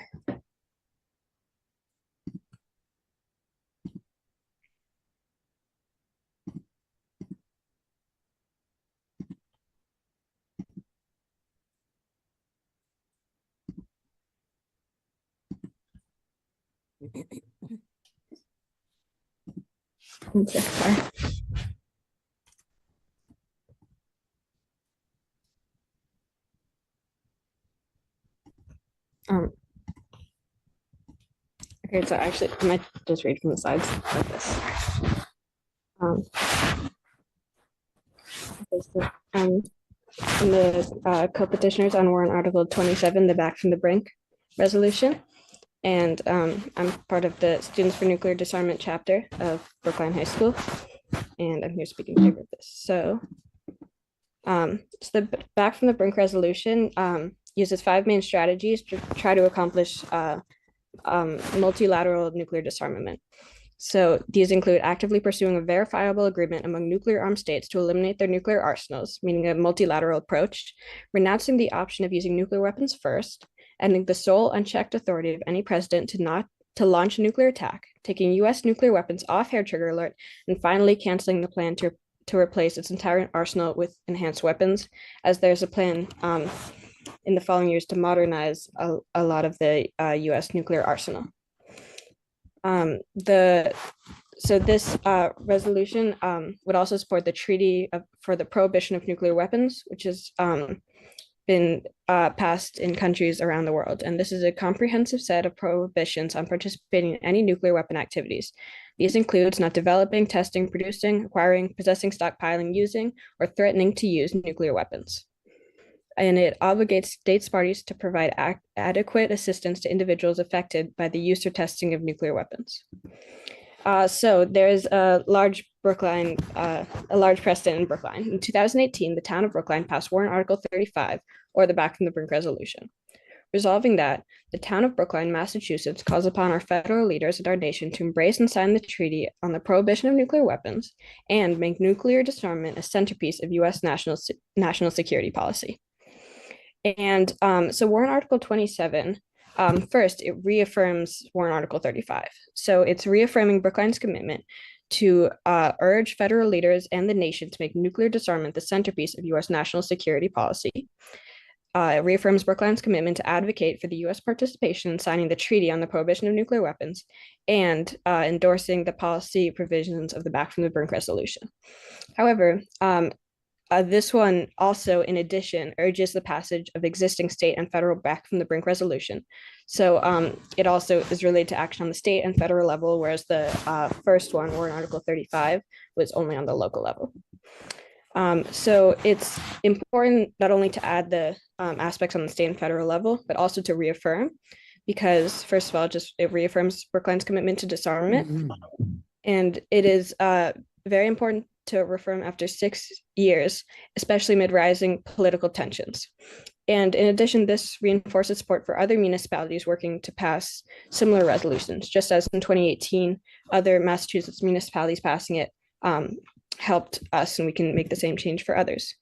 One sec, sorry. Okay, so actually, I might just read from the slides like this. Okay, so, I'm the co-petitioners on warrant article 27, the Back from the Brink resolution. And I'm part of the Students for Nuclear Disarmament chapter of Brookline High School. And I'm here speaking in favor of this. So the Back from the Brink resolution uses 5 main strategies to try to accomplish multilateral nuclear disarmament. So these include actively pursuing a verifiable agreement among nuclear armed states to eliminate their nuclear arsenals, meaning a multilateral approach, renouncing the option of using nuclear weapons first, ending the sole unchecked authority of any president to launch a nuclear attack, taking U.S. nuclear weapons off hair trigger alert, and finally canceling the plan to replace its entire arsenal with enhanced weapons, as there's a plan in the following years to modernize a lot of the U.S. nuclear arsenal. So this resolution would also support the treaty for the prohibition of nuclear weapons, which has been passed in countries around the world. And this is a comprehensive set of prohibitions on participating in any nuclear weapon activities. These includes not developing, testing, producing, acquiring, possessing, stockpiling, using, or threatening to use nuclear weapons. And it obligates states parties to provide adequate assistance to individuals affected by the use or testing of nuclear weapons. So there's a large precedent in Brookline. In 2018, the town of Brookline passed warrant article 35, or the Back from the Brink resolution. Resolving that, the town of Brookline, Massachusetts, calls upon our federal leaders and our nation to embrace and sign the treaty on the prohibition of nuclear weapons and make nuclear disarmament a centerpiece of U.S. national security policy. And so warrant article 27, first, it reaffirms warrant article 35. So it's reaffirming Brookline's commitment to urge federal leaders and the nation to make nuclear disarmament the centerpiece of U.S. national security policy. It reaffirms Brookline's commitment to advocate for the U.S. participation in signing the treaty on the prohibition of nuclear weapons and endorsing the policy provisions of the Back from the Brink resolution. However, this one also, in addition, urges the passage of existing state and federal Back from the Brink resolution. So it also is related to action on the state and federal level, whereas the first one, warrant article 35, was only on the local level. So it's important not only to add the aspects on the state and federal level, but also to reaffirm, because first of all, it reaffirms Brookline's commitment to disarmament. And it is very important to reform after 6 years, especially amid rising political tensions. And in addition, this reinforces support for other municipalities working to pass similar resolutions, just as in 2018, other Massachusetts municipalities passing it helped us, and we can make the same change for others.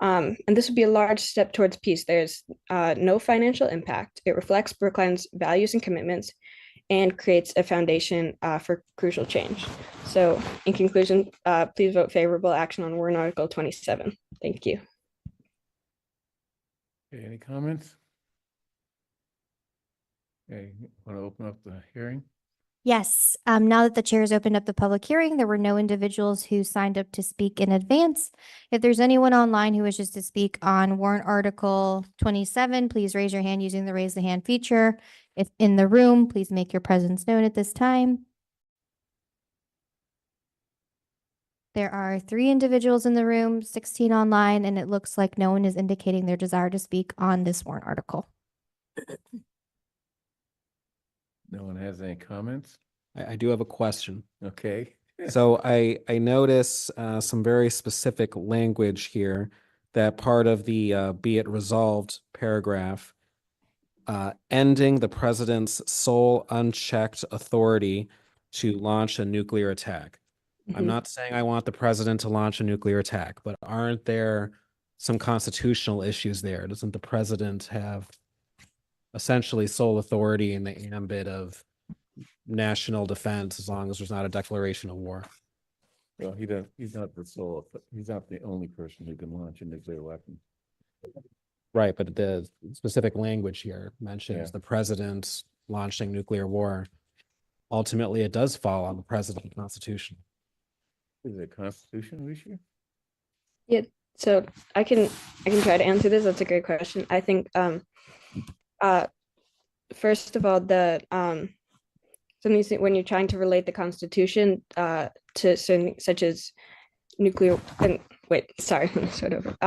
And this would be a large step towards peace. There's no financial impact. It reflects Brookline's values and commitments and creates a foundation for crucial change. So in conclusion, please vote favorable action on warrant article 27. Thank you. Okay, any comments? Okay, want to open up the hearing? Yes, now that the chair has opened up the public hearing, there were no individuals who signed up to speak in advance. If there's anyone online who wishes to speak on warrant article 27, please raise your hand using the raise the hand feature. If in the room, please make your presence known at this time. There are 3 individuals in the room, 16 online, and it looks like no one is indicating their desire to speak on this warrant article. No one has any comments? I do have a question. Okay. So I notice some very specific language here that part of the be it resolved paragraph, ending the president's sole unchecked authority to launch a nuclear attack. I'm not saying I want the president to launch a nuclear attack, but aren't there some constitutional issues there? Doesn't the president have essentially sole authority in the ambit of national defense as long as there's not a declaration of war? Well, he's not he's not the only person who can launch a nuclear weapon. Right, but the specific language here mentions Yeah. the president launching nuclear war. Ultimately, it does fall on the president constitution. Is it a constitutional issue? Yeah, so I can try to answer this. That's a great question. I think first of all, the something when you're trying to relate the Constitution to certain such as nuclear and wait, sorry, start over.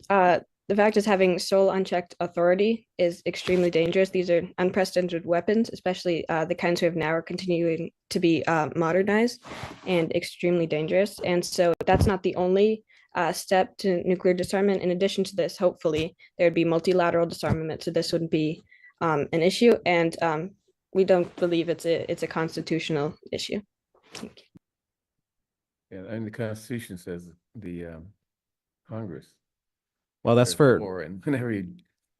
The fact is having sole unchecked authority is extremely dangerous. These are unprecedented weapons, especially the kinds we have now are continuing to be modernized and extremely dangerous. And so that's not the only step to nuclear disarmament. In addition to this, hopefully there would be multilateral disarmament. So this wouldn't be an issue. And we don't believe it's a constitutional issue. Thank you. Yeah, and the Constitution says the Congress. Well, that's for war, and whenever you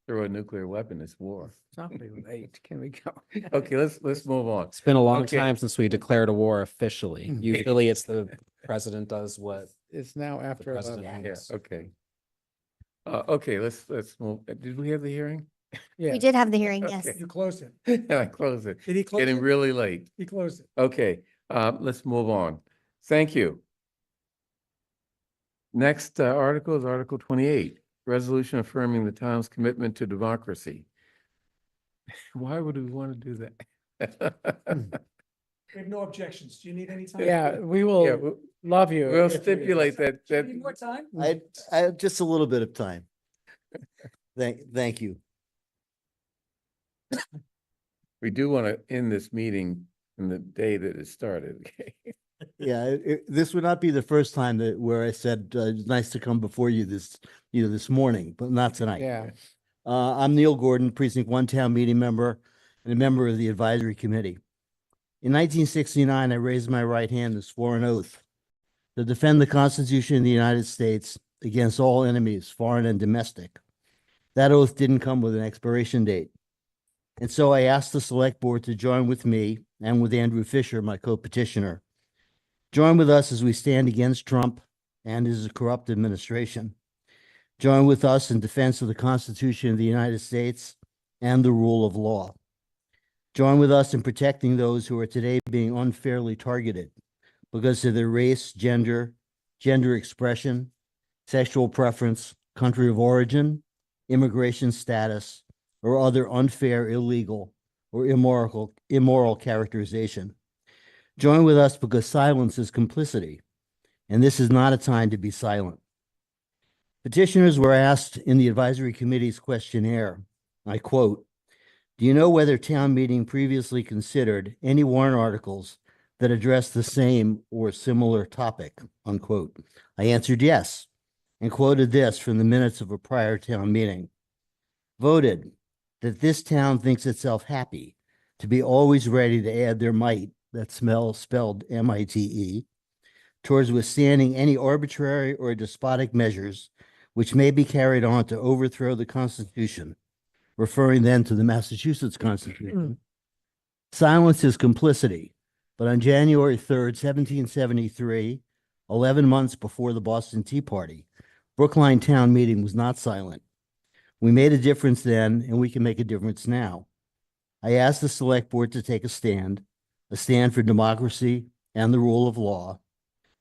throw a nuclear weapon, it's war. It's awfully late. Can we go? Okay, let's move on. It's been a long Okay. time since we declared a war officially. Usually it's the president does what It's now the after president 11. Yeah, wants. okay. Okay, let's move. Did we have the hearing? Yeah. We did have the hearing, yes. Okay. You closed it. I closed it. Did he close Getting it? really late. He closed it. Okay, let's move on. Thank you. Next article is Article 28, resolution affirming the town's commitment to democracy. Why would we want to do that? We have no objections. Do you need any time? Yeah, we Yeah, will love you. we'll if you- stipulate that, Do you need more time? I just a little bit of time. Thank you. we do want to end this meeting in the day that it started. Okay. Yeah, this would not be the first time where I said, it's nice to come before you this morning, but not tonight. Yeah. I'm Neil Gordon, Precinct 1 Town Meeting member and a member of the advisory committee. In 1969, I raised my right hand and swore an oath to defend the Constitution of the United States against all enemies, foreign and domestic. That oath didn't come with an expiration date. And so I asked the select board to join with me and with Andrew Fisher, my co-petitioner. Join with us as we stand against Trump and his corrupt administration. Join with us in defense of the Constitution of the United States and the rule of law. Join with us in protecting those who are today being unfairly targeted because of their race, gender expression, sexual preference, country of origin, immigration status, or other unfair, illegal, or immoral characterization. Join with us because silence is complicity, and this is not a time to be silent. Petitioners were asked in the advisory committee's questionnaire, I quote, "Do you know whether town meeting previously considered any warrant articles that addressed the same or similar topic, unquote. I answered yes and quoted this from the minutes of a prior town meeting. Voted that this town thinks itself happy to be always ready to add their might, that spelled MITE, towards withstanding any arbitrary or despotic measures which may be carried on to overthrow the Constitution, referring then to the Massachusetts Constitution. Silence is complicity, but on January 3rd, 1773, 11 months before the Boston Tea Party, Brookline Town Meeting was not silent. We made a difference then, and we can make a difference now. I asked the Select Board to take a stand for democracy and the rule of law.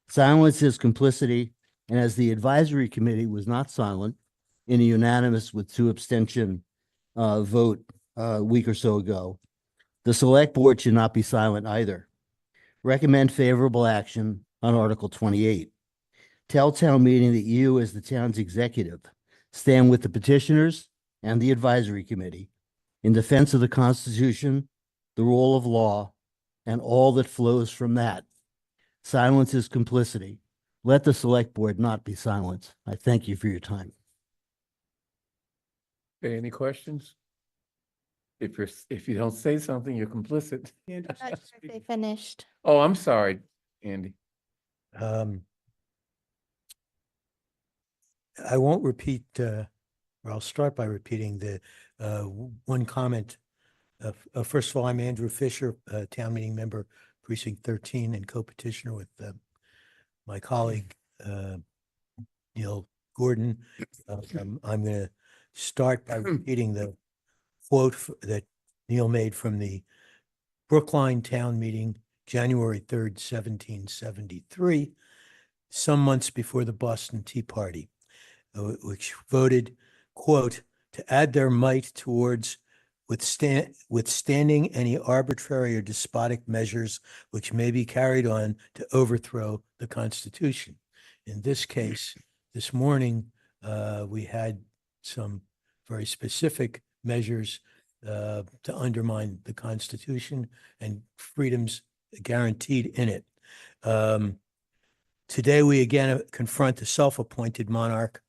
Silence is complicity, and as the advisory committee was not silent in a unanimous with 2 abstention vote a week or so ago, the Select Board should not be silent either. Recommend favorable action on Article 28. Tell town meeting that you, as the town's executive, stand with the petitioners and the advisory committee in defense of the Constitution, the rule of law, and all that flows from that. Silence is complicity. Let the Select Board not be silent. I thank you for your time. Okay, any questions? If you don't say something, you're complicit. Not sure if they finished. Oh, I'm sorry, Andy. I won't repeat, or I'll start by repeating the one comment. First of all, I'm Andrew Fisher, town meeting member, precinct 13, and co-petitioner with my colleague Neil Gordon. I'm going to start by repeating the quote that Neil made from the Brookline town meeting, January 3rd, 1773, some months before the Boston Tea Party, which voted, quote, to add their might towards withstanding any arbitrary or despotic measures which may be carried on to overthrow the Constitution. In this case, this morning, we had some very specific measures to undermine the Constitution and freedoms guaranteed in it. Today, we again confront a self-appointed monarch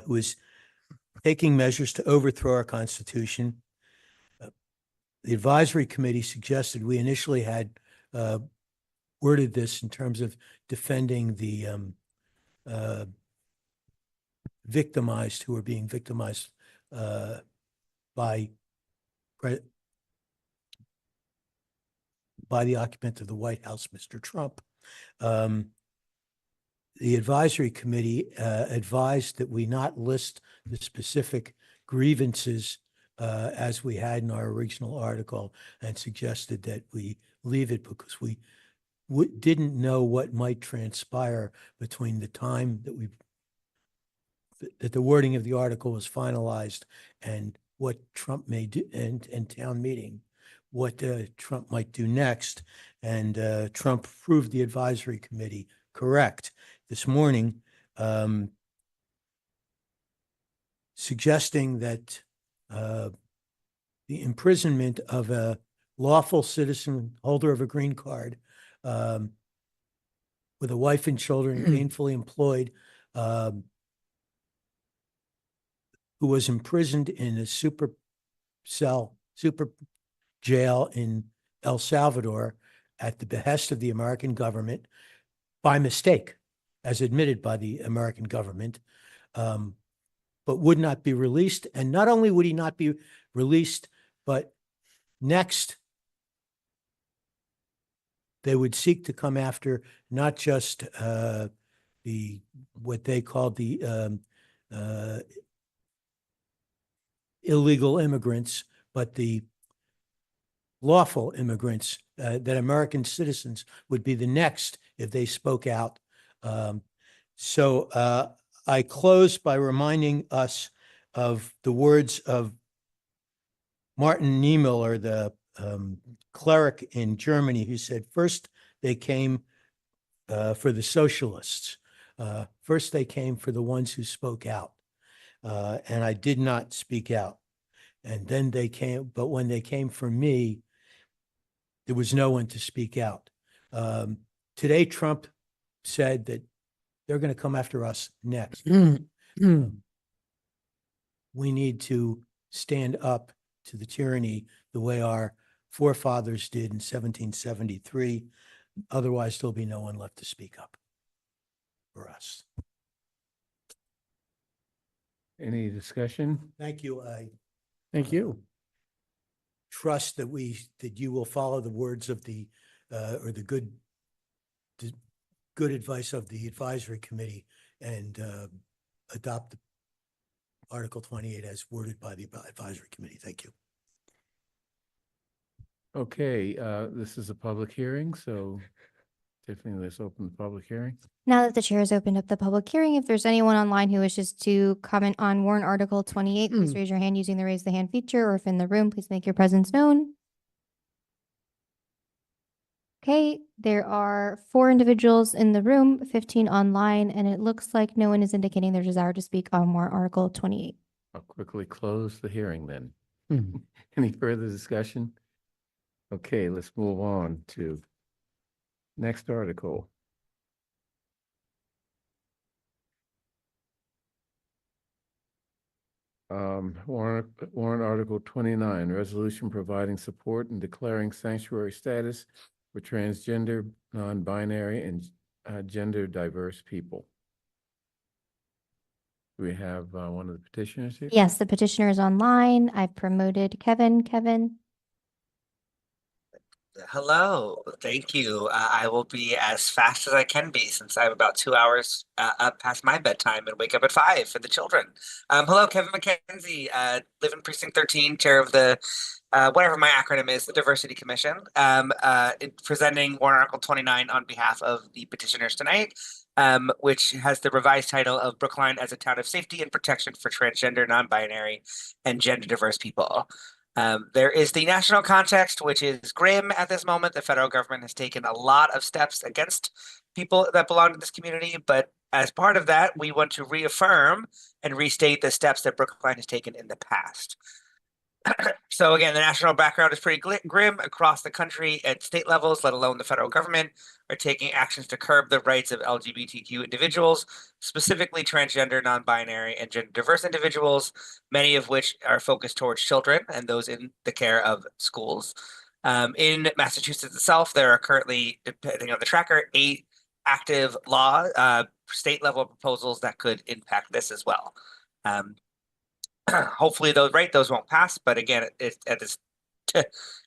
who is taking measures to overthrow our Constitution. The advisory committee suggested we initially had worded this in terms of defending the victimized who are being victimized by the occupant of the White House, Mr. Trump. The advisory committee advised that we not list the specific grievances as we had in our original article, and suggested that we leave it because we didn't know what might transpire between the time that the wording of the article was finalized and what Trump may do, and town meeting, what Trump might do next. And Trump proved the advisory committee correct this morning, suggesting that the imprisonment of a lawful citizen, holder of a green card, with a wife and children, gainfully employed, who was imprisoned in a super jail in El Salvador at the behest of the American government by mistake, as admitted by the American government, but would not be released. And not only would he not be released, but next they would seek to come after not just what they called the illegal immigrants, but the lawful immigrants, that American citizens would be the next if they spoke out. So I close by reminding us of the words of Martin Niemöller, the cleric in Germany, who said, first they came for the socialists. First they came for the ones who spoke out. And I did not speak out. And then they came, but when they came for me, there was no one to speak out. Today, Trump said that they're going to come after us next. We need to stand up to the tyranny the way our forefathers did in 1773. Otherwise, there'll be no one left to speak up for us. Any discussion? Thank you. I Thank you. trust that you will follow the words of the good advice of the advisory committee and adopt Article 28 as worded by the advisory committee. Thank you. Okay, this is a public hearing, so Tiffany, let's open the public hearing. Now that the chair has opened up the public hearing, if there's anyone online who wishes to comment on warrant article 28, please raise your hand using the raise the hand feature, or if in the room, please make your presence known. Okay, there are 4 individuals in the room, 15 online, and it looks like no one is indicating their desire to speak on warrant article 28. I'll quickly close the hearing then. Any further discussion? Okay, let's move on to next article. Warrant Article 29, resolution providing support and declaring sanctuary status for transgender, non-binary, and gender diverse people. Do we have one of the petitioners here? Yes, the petitioner is online. I've promoted Kevin. Kevin. Hello, thank you. I will be as fast as I can be since I'm about 2 hours up past my bedtime and wake up at 5 for the children. Hello, Kevin McKenzie, live in Precinct 13, chair of the whatever my acronym is, the Diversity Commission, presenting warrant article 29 on behalf of the petitioners tonight, which has the revised title of Brookline as a town of safety and protection for transgender, non-binary, and gender diverse people. There is the national context, which is grim at this moment. The federal government has taken a lot of steps against people that belong to this community, but as part of that, we want to reaffirm and restate the steps that Brookline has taken in the past. So again, the national background is pretty grim across the country at state levels, let alone the federal government, are taking actions to curb the rights of LGBTQ individuals, specifically transgender, non-binary, and gender diverse individuals, many of which are focused towards children and those in the care of schools. In Massachusetts itself, there are currently, depending on the tracker, 8 active law, state level proposals that could impact this as well. Hopefully those won't pass, but again, it's at this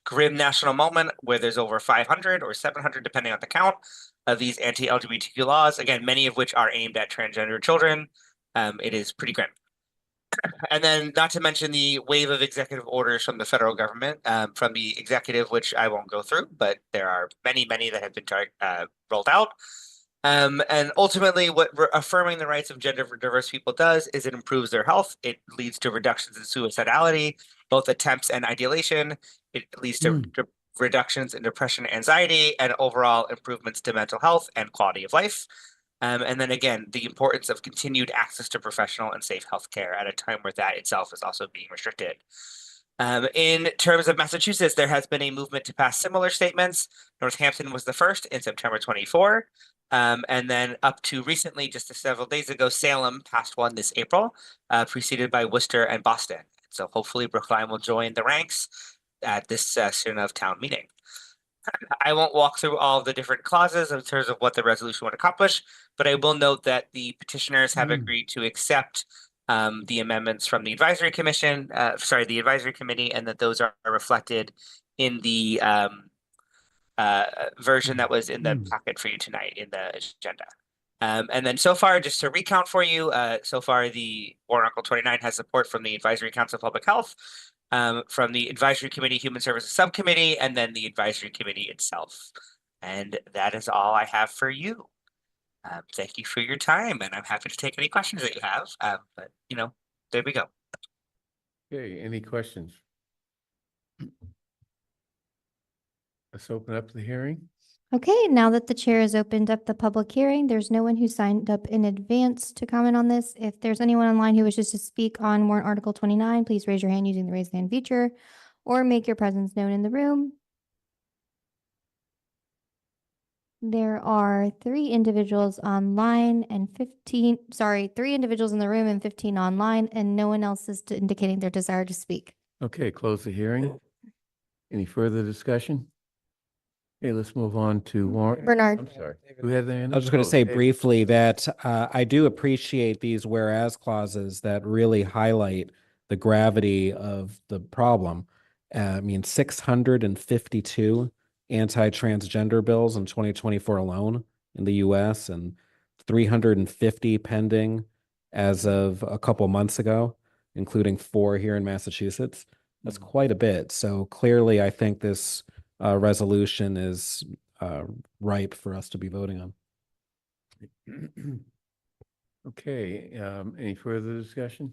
grim national moment where there's over 500 or 700, depending on the count, of these anti-LGBTQ laws, again, many of which are aimed at transgender children. It is pretty grim. And then not to mention the wave of executive orders from the federal government, from the executive, which I won't go through, but there are many that have been rolled out. And ultimately, what affirming the rights of gender diverse people does is it improves their health. It leads to reductions in suicidality, both attempts and ideation. It leads to reductions in depression and anxiety, and overall improvements to mental health and quality of life. And then again, the importance of continued access to professional and safe healthcare at a time where that itself is also being restricted. In terms of Massachusetts, there has been a movement to pass similar statements. Northampton was the first in September 24. And then up to recently, just several days ago, Salem passed one this April, preceded by Worcester and Boston. So hopefully Brookline will join the ranks at this session of town meeting. I won't walk through all the different clauses in terms of what the resolution would accomplish, but I will note that the petitioners have agreed to accept the amendments from the advisory commission, the advisory committee, and that those are reflected in the version that was in the packet for you tonight in the agenda. And then so far, just to recount for you, so far the warrant article 29 has support from the Advisory Council of Public Health, from the Advisory Committee Human Services Subcommittee, and then the Advisory Committee itself. And that is all I have for you. Thank you for your time, and I'm happy to take any questions that you have. But there we go. Okay, any questions? Let's open up the hearing. Okay, now that the chair has opened up the public hearing, there's no one who signed up in advance to comment on this. If there's anyone online who wishes to speak on warrant article 29, please raise your hand using the raise hand feature or make your presence known in the room. There are three individuals online and 3 individuals in the room and 15 online, and no one else is indicating their desire to speak. Okay, close the hearing. Any further discussion? Okay, let's move on to Warren. Bernard. I'm sorry. Who had their hand I was up? just going Oh, to say David. briefly that I do appreciate these whereas clauses that really highlight the gravity of the problem. I mean, 652 anti-transgender bills in 2024 alone in the US and 350 pending as of a couple months ago, including 4 here in Massachusetts. That's quite a bit. So clearly, I think this resolution is ripe for us to be voting on. Okay, any further discussion?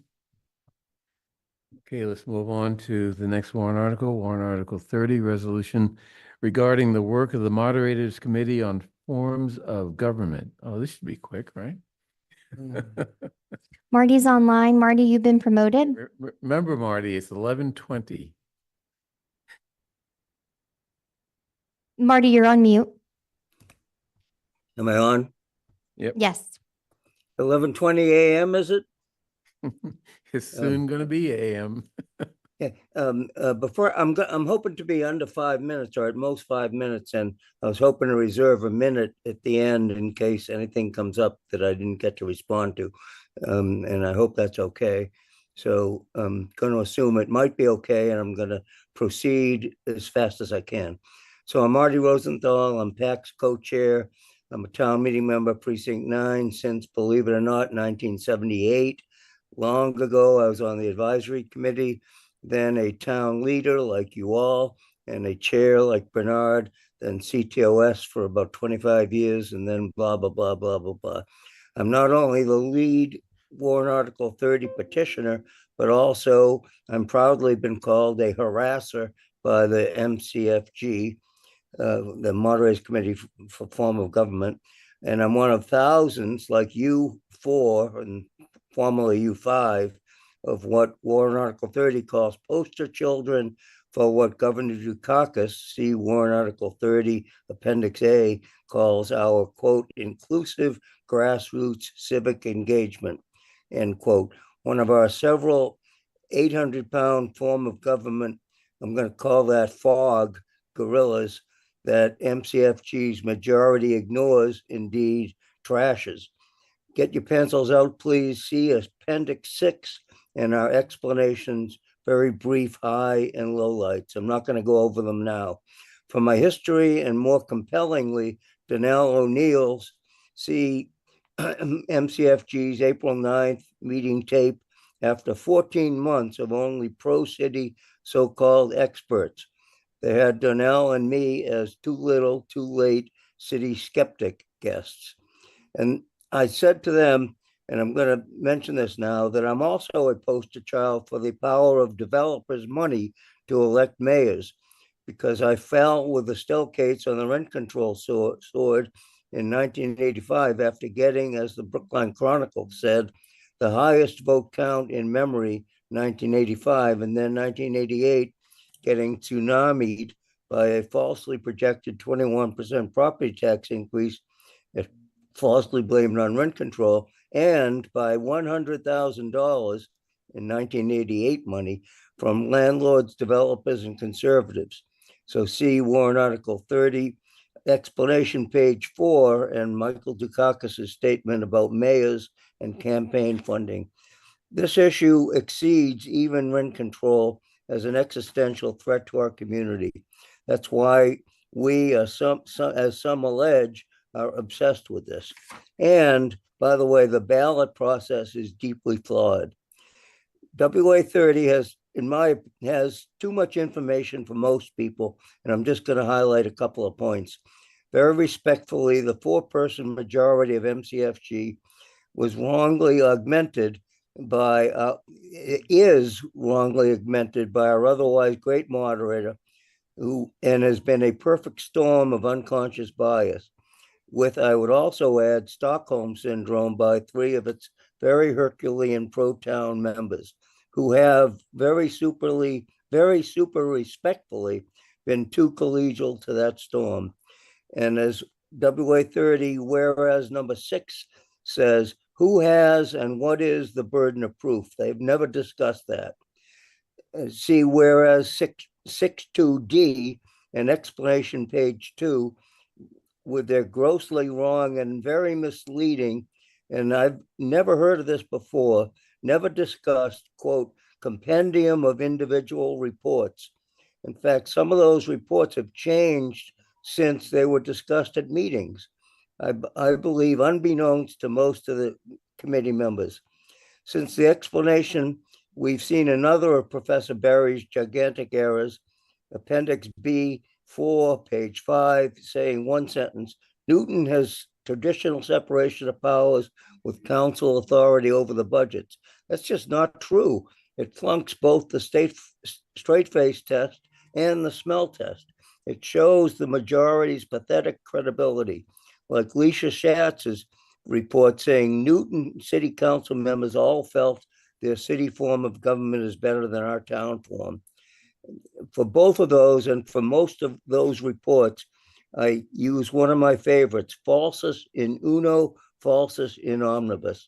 Okay, let's move on to the next warrant article 30, resolution regarding the work of the Moderators Committee on Forms of Government. Oh, this should be quick, right? Marty's online. Marty, you've been promoted. Remember, Marty, it's 11:20. Marty, you're on mute. Am I on? Yep. Yes. 11:20 a.m. is it? It's soon going to be AM. Yeah. Before I'm hoping to be under 5 minutes, or at most 5 minutes, and I was hoping to reserve a minute at the end in case anything comes up that I didn't get to respond to, and I hope that's okay. So I'm going to assume it might be okay, and I'm going to proceed as fast as I can. So I'm Marty Rosenthal. I'm PAC's co-chair. I'm a town meeting member, Precinct 9, since, believe it or not, 1978. Long ago, I was on the advisory committee, then a town leader like you all, and a chair like Bernard, then CTOS for about 25 years, and then blah, blah, blah, blah, blah, blah. I'm not only the lead warrant article 30 petitioner, but also I'm proudly been called a harasser by the MCFG, the Moderators Committee for Form of Government. And I'm one of thousands like you 4 and formerly you 5 of what Warrant Article 30 calls poster children for what Governor Dukakis, see Warrant Article 30, Appendix A, calls our, quote, inclusive grassroots civic engagement, end quote. One of our several 800-pound form of government, I'm going to call that FOG, gorillas, that MCFG's majority ignores, indeed trashes. Get your pencils out, please. See Appendix 6 and our explanations, very brief high and low lights. I'm not going to go over them now. For my history and more compellingly, Donnell O'Neill's, see MCFG's April 9th meeting tape after 14 months of only pro-city so-called experts. They had Donnell and me as too little, too late city skeptic guests. And I said to them, and I'm going to mention this now, that I'm also a poster child for the power of developers' money to elect mayors, because I fell with the Stelcates on the rent control sword in 1985 after getting, as the Brookline Chronicle said, the highest vote count in memory, 1985, and then 1988, getting tsunamied by a falsely projected 21% property tax increase, falsely blamed on rent control, and by $100,000 in 1988 money from landlords, developers, and conservatives. So see Warrant Article 30, explanation page 4, and Michael Dukakis' statement about mayors and campaign funding. This issue exceeds even rent control as an existential threat to our community. That's why we, as some allege, are obsessed with this. And by the way, the ballot process is deeply flawed. WA 30 has too much information for most people, and I'm just going to highlight a couple of points. Very respectfully, the 4-person majority of MCFG was wrongly augmented by, is wrongly augmented by our otherwise great moderator, who and has been a perfect storm of unconscious bias, with, I would also add, Stockholm syndrome by 3 of its very Herculean pro-town members, who have very super respectfully been too collegial to that storm. And as WA 30, whereas number 6 says, who has and what is the burden of proof? They've never discussed that. See, whereas 6.2D and explanation page 2, with their grossly wrong and very misleading, and I've never heard of this before, never discussed, quote, compendium of individual reports. In fact, some of those reports have changed since they were discussed at meetings. I believe, unbeknownst to most of the committee members. Since the explanation, we've seen another of Professor Berry's gigantic errors, Appendix B4, page 5, saying one sentence, Newton has traditional separation of powers with council authority over the budgets. That's just not true. It flunks both the straight face test and the smell test. It shows the majority's pathetic credibility, like Leisha Schatz's report saying Newton city council members all felt their city form of government is better than our town form. For both of those and for most of those reports, I use one of my favorites, falsus in uno, falsus in omnibus.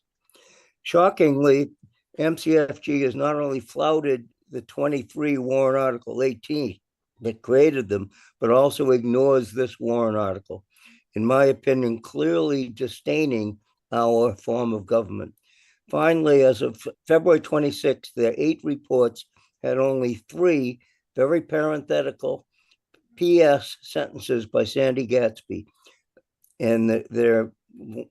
Shockingly, MCFG has not only flouted the 23 warrant article 18 that created them, but also ignores this warrant article, in my opinion, clearly disdaining our form of government. Finally, as of February 26th, their 8 reports had only 3 very parenthetical PS sentences by Sandy Gatsby. And their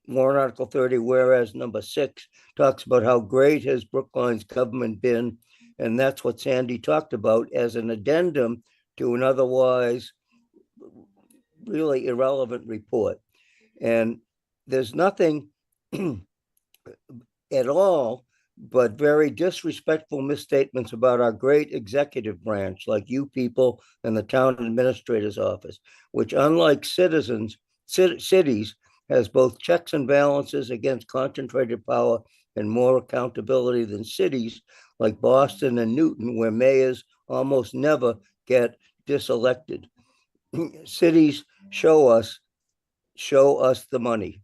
warrant article 30, whereas number 6 talks about how great has Brookline's government been. And that's what Sandy talked about as an addendum to an otherwise really irrelevant report. And there's nothing at all but very disrespectful misstatements about our great executive branch, like you people and the town administrator's office, which, unlike cities, has both checks and balances against concentrated power and more accountability than cities like Boston and Newton, where mayors almost never get diselected. Cities show us the money.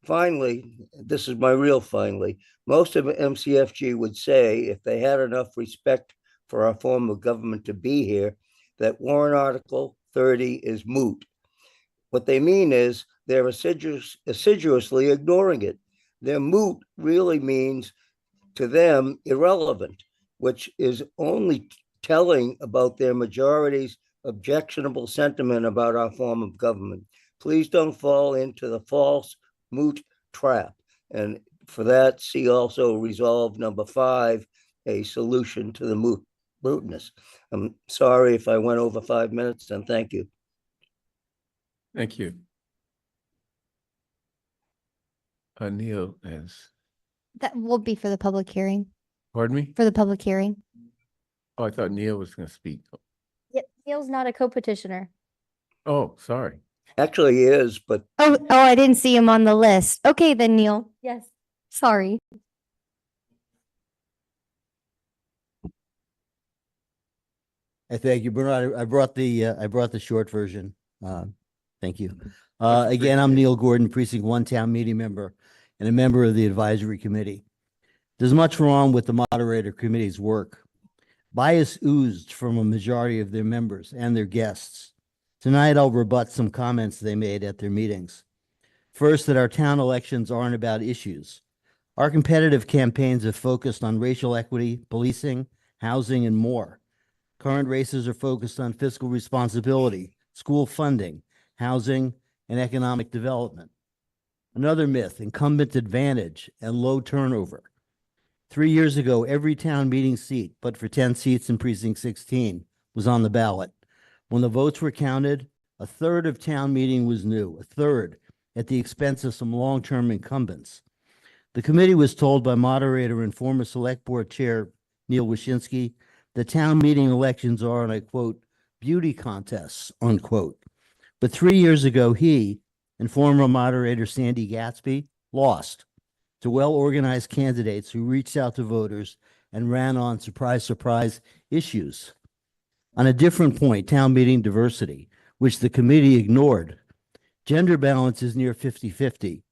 Finally, this is my real finally, most of MCFG would say, if they had enough respect for our form of government to be here, that warrant article 30 is moot. What they mean is they're assiduously ignoring it. Their moot really means to them irrelevant, which is only telling about their majority's objectionable sentiment about our form of government. Please don't fall into the false moot trap. And for that, see also resolve number 5, a solution to the mootness. I'm sorry if I went over 5 minutes, and thank you. Thank you. Neil has, That will be for the public hearing, pardon me? for the public hearing. Oh, I thought Neil was going to speak. Yep, Neil's not a co-petitioner. Oh, sorry. Actually, he is, but Oh, I didn't see him on the list. Okay, then Neil. Yes, sorry. I thank you, Bernard. I brought the short version. Thank you. Again, I'm Neil Gordon, Precinct 1 Town Meeting member and a member of the advisory committee. There's much wrong with the moderator committee's work. Bias oozed from a majority of their members and their guests. Tonight, I'll rebut some comments they made at their meetings. First, that our town elections aren't about issues. Our competitive campaigns have focused on racial equity, policing, housing, and more. Current races are focused on fiscal responsibility, school funding, housing, and economic development. Another myth, incumbent advantage and low turnover. 3 years ago, every town meeting seat, but for 10 seats in Precinct 16, was on the ballot. When the votes were counted, a third of town meeting was new, a third at the expense of some long-term incumbents. The committee was told by moderator and former select board chair Neil Wyshynski that town meeting elections are, and I quote, beauty contests, unquote. But 3 years ago, he and former moderator Sandy Gatsby lost to well-organized candidates who reached out to voters and ran on surprise, surprise issues. On a different point, town meeting diversity, which the committee ignored. Gender balance is near 50-50.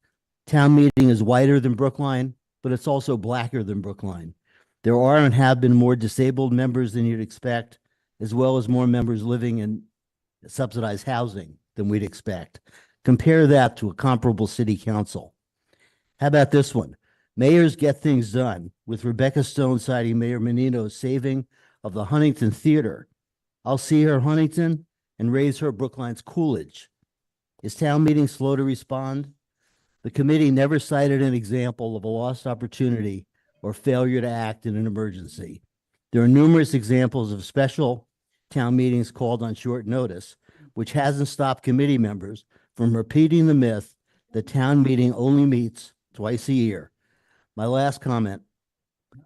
Town meeting is whiter than Brookline, but it's also blacker than Brookline. There are and have been more disabled members than you'd expect, as well as more members living in subsidized housing than we'd expect. Compare that to a comparable city council. How about this one? Mayors get things done, with Rebecca Stone citing Mayor Menino's saving of the Huntington Theater. I'll see her Huntington and raise her Brookline's Coolidge. Is town meeting slow to respond? The committee never cited an example of a lost opportunity or failure to act in an emergency. There are numerous examples of special town meetings called on short notice, which hasn't stopped committee members from repeating the myth that town meeting only meets twice a year. My last comment,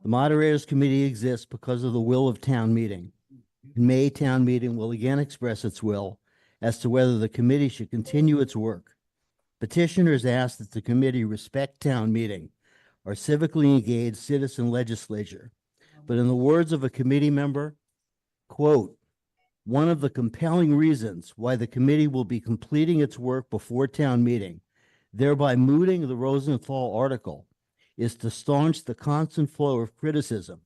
the Moderators Committee exists because of the will of town meeting. In May, town meeting will again express its will as to whether the committee should continue its work. Petitioners ask that the committee respect town meeting, our civically engaged citizen legislature. But in the words of a committee member, quote, one of the compelling reasons why the committee will be completing its work before town meeting, thereby mooting the Rosenthal article, is to staunch the constant flow of criticism,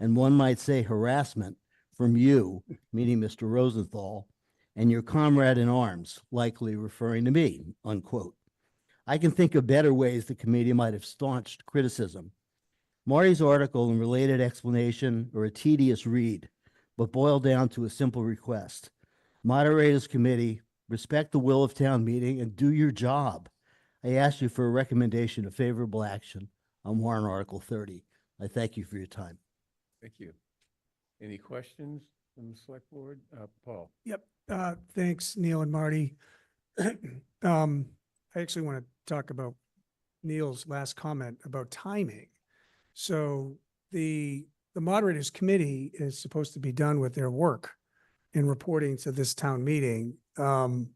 and one might say harassment, from you, meaning Mr. Rosenthal, and your comrade in arms, likely referring to me, unquote. I can think of better ways the committee might have staunched criticism. Marty's article and related explanation are a tedious read, but boil down to a simple request. Moderators Committee, respect the will of town meeting and do your job. I ask you for a recommendation of favorable action on warrant Article 30. I thank you for your time. Thank you. Any questions from the select board? Paul? Yep. Thanks, Neil and Marty. I actually want to talk about Neil's last comment about timing. So the Moderators Committee is supposed to be done with their work in reporting to this town meeting. And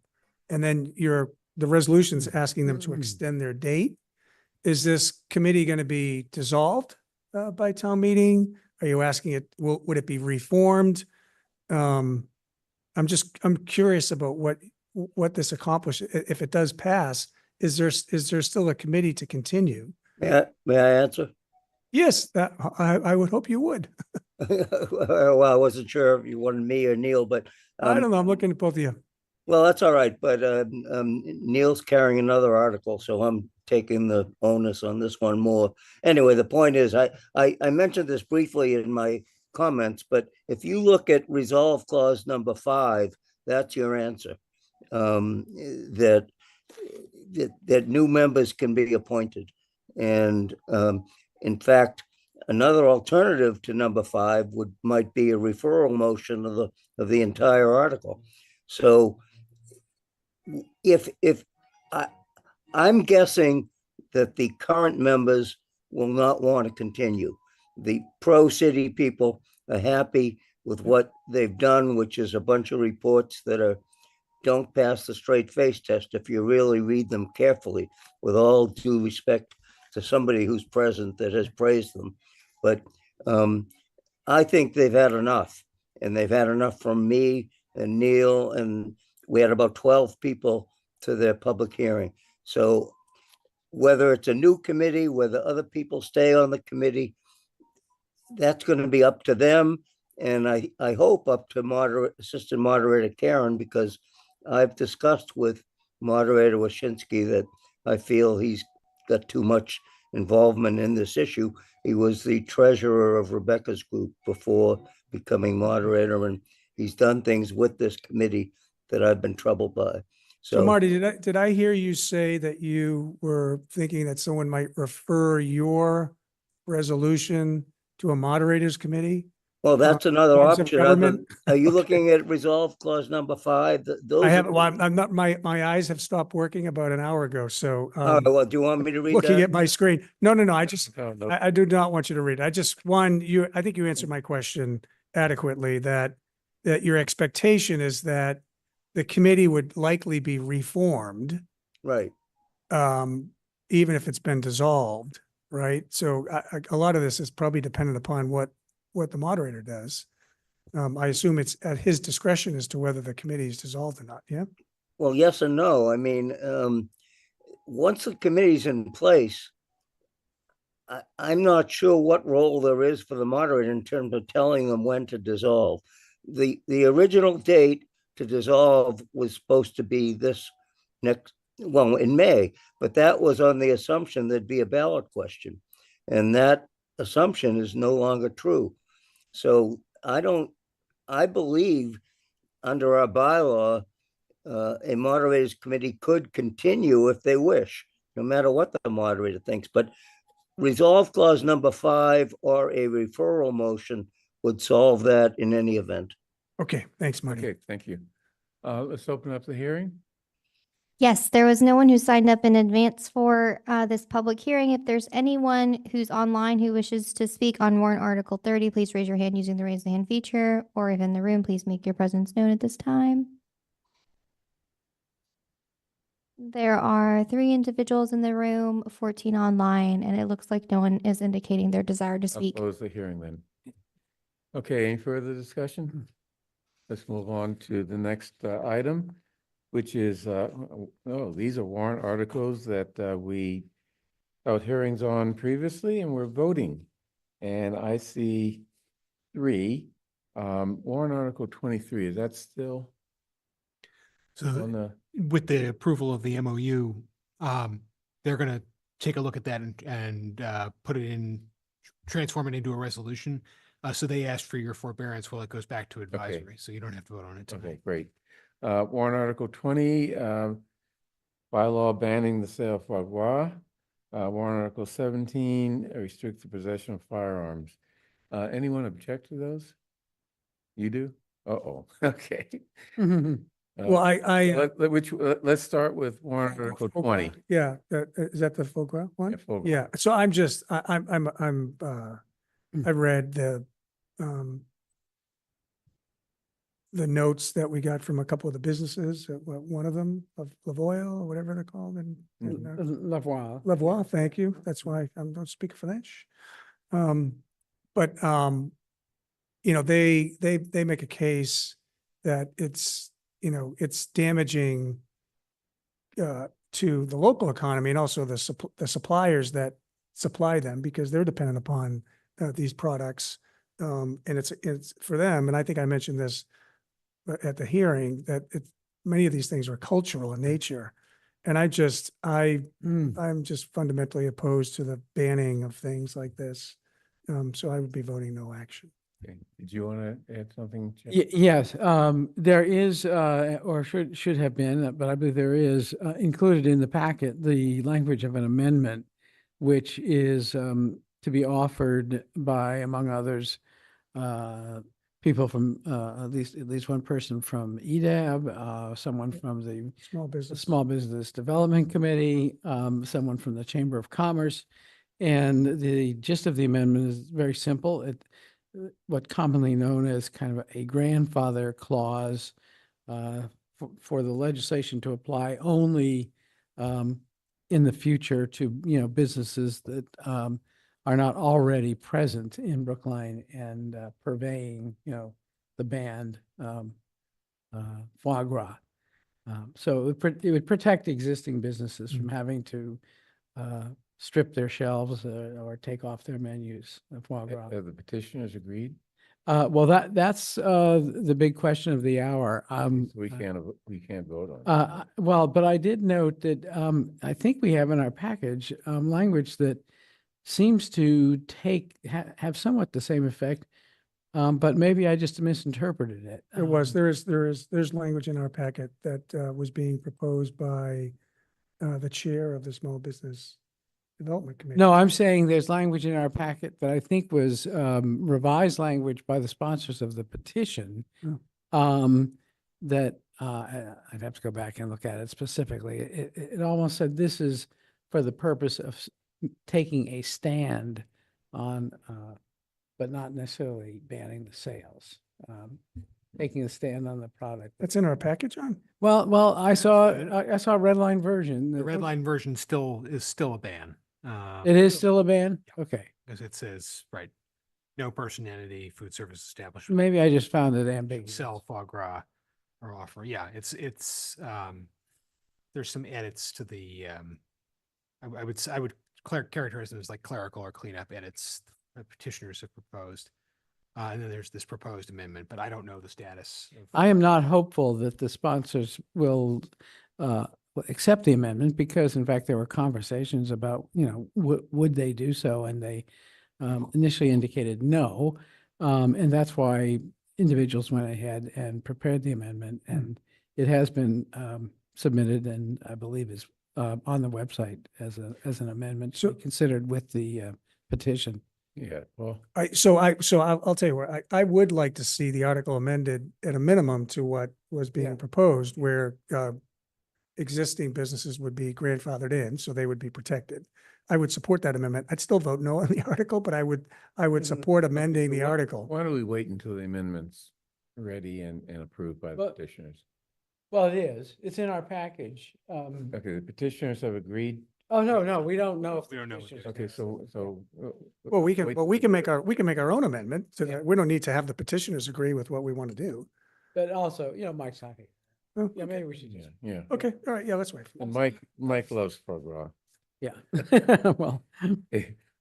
then the resolution's asking them to extend their date. Is this committee going to be dissolved by town meeting? Are you asking it, would it be reformed? I'm curious about what this accomplishes. If it does pass, is there still a committee to continue? May I answer? Yes, I would hope you would. Well, I wasn't sure if you wanted me or Neil, but I don't know. I'm looking at both of you. well, that's all right. But Neil's carrying another article, so I'm taking the onus on this one more. Anyway, the point is, I mentioned this briefly in my comments, but if you look at resolve clause number 5, that's your answer. That new members can be appointed, and in fact, another alternative to number 5 might be a referral motion of the entire article. So if I'm guessing that the current members will not want to continue. The pro-city people are happy with what they've done, which is a bunch of reports that don't pass the straight face test if you really read them carefully, with all due respect to somebody who's present that has praised them. But I think they've had enough, and they've had enough from me and Neil, and we had about 12 people to their public hearing. So whether it's a new committee, whether other people stay on the committee, that's going to be up to them. And I hope up to Assistant Moderator Karen, because I've discussed with Moderator Waschinsky that I feel he's got too much involvement in this issue. He was the treasurer of Rebecca's group before becoming moderator, and he's done things with this committee that I've been troubled by. So Marty, did I hear you say that you were thinking that someone might refer your resolution to a moderators committee? Well, that's another Forms of option. government? Are you looking at resolve clause number 5? Those I haven't. Well, I'm not. My eyes have stopped working about an hour ago. So, all right, well, do you want me to read looking that? at my screen? No. I do not want you to read. I think you answered my question adequately. That your expectation is that the committee would likely be reformed, right? Even if it's been dissolved, right? So a lot of this is probably dependent upon what the moderator does. I assume it's at his discretion as to whether the committee is dissolved or not. Yeah. Well, yes and no. I mean, once the committee's in place, I'm not sure what role there is for the moderator in terms of telling them when to dissolve. The original date to dissolve was supposed to be this in May, but that was on the assumption there'd be a ballot question. And that assumption is no longer true. So I believe under our bylaw, a moderators committee could continue if they wish, no matter what the moderator thinks. But resolve clause number 5 or a referral motion would solve that in any event. Okay, thanks, Marty. Okay, thank you. Let's open up the hearing. Yes, there was no one who signed up in advance for this public hearing. If there's anyone who's online who wishes to speak on warrant Article 30, please raise your hand using the raise the hand feature, or if in the room, please make your presence known at this time. There are 3 individuals in the room, 14 online, and it looks like no one is indicating their desire to I'll speak. close the hearing then. Okay, any further discussion? Let's move on to the next item, which is, these are warrant articles that we held hearings on previously and we're voting. And I see 3. Warrant Article 23, is that still on the? With the approval of the MOU, they're going to take a look at that and put it in, transform it into a resolution. So they asked for your forbearance while it goes back to advisory. So you don't have to vote on it tonight. Okay, great. Warrant Article 20, bylaw banning the sale of foie gras. Warrant Article 17, restrict the possession of firearms. Anyone object to those? You do? Uh-oh, okay. Well, Let's start with warrant Article 20. Yeah, is that the foie gras one? Yeah, foie gras. Yeah, so I've read the notes that we got from a couple of the businesses, one of them of Lavoie or whatever they're called and Lavoie. Lavoie, thank you. That's why I don't speak French. But they make a case that it's damaging to the local economy and also the suppliers that supply them because they're dependent upon these products. And it's for them. And I think I mentioned this at the hearing that many of these things are cultural in nature. And I'm just fundamentally opposed to the banning of things like this. So I would be voting no action. Okay. Did you want to add something, Jeff? Yes, there is, or should have been, but I believe there is included in the packet, the language of an amendment, which is to be offered by, among others, people from at least one person from EDAB, someone from the Small Business Development Committee, someone from the Chamber of Commerce. And the gist of the amendment is very simple. What commonly known as kind of a grandfather clause for the legislation to apply only in the future to businesses that are not already present in Brookline and purveying the banned foie gras. So it would protect existing businesses from having to strip their shelves or take off their menus of foie gras. Have the petitioners agreed? Well, that's the big question of the hour. We can't vote on it. Well, but I did note that I think we have in our package language that seems to have somewhat the same effect, but maybe I just misinterpreted it. There's language in our packet that was being proposed by the chair of the Small Business Development Committee. No, I'm saying there's language in our packet that I think was revised language by the sponsors of the petition. That I'd have to go back and look at it specifically. It almost said this is for the purpose of taking a stand on, but not necessarily banning the sales. Taking a stand on the product. That's in our package, John? Well, I saw a red line version. The red line version is still a ban. It is still a ban? Okay. Because it says, right, no person, entity, food service establishment. Maybe I just found it ambiguous. Sell foie gras. are offering. Yeah, there's some edits to the, I would characterize them as like clerical or cleanup edits the petitioners have proposed. And then there's this proposed amendment, but I don't know the status of. I am not hopeful that the sponsors will accept the amendment because in fact, there were conversations about, would they do so? And they initially indicated no. And that's why individuals went ahead and prepared the amendment and it has been submitted and I believe is on the website as an amendment to be considered with the petition. Yeah, well, I'll tell you what, I would like to see the article amended at a minimum to what was being proposed, where existing businesses would be grandfathered in, so they would be protected. I would support that amendment. I'd still vote no on the article, but I would support amending the article. why don't we wait until the amendment's ready and approved by the But- petitioners? Well, it is. It's in our package. Okay, the petitioners have agreed. Oh, no, we don't know. We don't know. Okay, so. Well, we can wait- make our own amendment so that we don't need to have the petitioners agree with what we want to do. But also, Mike's talking. Oh, Yeah, maybe we should just. Yeah. Okay, all right, yeah, let's wait. And Mike loves foie gras. Yeah. Well,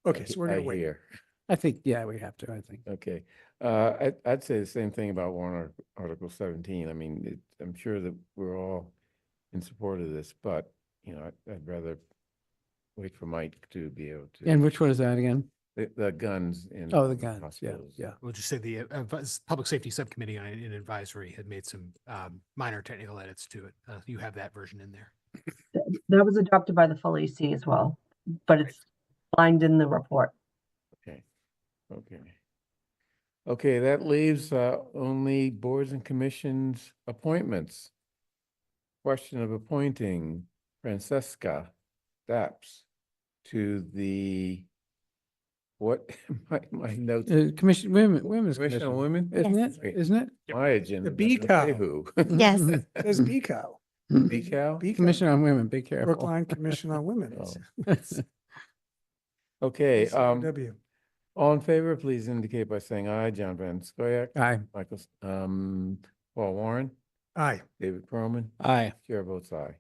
Okay, so we're gonna I wait. hear. I think, yeah, we have to, I think. Okay, I'd say the same thing about warrant Article 17. I mean, I'm sure that we're all in support of this, but, I'd rather wait for Mike to be able to. And which one is that again? The guns in. Oh, the guns, yeah, hospitals. yeah. We'll just say the Public Safety Subcommittee on an Advisory had made some minor technical edits to it. You have that version in there. That was adopted by the full AC as well, but it's lined in the report. Okay, okay. Okay, that leaves only boards and commissions appointments. Question of appointing Francesca Dapps to the, what, my notes. Women's Commission on Women? Isn't it? Isn't it? My agenda. The bee doesn't say cow. Who? Yes. There's BCO, Bee cow? Commission on Women, be careful. Brookline Commission on Women. Oh. Okay, COW. all in favor, please indicate by saying aye. John Van Scoyac. Aye. Michael, Paul Warren, Aye. David Perlman. Aye. Chair votes aye.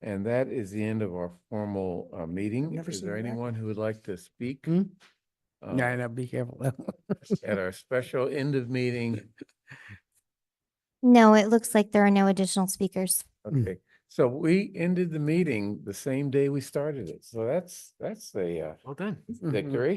And that is the end of our formal meeting. never Is seen there it back. anyone who would like to speak? Yeah, I know, be careful. At our special end of meeting? No, it looks like there are no additional speakers. Okay, so we ended the meeting the same day we started it. So that's a Well done. victory.